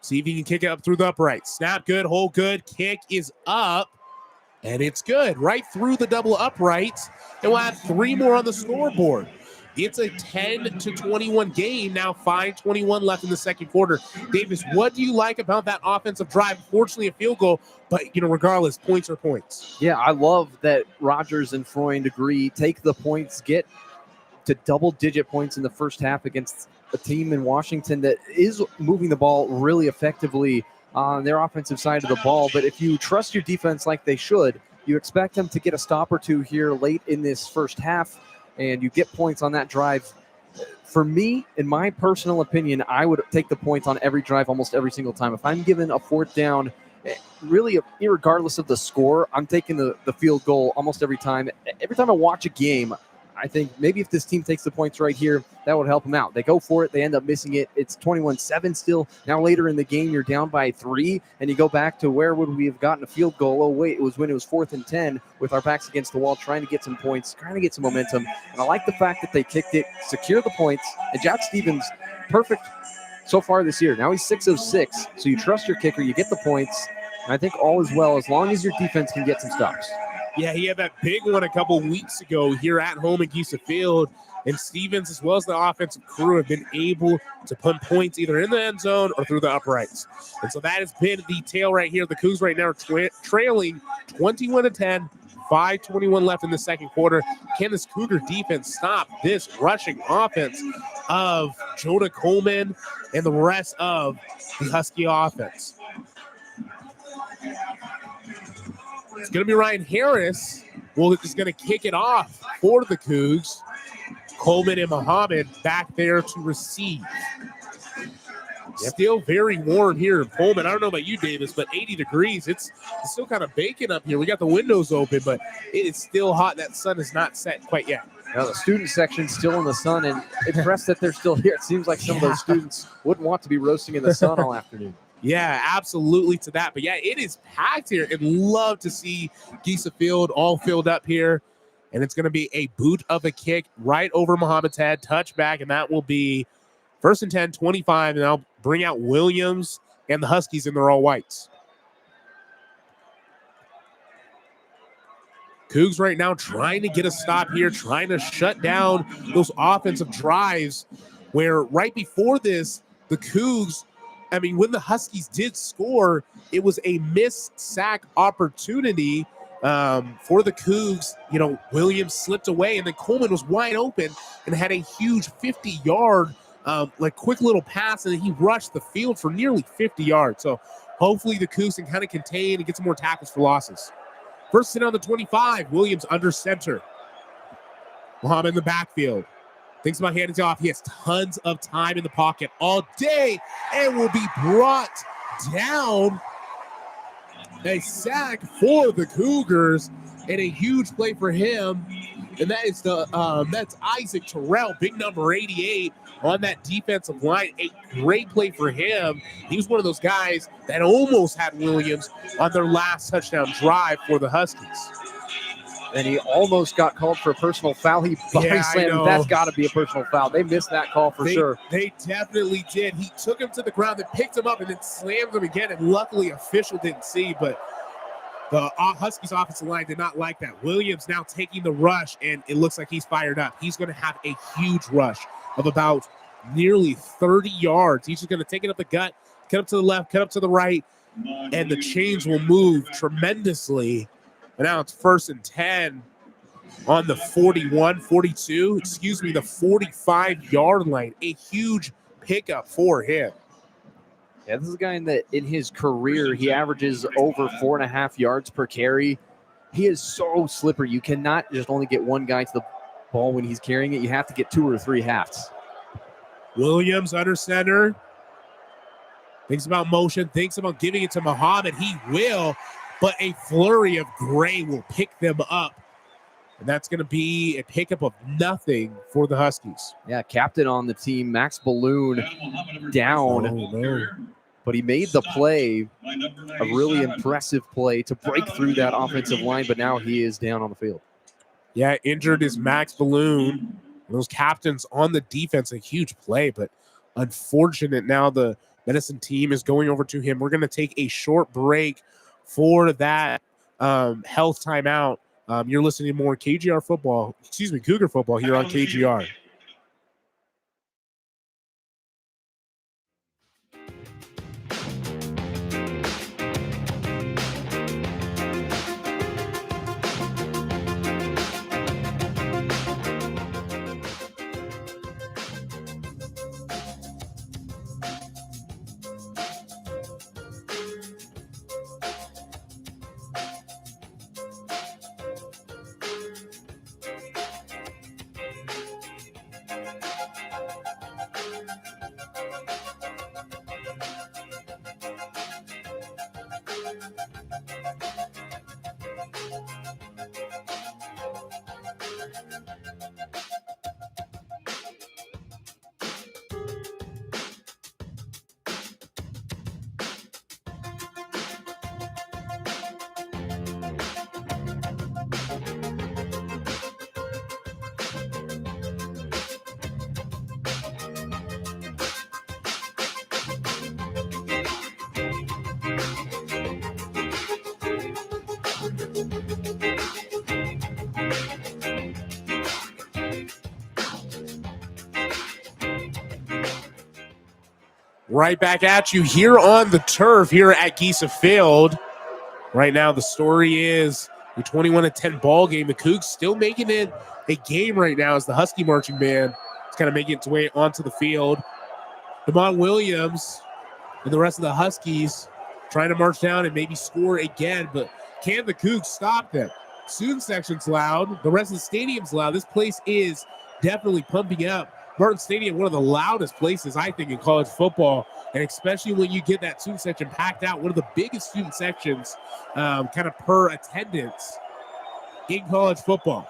See if he can kick it up through the upright. Snap good, hold good, kick is up, and it's good. Right through the double uprights, and we'll add 3 more on the scoreboard. It's a 10-21 game. Now 5:21 left in the second quarter. Davis, what do you like about that offensive drive? Fortunately, a field goal, but, regardless, points are points. Yeah, I love that Rogers and Freund agree. Take the points, get to double-digit points in the first half against a team in Washington that is moving the ball really effectively on their offensive side of the ball. But if you trust your defense like they should, you expect them to get a stop or two here late in this first half, and you get points on that drive. For me, in my personal opinion, I would take the points on every drive almost every single time. If I'm given a 4th down, really, regardless of the score, I'm taking the field goal almost every time. Every time I watch a game, I think maybe if this team takes the points right here, that would help them out. They go for it. They end up missing it. It's 21-7 still. Now later in the game, you're down by 3, and you go back to where would we have gotten a field goal? Oh, wait, it was when it was 4th and 10 with our backs against the wall, trying to get some points, trying to get some momentum. And I like the fact that they kicked it, secure the points, and Jack Stevens, perfect so far this year. Now he's 6 of 6, so you trust your kicker, you get the points, and I think all is well as long as your defense can get some stops. Yeah, he had that big one a couple weeks ago here at home in Gisa Field, and Stevens, as well as the offensive crew, have been able to put points either in the end zone or through the uprights. And so that has been the tale right here. The Cougs right now are trailing 21-10, 5:21 left in the second quarter. Can this Cougar defense stop this rushing offense of Jonah Coleman and the rest of the Husky offense? It's going to be Ryan Harris who is going to kick it off for the Cougs. Coleman and Muhammad back there to receive. Still very warm here in Pullman. I don't know about you, Davis, but 80 degrees. It's still kind of baking up here. We got the windows open, but it is still hot. That sun is not set quite yet. Now the student section's still in the sun, and impressed that they're still here. It seems like some of those students wouldn't want to be roasting in the sun all afternoon. Yeah, absolutely to that. But yeah, it is packed here, and love to see Gisa Field all filled up here. And it's going to be a boot of a kick right over Muhammad's head, touchback, and that will be 1st and 10, 25, and I'll bring out Williams and the Huskies in their all whites. Cougs right now trying to get a stop here, trying to shut down those offensive drives where right before this, the Cougs, when the Huskies did score, it was a missed sack opportunity for the Cougs. Williams slipped away, and then Coleman was wide open and had a huge 50-yard quick little pass, and he rushed the field for nearly 50 yards. So hopefully the Cougs can kind of contain and get some more tackles for losses. First and on the 25, Williams under center. Muhammad in the backfield. Thinks about handing it off. He has tons of time in the pocket all day and will be brought down. A sack for the Cougars and a huge play for him. And that is that's Isaac Terrell, big number 88 on that defensive line. A great play for him. He was one of those guys that almost had Williams on their last touchdown drive for the Huskies. And he almost got called for a personal foul. He body Yeah, I slammed him. know. That's got to be a personal foul. They missed that call for sure. They definitely did. He took him to the ground, then picked him up, and then slammed him again. And luckily, official didn't see, but the Huskies offensive line did not like that. Williams now taking the rush, and it looks like he's fired up. He's going to have a huge rush of about nearly 30 yards. He's just going to take it up the gut, cut up to the left, cut up to the right, and the chains will move tremendously. And now it's 1st and 10 on the 42, the 45-yard line. A huge pickup for him. Yeah, this is a guy in his career, he averages over 4.5 yards per carry. He is so slippery. You cannot just only get one guy to the ball when he's carrying it. You have to get 2 or 3 halves. Williams under center. Thinks about motion, thinks about giving it to Muhammad. He will, but a flurry of Gray will pick them up. And that's going to be a pickup of nothing for the Huskies. Yeah, captain on the team, Max Balloon, down. Oh, no. But he made the play, a really impressive play to break through that offensive line, but now he is down on the field. Yeah, injured is Max Balloon. Those captains on the defense, a huge play, but unfortunate now the medicine team is going over to him. We're going to take a short break for that health timeout. You're listening to more Cougar football here on KGR. Right back at you here on the turf here at Giesa Field. Right now, the story is a 21-10 ball game. The Cougs still making it a game right now as the Husky marching band is kind of making its way onto the field. Damon Williams and the rest of the Huskies trying to march down and maybe score again, but can the Cougs stop them? Student section's loud. The rest of the stadium's loud. This place is definitely pumping up. Martin Stadium, one of the loudest places, I think, in college football, and especially when you get that student section packed out, one of the biggest student sections kind of per attendance in college football.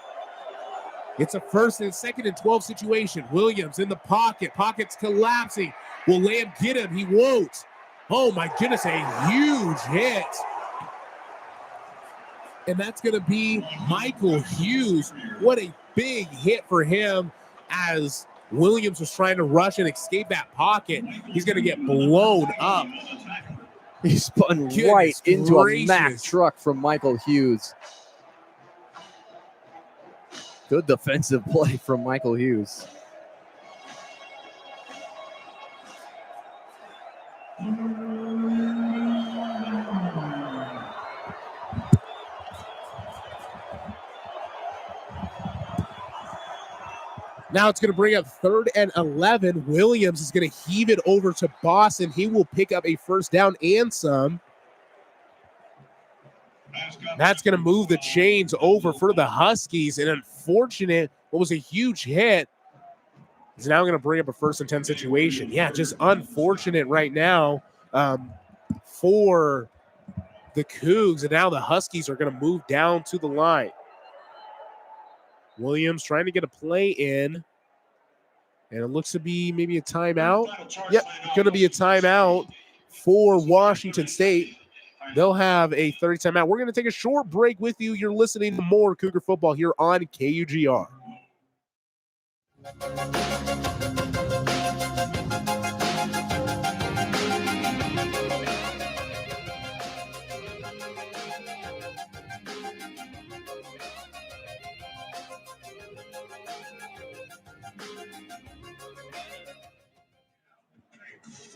It's a 1st and 2nd and 12 situation. Williams in the pocket. Pocket's collapsing. Will Lamb get him? He won't. Oh, my goodness, a huge hit. And that's going to be Michael Hughes. What a big hit for him as Williams was trying to rush and escape that pocket. He's going to get blown up. He spun right into a Mack truck from Michael Hughes. Good defensive play from Michael Hughes. Now it's going to bring up 3rd and 11. Williams is going to heave it over to Boston. He will pick up a 1st down and some. That's going to move the chains over for the Huskies. An unfortunate, what was a huge hit, is now going to bring up a 1st and 10 situation. Yeah, just unfortunate right now for the Cougs. And now the Huskies are going to move down to the line. Williams trying to get a play in. And it looks to be maybe a timeout. Yep, going to be a timeout for Washington State. They'll have a 30 timeout. We're going to take a short break with you. You're listening to more Cougar football here on KUGR.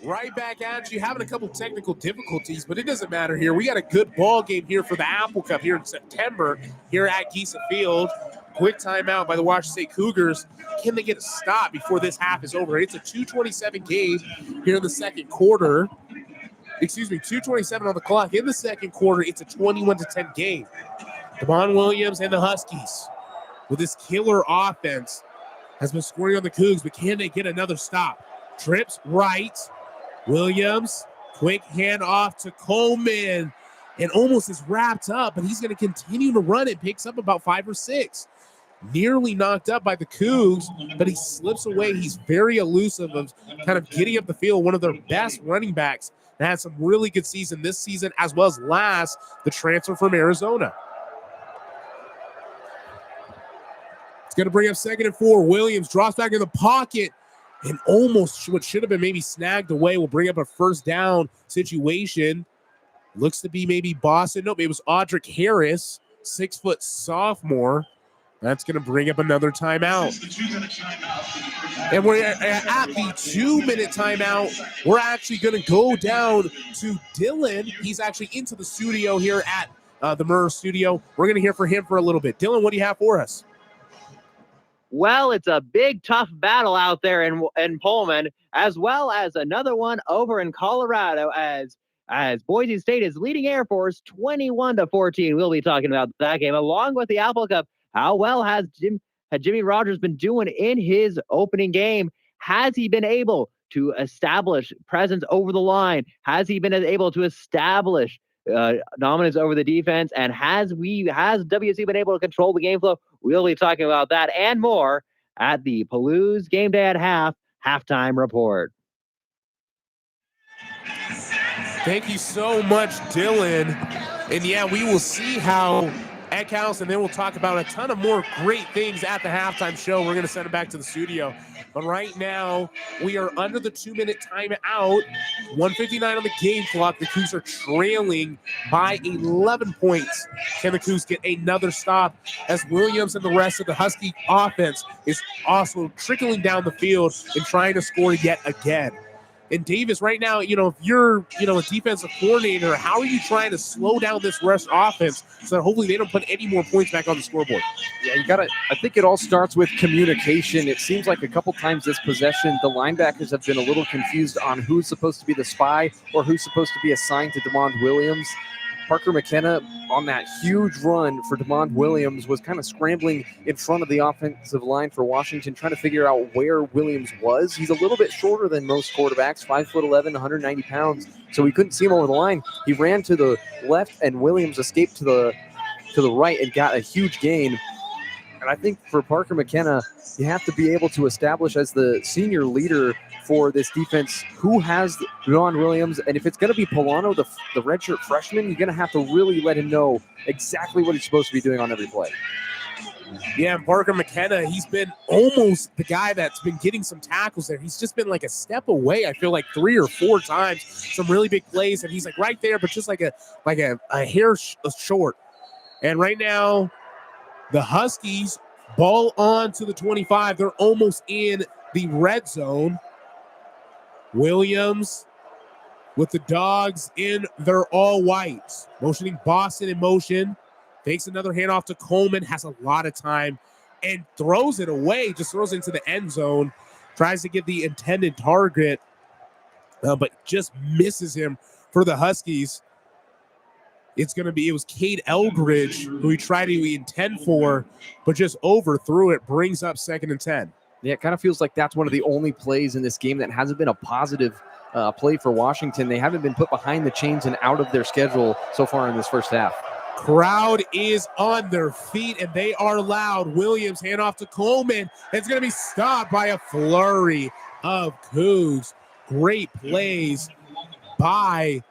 Right back at you, having a couple technical difficulties, but it doesn't matter here. We got a good ball game here for the Apple Cup here in September here at Giesa Field. Quick timeout by the Washington State Cougars. Can they get a stop before this half is over? It's a 2:27 game here in the second quarter. 2:27 on the clock. In the second quarter, it's a 21-10 game. Damon Williams and the Huskies with this killer offense has been scoring on the Cougs, but can they get another stop? Trips right. Williams, quick hand off to Coleman, and almost is wrapped up, but he's going to continue to run it. Picks up about 5 or 6. Nearly knocked up by the Cougs, but he slips away. He's very elusive of kind of getting up the field. One of their best running backs that had some really good season this season as well as last, the transfer from Arizona. It's going to bring up 2nd and 4. Williams drops back in the pocket. And almost what should have been maybe snagged away will bring up a first down situation. Looks to be maybe Boston. Nope, it was Audric Harris, 6-foot sophomore. That's going to bring up another timeout. And we're at the 2-minute timeout. We're actually going to go down to Dylan. He's actually into the studio here at the Murr studio. We're going to hear from him for a little bit. Dylan, what do you have for us? Well, it's a big, tough battle out there in Pullman, as well as another one over in Colorado as Boise State is leading Air Force 21-14. We'll be talking about that game along with the Apple Cup. How well has Jimmy Rogers been doing in his opening game? Has he been able to establish presence over the line? Has he been able to establish dominance over the defense? And has WSU been able to control the game flow? We'll be talking about that and more at the Palouse Game Day at halftime report. Thank you so much, Dylan. And yeah, we will see how Eckhouse, and then we'll talk about a ton of more great things at the halftime show. We're going to send it back to the studio. But right now, we are under the 2-minute timeout. 1:59 on the game clock. The Cougs are trailing by 11 points. Can the Cougs get another stop as Williams and the rest of the Husky offense is also trickling down the field and trying to score yet again? And Davis, right now, if you're, a defensive coordinator, how are you trying to slow down this rush offense so that hopefully they don't put any more points back on the scoreboard? Yeah, I think it all starts with communication. It seems like a couple times this possession, the linebackers have been a little confused on who's supposed to be the spy or who's supposed to be assigned to DeMond Williams. Parker McKenna on that huge run for DeMond Williams was kind of scrambling in front of the offensive line for Washington, trying to figure out where Williams was. He's a little bit shorter than most quarterbacks, 5'11", 190 pounds, so we couldn't see him over the line. He ran to the left, and Williams escaped to the right and got a huge gain. And I think for Parker McKenna, you have to be able to establish as the senior leader for this defense who has Ron Williams. And if it's going to be Polano, the redshirt freshman, you're going to have to really let him know exactly what he's supposed to be doing on every play. Yeah, and Parker McKenna, he's been almost the guy that's been getting some tackles there. He's just been like a step away, I feel like 3 or 4 times, some really big plays, and he's like right there, but just like a hair short. And right now, the Huskies ball on to the 25. They're almost in the red zone. Williams with the Dogs in their all whites. Motioning Boston in motion. Takes another handoff to Coleman. Has a lot of time and throws it away. Just throws it into the end zone. Tries to get the intended target, but just misses him for the Huskies. It was Cade Eldridge who he tried to intend for, but just overthrew it. Brings up 2nd and 10. Yeah, it kind of feels like that's one of the only plays in this game that hasn't been a positive play for Washington. They haven't been put behind the chains and out of their schedule so far in this first half. Crowd is on their feet, and they are loud. Williams, handoff to Coleman. It's going to be stopped by a flurry of Cougs. Great plays by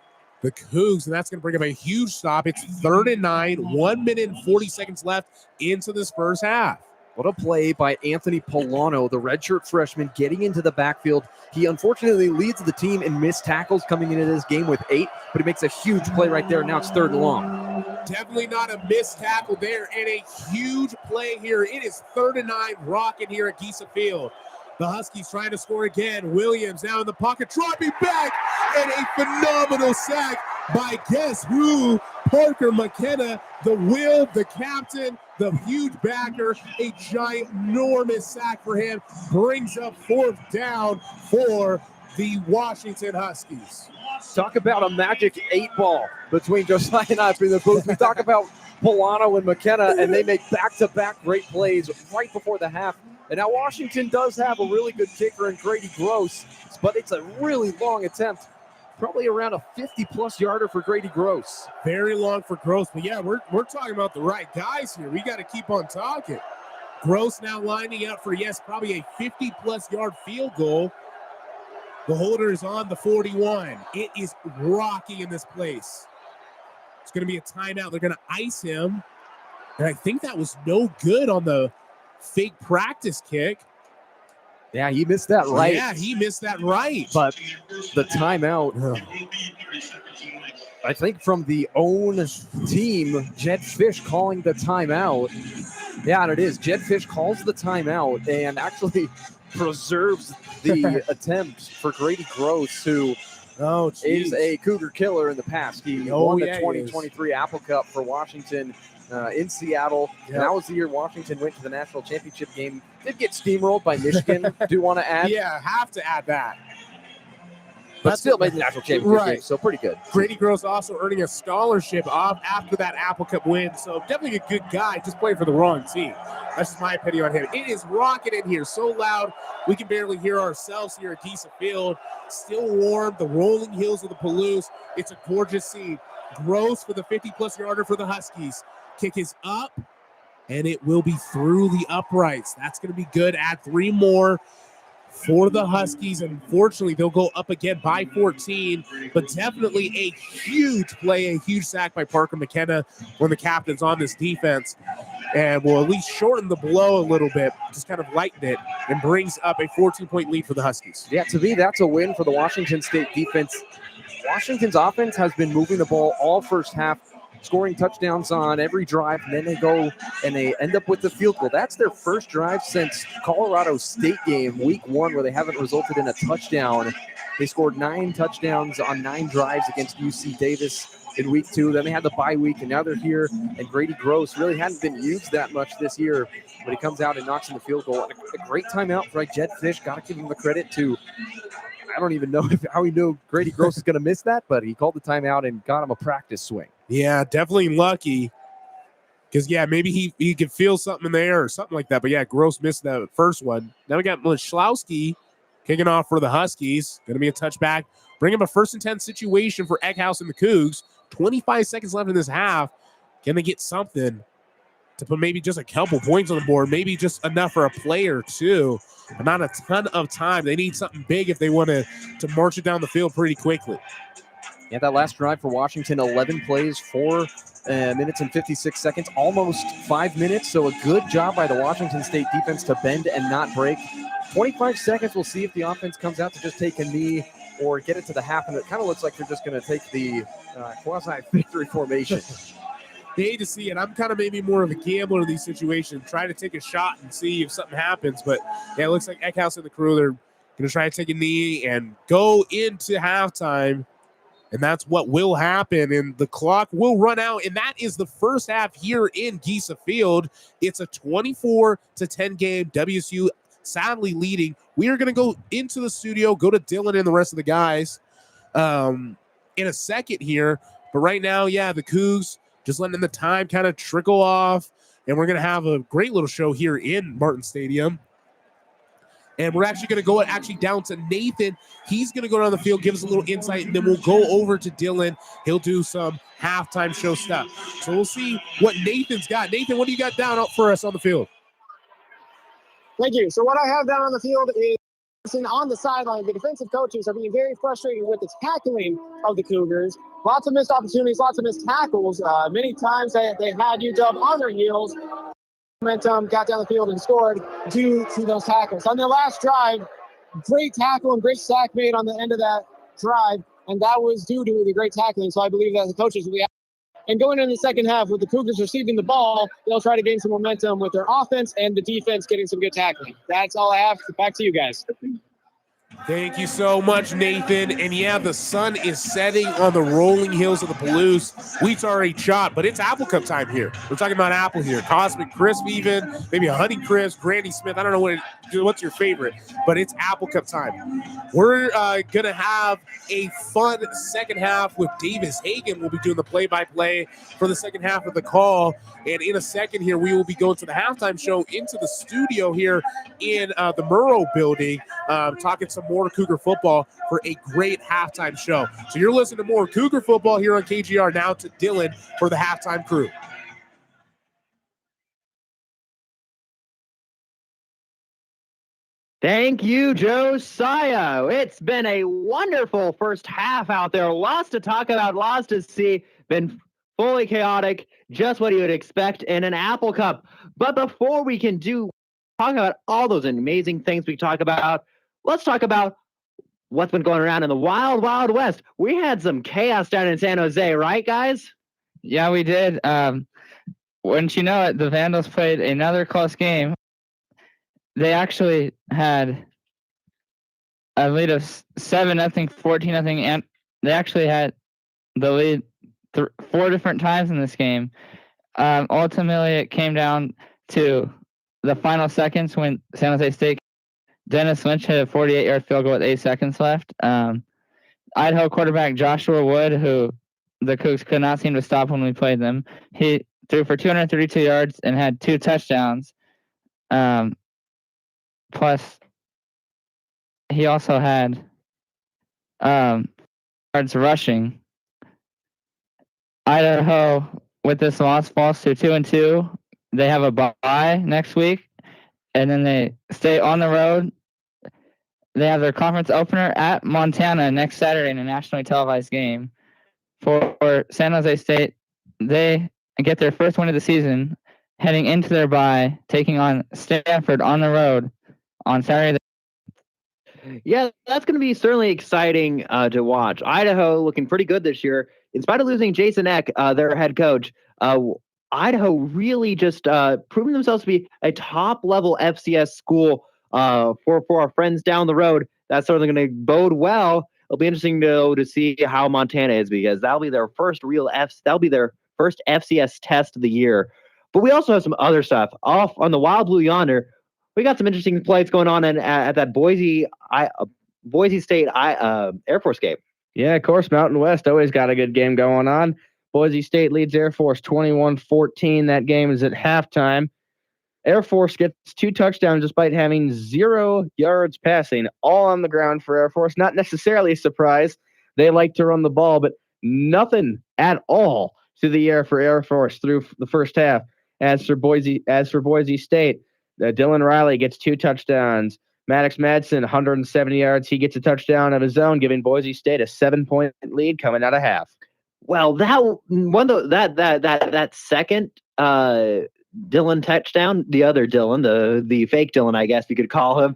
the Cougs, and that's going to bring up a huge stop. It's 3rd and 9, 1 minute and 40 seconds left into this first half. What a play by Anthony Polano, the redshirt freshman, getting into the backfield. He unfortunately leads the team in missed tackles coming into this game with 8, but he makes a huge play right there. Now it's 3rd and long. Definitely not a missed tackle there, and a huge play here. It is 3rd and 9, rocking here at Giesa Field. The Huskies trying to score again. Williams now in the pocket, dropping back, and a phenomenal sack by guess who? Parker McKenna, the will, the captain, the huge backer. A ginormous sack for him. Brings up 4th down for the Washington Huskies. Talk about a magic 8 ball between Josiah and I in the booth. We talk about Polano and McKenna, and they make back-to-back great plays right before the half. And now Washington does have a really good kicker in Grady Gross, but it's a really long attempt. Probably around a 50-plus yarder for Grady Gross. Very long for Gross, but yeah, we're talking about the right guys here. We got to keep on talking. Gross now lining up for, yes, probably a 50-plus yard field goal. The holder is on the 41. It is rocking in this place. It's going to be a timeout. They're going to ice him. And I think that was no good on the fake practice kick. Yeah, he missed that right. Yeah, he missed that right. But the timeout, I think from the own team, Jed Fish calling the timeout. Yeah, and it is. Jed Fish calls the timeout and actually preserves the attempt for Grady Gross, who is a Cougar killer in the past. He won the 2023 Apple Cup for Washington in Seattle. Yep. And that was the year Washington went to the national championship game. Did get steamrolled by Michigan. Do want to add? Yeah, have to add that. But still made the national championship game, so pretty good. Grady Gross also earning a scholarship after that Apple Cup win, so definitely a good guy, just playing for the wrong team. That's just my opinion on him. It is rocking in here, so loud we can barely hear ourselves here at Giesa Field. Still warm, the rolling hills of the Palouse. It's a gorgeous scene. Gross for the 50-plus yarder for the Huskies. Kick is up, and it will be through the uprights. That's going to be good. Add 3 more for the Huskies. Unfortunately, they'll go up again by 14, but definitely a huge play, a huge sack by Parker McKenna, one of the captains on this defense, and will at least shorten the blow a little bit, just kind of lighten it, and brings up a 14-point lead for the Huskies. Yeah, to me, that's a win for the Washington State defense. Washington's offense has been moving the ball all first half, scoring touchdowns on every drive, and then they go and they end up with the field goal. That's their first drive since Colorado State game, week 1, where they haven't resulted in a touchdown. They scored 9 touchdowns on 9 drives against UC Davis in week 2. Then they had the bye week, and now they're here, and Grady Gross really hadn't been used that much this year, but he comes out and knocks in the field goal. And a great timeout by Jed Fish. Got to give him the credit to, I don't even know how he knew Grady Gross is going to miss that, but he called the timeout and got him a practice swing. Yeah, definitely lucky. Because, yeah, maybe he could feel something in the air or something like that. But, yeah, Gross missed that first one. Now we got Michlowski kicking off for the Huskies. Going to be a touchback. Bring him a 1st and 10 situation for Egghouse and the Cougs. 25 seconds left in this half. Can they get something to put maybe just a couple points on the board? Maybe just enough for a play or two. But not a ton of time. They need something big if they want to march it down the field pretty quickly. Yeah, that last drive for Washington, 11 plays, 4 minutes and 56 seconds, almost 5 minutes. So a good job by the Washington State defense to bend and not break. 25 seconds, we'll see if the offense comes out to just take a knee or get it to the half. And it kind of looks like they're just going to take the quasi-victory formation. They hate to see it. I'm kind of maybe more of a gambler in these situations. Try to take a shot and see if something happens. But, yeah, it looks like Eckhouse and the crew, they're going to try to take a knee and go into halftime. And that's what will happen, and the clock will run out, and that is the first half here in Giesa Field. It's a 24-10 game. WSU sadly leading. We are going to go into the studio, go to Dylan and the rest of the guys in a second here. But right now, yeah, the Cougs just letting the time kind of trickle off, and we're going to have a great little show here in Martin Stadium. And we're actually going to go down to Nathan. He's going to go down the field, give us a little insight, and then we'll go over to Dylan. He'll do some halftime show stuff. So we'll see what Nathan's got. Nathan, what do you got down for us on the field? Thank you. So what I have down on the field is On the sideline, the defensive coaches are being very frustrated with the tackling of the Cougars. Lots of missed opportunities, lots of missed tackles. Many times they had UW on their heels. Momentum, got down the field and scored due to those tackles. On their last drive, great tackle and great sack made on the end of that drive, and that was due to the great tackling. So I believe that the coaches will be. And going into the second half, with the Cougars receiving the ball, they'll try to gain some momentum with their offense and the defense getting some good tackling. That's all I have. Back to you guys. Thank you so much, Nathan. And yeah, the sun is setting on the rolling hills of the Palouse. Wheat's already chopped, but it's Apple Cup time here. We're talking about apple here. Cosmic Crisp even, maybe a Honey Crisp, Granny Smith. I don't know what's your favorite, but it's Apple Cup time. We're going to have a fun second half with Davis Hagen. We'll be doing the play-by-play for the second half of the call. And in a second here, we will be going to the halftime show into the studio here in the Murrow building, talking some more Cougar football for a great halftime show. So you're listening to more Cougar football here on KGR. Now to Dylan for the halftime crew. Thank you, Josiah. It's been a wonderful first half out there. Lots to talk about, lots to see. Been fully chaotic, just what you would expect in an Apple Cup. But before we can talk about all those amazing things we talk about, let's talk about what's been going around in the wild, wild west. We had some chaos down in San Jose, right, guys? Yeah, we did. Wouldn't you know it, the Vandals played another close game. They actually had a lead of 7-0, 14-0, and they actually had the lead 4 different times in this game. Ultimately, it came down to the final seconds when San Jose State Dennis Lynch hit a 48-yard field goal with 8 seconds left. Idaho quarterback Joshua Wood, who the Cougs could not seem to stop when we played them, he threw for 232 yards and had 2 touchdowns. Plus, he also had yards rushing. Idaho, with this loss, falls to 2-2. They have a bye next week, and then they stay on the road. They have their conference opener at Montana next Saturday in a nationally televised game. For San Jose State, they get their first win of the season, heading into their bye, taking on Stanford on the road on Saturday. Yeah, that's going to be certainly exciting to watch. Idaho looking pretty good this year. In spite of losing Jason Eck, their head coach, Idaho really just proving themselves to be a top-level FCS school for our friends down the road. That's certainly going to bode well. It'll be interesting to see how Montana is, because that'll be their first FCS test of the year. But we also have some other stuff off on the Wild Blue Yonder. We got some interesting plays going on at that Boise State Air Force game. Yeah, of course, Mountain West always got a good game going on. Boise State leads Air Force 21-14. That game is at halftime. Air Force gets 2 touchdowns despite having 0 yards passing, all on the ground for Air Force. Not necessarily a surprise. They like to run the ball, but nothing at all through the air for Air Force through the first half. As for Boise State, Dylan Riley gets 2 touchdowns. Maddox Madsen, 170 yards. He gets a touchdown of his own, giving Boise State a 7-point lead coming out of half. Well, that second Dylan touchdown, the other Dylan, the fake Dylan, I guess you could call him,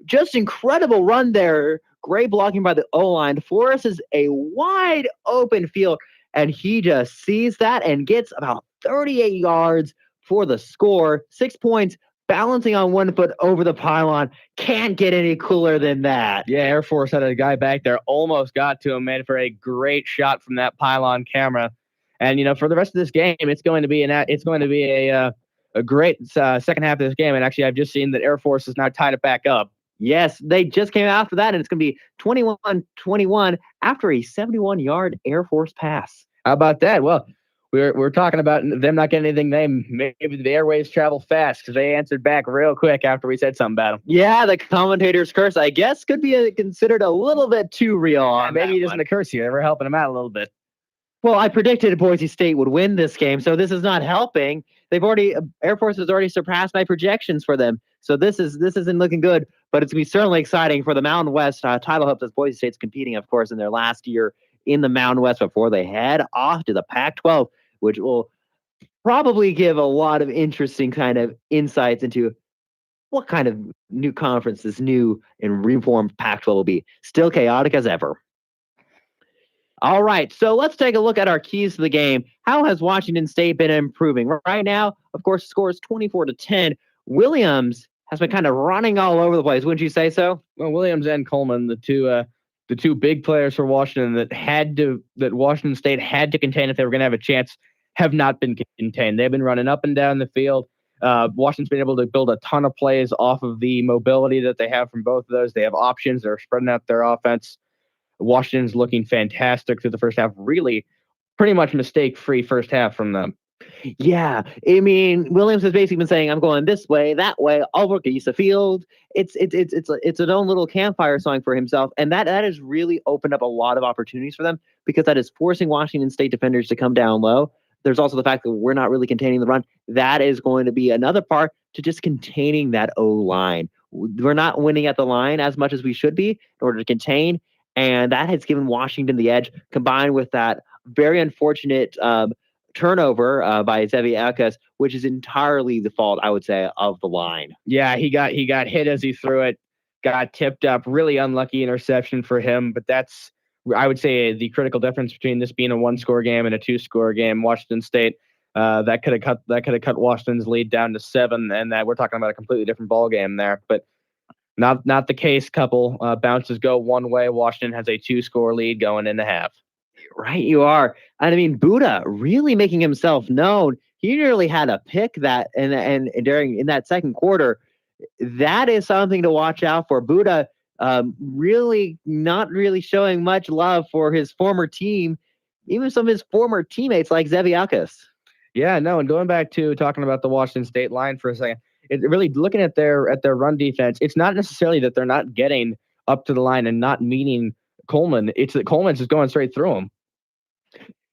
just incredible run there. Great blocking by the O-line. Forces a wide open field, and he just sees that and gets about 38 yards for the score. 6 points. Balancing on 1 foot over the pylon. Can't get any cooler than that. Yeah, Air Force had a guy back there, almost got to him, made for a great shot from that pylon camera. And for the rest of this game, it's going to be a great second half of this game. And actually, I've just seen that Air Force has now tied it back up. Yes, they just came after that, and it's going to be 21-21 after a 71-yard Air Force pass. How about that? Well, we're talking about them not getting anything. Maybe the airwaves travel fast, because they answered back real quick after we said something about them. Yeah, the commentator's curse, I guess, could be considered a little bit too real. Yeah, maybe it isn't a curse here. We're helping them out a little bit. Well, I predicted Boise State would win this game, so this is not helping. Air Force has already surpassed my projections for them, so this isn't looking good. but it's going to be certainly exciting for the Mountain West title hopes as Boise State's competing, of course, in their last year in the Mountain West before they head off to the Pac-12, which will probably give a lot of interesting kind of insights into what kind of new conference this new and reformed Pac-12 will be. Still chaotic as ever. All right, so let's take a look at our keys to the game. How has Washington State been improving? Right now, of course, the score is 24-10. Williams has been kind of running all over the place. Wouldn't you say so? Well, Williams and Coleman, the two big players for Washington that Washington State had to contain if they were going to have a chance, have not been contained. They've been running up and down the field. Washington's been able to build a ton of plays off of the mobility that they have from both of those. They have options. They're spreading out their offense. Washington's looking fantastic through the first half. Really, pretty much mistake-free first half from them. Yeah, I mean, Williams has basically been saying, "I'm going this way, that way. I'll work at the field." It's its own little campfire song for himself, and that has really opened up a lot of opportunities for them because that is forcing Washington State defenders to come down low. There's also the fact that we're not really containing the run. That is going to be another part to just containing that O-line. We're not winning at the line as much as we should be in order to contain. And that has given Washington the edge, combined with that very unfortunate turnover by Zevi Akes, which is entirely the fault, I would say, of the line. Yeah, he got hit as he threw it, got tipped up. Really unlucky interception for him, but that's, I would say, the critical difference between this being a one-score game and a two-score game. Washington State that could have cut Washington's lead down to 7, and that we're talking about a completely different ball game there, but. Not the case. Couple bounces go one way. Washington has a 2-score lead going into half. Right, you are. And I mean, Buddha really making himself known. He nearly had a pick that and during in that second quarter. That is something to watch out for. Buddha really not really showing much love for his former team, even some of his former teammates like Zevi Akes. Yeah, no, and going back to talking about the Washington State line for a second. Really looking at their run defense, it's not necessarily that they're not getting up to the line and not meeting Coleman. It's that Coleman's just going straight through them.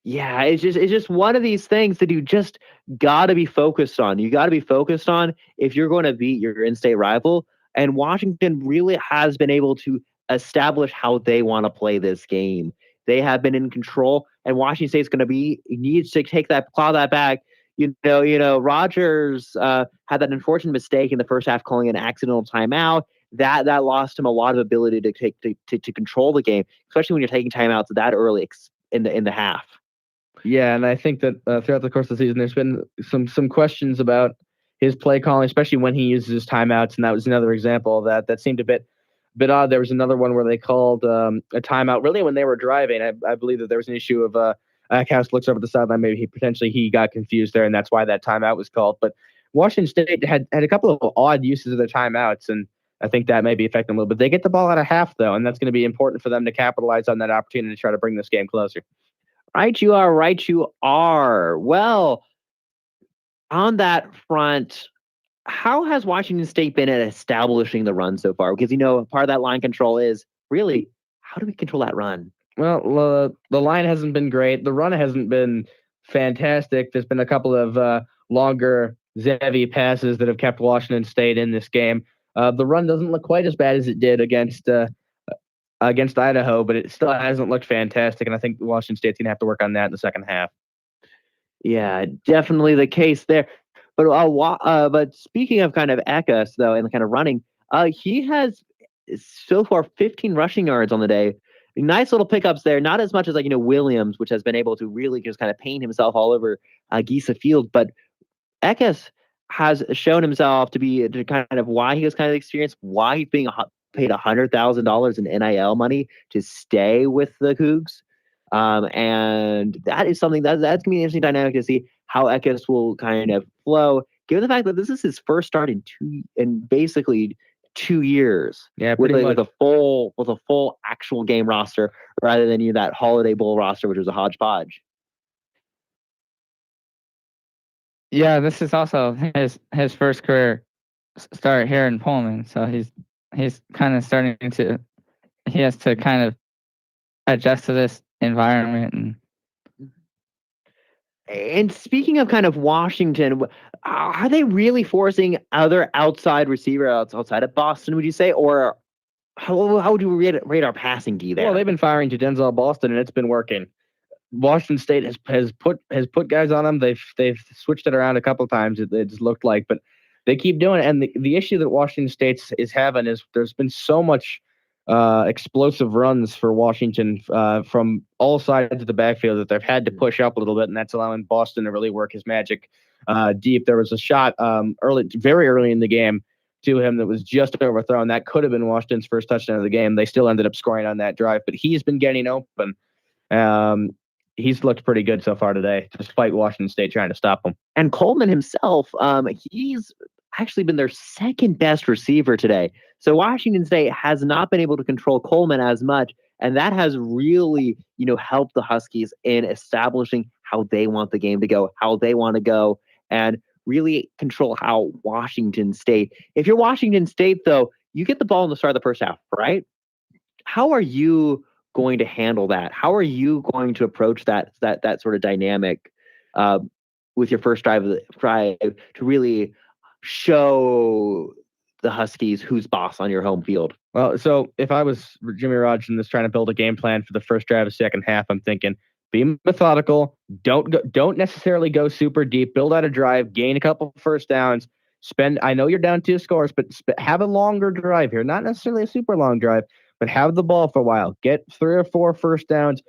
Yeah, it's just one of these things that you just got to be focused on. You got to be focused on if you're going to beat your in-state rival. And Washington really has been able to establish how they want to play this game. They have been in control, and Washington State's going to needs to claw that back. You know, Rogers had that unfortunate mistake in the first half, calling an accidental timeout. That lost him a lot of ability to control the game, especially when you're taking timeouts that early in the half. Yeah, and I think that throughout the course of the season, there's been some questions about his play calling, especially when he uses his timeouts, and that was another example of that. That seemed a bit odd. There was another one where they called a timeout really when they were driving. I believe that there was an issue of Ackhouse looks over the sideline. Maybe he got confused there, and that's why that timeout was called. But Washington State had a couple of odd uses of their timeouts, and I think that may be affecting them a little bit. They get the ball out of half, though, and that's going to be important for them to capitalize on that opportunity to try to bring this game closer. Right, you are. Right, you are. Well, on that front, how has Washington State been at establishing the run so far? Because, part of that line control is really, how do we control that run? Well, the line hasn't been great. The run hasn't been fantastic. There's been a couple of longer Zevi passes that have kept Washington State in this game. The run doesn't look quite as bad as it did against Idaho, but it still hasn't looked fantastic, and I think Washington State's going to have to work on that in the second half. Yeah, definitely the case there. But speaking of kind of Akes, though, and kind of running, he has so far 15 rushing yards on the day. Nice little pickups there, not as much as Williams, which has been able to really just kind of paint himself all over Gisa Field, but Akes has shown himself to kind of why he was kind of experienced, why he's being paid $100,000 in NIL money to stay with the Cougs, and that is something that's going to be an interesting dynamic to see how Akes will kind of flow, given the fact that this is his first start in basically 2 years. Yeah, with pretty much. a full actual game roster rather than that Holiday Bowl roster, which was a hodgepodge. Yeah, this is also his first career start here in Pullman, so he's kind of he has to kind of adjust to this environment. And And speaking of kind of Washington, are they really forcing other outside receivers outside of Boston, would you say? Or how would you rate our passing D there? Well, they've been firing to Denzel Boston, and it's been working. Washington State has put guys on them. They've switched it around a couple of times. It just looked like, but they keep doing it. And the issue that Washington State is having is there's been so much explosive runs for Washington from all sides of the backfield that they've had to push up a little bit, and that's allowing Boston to really work his magic deep. There was a shot very early in the game to him that was just overthrown. That could have been Washington's first touchdown of the game. They still ended up scoring on that drive, but he's been getting open. He's looked pretty good so far today, despite Washington State trying to stop him. And Coleman himself, he's actually been their second best receiver today. So Washington State has not been able to control Coleman as much, and that has really, helped the Huskies in establishing how they want the game to go, how they want to go, and really control how Washington State. If you're Washington State, though, you get the ball in the start of the first half, right? How are you going to handle that? How are you going to approach that sort of dynamic with your first drive to really show the Huskies who's boss on your home field? Well, so if I was Jimmy Rogers and just trying to build a game plan for the first drive of the second half, I'm thinking be methodical. Don't necessarily go super deep. Build out a drive, gain a couple first downs. I know you're down 2 scores, but have a longer drive here. Not necessarily a super long drive, but have the ball for a while. Get 3 or 4 first downs,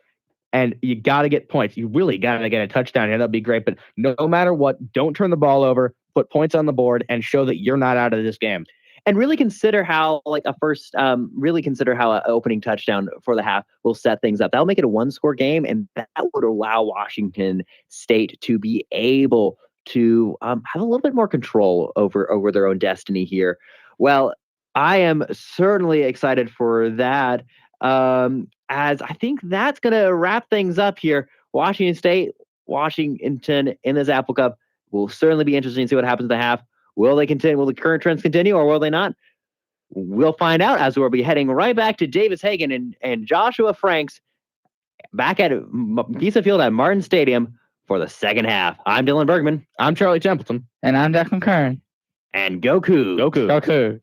and you got to get points. You really got to get a touchdown here. That'd be great. But no matter what, don't turn the ball over. Put points on the board and show that you're not out of this game. And really consider how an opening touchdown for the half will set things up. That'll make it a 1-score game, and that would allow Washington State to be able to have a little bit more control over their own destiny here. Well, I am certainly excited for that, as I think that's going to wrap things up here. Washington State, Washington in this Apple Cup will certainly be interesting to see what happens in the half. Will they continue? Will the current trends continue, or will they not? We'll find out as we'll be heading right back to Davis Hagen and Joshua Franks back at Visa Field at Martin Stadium for the second half. I'm Dylan Bergman. I'm Charlie Templeton. And I'm Declan Kern. And Goku. Goku.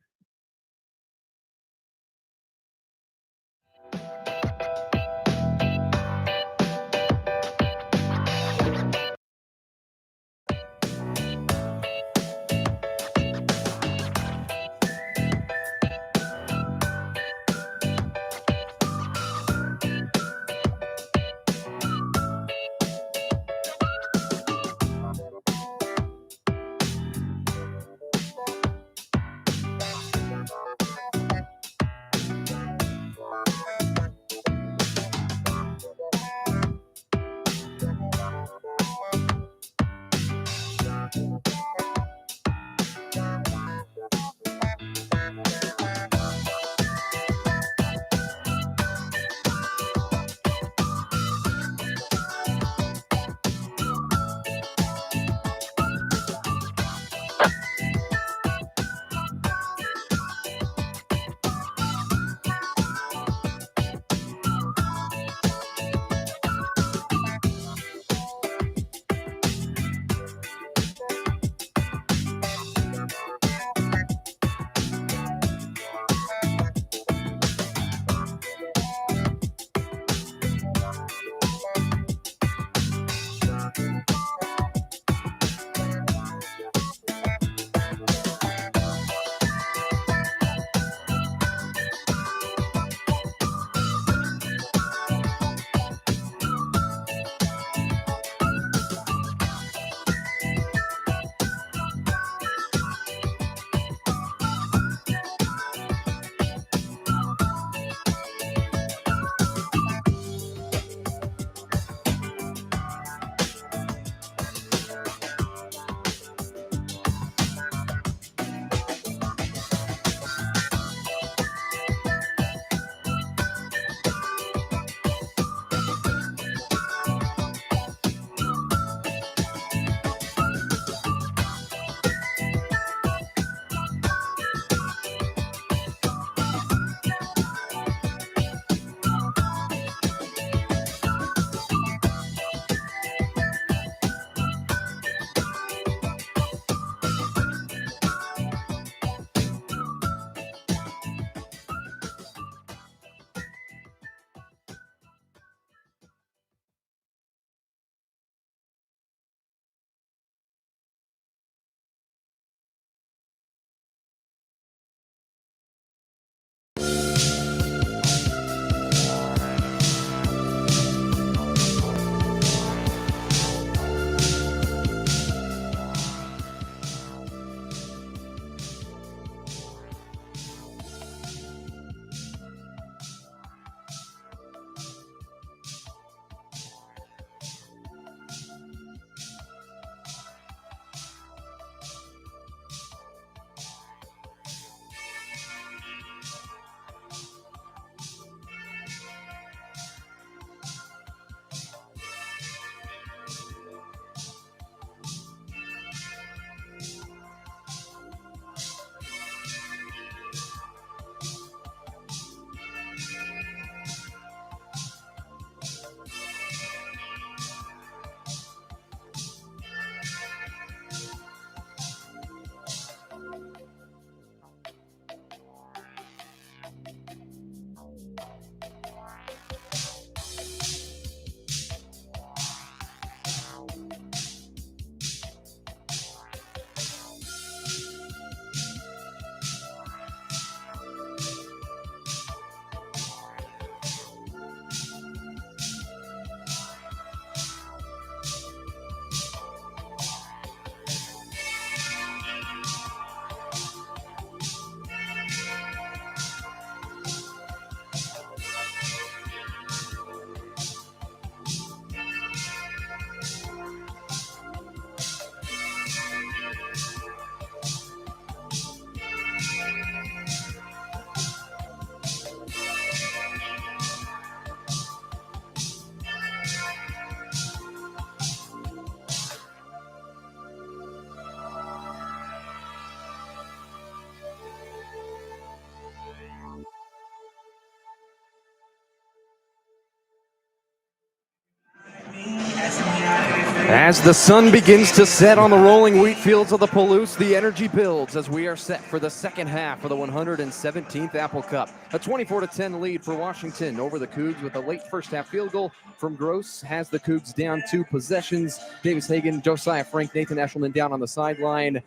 As the sun begins to set on the rolling wheat fields of the Palouse, the energy builds as we are set for the second half of the 117th Apple Cup. A 24-10 lead for Washington over the Cougs with a late first half field goal from Gross has the Cougs down 2 possessions. Davis Hagen, Josiah Frank, Nathan Eshelman down on the sideline.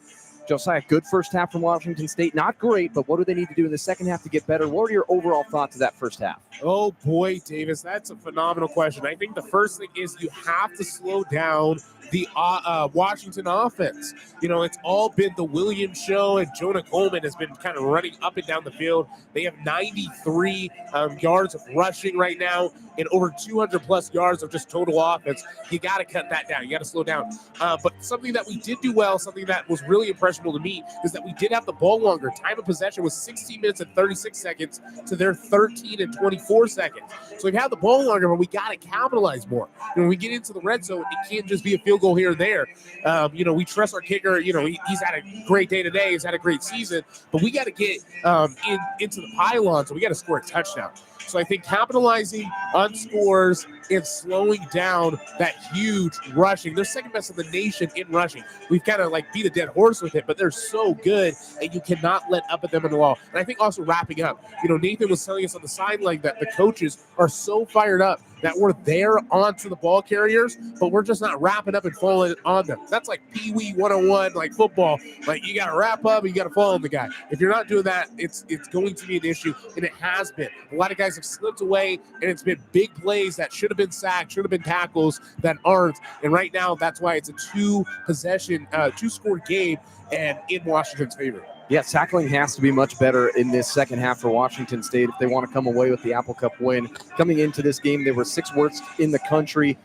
Josiah, good first half from Washington State. Not great, but what do they need to do in the second half to get better? What are your overall thoughts of that first half? Oh, boy, Davis, that's a phenomenal question. I think the first thing is you have to slow down the Washington offense. You know, it's all been the Williams show, and Jonah Coleman has been kind of running up and down the field. They have 93 yards of rushing right now and over 200-plus yards of just total offense. You got to cut that down. You got to slow down. But something that we did do well, something that was really impressionable to me, is that we did have the ball longer. Time of possession was 16 minutes and 36 seconds to their 13 and 24 seconds. So we've had the ball longer, but we got to capitalize more. When we get into the red zone, it can't just be a field goal here or there. You know, we trust our kicker. You know, he's had a great day today. He's had a great season. But we got to get into the pylon, so we got to score a touchdown. So I think capitalizing on scores and slowing down that huge rushing. They're second best in the nation in rushing. We've kind of like beat a dead horse with it, but they're so good, and you cannot let up at them in the wall. And I think also wrapping up, you know, Nathan was telling us on the sideline that the coaches are so fired up that we're there onto the ball carriers, but we're just not wrapping up and falling on them. That's like Pee Wee 101, like football. Like, you got to wrap up and you got to fall on the guy. If you're not doing that, it's going to be an issue, and it has been. A lot of guys have slipped away, and it's been big plays that should have been sacked, should have been tackles that aren't. And right now, that's why it's a two-score game, and in Washington's favor. Yeah, tackling has to be much better in this second half for Washington State if they want to come away with the Apple Cup win. Coming into this game, they were 6th worst in the country.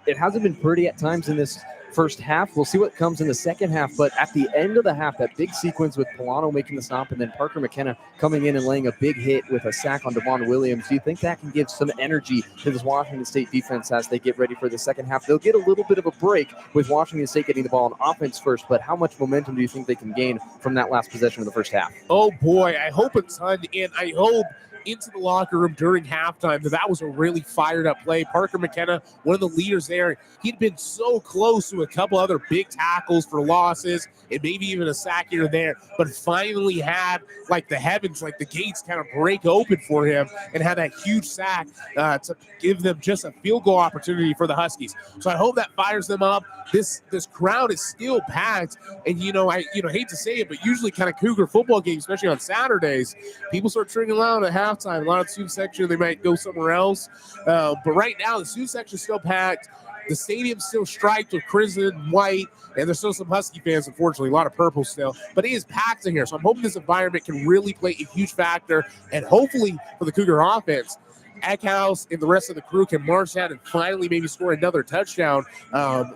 It hasn't been pretty at times in this first half. We'll see what comes in the second half, but at the end of the half, that big sequence with Polano making the stop and then Parker McKenna coming in and laying a big hit with a sack on Devon Williams, do you think that can give some energy to this Washington State defense as they get ready for the second half? They'll get a little bit of a break with Washington State getting the ball on offense first, but how much momentum do you think they can gain from that last possession of the first half? Oh, boy, I hope a ton, and I hope into the locker room during halftime that was a really fired up play. Parker McKenna, one of the leaders there, he'd been so close to a couple other big tackles for losses and maybe even a sack here and there, but finally had like the heavens, like the gates kind of break open for him and had that huge sack to give them just a field goal opportunity for the Huskies. So I hope that fires them up. This crowd is still packed, and I hate to say it, but usually kind of Cougar football games, especially on Saturdays, people start trickling out at halftime. A lot of the student section, they might go somewhere else. But right now, the student section is still packed. The stadium's still striped with crimson and white, and there's still some Husky fans, unfortunately, a lot of purple still. But it is packed in here, so I'm hoping this environment can really play a huge factor, and hopefully for the Cougar offense, Eckhouse and the rest of the crew can march out and finally maybe score another touchdown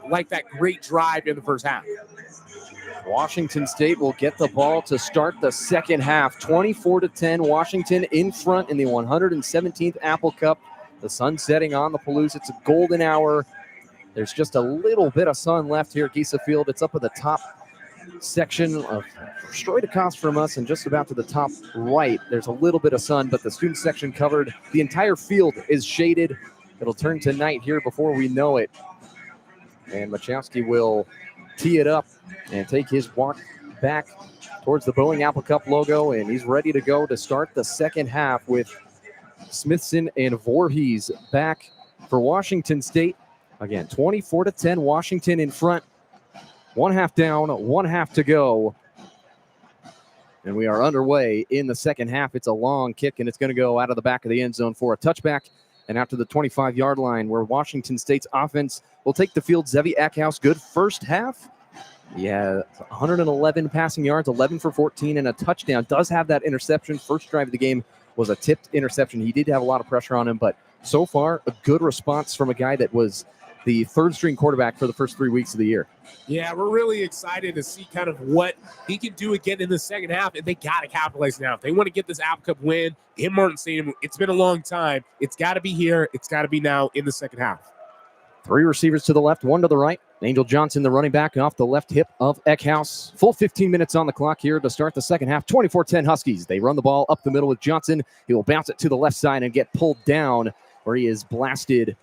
like that great drive in the first half. Washington State will get the ball to start the second half. 24-10, Washington in front in the 117th Apple Cup. The sun setting on the Palouse. It's a golden hour. There's just a little bit of sun left here at Gisa Field. It's up at the top section of straight across from us and just about to the top right. There's a little bit of sun, but the student section covered. The entire field is shaded. It'll turn to night here before we know it. And Machowski will tee it up and take his walk back towards the Boeing Apple Cup logo, and he's ready to go to start the second half with Smithson and Voorhees back for Washington State. Again, 24-10, Washington in front. 1 half down, 1 half to go. And we are underway in the second half. It's a long kick, and it's going to go out of the back of the end zone for a touchback. And after the 25-yard line, where Washington State's offense will take the field, Zevi Eckhouse, good first half. Yeah, 111 passing yards, 11 for 14, and a touchdown. Does have that interception. First drive of the game was a tipped interception. He did have a lot of pressure on him, but so far, a good response from a guy that was the third-string quarterback for the first 3 weeks of the year. Yeah, we're really excited to see kind of what he can do again in the second half, and they got to capitalize now. If they want to get this Apple Cup win in Martin Stadium, it's been a long time. It's got to be here. It's got to be now in the second half. 3 receivers to the left, 1 to the right. Angel Johnson, the running back, off the left hip of Eckhouse. Full 15 minutes on the clock here to start the second half. 24-10 Huskies. They run the ball up the middle with Johnson. He will bounce it to the left side and get pulled down, where he is blasted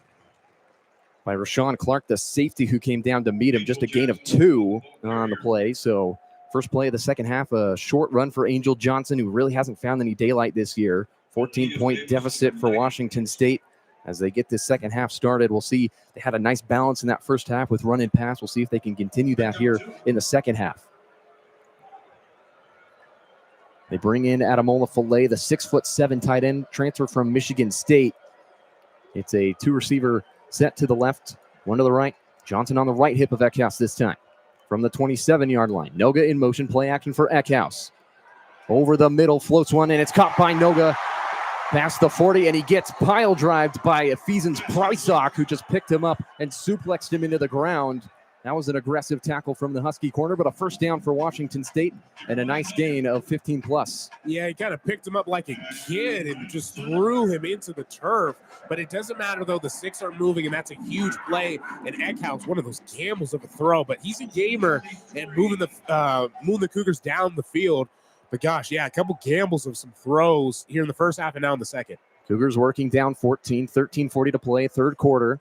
by Rashawn Clark, the safety who came down to meet him. Just a gain of 2 on the play. So first play of the second half, a short run for Angel Johnson, who really hasn't found any daylight this year. 14-point deficit for Washington State as they get this second half started. We'll see. They had a nice balance in that first half with run and pass. We'll see if they can continue that here in the second half. They bring in Adamola Filet, the 6'7" tight end, transfer from Michigan State. It's a 2-receiver set to the left, 1 to the right. Johnson on the right hip of Eckhouse this time. From the 27-yard line, Noga in motion, play action for Eckhouse. Over the middle, floats one, and it's caught by Noga. Past the 40, and he gets pile-drived by Ephesians Prysock, who just picked him up and suplexed him into the ground. That was an aggressive tackle from the Husky corner, but a first down for Washington State and a nice gain of 15+. Yeah, he kind of picked him up like a kid and just threw him into the turf. But it doesn't matter, though. The sticks are moving, and that's a huge play. And Eckhouse, one of those gambles of a throw. But he's a gamer and moving the Cougars down the field. But gosh, yeah, a couple gambles of some throws here in the first half and now in the second. Cougars working down 14, 13:40 to play, third quarter.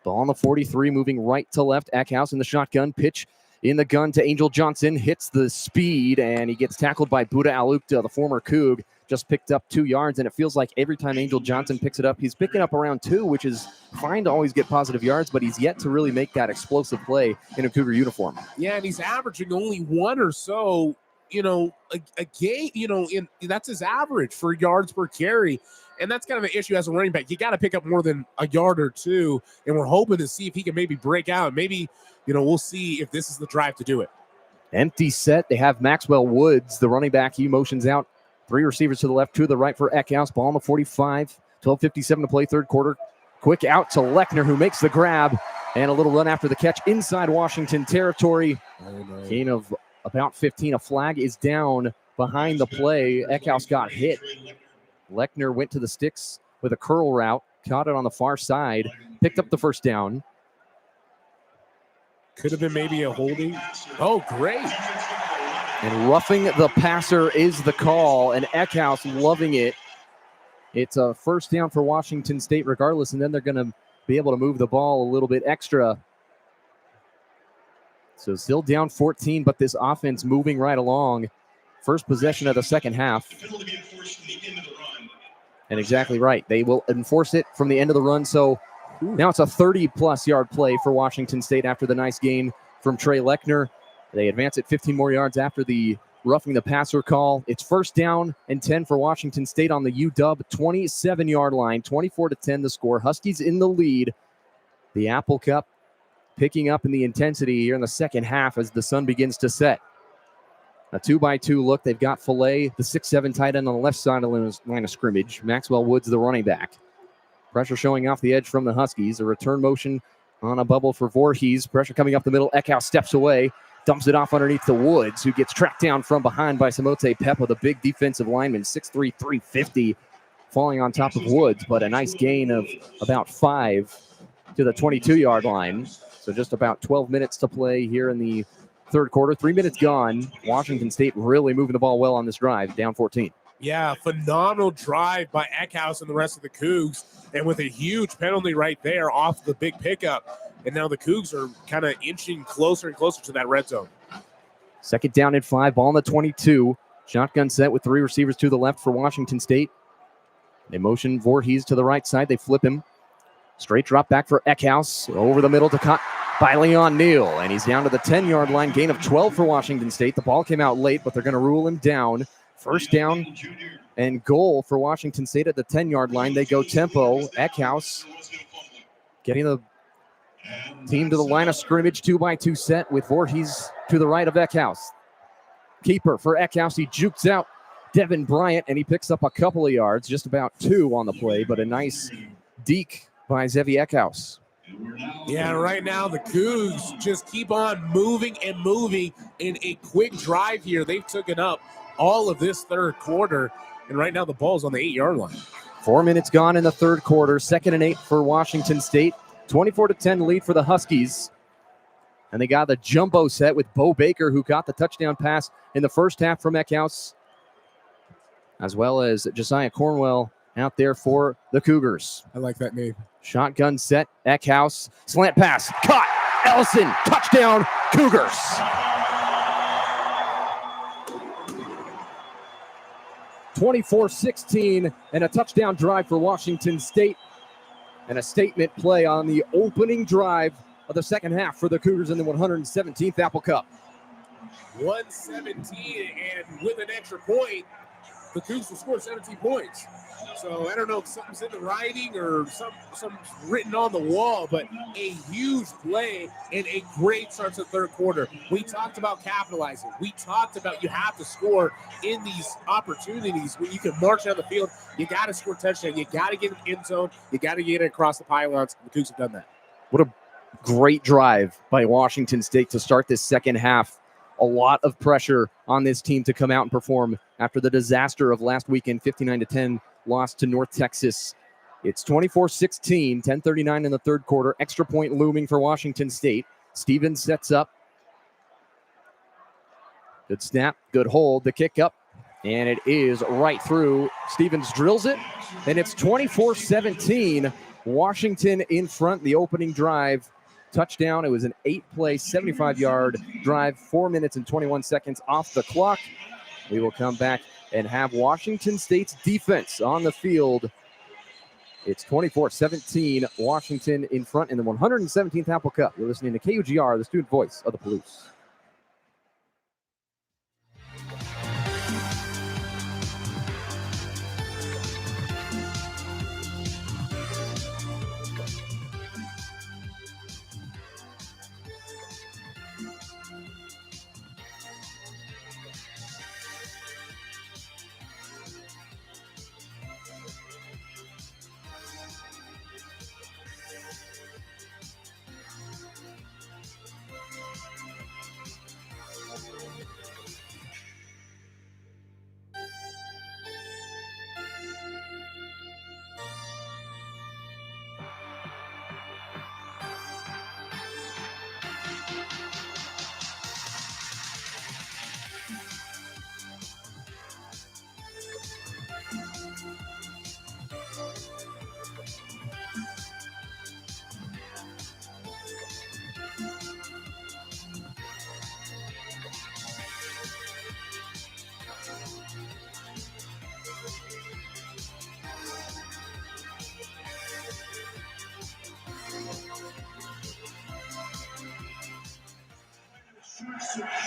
Ball on the 43, moving right to left. Eckhouse in the shotgun, pitch in the gun to Angel Johnson, hits the speed, and he gets tackled by Buddha Alukta, the former Coug. Just picked up 2 yards, and it feels like every time Angel Johnson picks it up, he's picking up around 2, which is fine to always get positive yards, but he's yet to really make that explosive play in a Cougar uniform. Yeah, and he's averaging only 1 or so, a game, that's his average for yards per carry. And that's kind of an issue as a running back. You got to pick up more than a yard or 2, and we're hoping to see if he can maybe break out. Maybe, we'll see if this is the drive to do it. Empty set. They have Maxwell Woods, the running back. He motions out. 3 receivers to the left, 2 to the right for Eckhouse. Ball on the 45. 12:57 to play, third quarter. Quick out to Lechner, who makes the grab, and a little run after the catch inside Washington territory. Gain of about 15. A flag is down behind the play. Eckhouse got hit. Lechner went to the sticks with a curl route, caught it on the far side, picked up the first down. Could have been maybe a holding. Oh, great. And roughing the passer is the call, and Eckhouse loving it. It's a first down for Washington State regardless, and then they're going to be able to move the ball a little bit extra. So still down 14, but this offense moving right along. First possession of the second half. And exactly right. They will enforce it from the end of the run. So now it's a 30-plus yard play for Washington State after the nice gain from Trey Lechner. They advance it 15 more yards after the roughing the passer call. It's first down and 10 for Washington State on the UW 27-yard line. 24-10 the score. Huskies in the lead. The Apple Cup picking up in the intensity here in the second half as the sun begins to set. A 2-by-2 look. They've got Filet, the 6'7" tight end on the left side of the line of scrimmage. Maxwell Woods, the running back. Pressure showing off the edge from the Huskies. A return motion on a bubble for Voorhees. Pressure coming up the middle. Eckhouse steps away, dumps it off underneath the Woods, who gets tracked down from behind by Samote Pepa, the big defensive lineman, 6'3", 350, falling on top of Woods. But a nice gain of about 5 to the 22-yard line. So just about 12 minutes to play here in the third quarter. 3 minutes gone. Washington State really moving the ball well on this drive, down 14. Yeah, phenomenal drive by Eckhouse and the rest of the Cougs, and with a huge penalty right there off the big pickup. And now the Cougs are kind of inching closer and closer to that red zone. Second down and 5, ball on the 22. Shotgun set with 3 receivers to the left for Washington State. They motion Voorhees to the right side. They flip him. Straight drop back for Eckhouse. Over the middle to cut by Leon Neal, and he's down to the 10-yard line. Gain of 12 for Washington State. The ball came out late, but they're going to rule him down. First down and goal for Washington State at the 10-yard line. They go tempo. Eckhouse getting the team to the line of scrimmage. 2-by-2 set with Voorhees to the right of Eckhouse. Keeper for Eckhouse. He jukes out Devin Bryant, and he picks up a couple of yards, just about 2 on the play, but a nice deke by Zevi Eckhouse. Yeah, right now the Cougs just keep on moving and moving in a quick drive here. They've taken up all of this third quarter, and right now the ball's on the 8-yard line. 4 minutes gone in the third quarter. 2nd and 8 for Washington State. 24-10 lead for the Huskies. And they got the jumbo set with Bo Baker, who got the touchdown pass in the first half from Eckhouse, as well as Josiah Cornwell out there for the Cougars. I like that name. Shotgun set, Eckhouse, slant pass, caught, Ellison, touchdown, Cougars. (24-16) and a touchdown drive for Washington State, and a statement play on the opening drive of the second half for the Cougars in the 117th Apple Cup. 117, and with an extra point, the Cougars will score 17 points. So I don't know if something's in the writing or something's written on the wall, but a huge play and a great start to the third quarter. We talked about capitalizing. We talked about you have to score in these opportunities where you can march down the field. You got to score touchdown. You got to get in the end zone. You got to get it across the pylons. The Cougars have done that. What a great drive by Washington State to start this second half. A lot of pressure on this team to come out and perform after the disaster of last weekend, 59-10 loss to North Texas. It's 24-16, 10:39 in the third quarter. Extra point looming for Washington State. Stevens sets up. Good snap, good hold, the kick up, and it is right through. Stevens drills it, and it's 24-17. Washington in front, the opening drive. Touchdown. It was an 8-play, 75-yard drive, 4 minutes and 21 seconds off the clock. We will come back and have Washington State's defense on the field. It's 24-17, Washington in front in the 117th Apple Cup. You're listening to KUGR, the student voice of the Palouse.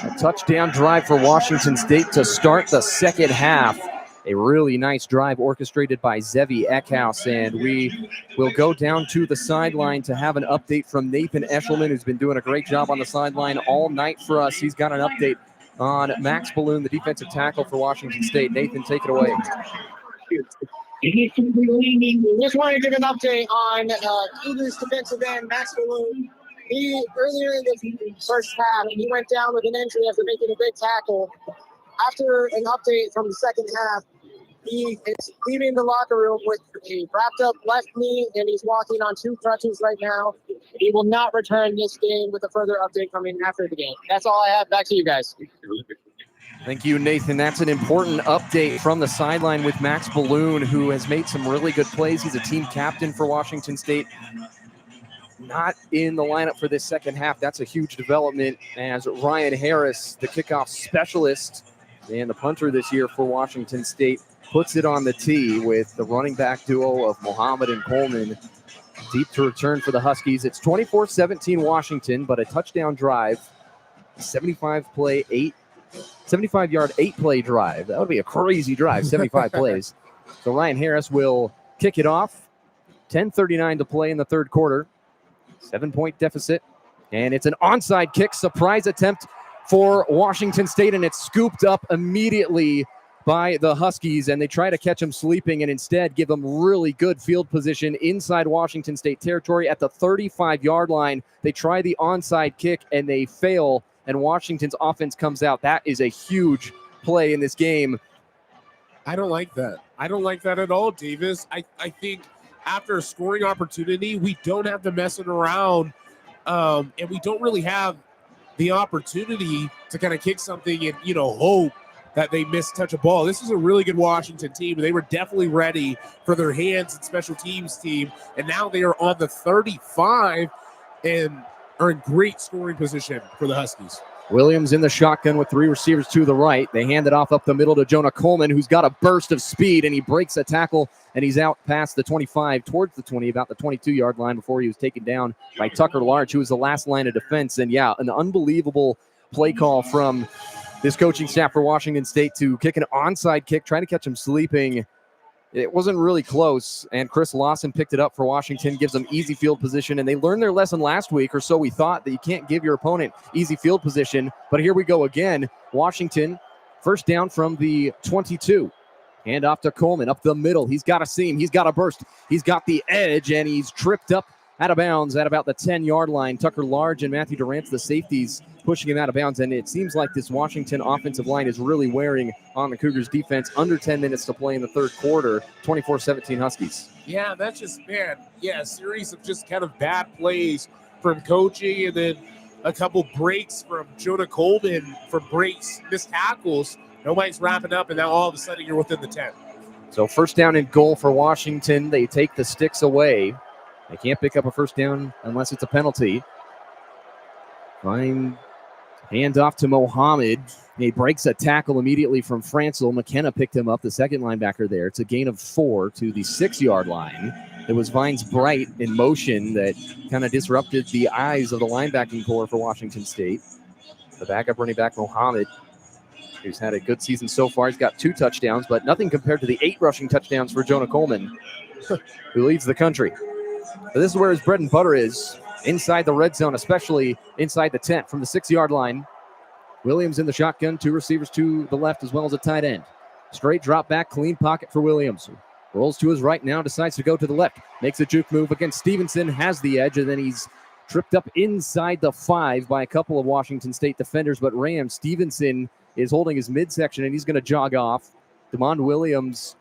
A touchdown drive for Washington State to start the second half. A really nice drive orchestrated by Zevi Eckhouse, and we will go down to the sideline to have an update from Nathan Eshelman, who's been doing a great job on the sideline all night for us. He's got an update on Max Balloon, the defensive tackle for Washington State. Nathan, take it away. Just want to give an update on Eagles defensive end, Max Balloon. He, earlier in the first half, he went down with an injury after making a big tackle. After an update from the second half, he is leaving the locker room with a wrapped up left knee, and he's walking on 2 crutches right now. He will not return this game, with a further update coming after the game. That's all I have. Back to you guys. Thank you, Nathan. That's an important update from the sideline with Max Balloon, who has made some really good plays. He's a team captain for Washington State. Not in the lineup for this second half. That's a huge development, as Ryan Harris, the kickoff specialist and the punter this year for Washington State, puts it on the tee with the running back duo of Muhammad and Coleman. Deep to return for the Huskies. It's 24-17 Washington, but a touchdown drive, 75-yard, 8-play drive. That would be a crazy drive, 75 plays. So Ryan Harris will kick it off. 10:39 to play in the third quarter. 7-point deficit, and it's an onside kick, surprise attempt for Washington State, and it's scooped up immediately by the Huskies, and they try to catch him sleeping and instead give him really good field position inside Washington State territory at the 35-yard line. They try the onside kick, and they fail, and Washington's offense comes out. That is a huge play in this game. I don't like that. I don't like that at all, Davis. I think after a scoring opportunity, we don't have to messing around, and we don't really have the opportunity to kind of kick something and, hope that they mistouch a ball. This is a really good Washington team. They were definitely ready for their hands and special teams team, and now they are on the 35 and are in great scoring position for the Huskies. Williams in the shotgun with 3 receivers to the right. They hand it off up the middle to Jonah Coleman, who's got a burst of speed, and he breaks a tackle, and he's out past the 25, towards the 20, about the 22-yard line before he was taken down by Tucker Larch, who was the last line of defense. And, yeah, an unbelievable play call from this coaching staff for Washington State to kick an onside kick, trying to catch him sleeping. It wasn't really close, and Chris Lawson picked it up for Washington, gives them easy field position, and they learned their lesson last week, or so we thought, that you can't give your opponent easy field position. But here we go again. Washington, first down from the 22. Hand off to Coleman, up the middle. He's got a seam. He's got a burst. He's got the edge, and he's tripped up out of bounds at about the 10-yard line. Tucker Large and Matthew Durant, the safeties, pushing him out of bounds, and it seems like this Washington offensive line is really wearing on the Cougars defense. Under 10 minutes to play in the third quarter, 24-17 Huskies. Yeah, that's just, man, a series of just kind of bad plays from coaching, and then a couple breaks from Jonah Coleman for breaks, missed tackles. Nobody's wrapping up, and now all of a sudden you're within the 10. So first down and goal for Washington. They take the sticks away. They can't pick up a first down unless it's a penalty. Fine. Hand off to Mohammed. He breaks a tackle immediately from Francel. McKenna picked him up, the second linebacker there. It's a gain of 4 to the 6-yard line. It was Vines Bright in motion that kind of disrupted the eyes of the linebacking core for Washington State. The backup running back, Mohammed, who's had a good season so far. He's got 2 touchdowns, but nothing compared to the 8 rushing touchdowns for Jonah Coleman, who leads the country. But this is where his bread and butter is, inside the red zone, especially inside the 10 from the 6-yard line. Williams in the shotgun, 2 receivers to the left as well as a tight end. Straight drop back, clean pocket for Williams. Rolls to his right now, decides to go to the left. Makes a juke move against Stevenson, has the edge, and then he's tripped up inside the 5 by a couple of Washington State defenders. But Stevenson is holding his midsection, and he's going to jog off. DeMond Williams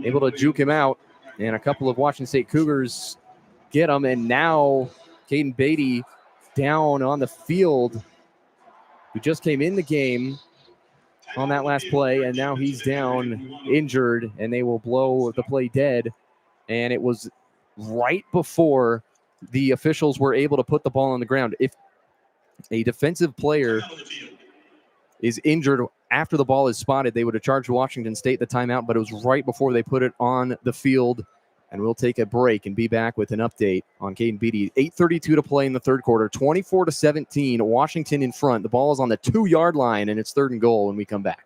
able to juke him out, and a couple of Washington State Cougars get him, and now Caden Beatty down on the field, who just came in the game on that last play, and now he's down injured, and they will blow the play dead. And it was right before the officials were able to put the ball on the ground. If a defensive player is injured after the ball is spotted, they would have charged Washington State the timeout, but it was right before they put it on the field. And we'll take a break and be back with an update on Caden Beatty. 8:32 to play in the third quarter, 24-17, Washington in front. The ball is on the 2-yard line, and it's 3rd and goal when we come back.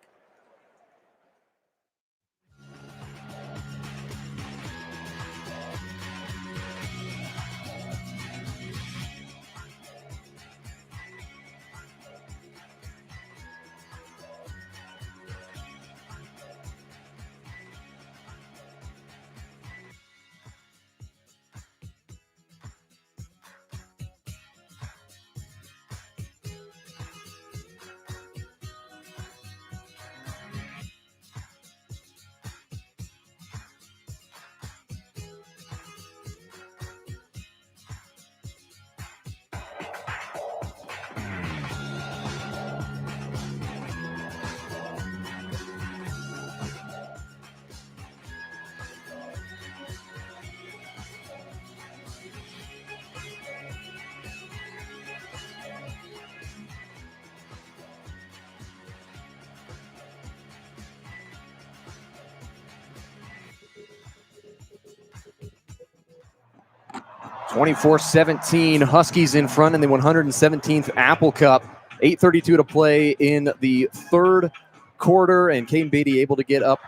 (24-17) Huskies in front in the 117th Apple Cup. 8:32 to play in the third quarter, and Caden Beatty able to get up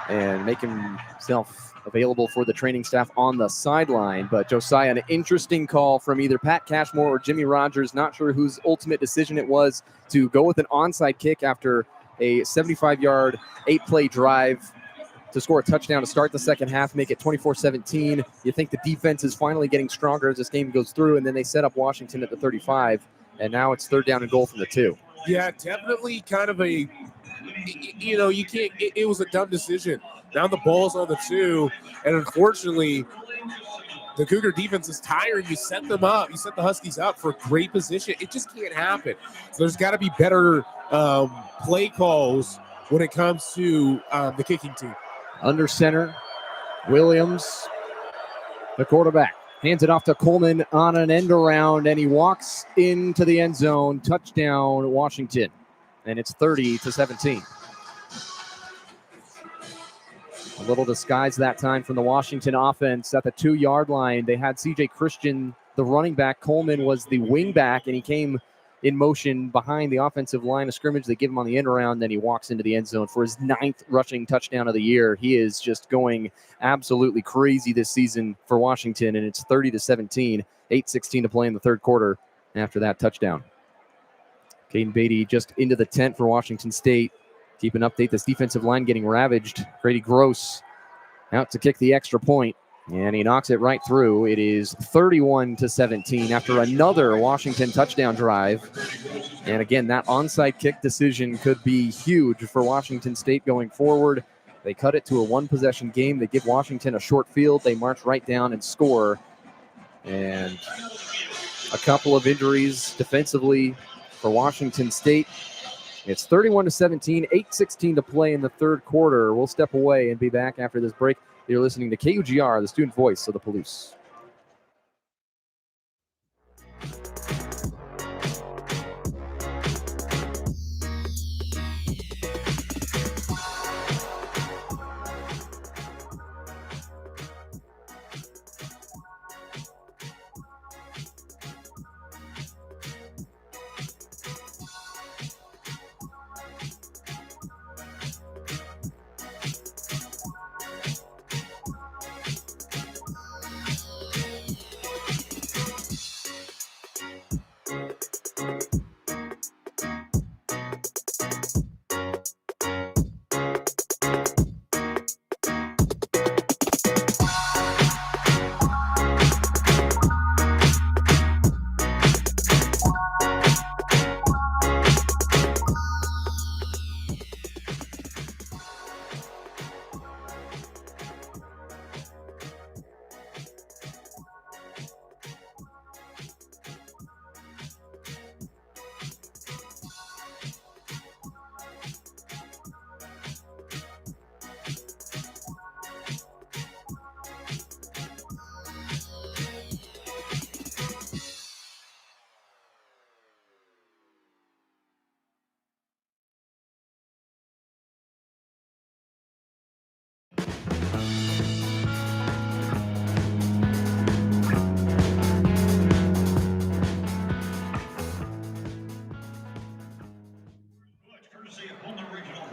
and make himself available for the training staff on the sideline. But Josiah, an interesting call from either Pat Cashmore or Jimmy Rogers. Not sure whose ultimate decision it was to go with an onside kick after a 75-yard, 8-play drive to score a touchdown to start the second half, make it 24-17. You think the defense is finally getting stronger as this game goes through, and then they set up Washington at the 35, and now it's 3rd down and goal from the 2. Yeah, definitely kind of a, you can't, it was a dumb decision. Now the ball's on the 2, and unfortunately, the Cougar defense is tired. You set them up. You set the Huskies up for great position. It just can't happen. So there's got to be better play calls when it comes to the kicking team. Under center, Williams, the quarterback, hands it off to Coleman on an end around, and he walks into the end zone. Touchdown, Washington. And it's 30-17. A little disguise that time from the Washington offense at the 2-yard line. They had C.J. Christian, the running back. Coleman was the wing back, and he came in motion behind the offensive line of scrimmage. They give him on the end around, then he walks into the end zone for his 9th rushing touchdown of the year. He is just going absolutely crazy this season for Washington, and it's 30-17, 8:16 to play in the third quarter after that touchdown. Caden Beatty just into the tent for Washington State. Keep an update. This defensive line getting ravaged. Grady Gross out to kick the extra point, and he knocks it right through. It is 31-17 after another Washington touchdown drive. And again, that onside kick decision could be huge for Washington State going forward. They cut it to a one-possession game. They give Washington a short field. They march right down and score. And a couple of injuries defensively for Washington State. It's 31-17, 8:16 to play in the third quarter. We'll step away and be back after this break. You're listening to KUGR, the student voice of the Palouse.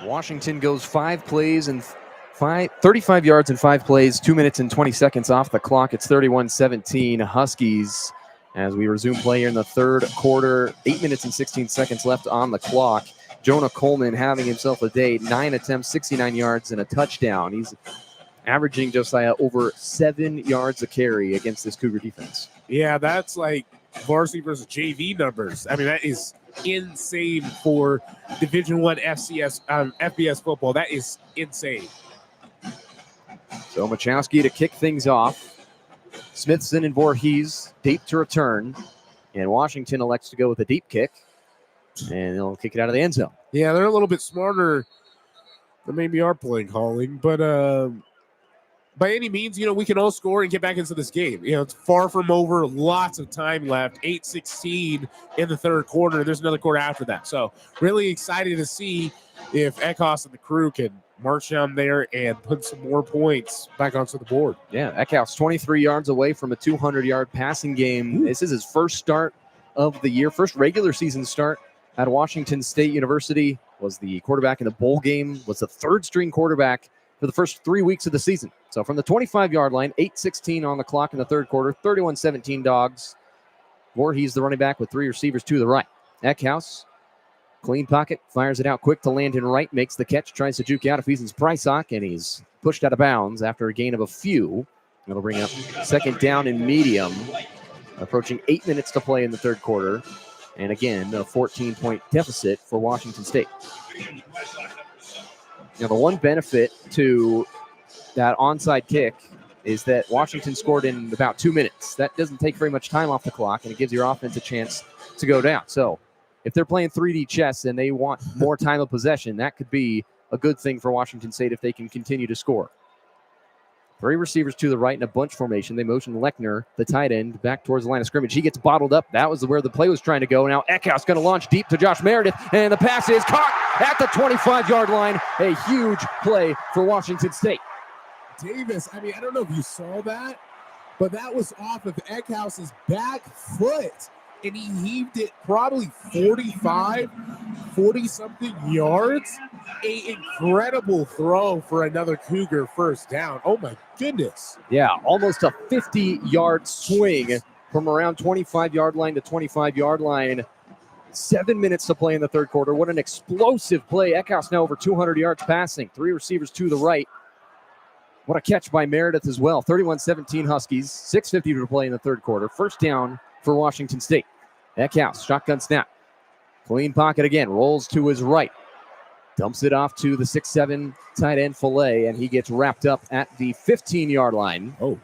Washington goes 5 plays and 35 yards in 5 plays, 2 minutes and 20 seconds off the clock. It's 31-17 Huskies as we resume play here in the third quarter. 8 minutes and 16 seconds left on the clock. Jonah Coleman having himself a day, 9 attempts, 69 yards, and a touchdown. He's averaging, Josiah, over 7 yards a carry against this Cougar defense. Yeah, that's like varsity versus JV numbers. I mean, that is insane for Division I FBS football. That is insane. So Machowski to kick things off. Smithson and Voorhees deep to return. And Washington elects to go with a deep kick. And they'll kick it out of the end zone. Yeah, they're a little bit smarter than maybe our play calling. But by any means, we can all score and get back into this game. It's far from over. Lots of time left. 8:16 in the third quarter. There's another quarter after that. So really excited to see if Eckhouse and the crew can march down there and put some more points back onto the board. Yeah, Eckhouse 23 yards away from a 200-yard passing game. Ooh. This is his first start of the year, first regular season start at Washington State University. Was the quarterback in the bowl game, was the third-string quarterback for the first 3 weeks of the season. So from the 25-yard line, 8:16 on the clock in the third quarter, 31-17 Dogs. Voorhees the running back with 3 receivers to the right. Eckhouse, clean pocket, fires it out quick to Landon Wright, makes the catch, tries to juke out Ephesians Prysock, and he's pushed out of bounds after a gain of a few. That'll bring up second down and medium. Approaching 8 minutes to play in the third quarter. And again, a 14-point deficit for Washington State. Now, the one benefit to that onside kick is that Washington scored in about 2 minutes. That doesn't take very much time off the clock, and it gives your offense a chance to go down. So if they're playing 3D chess and they want more time of possession, that could be a good thing for Washington State if they can continue to score. 3 receivers to the right in a bunch formation. They motion Lechner, the tight end, back towards the line of scrimmage. He gets bottled up. That was where the play was trying to go. Now Eckhouse going to launch deep to Josh Meredith, and the pass is caught at the 25-yard line. A huge play for Washington State. Davis, I mean, I don't know if you saw that, but that was off of Eckhouse's back foot, and he heaved it probably 40-something yards. An incredible throw for another Cougar first down. Oh, my goodness. Yeah, almost a 50-yard swing from around 25-yard line to 25-yard line. 7 minutes to play in the third quarter. What an explosive play. Eckhouse now over 200 yards passing. 3 receivers to the right. What a catch by Meredith as well. 31-17 Huskies. 6:50 to play in the third quarter. First down for Washington State. Eckhouse, shotgun snap. Clean pocket again. Rolls to his right. Dumps it off to the 6'7" tight end Fillet, and he gets wrapped up at the 15-yard line. Oh.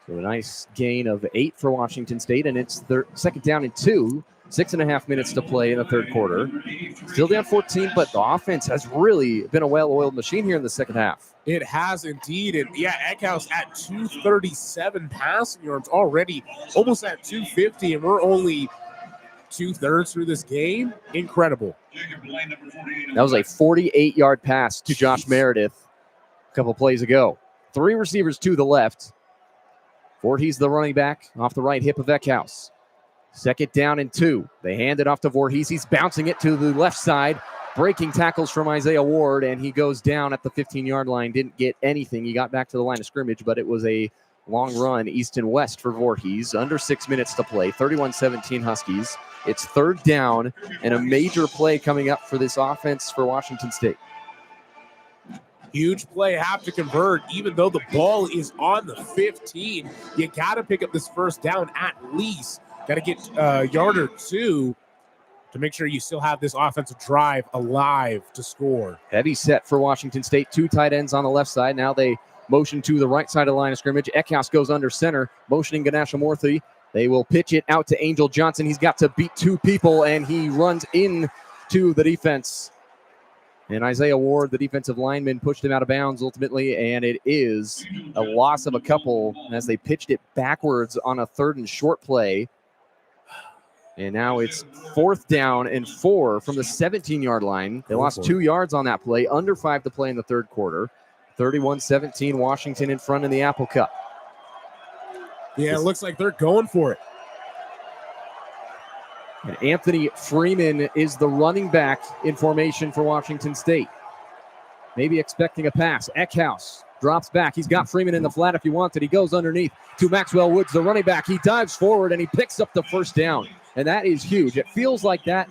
So a nice gain of 8 for Washington State, and it's their second down and 2. 6.5 minutes to play in the third quarter. Still down 14, but the offense has really been a well-oiled machine here in the second half. It has indeed. And yeah, Eckhouse at 237 passing yards already, almost at 250, and we're only 2/3 through this game. Incredible. That was a 48-yard pass to Josh Meredith a couple plays ago. 3 receivers to the left. Voorhees, the running back, off the right hip of Eckhouse. Second down and 2. They hand it off to Voorhees. He's bouncing it to the left side. Breaking tackles from Isaiah Ward, and he goes down at the 15-yard line. Didn't get anything. He got back to the line of scrimmage, but it was a long run east and west for Voorhees. Under 6 minutes to play. 31-17 Huskies. It's third down, and a major play coming up for this offense for Washington State. Huge play, have to convert, even though the ball is on the 15. You got to pick up this first down at least. Got to get a yard or 2 to make sure you still have this offensive drive alive to score. Heavy set for Washington State. 2 tight ends on the left side. Now they motion to the right side of the line of scrimmage. Eckhouse goes under center, motioning Ganashamorthy. They will pitch it out to Angel Johnson. He's got to beat 2 people, and he runs into the defense. And Isaiah Ward, the defensive lineman, pushed him out of bounds ultimately, and it is a loss of a couple as they pitched it backwards on a 3rd and short play. And now it's 4th down and 4 from the 17-yard line. They lost 2 yards on that play, under 5 to play in the third quarter. 31-17, Washington in front in the Apple Cup. Yeah, it looks like they're going for it. And Anthony Freeman is the running back in formation for Washington State. Maybe expecting a pass. Eckhouse drops back. He's got Freeman in the flat if he wants it. He goes underneath to Maxwell Woods, the running back. He dives forward, and he picks up the first down. And that is huge. It feels like that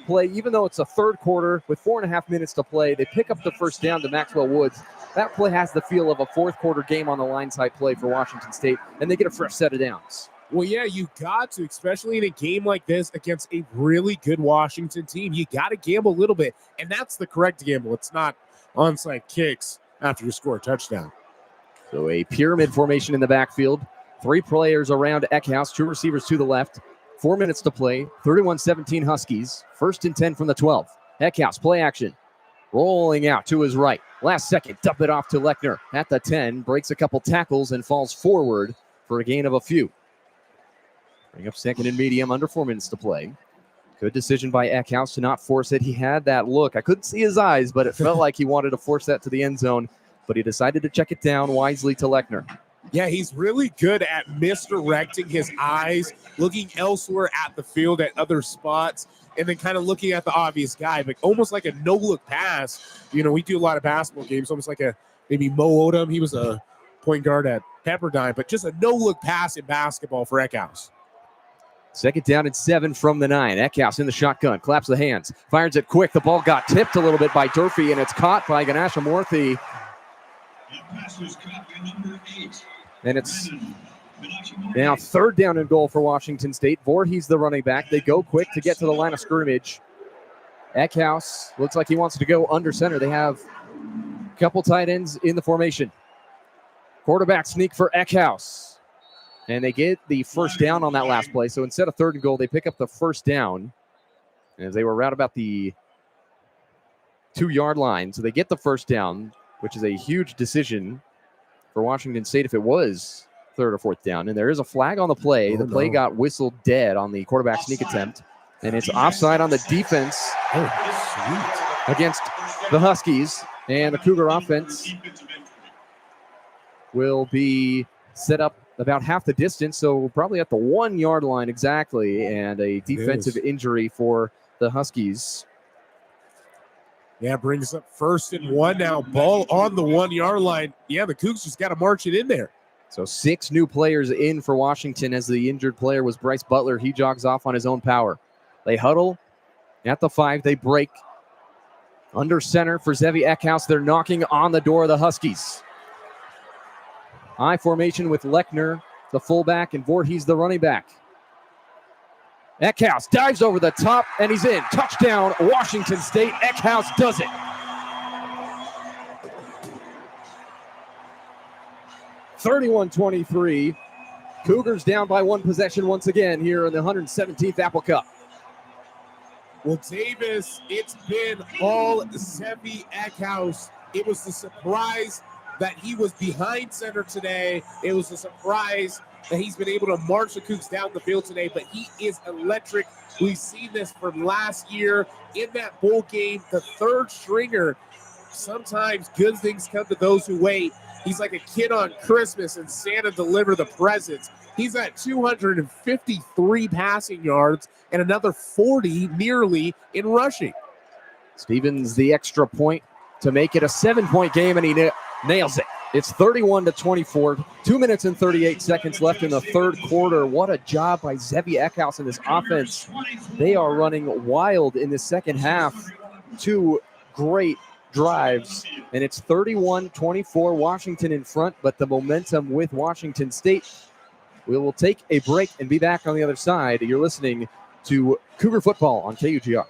play, even though it's a third quarter with 4.5 minutes to play, they pick up the first down to Maxwell Woods. That play has the feel of a fourth quarter game on the line side play for Washington State, and they get a fresh set of downs. Well, yeah, you got to, especially in a game like this against a really good Washington team. You got to gamble a little bit, and that's the correct gamble. It's not onside kicks after you score a touchdown. So a pyramid formation in the backfield. 3 players around Eckhouse, 2 receivers to the left. 4 minutes to play. 31-17 Huskies. 1st and 10 from the 12. Eckhouse, play action. Rolling out to his right. Last second, dump it off to Lechner at the 10. Breaks a couple tackles and falls forward for a gain of a few. Bring up 2nd and medium, under 4 minutes to play. Good decision by Eckhouse to not force it. He had that look. I couldn't see his eyes, but it felt like he wanted to force that to the end zone. But he decided to check it down wisely to Lechner. Yeah, he's really good at misdirecting his eyes, looking elsewhere at the field at other spots, and then kind of looking at the obvious guy, but almost like a no-look pass. You know, we do a lot of basketball games, almost like a maybe Mo Odom. He was a point guard at Pepperdine, but just a no-look pass in basketball for Eckhouse. 2nd down and 7 from the 9. Eckhouse in the shotgun, claps the hands, fires it quick. The ball got tipped a little bit by Durfee, and it's caught by Ganashamorthy. And it's now 3rd down and goal for Washington State. Voorhees, the running back. They go quick to get to the line of scrimmage. Eckhouse looks like he wants to go under center. They have a couple tight ends in the formation. Quarterback sneak for Eckhouse. And they get the first down on that last play. So instead of 3rd and goal, they pick up the first down as they were right about the 2-yard line. So they get the first down, which is a huge decision for Washington State if it was 3rd or 4th down. And there is a flag on the play. The play got whistled dead on the quarterback sneak attempt. And it's offside on the defense against the Huskies. And the Cougar offense will be set up about half the distance, so probably at the 1-yard line exactly, and a defensive injury for the Huskies. Yeah, brings up 1st and 1 now. Ball on the 1-yard line. Yeah, the Cougs just got to march it in there. So 6 new players in for Washington as the injured player was Bryce Butler. He jogs off on his own power. They huddle at the 5. They break. Under center for Zevi Eckhouse. They're knocking on the door of the Huskies. I formation with Lechner, the fullback, and Voorhees, the running back. Eckhouse dives over the top, and he's in. Touchdown, Washington State. Eckhouse does it. 31-23. Cougars down by 1 possession once again here in the 117th Apple Cup. Well, Davis, it's been all Zevi Eckhouse. It was the surprise that he was behind center today. It was a surprise that he's been able to march the Cougs down the field today, but he is electric. We've seen this from last year in that bowl game, the 3rd stringer. Sometimes good things come to those who wait. He's like a kid on Christmas and Santa delivered the presents. He's at 253 passing yards and another 40 nearly in rushing. Stevens the extra point to make it a 7-point game, and he nails it. It's 31-24. 2 minutes and 38 seconds left in the 3rd quarter. What a job by Zevi Eckhouse and this offense. They are running wild in the second half. 2 great drives, and it's 31-24. Washington in front, but the momentum with Washington State. We will take a break and be back on the other side. You're listening to Cougar Football on KUGR.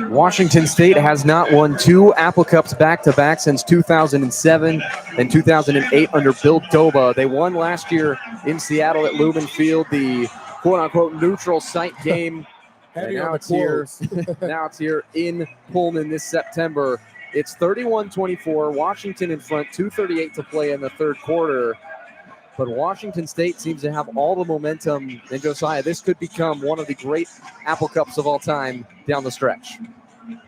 Washington State has not won 2 Apple Cups back-to-back since 2007 and 2008 under Bill Doba. They won last year in Seattle at Lumen Field, the quote-unquote neutral site game. And now it's here. Now it's here in Pullman this September. It's 31-24. Washington in front, 2:38 to play in the 3rd quarter. But Washington State seems to have all the momentum. And Josiah, this could become one of the great Apple Cups of all time down the stretch.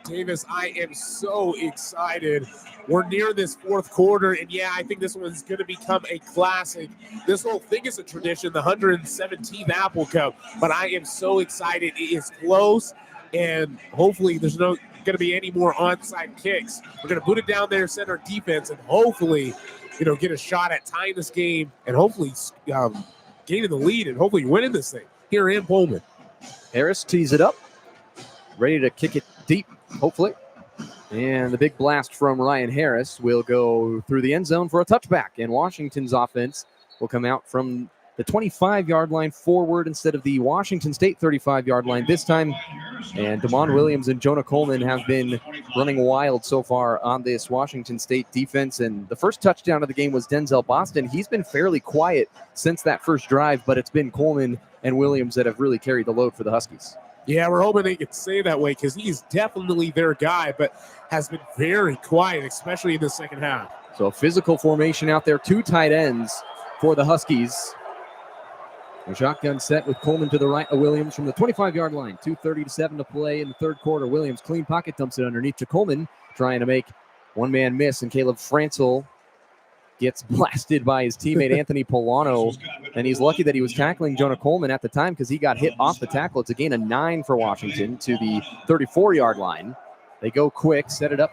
Davis, I am so excited. We're near this 4th quarter, and yeah, I think this one's going to become a classic. This whole thing is a tradition, the 117th Apple Cup, but I am so excited. It is close, and hopefully there's no going to be any more onside kicks. We're going to put it down there, set our defense, and hopefully, get a shot at tying this game and hopefully gaining the lead and hopefully winning this thing here in Pullman. Harris tees it up, ready to kick it deep, hopefully. And the big blast from Ryan Harris will go through the end zone for a touchback. And Washington's offense will come out from the 25-yard line forward instead of the Washington State 35-yard line this time. And Damon Williams and Jonah Coleman have been running wild so far on this Washington State defense. And the first touchdown of the game was Denzel Boston. He's been fairly quiet since that first drive, but it's been Coleman and Williams that have really carried the load for the Huskies. Yeah, we're hoping they can stay that way because he's definitely their guy, but has been very quiet, especially in the second half. So a physical formation out there, 2 tight ends for the Huskies. A shotgun set with Coleman to the right of Williams from the 25-yard line. 2:37 to play in the third quarter. Williams, clean pocket, dumps it underneath to Coleman, trying to make one-man miss, and Caleb Franzel gets blasted by his teammate Anthony Polano, and he's lucky that he was tackling Jonah Coleman at the time because he got hit off the tackle. It's a gain of 9 for Washington to the 34-yard line. They go quick, set it up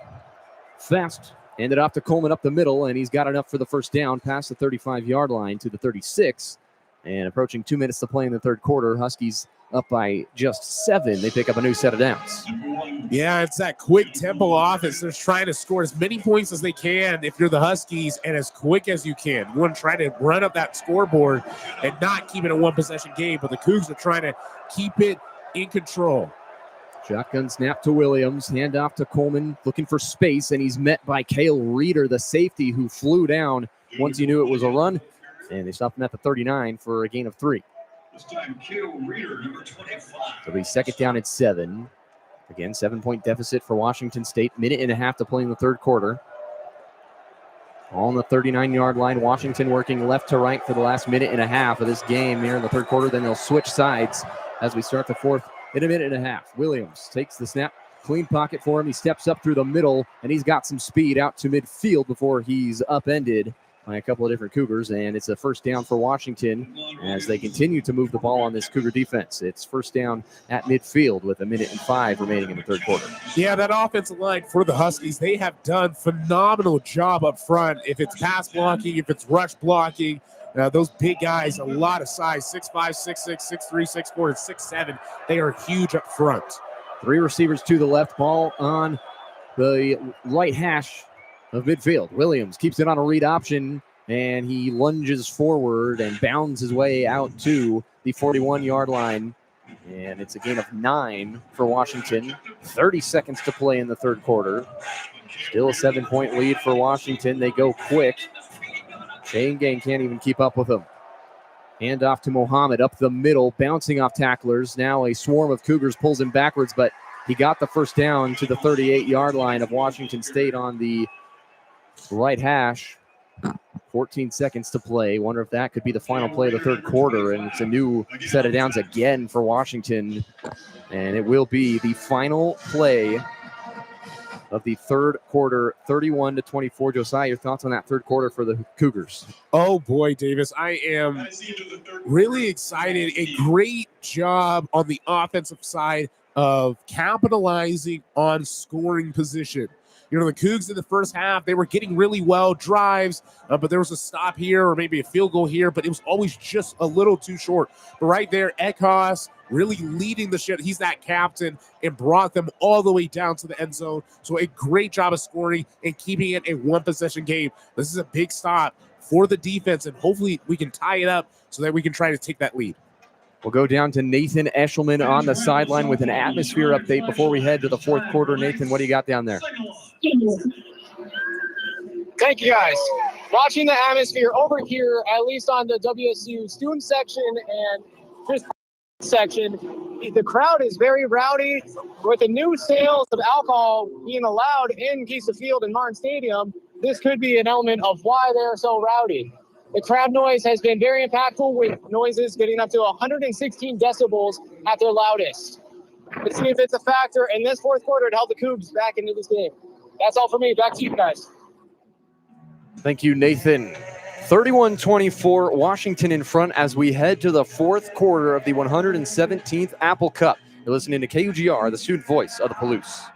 fast, ended off to Coleman up the middle, and he's got enough for the first down past the 35-yard line to the 36. And approaching 2 minutes to play in the third quarter, Huskies up by just 7. They pick up a new set of downs. Yeah, it's that quick tempo offense. They're trying to score as many points as they can if you're the Huskies and as quick as you can. You want to try to run up that scoreboard and not keep it a one-possession game, but the Cougs are trying to keep it in control. Shotgun snap to Williams, handoff to Coleman, looking for space, and he's met by Cale Reeder, the safety, who flew down once he knew it was a run. And they stopped him at the 39 for a gain of 3. This time, Cale Reeder, number 25. So the second down at 7. Again, 7-point deficit for Washington State. Minute and a half to play in the third quarter. All on the 39-yard line. Washington working left to right for the last minute and a half of this game here in the third quarter. Then they'll switch sides as we start the fourth in a minute and a half. Williams takes the snap. Clean pocket for him. He steps up through the middle, and he's got some speed out to midfield before he's upended by a couple of different Cougars, and it's a first down for Washington as they continue to move the ball on this Cougar defense. It's first down at midfield with 1:05 remaining in the third quarter. Yeah, that offensive line for the Huskies, they have done phenomenal job up front. If it's pass blocking, if it's rush blocking, those big guys, a lot of size, 6'5", 6'6", 6'3", 6'4", and 6'7", they are huge up front. 3 receivers to the left, ball on the right hash of midfield. Williams keeps it on a read option, and he lunges forward and bounds his way out to the 41-yard line. And it's a gain of 9 for Washington. 30 seconds to play in the third quarter. Still a 7-point lead for Washington. They go quick. Hagen can't even keep up with them. Hand off to Mohammed up the middle, bouncing off tacklers. Now a swarm of Cougars pulls him backwards, but he got the first down to the 38-yard line of Washington State on the right hash. 14 seconds to play. Wonder if that could be the final play of the third quarter, and it's a new set of downs again for Washington, and it will be the final play of the third quarter, 31-24. Josiah, your thoughts on that third quarter for the Cougars? Oh boy, Davis, I am really excited. A great job on the offensive side of capitalizing on scoring position. You know, the Cougs in the first half, they were getting really well drives, but there was a stop here or maybe a field goal here, but it was always just a little too short. But right there, Eckhouse really leading the ship. He's that captain and brought them all the way down to the end zone. So a great job of scoring and keeping it a one-possession game. This is a big stop for the defense, and hopefully we can tie it up so that we can try to take that lead. We'll go down to Nathan Eshelman on the sideline with an atmosphere update before we head to the fourth quarter. Nathan, what do you got down there? Thank you, guys. Watching the atmosphere over here, at least on the WSU student section and just section, the crowd is very rowdy. With the new sales of alcohol being allowed in Kisa Field and Martin Stadium, this could be an element of why they're so rowdy. The crowd noise has been very impactful, with noises getting up to 116 decibels at their loudest. Let's see if it's a factor in this fourth quarter to help the Cougs back into this game. That's all for me. Back to you guys. Thank you, Nathan. 31-24, Washington in front as we head to the fourth quarter of the 117th Apple Cup. You're listening to KUGR, the student voice of the Palouse.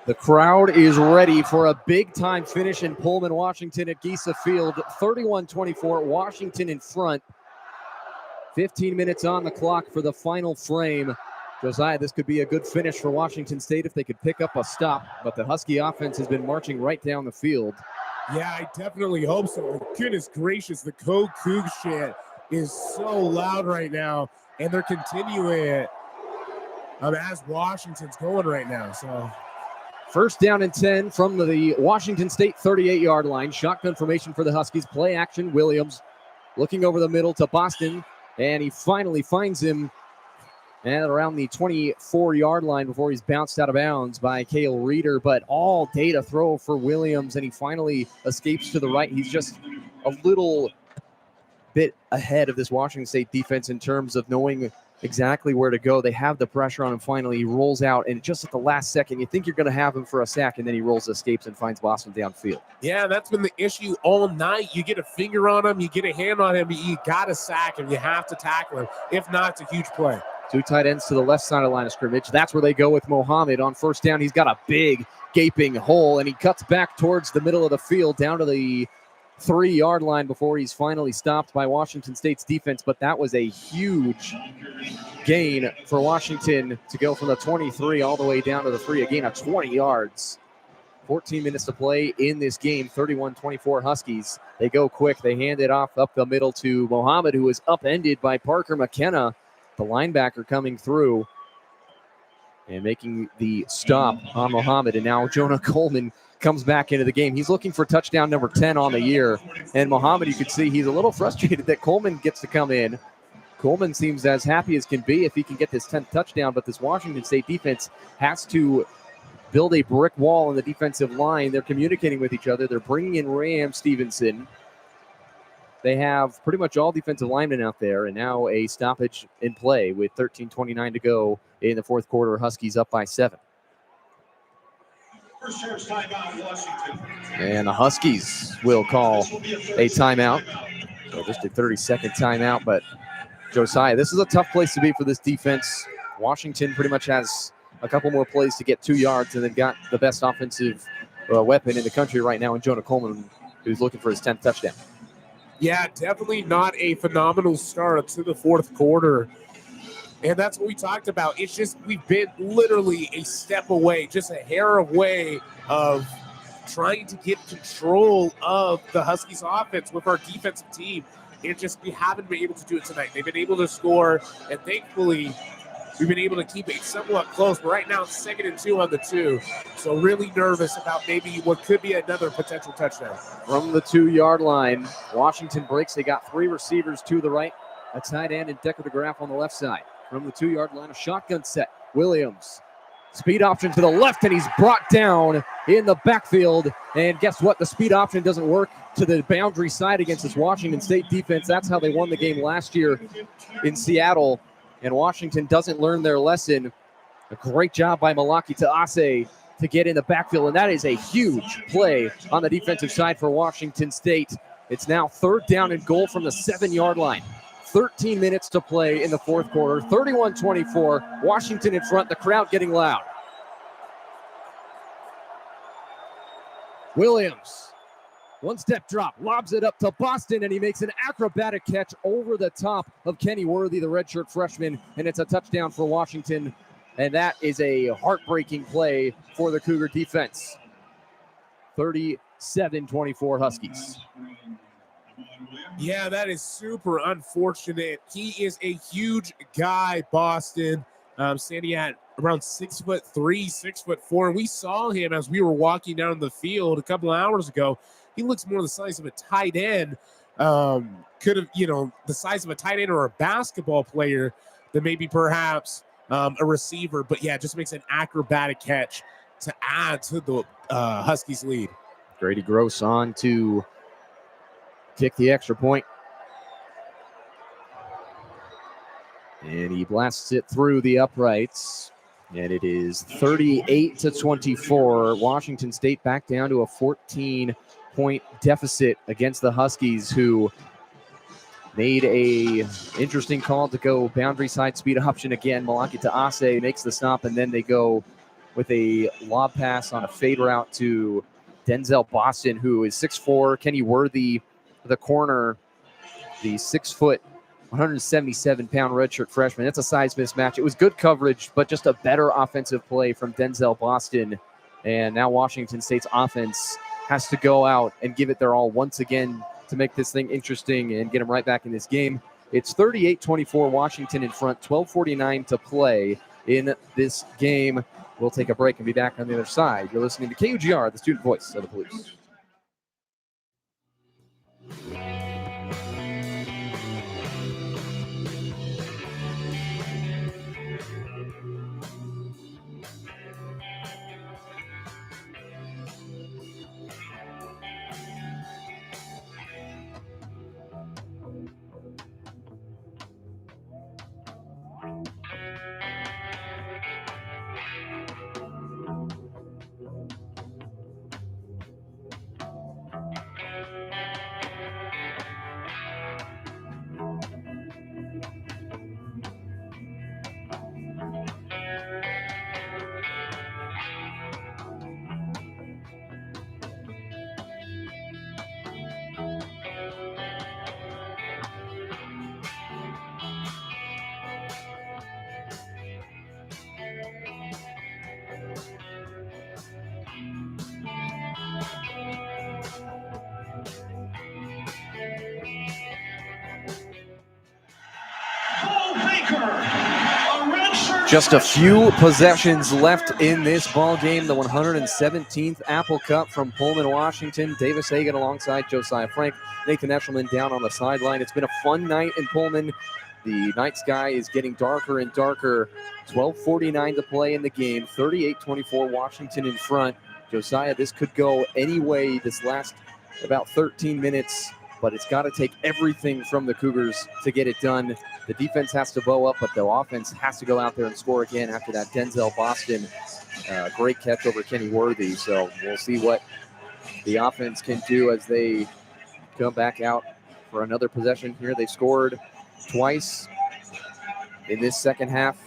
The crowd is ready for a big-time finish in Pullman, Washington at Giesa Field. 31-24, Washington in front. 15 minutes on the clock for the final frame. Josiah, this could be a good finish for Washington State if they could pick up a stop, but the Husky offense has been marching right down the field. Yeah, I definitely hope so. Goodness gracious, the Go Coug chant is so loud right now, and they're continuing it as Washington's going right now. So, first down and 10 from the Washington State 38-yard line. Shotgun formation for the Huskies. Play action. Williams looking over the middle to Boston, and he finally finds him at around the 24-yard line before he's bounced out of bounds by Cale Reeder. But all day to throw for Williams, and he finally escapes to the right. He's just a little bit ahead of this Washington State defense in terms of knowing exactly where to go. They have the pressure on him finally. He rolls out, and just at the last second, you think you're going to have him for a sack, and then he rolls, escapes, and finds Boston downfield. yeah, that's been the issue all night. You get a finger on him, you get a hand on him, you got to sack him. You have to tackle him. If not, it's a huge play. Two tight ends to the left side of the line of scrimmage. That's where they go with Mohammed on first down. He's got a big gaping hole, and he cuts back towards the middle of the field down to the 3-yard line before he's finally stopped by Washington State's defense. But that was a huge gain for Washington to go from the 23 all the way down to the 3, a gain of 20 yards. 14 minutes to play in this game, 31-24 Huskies. They go quick. They hand it off up the middle to Mohammed, who is upended by Parker McKenna, the linebacker coming through and making the stop on Mohammed. And now Jonah Coleman comes back into the game. He's looking for touchdown number 10 on the year. And Mohammed, you could see he's a little frustrated that Coleman gets to come in. Coleman seems as happy as can be if he can get this 10th touchdown, but this Washington State defense has to build a brick wall in the defensive line. They're communicating with each other. They're bringing in Ram Stevenson. They have pretty much all defensive linemen out there, and now a stoppage in play with 13:29 to go in the fourth quarter. Huskies up by 7. First charge timeout, Washington. And the Huskies will call a timeout. So just a 30-second timeout, but Josiah, this is a tough place to be for this defense. Washington pretty much has a couple more plays to get 2 yards, and they've got the best offensive weapon in the country right now in Jonah Coleman, who's looking for his 10th touchdown. Yeah, definitely not a phenomenal start to the fourth quarter. And that's what we talked about. It's just we've been literally a step away, just a hair away of trying to get control of the Huskies offense with our defensive team. And just we haven't been able to do it tonight. They've been able to score, and thankfully we've been able to keep it somewhat close. But right now it's 2nd and 2 on the 2. So really nervous about maybe what could be another potential touchdown. From the 2-yard line, Washington breaks. They got 3 receivers to the right, a tight end and Decker DeGraff on the left side. From the 2-yard line, a shotgun set. Williams, speed option to the left, and he's brought down in the backfield. And guess what? The speed option doesn't work to the boundary side against this Washington State defense. That's how they won the game last year in Seattle. And Washington doesn't learn their lesson. A great job by Malaki Taase to get in the backfield, and that is a huge play on the defensive side for Washington State. It's now 3rd down and goal from the 7-yard line. 13 minutes to play in the fourth quarter. 31-24, Washington in front, the crowd getting loud. Williams, 1-step drop, lobs it up to Boston, and he makes an acrobatic catch over the top of Kenny Worthy, the redshirt freshman, and it's a touchdown for Washington. And that is a heartbreaking play for the Cougar defense. 37-24 Huskies. Yeah, that is super unfortunate. He is a huge guy, Boston. Standing at around 6'3", 6'4". And we saw him as we were walking down the field a couple of hours ago. He looks more the size of a tight end. Could have, the size of a tight end or a basketball player than maybe perhaps a receiver. But yeah, just makes an acrobatic catch to add to the Huskies lead. Grady Gross on to kick the extra point. And he blasts it through the uprights. And it is 38-24. Washington State back down to a 14-point deficit against the Huskies, who made a interesting call to go boundary side speed option again. Malaki Taase makes the stop, and then they go with a lob pass on a fade route to Denzel Boston, who is 6'4". Kenny Worthy, the corner, the 6 foot, 177-pound redshirt freshman. That's a size mismatch. It was good coverage, but just a better offensive play from Denzel Boston. And now Washington State's offense has to go out and give it their all once again to make this thing interesting and get them right back in this game. It's 38-24, Washington in front, 12:49 to play in this game. We'll take a break and be back on the other side. You're listening to KUGR, the student voice of the Palouse. Just a few possessions left in this ball game. The 117th Apple Cup from Pullman, Washington. Davis Hagen alongside Josiah Frank. Nathan Eshelman down on the sideline. It's been a fun night in Pullman. The night sky is getting darker and darker. 12:49 to play in the game. 38-24, Washington in front. Josiah, this could go any way this last about 13 minutes, but it's got to take everything from the Cougars to get it done. The defense has to bow up, but the offense has to go out there and score again after that Denzel Boston great catch over Kenny Worthy. So we'll see what the offense can do as they come back out for another possession here. They scored twice in this second half.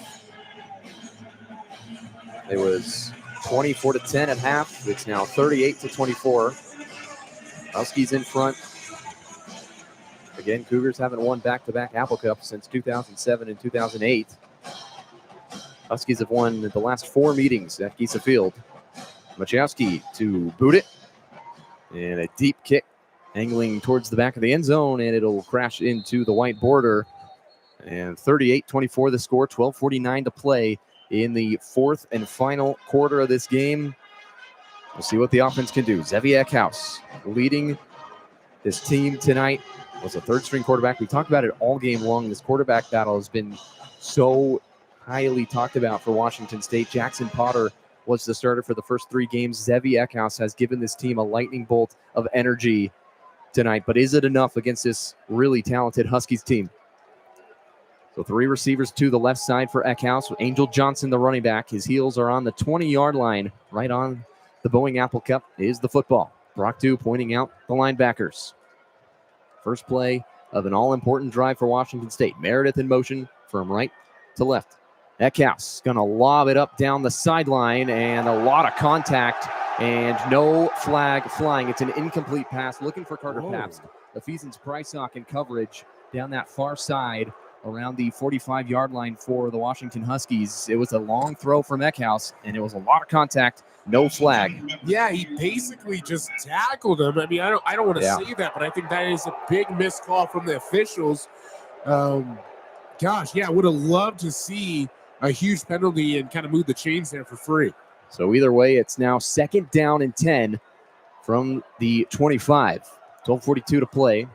It was 24-10 at half. It's now 38-24. Huskies in front. Again, Cougars haven't won back-to-back Apple Cups since 2007 and 2008. Huskies have won the last 4 meetings at Giesa Field. Machowski to boot it. And a deep kick angling towards the back of the end zone, and it'll crash into the white border. And 38-24 the score, 12:49 to play in the fourth and final quarter of this game. We'll see what the offense can do. Zevi Eckhouse leading this team tonight. Was a third-string quarterback. We talked about it all game long. This quarterback battle has been so highly talked about for Washington State. Jackson Potter was the starter for the first 3 games. Zevi Eckhouse has given this team a lightning bolt of energy tonight. But is it enough against this really talented Huskies team? So 3 receivers to the left side for Eckhouse. Angel Johnson, the running back. His heels are on the 20-yard line. Right on the Boeing Apple Cup is the football. Brock 2 pointing out the linebackers. First play of an all-important drive for Washington State. Meredith in motion from right to left. Eckhouse going to lob it up down the sideline, and a lot of contact and no flag flying. It's an incomplete pass. Looking for Carter Pabst. Ephesians Prysock in coverage down that far side around the 45-yard line for the Washington Huskies. It was a long throw from Eckhouse, and it was a lot of contact. No flag. Yeah, he basically just tackled him. I mean, I don't want to say that, but I think that is a big missed call from the officials. Gosh, yeah, I would have loved to see a huge penalty and kind of move the chains there for free. So either way, it's now 2nd down and 10 from the 25. 12:42 to play.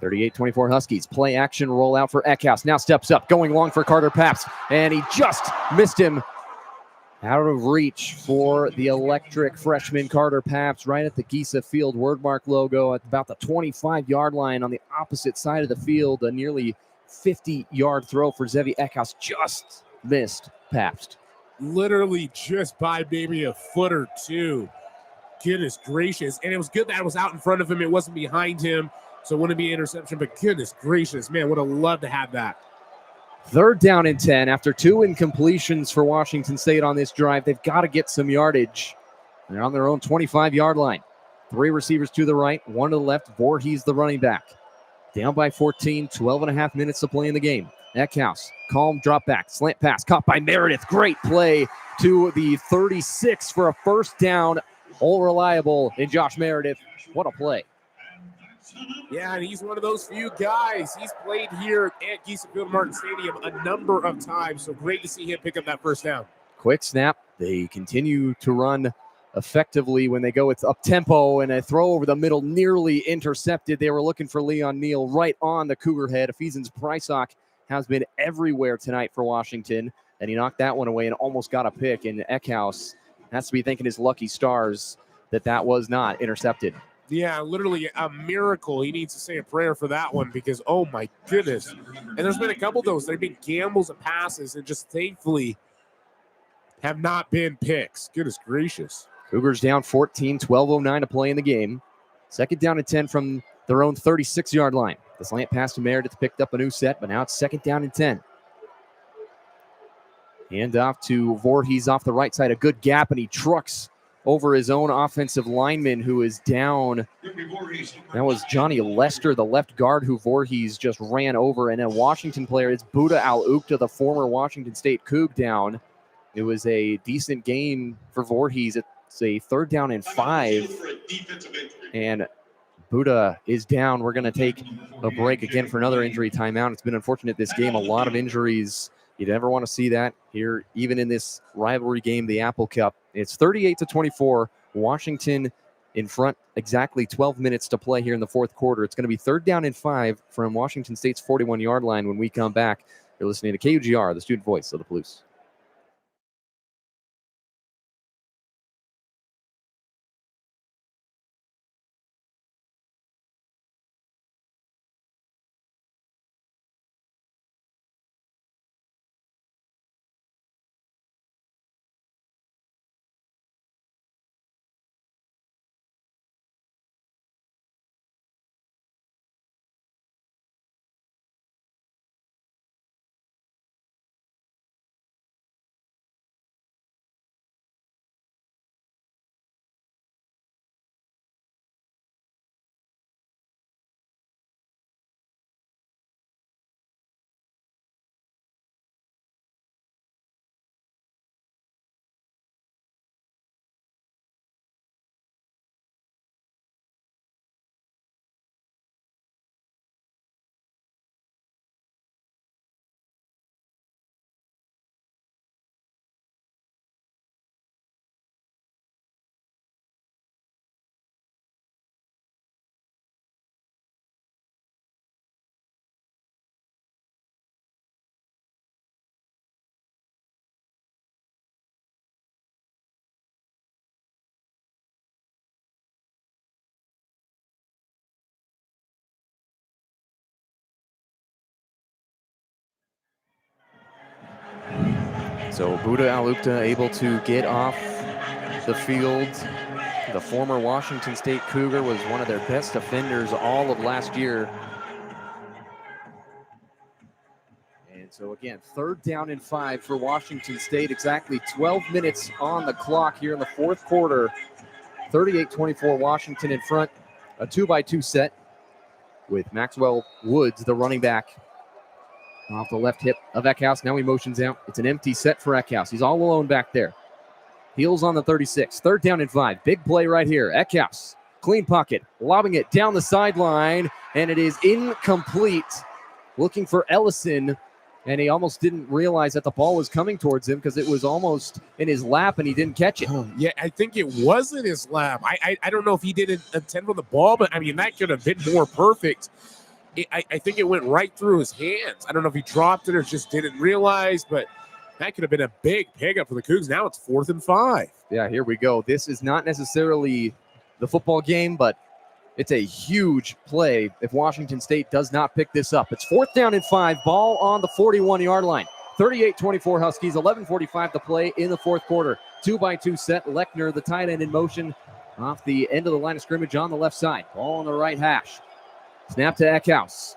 38-24 Huskies. Play action rollout for Eckhouse. Now steps up, going long for Carter Pabst, and he just missed him. Out of reach for the electric freshman Carter Pabst, right at the Giesa Field wordmark logo at about the 25-yard line on the opposite side of the field. A nearly 50-yard throw for Zevi Eckhouse just missed Pabst. Literally just by maybe a foot or two. Goodness gracious. And it was good that it was out in front of him. It wasn't behind him, so it wouldn't be an interception, but goodness gracious, man, would have loved to have that. 3rd down and 10 after 2 incompletions for Washington State on this drive. They've got to get some yardage. They're on their own 25-yard line. 3 receivers to the right, 1 to the left. Voorhees, the running back. Down by 14, 12 and a half minutes to play in the game. Eckhouse, calm drop back, slant pass, caught by Meredith. Great play to the 36 for a 1st down. All reliable in Josh Meredith. What a play. Yeah, and he's one of those few guys. He's played here at Giessen Field Martin Stadium a number of times, so great to see him pick up that 1st down. Quick snap. They continue to run effectively when they go with up-tempo, and a throw over the middle nearly intercepted. They were looking for Leon Neal right on the Cougar head. Ephesians Prysock has been everywhere tonight for Washington, and he knocked that one away and almost got a pick. And Eckhouse has to be thanking his lucky stars that was not intercepted. Yeah, literally a miracle. He needs to say a prayer for that one because, oh, my goodness. And there's been a couple of those. There have been gambles and passes and just thankfully have not been picks. Goodness gracious. Cougars down 14, 12:09 to play in the game. 2nd down and 10 from their own 36-yard line. The slant pass to Meredith picked up a new set, but now it's 2nd down and 10. Hand off to Voorhees off the right side. A good gap, and he trucks over his own offensive lineman who is down. That was Johnny Lester, the left guard, who Voorhees just ran over. And a Washington player, it's Buddha Al-Ukta, the former Washington State Coug, down. It was a decent game for Voorhees. It's a 3rd down and 5. And Buddha is down. We're going to take a break again for another injury timeout. It's been unfortunate this game. A lot of injuries. You never want to see that here, even in this rivalry game, the Apple Cup. It's 38-24. Washington in front, exactly 12 minutes to play here in the 4th quarter. It's going to be 3rd down and 5 from Washington State's 41-yard line when we come back. You're listening to KUGR, the student voice of the Palouse. So Buddha Al-Ukta able to get off the field. The former Washington State Cougar was one of their best defenders all of last year. And so again, 3rd down and 5 for Washington State. Exactly 12 minutes on the clock here in the 4th quarter. 38-24 Washington in front. A 2-by-2 set with Maxwell Woods, the running back, off the left hip of Eckhouse. Now he motions out. It's an empty set for Eckhouse. He's all alone back there. Heels on the 36. 3rd down and 5. Big play right here. Eckhouse, clean pocket, lobbing it down the sideline, and it is incomplete. Looking for Ellison, and he almost didn't realize that the ball was coming towards him because it was almost in his lap, and he didn't catch it. Yeah, I think it was in his lap. I don't know if he didn't intend for the ball, but, I mean, that could have been more perfect. I think it went right through his hands. I don't know if he dropped it or just didn't realize, but that could have been a big pickup for the Cougs. Now it's 4th and 5. Yeah, here we go. This is not necessarily the football game, but it's a huge play if Washington State does not pick this up. It's 4th down and 5, ball on the 41-yard line. 38-24 Huskies, 11:45 to play in the 4th quarter. 2-by-2 set. Lechner, the tight end in motion off the end of the line of scrimmage on the left side. Ball on the right hash. Snap to Eckhouse.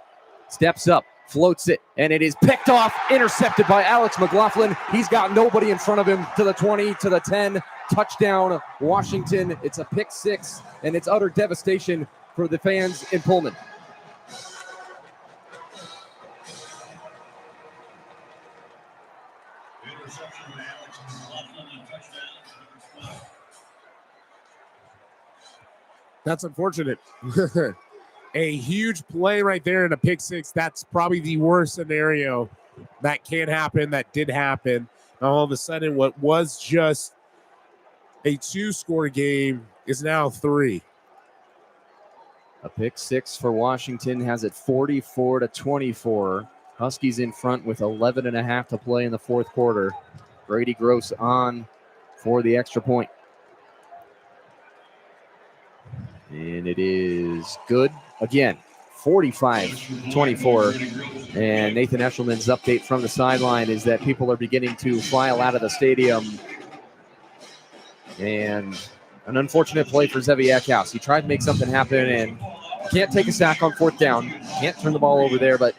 Steps up, floats it, and it is picked off, intercepted by Alex McLaughlin. He's got nobody in front of him to the 20, to the 10. Touchdown, Washington. It's a pick six, and it's utter devastation for the fans in Pullman. Interception by Alex McLaughlin and touchdown. That's unfortunate. A huge play right there in a pick six. That's probably the worst scenario that can happen, that did happen. All of a sudden, what was just a 2-score game is now 3. A pick six for Washington has it 44-24. Huskies in front with 11.5 to play in the fourth quarter. Brady Gross on for the extra point. And it is good. Again, 45-24. And Nathan Eshelman's update from the sideline is that people are beginning to file out of the stadium. And an unfortunate play for Zevi Eckhouse. He tried to make something happen and can't take a sack on fourth down. Can't turn the ball over there, but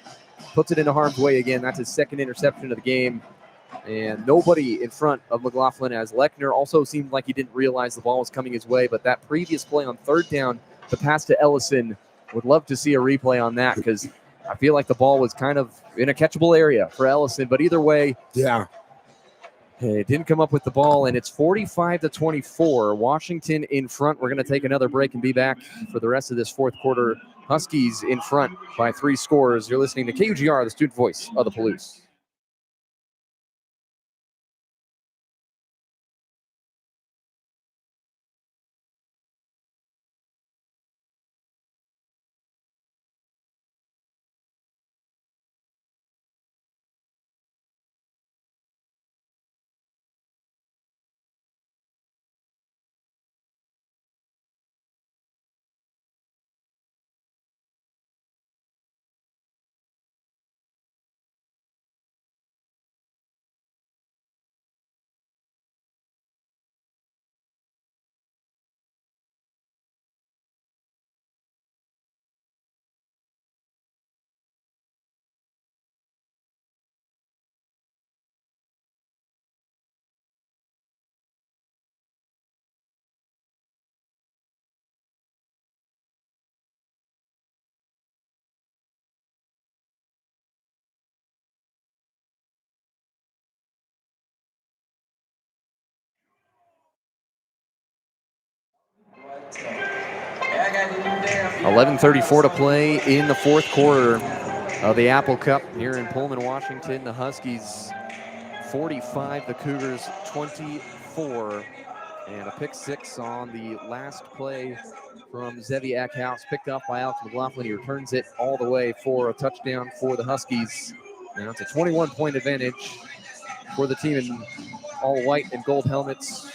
puts it into harm's way again. That's his second interception of the game. And nobody in front of McLaughlin, as Lechner also seemed like he didn't realize the ball was coming his way. But that previous play on third down, the pass to Ellison, would love to see a replay on that because I feel like the ball was kind of in a catchable area for Ellison. But either way, yeah, it didn't come up with the ball, and it's 45-24. Washington in front. We're going to take another break and be back for the rest of this fourth quarter. Huskies in front by 3 scores. You're listening to KUGR, the student voice of the Palouse. $11:34 to play in the fourth quarter of the Apple Cup here in Pullman, Washington. The Huskies 45, the Cougars 24. And a pick six on the last play from Zevi Eckhouse, picked off by Alex McLaughlin. He returns it all the way for a touchdown for the Huskies. Now it's a 21-point advantage for the team in all white and gold helmets.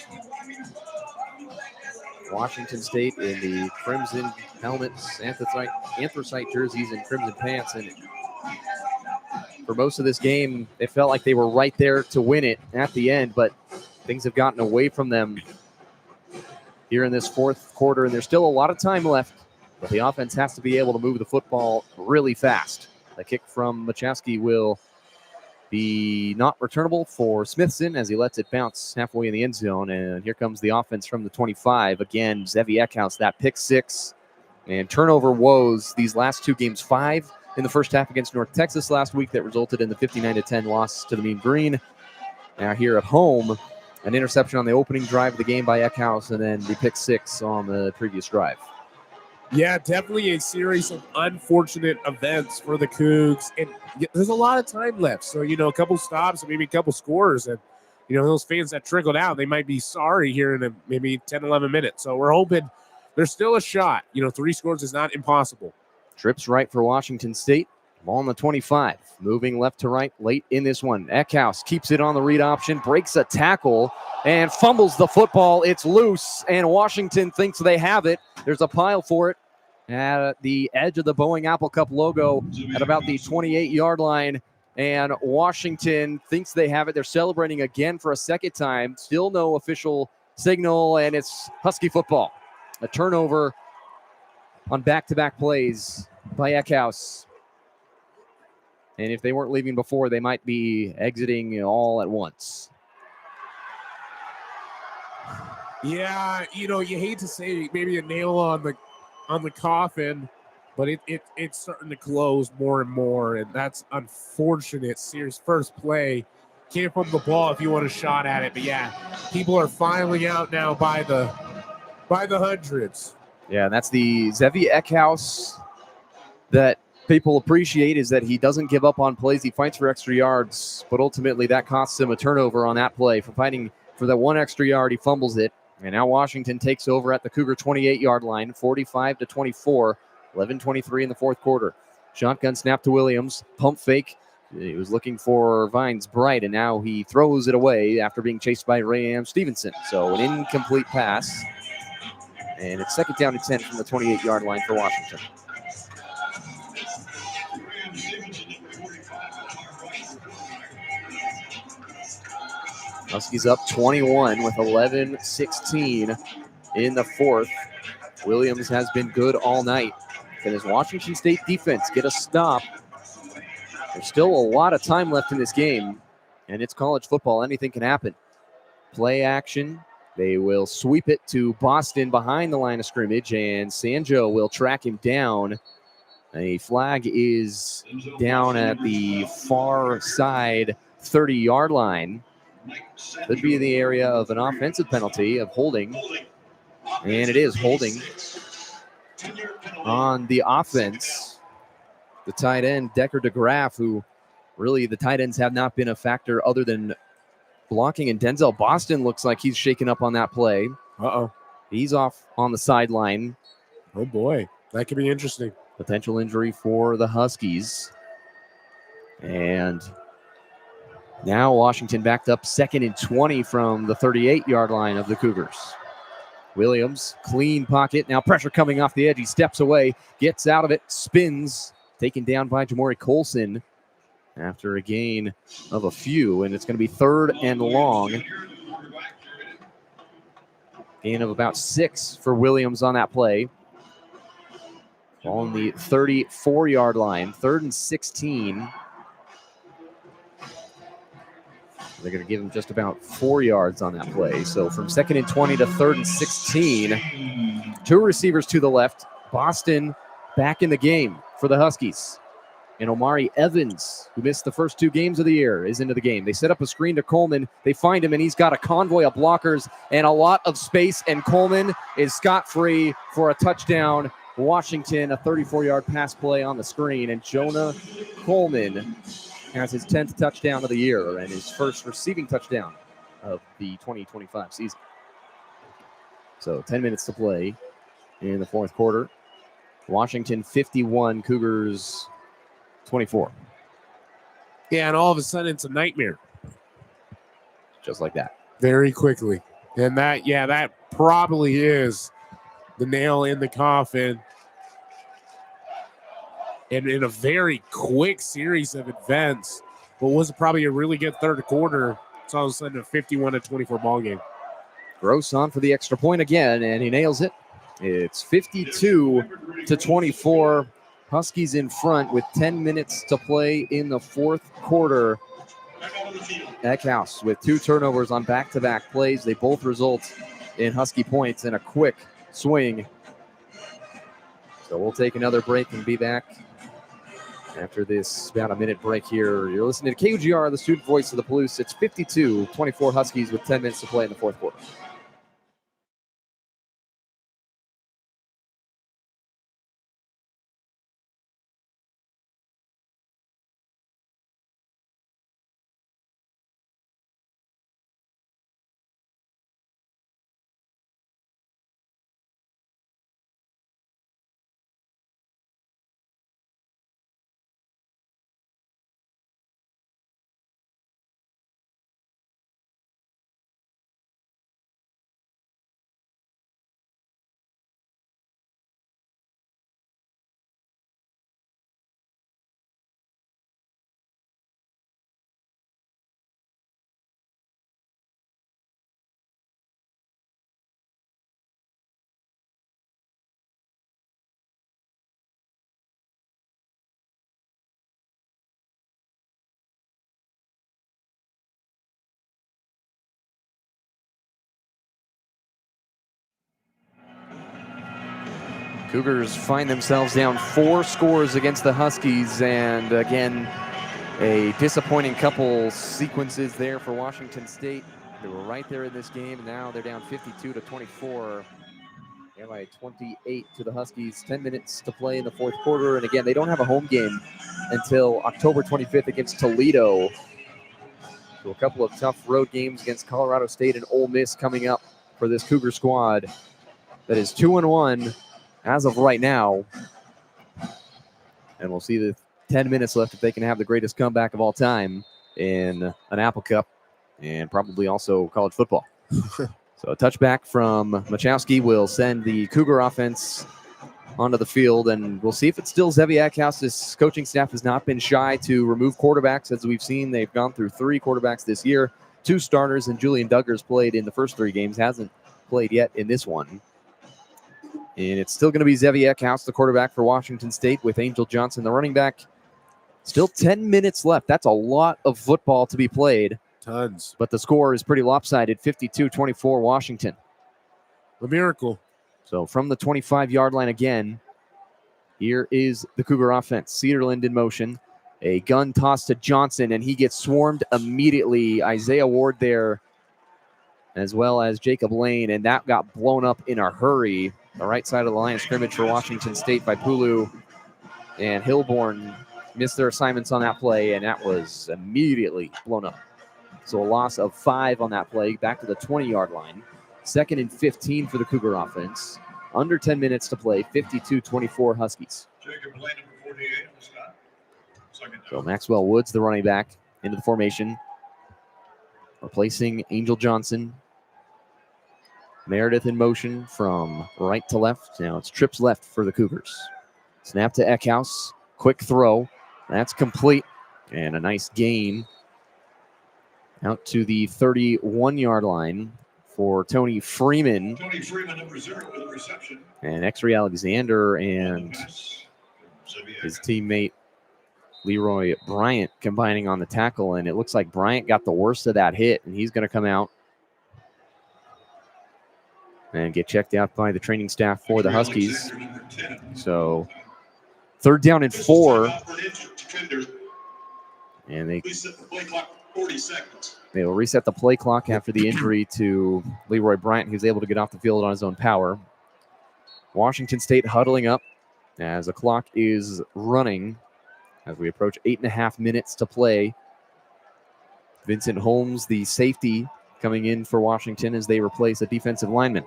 Washington State in the crimson helmets, anthracite jerseys, and crimson pants. And for most of this game, it felt like they were right there to win it at the end, but things have gotten away from them here in this fourth quarter, and there's still a lot of time left, but the offense has to be able to move the football really fast. The kick from Machowski will be not returnable for Smithson as he lets it bounce halfway in the end zone, and here comes the offense from the 25. Again, Zevi Eckhouse, that pick six, and turnover woes these last 2 games. 5 in the first half against North Texas last week that resulted in the 59-10 loss to the Mean Green. Now here at home, an interception on the opening drive of the game by Eckhouse, and then the pick six on the previous drive. Yeah, definitely a series of unfortunate events for the Cougs. And there's a lot of time left. So, a couple stops and maybe a couple scores. And, those fans that trickled out, they might be sorry here in maybe 10, 11 minutes. So we're hoping there's still a shot. 3 scores is not impossible. Trips right for Washington State. Ball on the 25. Moving left to right late in this one. Eckhouse keeps it on the read option, breaks a tackle, and fumbles the football. It's loose, and Washington thinks they have it. There's a pile for it at the edge of the Boeing Apple Cup logo at about the 28-yard line, and Washington thinks they have it. They're celebrating again for a second time. Still no official signal, and it's Husky football. A turnover on back-to-back plays by Eckhouse. And if they weren't leaving before, they might be exiting all at once. Yeah, you hate to say maybe a nail on the coffin, but it's starting to close more and more, and that's unfortunate. Sears' first play, can't pump the ball if you want a shot at it, but yeah, people are filing out now by the hundreds. Yeah, and that's the Zevi Eckhouse that people appreciate, is that he doesn't give up on plays. He fights for extra yards, but ultimately that costs him a turnover on that play. For fighting for that one extra yard, he fumbles it. And now Washington takes over at the Cougar 28-yard line, 45-24, 11:23 in the fourth quarter. Shotgun snap to Williams, pump fake. He was looking for Vines Bright, and now he throws it away after being chased by Ray Stevenson. So an incomplete pass. And it's second down and 10 from the 28-yard line for Washington. Huskies up 21 with 11:16 in the fourth. Williams has been good all night. Can his Washington State defense get a stop? There's still a lot of time left in this game, and it's college football. Anything can happen. Play action. They will sweep it to Boston behind the line of scrimmage, and Sanjo will track him down. A flag is down at the far side 30-yard line. Could be in the area of an offensive penalty of holding. And it is holding on the offense. The tight end, Decker DeGraff, who really the tight ends have not been a factor other than blocking. And Denzel Boston looks like he's shaken up on that play. Uh-oh. He's off on the sideline. Oh, boy. That could be interesting. Potential injury for the Huskies. And now Washington backed up 2nd and 20 from the 38-yard line of the Cougars. Williams, clean pocket. Now pressure coming off the edge. He steps away, gets out of it, spins. Taken down by Jamori Colson after a gain of a few. And it's going to be 3rd and long. Gain of about 6 for Williams on that play. On the 34-yard line, 3rd and 16. They're going to give him just about 4 yards on that play. So from 2nd and 20 to 3rd and 16. 2 receivers to the left. Boston back in the game for the Huskies. And Omari Evans, who missed the first 2 games of the year, is into the game. They set up a screen to Coleman. They find him, and he's got a convoy of blockers and a lot of space. And Coleman is scot-free for a touchdown. Washington, a 34-yard pass play on the screen. And Jonah Coleman has his 10th touchdown of the year and his first receiving touchdown of the 2025 season. So 10 minutes to play in the fourth quarter. Washington 51, Cougars 24. Yeah, and all of a sudden it's a nightmare. Just like that. Very quickly. And that probably is the nail in the coffin. And in a very quick series of events, what was probably a really good third quarter, it's all of a sudden a 51-24 ball game. Gross on for the extra point again, and he nails it. It's 52-24. Huskies in front with 10 minutes to play in the fourth quarter. Eckhouse with 2 turnovers on back-to-back plays. They both result in Husky points and a quick swing. So we'll take another break and be back after this about a minute break here. You're listening to KUGR, the student voice of the Palouse. It's 52-24 Huskies with 10 minutes to play in the fourth quarter. Cougars find themselves down 4 scores against the Huskies, and again, a disappointing couple sequences there for Washington State. They were right there in this game, and now they're down 52-24. They're by 28 to the Huskies. 10 minutes to play in the fourth quarter, and again, they don't have a home game until October 25th against Toledo. So a couple of tough road games against Colorado State and Ole Miss coming up for this Cougar squad that is 2-1 as of right now. And we'll see the 10 minutes left if they can have the greatest comeback of all time in an Apple Cup and probably also college football. So a touchback from Machowski will send the Cougar offense onto the field, and we'll see if it's still Zevi Eckhouse. This coaching staff has not been shy to remove quarterbacks. As we've seen, they've gone through 3 quarterbacks this year, 2 starters, and Julian Duggars played in the first 3 games, hasn't played yet in this one. And it's still going to be Zevi Eckhouse, the quarterback for Washington State, with Angel Johnson, the running back. Still 10 minutes left. That's a lot of football to be played. Tons. But the score is pretty lopsided, 52-24 Washington. A miracle. So from the 25-yard line again, here is the Cougar offense. Cedarland in motion. A gun toss to Johnson, and he gets swarmed immediately. Isaiah Ward there, as well as Jacob Lane, and that got blown up in a hurry. The right side of the line of scrimmage for Washington State by Pulu, and Hilborn missed their assignments on that play, and that was immediately blown up. So a loss of 5 on that play, back to the 20-yard line. 2nd and 15 for the Cougar offense. Under 10 minutes to play, 52-24 Huskies. Jacob Lane, number 48, on the stop. Second So down. Maxwell Woods, the running back, into the formation, replacing Angel Johnson. Meredith in motion from right to left. Now it's trips left for the Cougars. Snap to Eckhouse. Quick throw. That's complete. And a nice gain out to the 31-yard line for Tony Freeman. Tony Freeman, number 0, with a reception. And X-Ray Alexander and his teammate Leroy Bryant combining on the tackle. And it looks like Bryant got the worst of that hit, and he's going to come out and get checked out by the training staff for the Huskies. So 3rd down and 4. And they will reset the play clock after the injury to Leroy Bryant, who's able to get off the field on his own power. Washington State huddling up as the clock is running as we approach 8.5 minutes to play. Vincent Holmes, the safety, coming in for Washington as they replace a defensive lineman.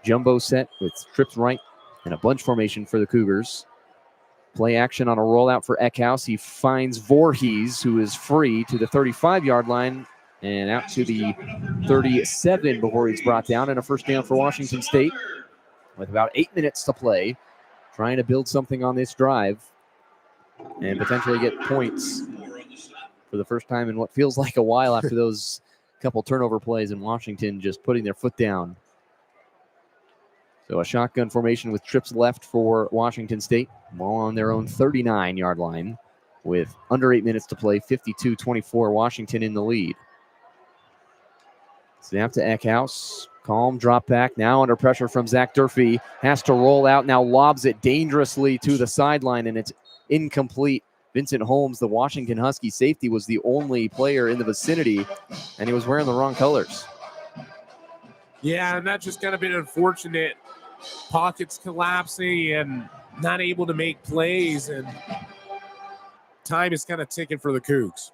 Jumbo set with trips right and a bunch formation for the Cougars. Play action on a rollout for Eckhouse. He finds Voorhees, who is free, to the 35-yard line and out to the 37 before he's brought down, and a first down for Washington State with about 8 minutes to play, trying to build something on this drive and potentially get points for the first time in what feels like a while after those couple turnover plays in Washington just putting their foot down. So a shotgun formation with trips left for Washington State. Ball on their own 39-yard line with under 8 minutes to play. 52-24, Washington in the lead. Snap to Eckhouse. Calm drop back. Now under pressure from Zach Durfee. Has to roll out. Now lobs it dangerously to the sideline, and it's incomplete. Vincent Holmes, the Washington Husky safety, was the only player in the vicinity, and he was wearing the wrong colors. Yeah, and that's just kind of been unfortunate. Pockets collapsing and not able to make plays, and time is kind of ticking for the Cougs.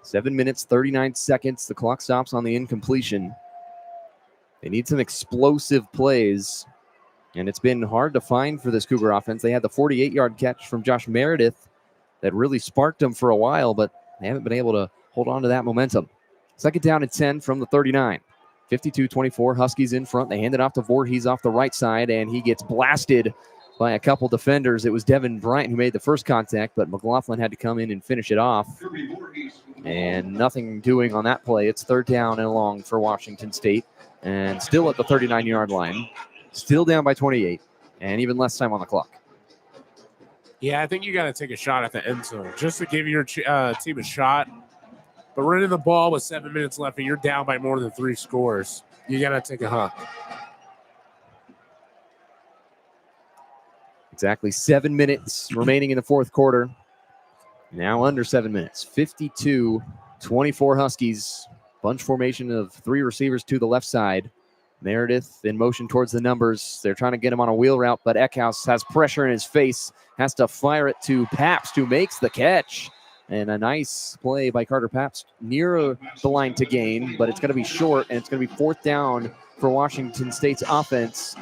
7 minutes, 39 seconds. The clock stops on the incompletion. They need some explosive plays, and it's been hard to find for this Cougar offense. They had the 48-yard catch from Josh Meredith that really sparked them for a while, but they haven't been able to hold on to that momentum. 2nd down and 10 from the 39. 52-24, Huskies in front. They hand it off to Voorhees off the right side, and he gets blasted by a couple defenders. It was Devin Bryant who made the first contact, but McLaughlin had to come in and finish it off. And nothing doing on that play. It's 3rd down and long for Washington State, and still at the 39-yard line. Still down by 28, and even less time on the clock. Yeah, I think you got to take a shot at the end zone just to give your team a shot. But running the ball with 7 minutes left and you're down by more than 3 scores, you got to take a huck. Exactly 7 minutes remaining in the fourth quarter. Now under 7 minutes. 52-24 Huskies. Bunch formation of 3 receivers to the left side. Meredith in motion towards the numbers. They're trying to get him on a wheel route, but Eckhouse has pressure in his face. Has to fire it to Pabst, who makes the catch. And a nice play by Carter Pabst near the line to gain, but it's going to be short, and it's going to be 4th down for Washington State's offense.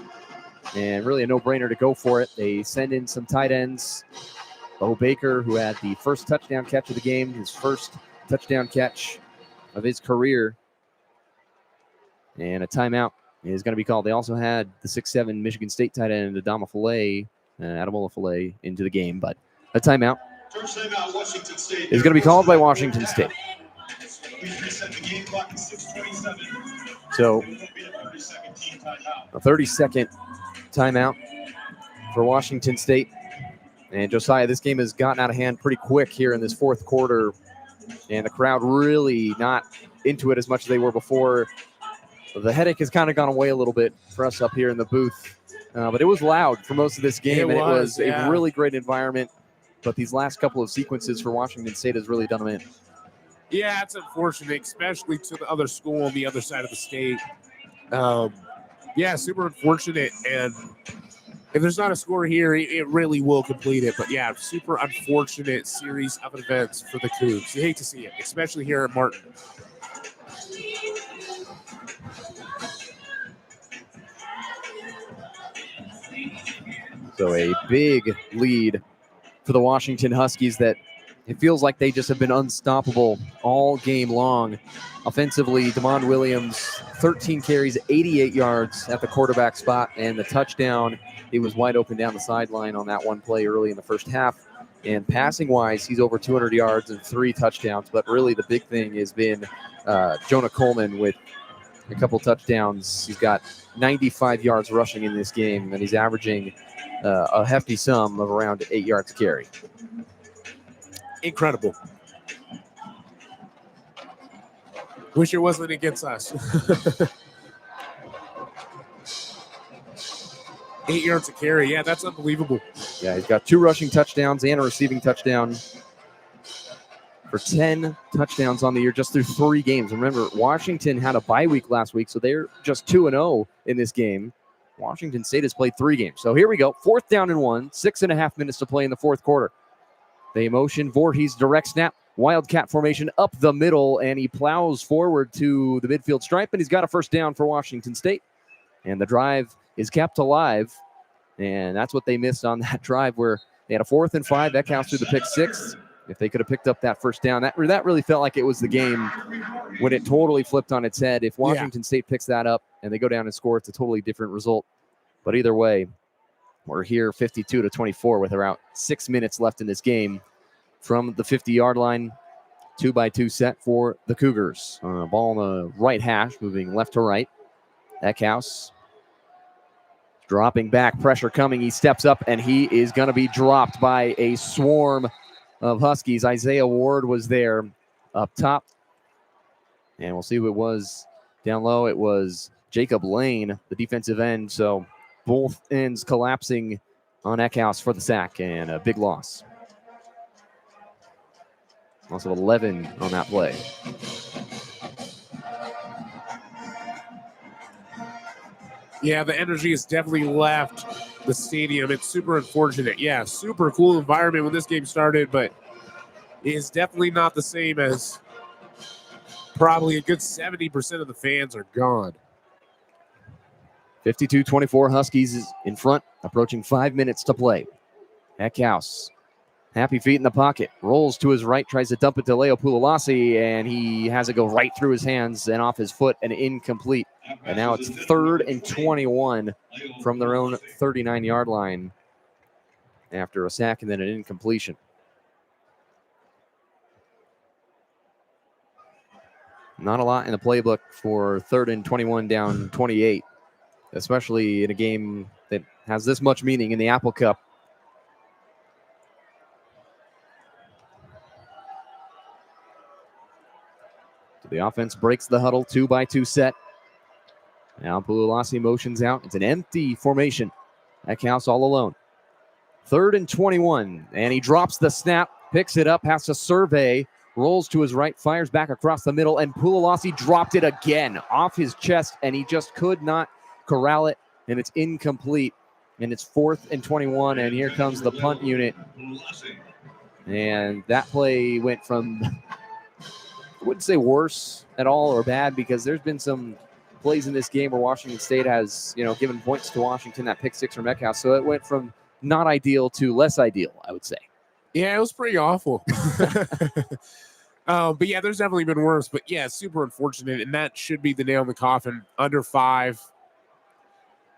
And really a no-brainer to go for it. They send in some tight ends. Bo Baker, who had the first touchdown catch of the game, his first touchdown catch of his career. And a timeout is going to be called. They also had the 6'7" Michigan State tight end, Ademola Filet, into the game, but a timeout is going to be called by Washington State. So, a 30-second timeout for Washington State. And Josiah, this game has gotten out of hand pretty quick here in this fourth quarter, and the crowd really not into it as much as they were before. The headache has kind of gone away a little bit for us up here in the booth, but it was loud for most of this game, and it was a really great environment. But these last couple of sequences for Washington State has really done them in. Yeah, it's unfortunate, especially to the other school on the other side of the state. Yeah, super unfortunate. And if there's not a score here, it really will complete it. But yeah, super unfortunate series of events for the Cougs. You hate to see it, especially here at Martin. So a big lead for the Washington Huskies that it feels like they just have been unstoppable all game long. Offensively, Damon Williams, 13 carries, 88 yards at the quarterback spot, and the touchdown, he was wide open down the sideline on that one play early in the first half. And passing-wise, he's over 200 yards and 3 touchdowns. But really the big thing has been Jonah Coleman with a couple touchdowns. He's got 95 yards rushing in this game, and he's averaging a hefty sum of around 8 yards a carry. Incredible. Wish it wasn't against us. 8 yards a carry. Yeah, that's unbelievable. Yeah, he's got 2 rushing touchdowns and a receiving touchdown for 10 touchdowns on the year just through 3 games. Remember, Washington had a bye week last week, so they're just 2-0 in this game. Washington State has played 3 games. So here we go. 4th down and 1, 6.5 minutes to play in the fourth quarter. They motion Voorhees direct snap, Wildcat formation up the middle, and he plows forward to the midfield stripe, and he's got a first down for Washington State. And the drive is kept alive, and that's what they missed on that drive where they had a 4th and 5. That counts through the pick 6. If they could have picked up that first down, that really felt like it was the game when it totally flipped on its head. If Washington State picks that up and they go down and score, it's a totally different result. But either way, we're here 52-24 with around 6 minutes left in this game from the 50-yard line. 2-by-2 set for the Cougars. Ball on the right hash, moving left to right. Eckhouse dropping back, pressure coming. He steps up, and he is going to be dropped by a swarm of Huskies. Isaiah Ward was there up top. And we'll see who it was down low. It was Jacob Lane, the defensive end. So both ends collapsing on Eckhouse for the sack, and a big loss. Also 11 on that play. Yeah, the energy has definitely left the stadium. It's super unfortunate. Yeah, super cool environment when this game started, but it is definitely not the same as probably a good 70% of the fans are gone. 52-24 Huskies is in front, approaching 5 minutes to play. Eckhouse, happy feet in the pocket, rolls to his right, tries to dump it to Leo Pulalasi, and he has it go right through his hands and off his foot and incomplete. And now it's 3rd and 21 from their own 39-yard line after a sack and then an incompletion. Not a lot in the playbook for 3rd and 21 down 28, especially in a game that has this much meaning in the Apple Cup. So the offense breaks the huddle, 2-by-2 set. Now Pulalasi motions out. It's an empty formation. Eckhouse all alone. 3rd and 21, and he drops the snap, picks it up, has to survey, rolls to his right, fires back across the middle, and Palouse dropped it again off his chest, and he just could not corral it, and it's incomplete. And it's 4th and 21, and here comes the punt unit. And that play went from, I wouldn't say worse at all or bad, because there's been some plays in this game where Washington State has, given points to Washington, that pick six from Metcalf. So it went from not ideal to less ideal, I would say. Yeah, it was pretty awful. But yeah, there's definitely been worse. But yeah, super unfortunate. And that should be the nail in the coffin. Under 5.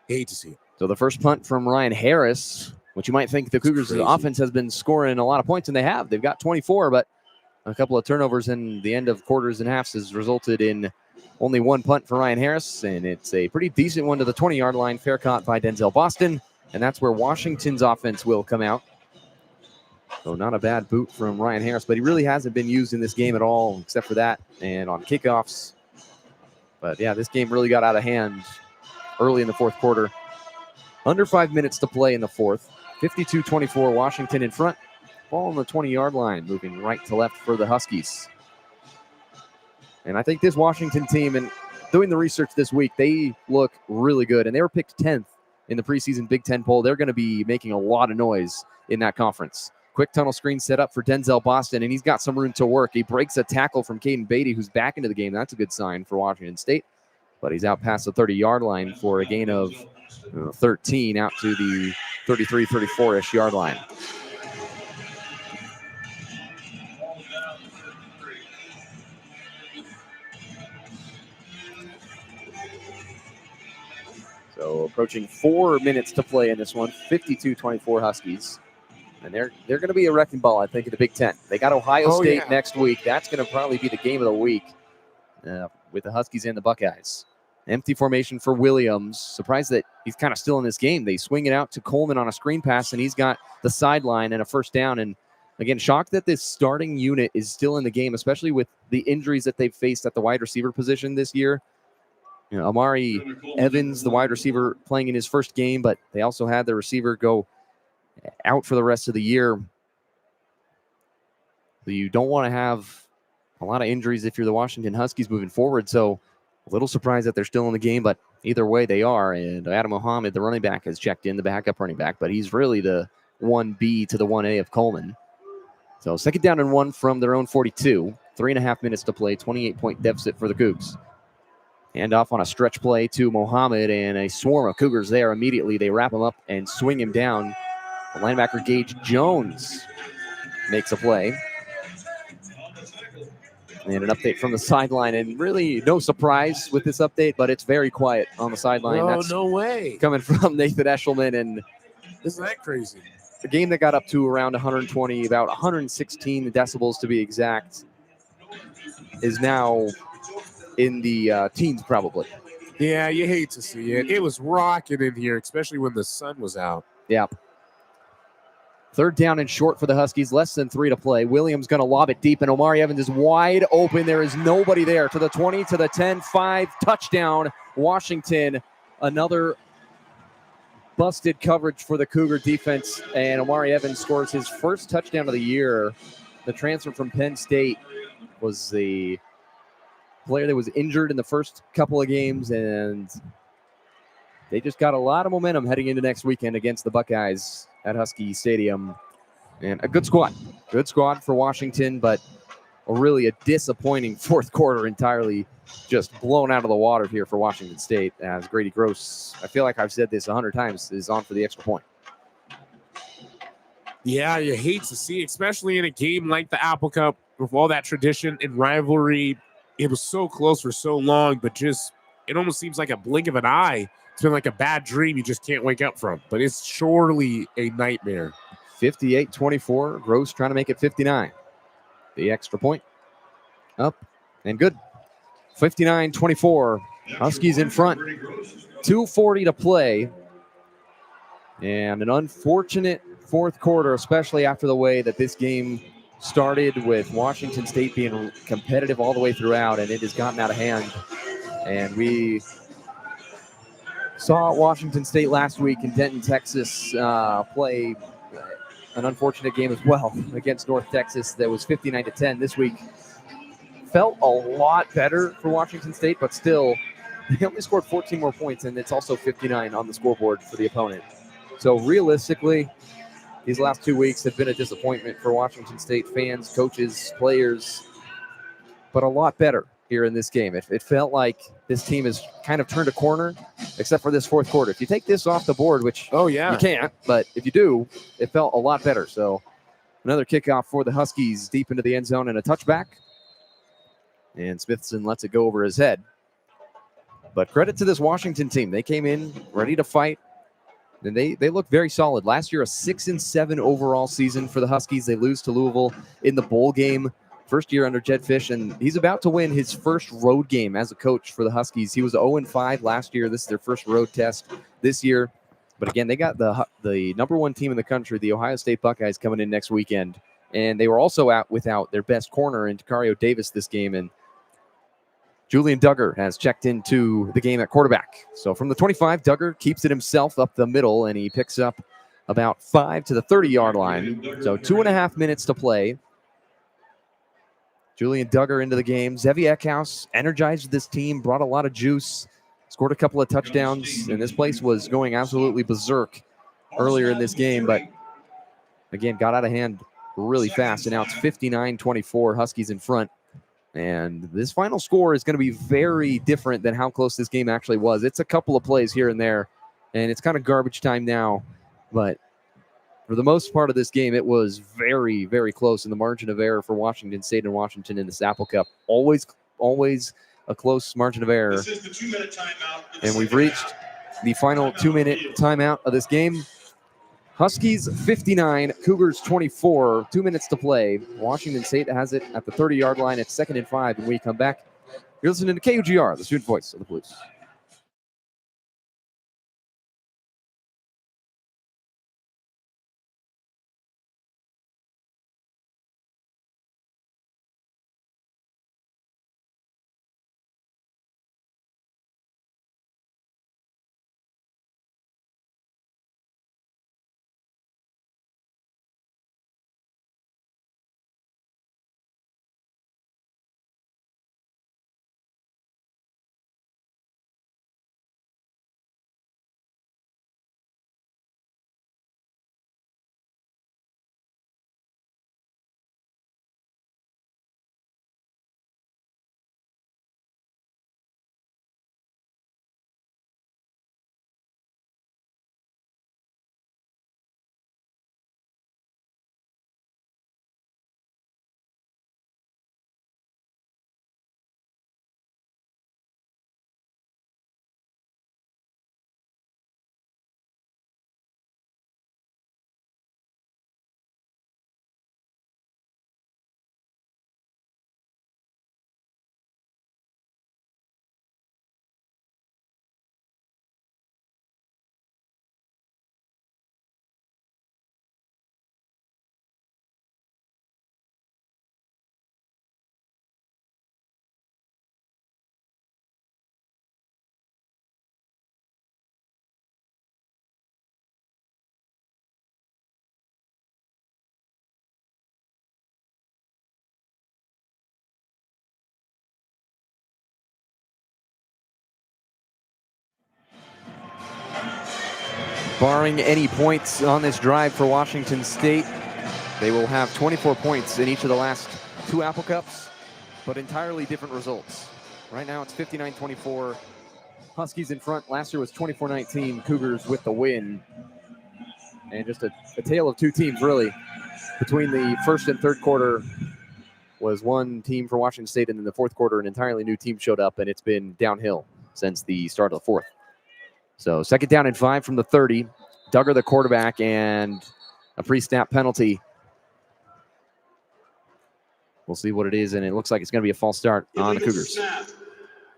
Hate to see it. So the first punt from Ryan Harris, which you might think the Cougars' offense has been scoring a lot of points, and they have. They've got 24, but a couple of turnovers in the end of quarters and halves has resulted in only one punt for Ryan Harris, and it's a pretty decent one to the 20-yard line, fair caught by Denzel Boston, and that's where Washington's offense will come out. So not a bad boot from Ryan Harris, but he really hasn't been used in this game at all, except for that and on kickoffs. But yeah, this game really got out of hand early in the fourth quarter. Under 5 minutes to play in the fourth. 52-24, Washington in front. Ball on the 20-yard line, moving right to left for the Huskies. And I think this Washington team, and doing the research this week, they look really good. And they were picked 10th in the preseason Big Ten poll. They're going to be making a lot of noise in that conference. Quick tunnel screen set up for Denzel Boston, and he's got some room to work. He breaks a tackle from Caden Beatty, who's back into the game. That's a good sign for Washington State. But he's out past the 30-yard line for a gain of 13 out to the 33, 34-ish yard line. So approaching 4 minutes to play in this one, 52-24 Huskies. And they're going to be a wrecking ball, I think, in the Big Ten. They got Ohio State next week. That's going to probably be the game of the week with the Huskies and the Buckeyes. Empty formation for Williams. Surprised that he's kind of still in this game. They swing it out to Coleman on a screen pass, and he's got the sideline and a first down. And again, shocked that this starting unit is still in the game, especially with the injuries that they've faced at the wide receiver position this year. Amari Evans, the wide receiver, playing in his first game, but they also had the receiver go out for the rest of the year. So you don't want to have a lot of injuries if you're the Washington Huskies moving forward. So a little surprised that they're still in the game, but either way they are. And Adam Mohammed, the running back, has checked in, the backup running back, but he's really the 1B to the 1A of Coleman. So 2nd down and 1 from their own 42. 3.5 minutes to play, 28-point deficit for the Cougs. Hand off on a stretch play to Mohammed, and a swarm of Cougars there immediately. They wrap him up and swing him down. The linebacker, Gage Jones, makes a play. And an update from the sideline, and really no surprise with this update, but it's very quiet on the sideline. Oh, That's no way. coming from Nathan Eshelman, and Isn't that crazy? a game that got up to around 120, about 116 decibels to be exact, is now in the teens probably. Yeah, you hate to see it. It was rocking in here, especially when the sun was out. Yeah. 3rd down and short for the Huskies, less than 3 to play. Williams going to lob it deep, and Omari Evans is wide open. There is nobody there. To the 20, to the 10, 5, touchdown, Washington. Another busted coverage for the Cougar defense, and Omari Evans scores his first touchdown of the year. The transfer from Penn State was the player that was injured in the first couple of games, and they just got a lot of momentum heading into next weekend against the Buckeyes at Husky Stadium. And a good squad. Good squad for Washington, but really a disappointing fourth quarter, entirely just blown out of the water here for Washington State, as Grady Gross, I feel like I've said this 100 times, is on for the extra point. Yeah, you hate to see, especially in a game like the Apple Cup with all that tradition and rivalry. It was so close for so long, but just it almost seems like a blink of an eye. It's been like a bad dream you just can't wake up from, but it's surely a nightmare. 58-24, Gross trying to make it 59. The extra point up and good. 59-24, Huskies in front. 2:40 to play. And an unfortunate fourth quarter, especially after the way that this game started, with Washington State being competitive all the way throughout, and it has gotten out of hand. And we saw Washington State last week in Denton, Texas, play an unfortunate game as well against North Texas that was 59-10. This week felt a lot better for Washington State, but still, they only scored 14 more points, and it's also 59 on the scoreboard for the opponent. So realistically, these last 2 weeks have been a disappointment for Washington State fans, coaches, players, but a lot better here in this game. It felt like this team has kind of turned a corner, except for this fourth quarter. If you take this off the board, which you can't, but if you do, it felt a lot better. So another kickoff for the Huskies deep into the end zone and a touchback. And Smithson lets it go over his head. But credit to this Washington team. They came in ready to fight. And they look very solid. Last year, a 6-7 overall season for the Huskies. They lose to Louisville in the bowl game. First year under Jed Fish, and he's about to win his first road game as a coach for the Huskies. He was 0-5 last year. This is their first road test this year. But again, they got the number one team in the country, the Ohio State Buckeyes, coming in next weekend. And they were also out without their best corner in Takario Davis this game. And Julian Duggar has checked into the game at quarterback. So from the 25, Duggar keeps it himself up the middle, and he picks up about 5 to the 30-yard line. So 2.5 minutes to play. Julian Duggar into the game. Zevi Eckhouse energized this team, brought a lot of juice, scored a couple of touchdowns, and this place was going absolutely berserk earlier in this game, but again, got out of hand really fast, and now it's 59-24, Huskies in front. And this final score is going to be very different than how close this game actually was. It's a couple of plays here and there, and it's kind of garbage time now, but for the most part of this game, it was very, very close in the margin of error for Washington State and Washington in this Apple Cup. Always a close margin of error. This is the 2-minute timeout. And we've reached the final 2-minute timeout of this game. Huskies 59, Cougars 24, 2 minutes to play. Washington State has it at the 30-yard line. It's 2nd and 5 when we come back. You're listening to KUGR, the student voice of the Palouse. Barring any points on this drive for Washington State, they will have 24 points in each of the last 2 Apple Cups, but entirely different results. Right now it's 59-24. Huskies in front. Last year was 24-19. Cougars with the win. And just a tale of two teams, really. Between the first and third quarter was one team for Washington State, and in the fourth quarter, an entirely new team showed up, and it's been downhill since the start of the fourth. So 2nd down and 5 from the 30. Duggar, the quarterback, and a pre-snap penalty. We'll see what it is, and it looks like it's going to be a false start on the Cougars.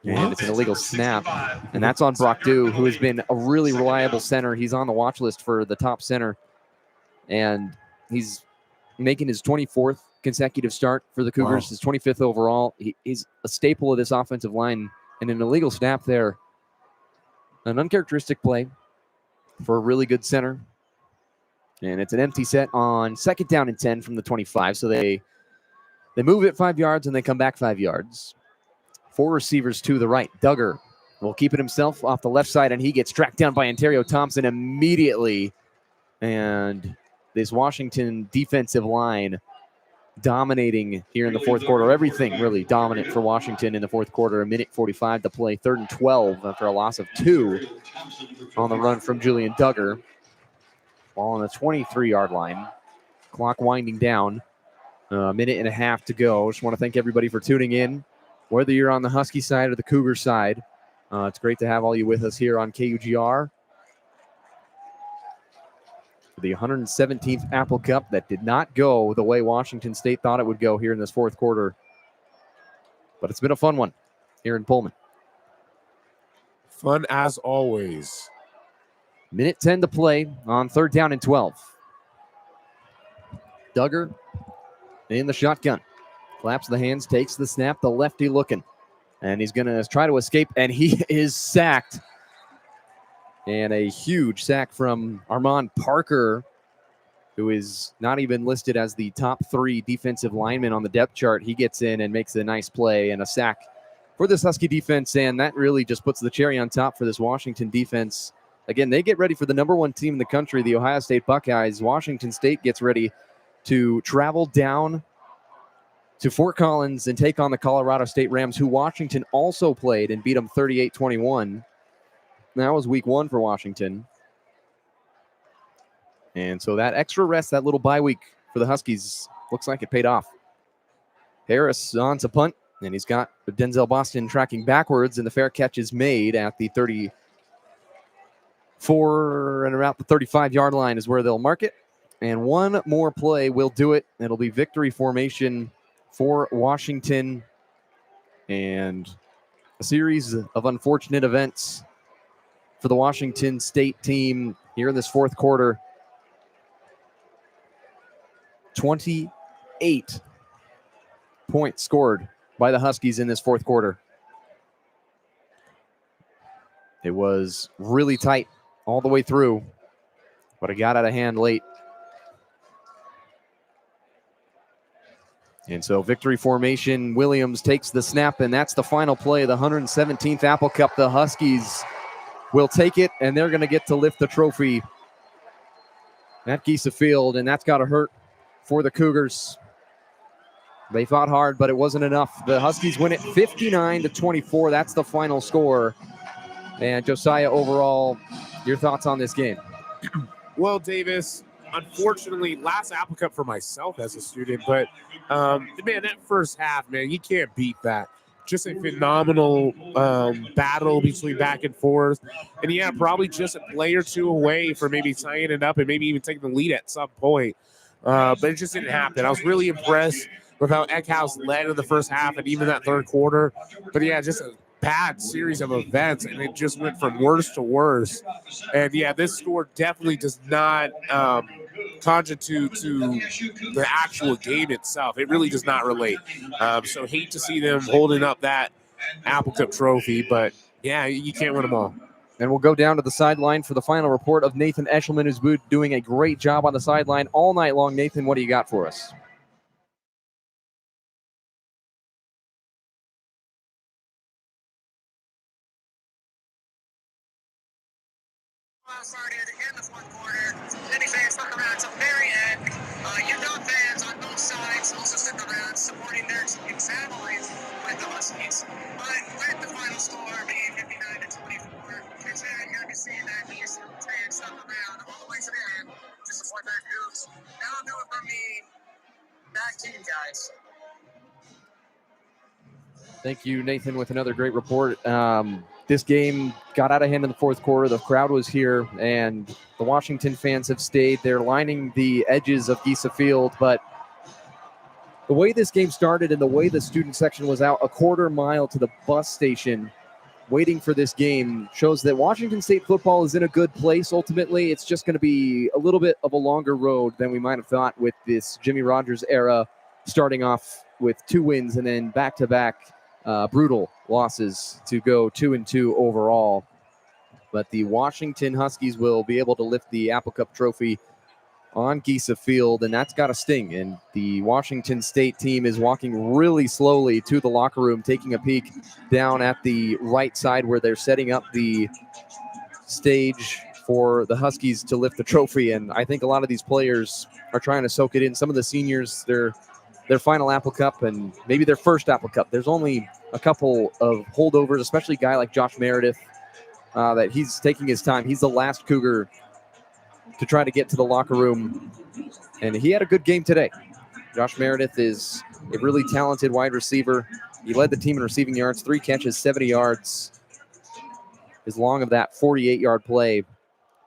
And it's an illegal snap, and that's on Brock Dew, who has been a really reliable center. He's on the watch list for the top center, and he's making his 24th consecutive start for the Cougars, his 25th overall. He's a staple of this offensive line, and an illegal snap there. An uncharacteristic play for a really good center. And it's an empty set on 2nd down and 10 from the 25. So they move it 5 yards and they come back 5 yards. 4 receivers to the right. Duggar will keep it himself off the left side, and he gets tracked down by Ontario Thompson immediately. And this Washington defensive line dominating here in the fourth quarter. Everything really dominant for Washington in the fourth quarter. A minute 45 to play. 3rd and 12 after a loss of 2 on the run from Julian Duggar. Ball on the 23-yard line. Clock winding down. A minute and a half to go. Just want to thank everybody for tuning in. Whether you're on the Husky side or the Cougar side, it's great to have all you with us here on KUGR. The 117th Apple Cup that did not go the way Washington State thought it would go here in this fourth quarter. But it's been a fun one here in Pullman. Fun as always. Minute 10 to play on 3rd down and 12. Duggar in the shotgun. Claps the hands, takes the snap, the lefty looking. And he's going to try to escape, and he is sacked. And a huge sack from Armand Parker, who is not even listed as the top 3 defensive lineman on the depth chart. He gets in and makes a nice play and a sack for this Husky defense, and that really just puts the cherry on top for this Washington defense. Again, they get ready for the number 1 team in the country, the Ohio State Buckeyes. Washington State gets ready to travel down to Fort Collins and take on the Colorado State Rams, who Washington also played and beat them 38-21. That was week 1 for Washington. And so that extra rest, that little bye week for the Huskies, looks like it paid off. Harris on to punt, and he's got Denzel Boston tracking backwards, and the fair catch is made at the 34 and around the 35-yard line is where they'll mark it. And one more play will do it. It'll be victory formation for Washington, and a series of unfortunate events for the Washington State team here in this fourth quarter. 28 points scored by the Huskies in this fourth quarter. It was really tight all the way through, but it got out of hand late. And so victory formation, Williams takes the snap, and that's the final play of the 117th Apple Cup. The Huskies will take it, and they're going to get to lift the trophy at Giesa Field, and that's got to hurt for the Cougars. They fought hard, but it wasn't enough. The Huskies win it 59-24. That's the final score. And Josiah, overall, your thoughts on this game? Well, Davis, unfortunately, last Apple Cup for myself as a student, but man, that first half, man, you can't beat that. Just a phenomenal battle between back and forth. And yeah, probably just a play or two away from maybe tying it up and maybe even taking the lead at some point. But it just didn't happen. I was really impressed with how Eckhouse led in the first half and even that third quarter. But yeah, just a bad series of events, and it just went from worse to worse. And yeah, this score definitely does not contribute to the actual game itself. It really does not relate. So hate to see them holding up that Apple Cup trophy, but yeah, you can't win them all. And we'll go down to the sideline for the final report of Nathan Eshelman, who's been doing a great job on the sideline all night long. Nathan, what do you got for us? Started in the fourth quarter. Many fans stuck around until the very end. Utah fans on both sides also stuck around, supporting their team's families with the Huskies. But with the final score being 59-24, it's very good to see that the fans stuck around all the way to the end to support their Cougs. That'll do it from me. Back to you guys. Thank you, Nathan, with another great report. This game got out of hand in the fourth quarter. The crowd was here, and the Washington fans have stayed. They're lining the edges of Giesa Field, but the way this game started and the way the student section was out a quarter mile to the bus station waiting for this game shows that Washington State football is in a good place. Ultimately, it's just going to be a little bit of a longer road than we might have thought with this Jimmy Rogers era, starting off with 2 wins and then back-to-back brutal losses to go 2-2 overall. But the Washington Huskies will be able to lift the Apple Cup trophy on Giesa Field, and that's got to sting. And the Washington State team is walking really slowly to the locker room, taking a peek down at the right side where they're setting up the stage for the Huskies to lift the trophy. And I think a lot of these players are trying to soak it in. Some of the seniors, their final Apple Cup and maybe their first Apple Cup. There's only a couple of holdovers, especially a guy like Josh Meredith, that he's taking his time. He's the last Cougar to try to get to the locker room, and he had a good game today. Josh Meredith is a really talented wide receiver. He led the team in receiving yards, 3 catches, 70 yards. As long of that 48-yard play.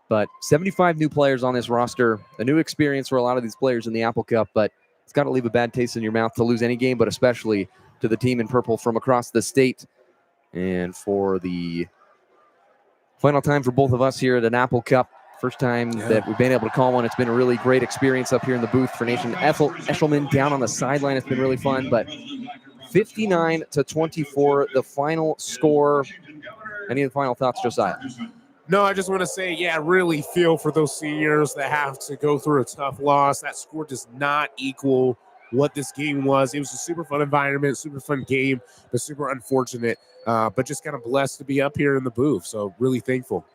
But 75 new players on this roster, a new experience for a lot of these players in the Apple Cup, but it's got to leave a bad taste in your mouth to lose any game, but especially to the team in purple from across the state. And for the final time for both of us here at an Apple Cup, first time that we've been able to call one. It's been a really great experience up here in the booth for Nation. Eshelman down on the sideline. It's been really fun, but 59-24, the final score. Any of the final thoughts, Josiah? No, I just want to say, yeah, really feel for those seniors that have to go through a tough loss. That score does not equal what this game was. It was a super fun environment, super fun game, but super unfortunate. But just kind of blessed to be up here in the booth. So really thankful.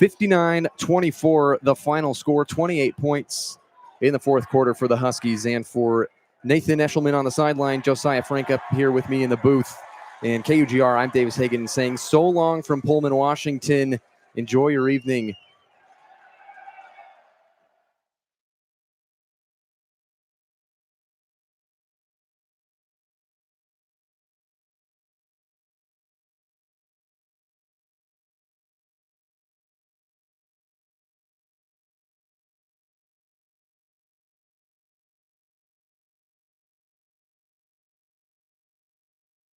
59-24, the final score, 28 points in the fourth quarter for the Huskies. And for Nathan Eshelman on the sideline, Josiah Frank up here with me in the booth. And KUGR, I'm Davis Hagen saying so long from Pullman, Washington. Enjoy your evening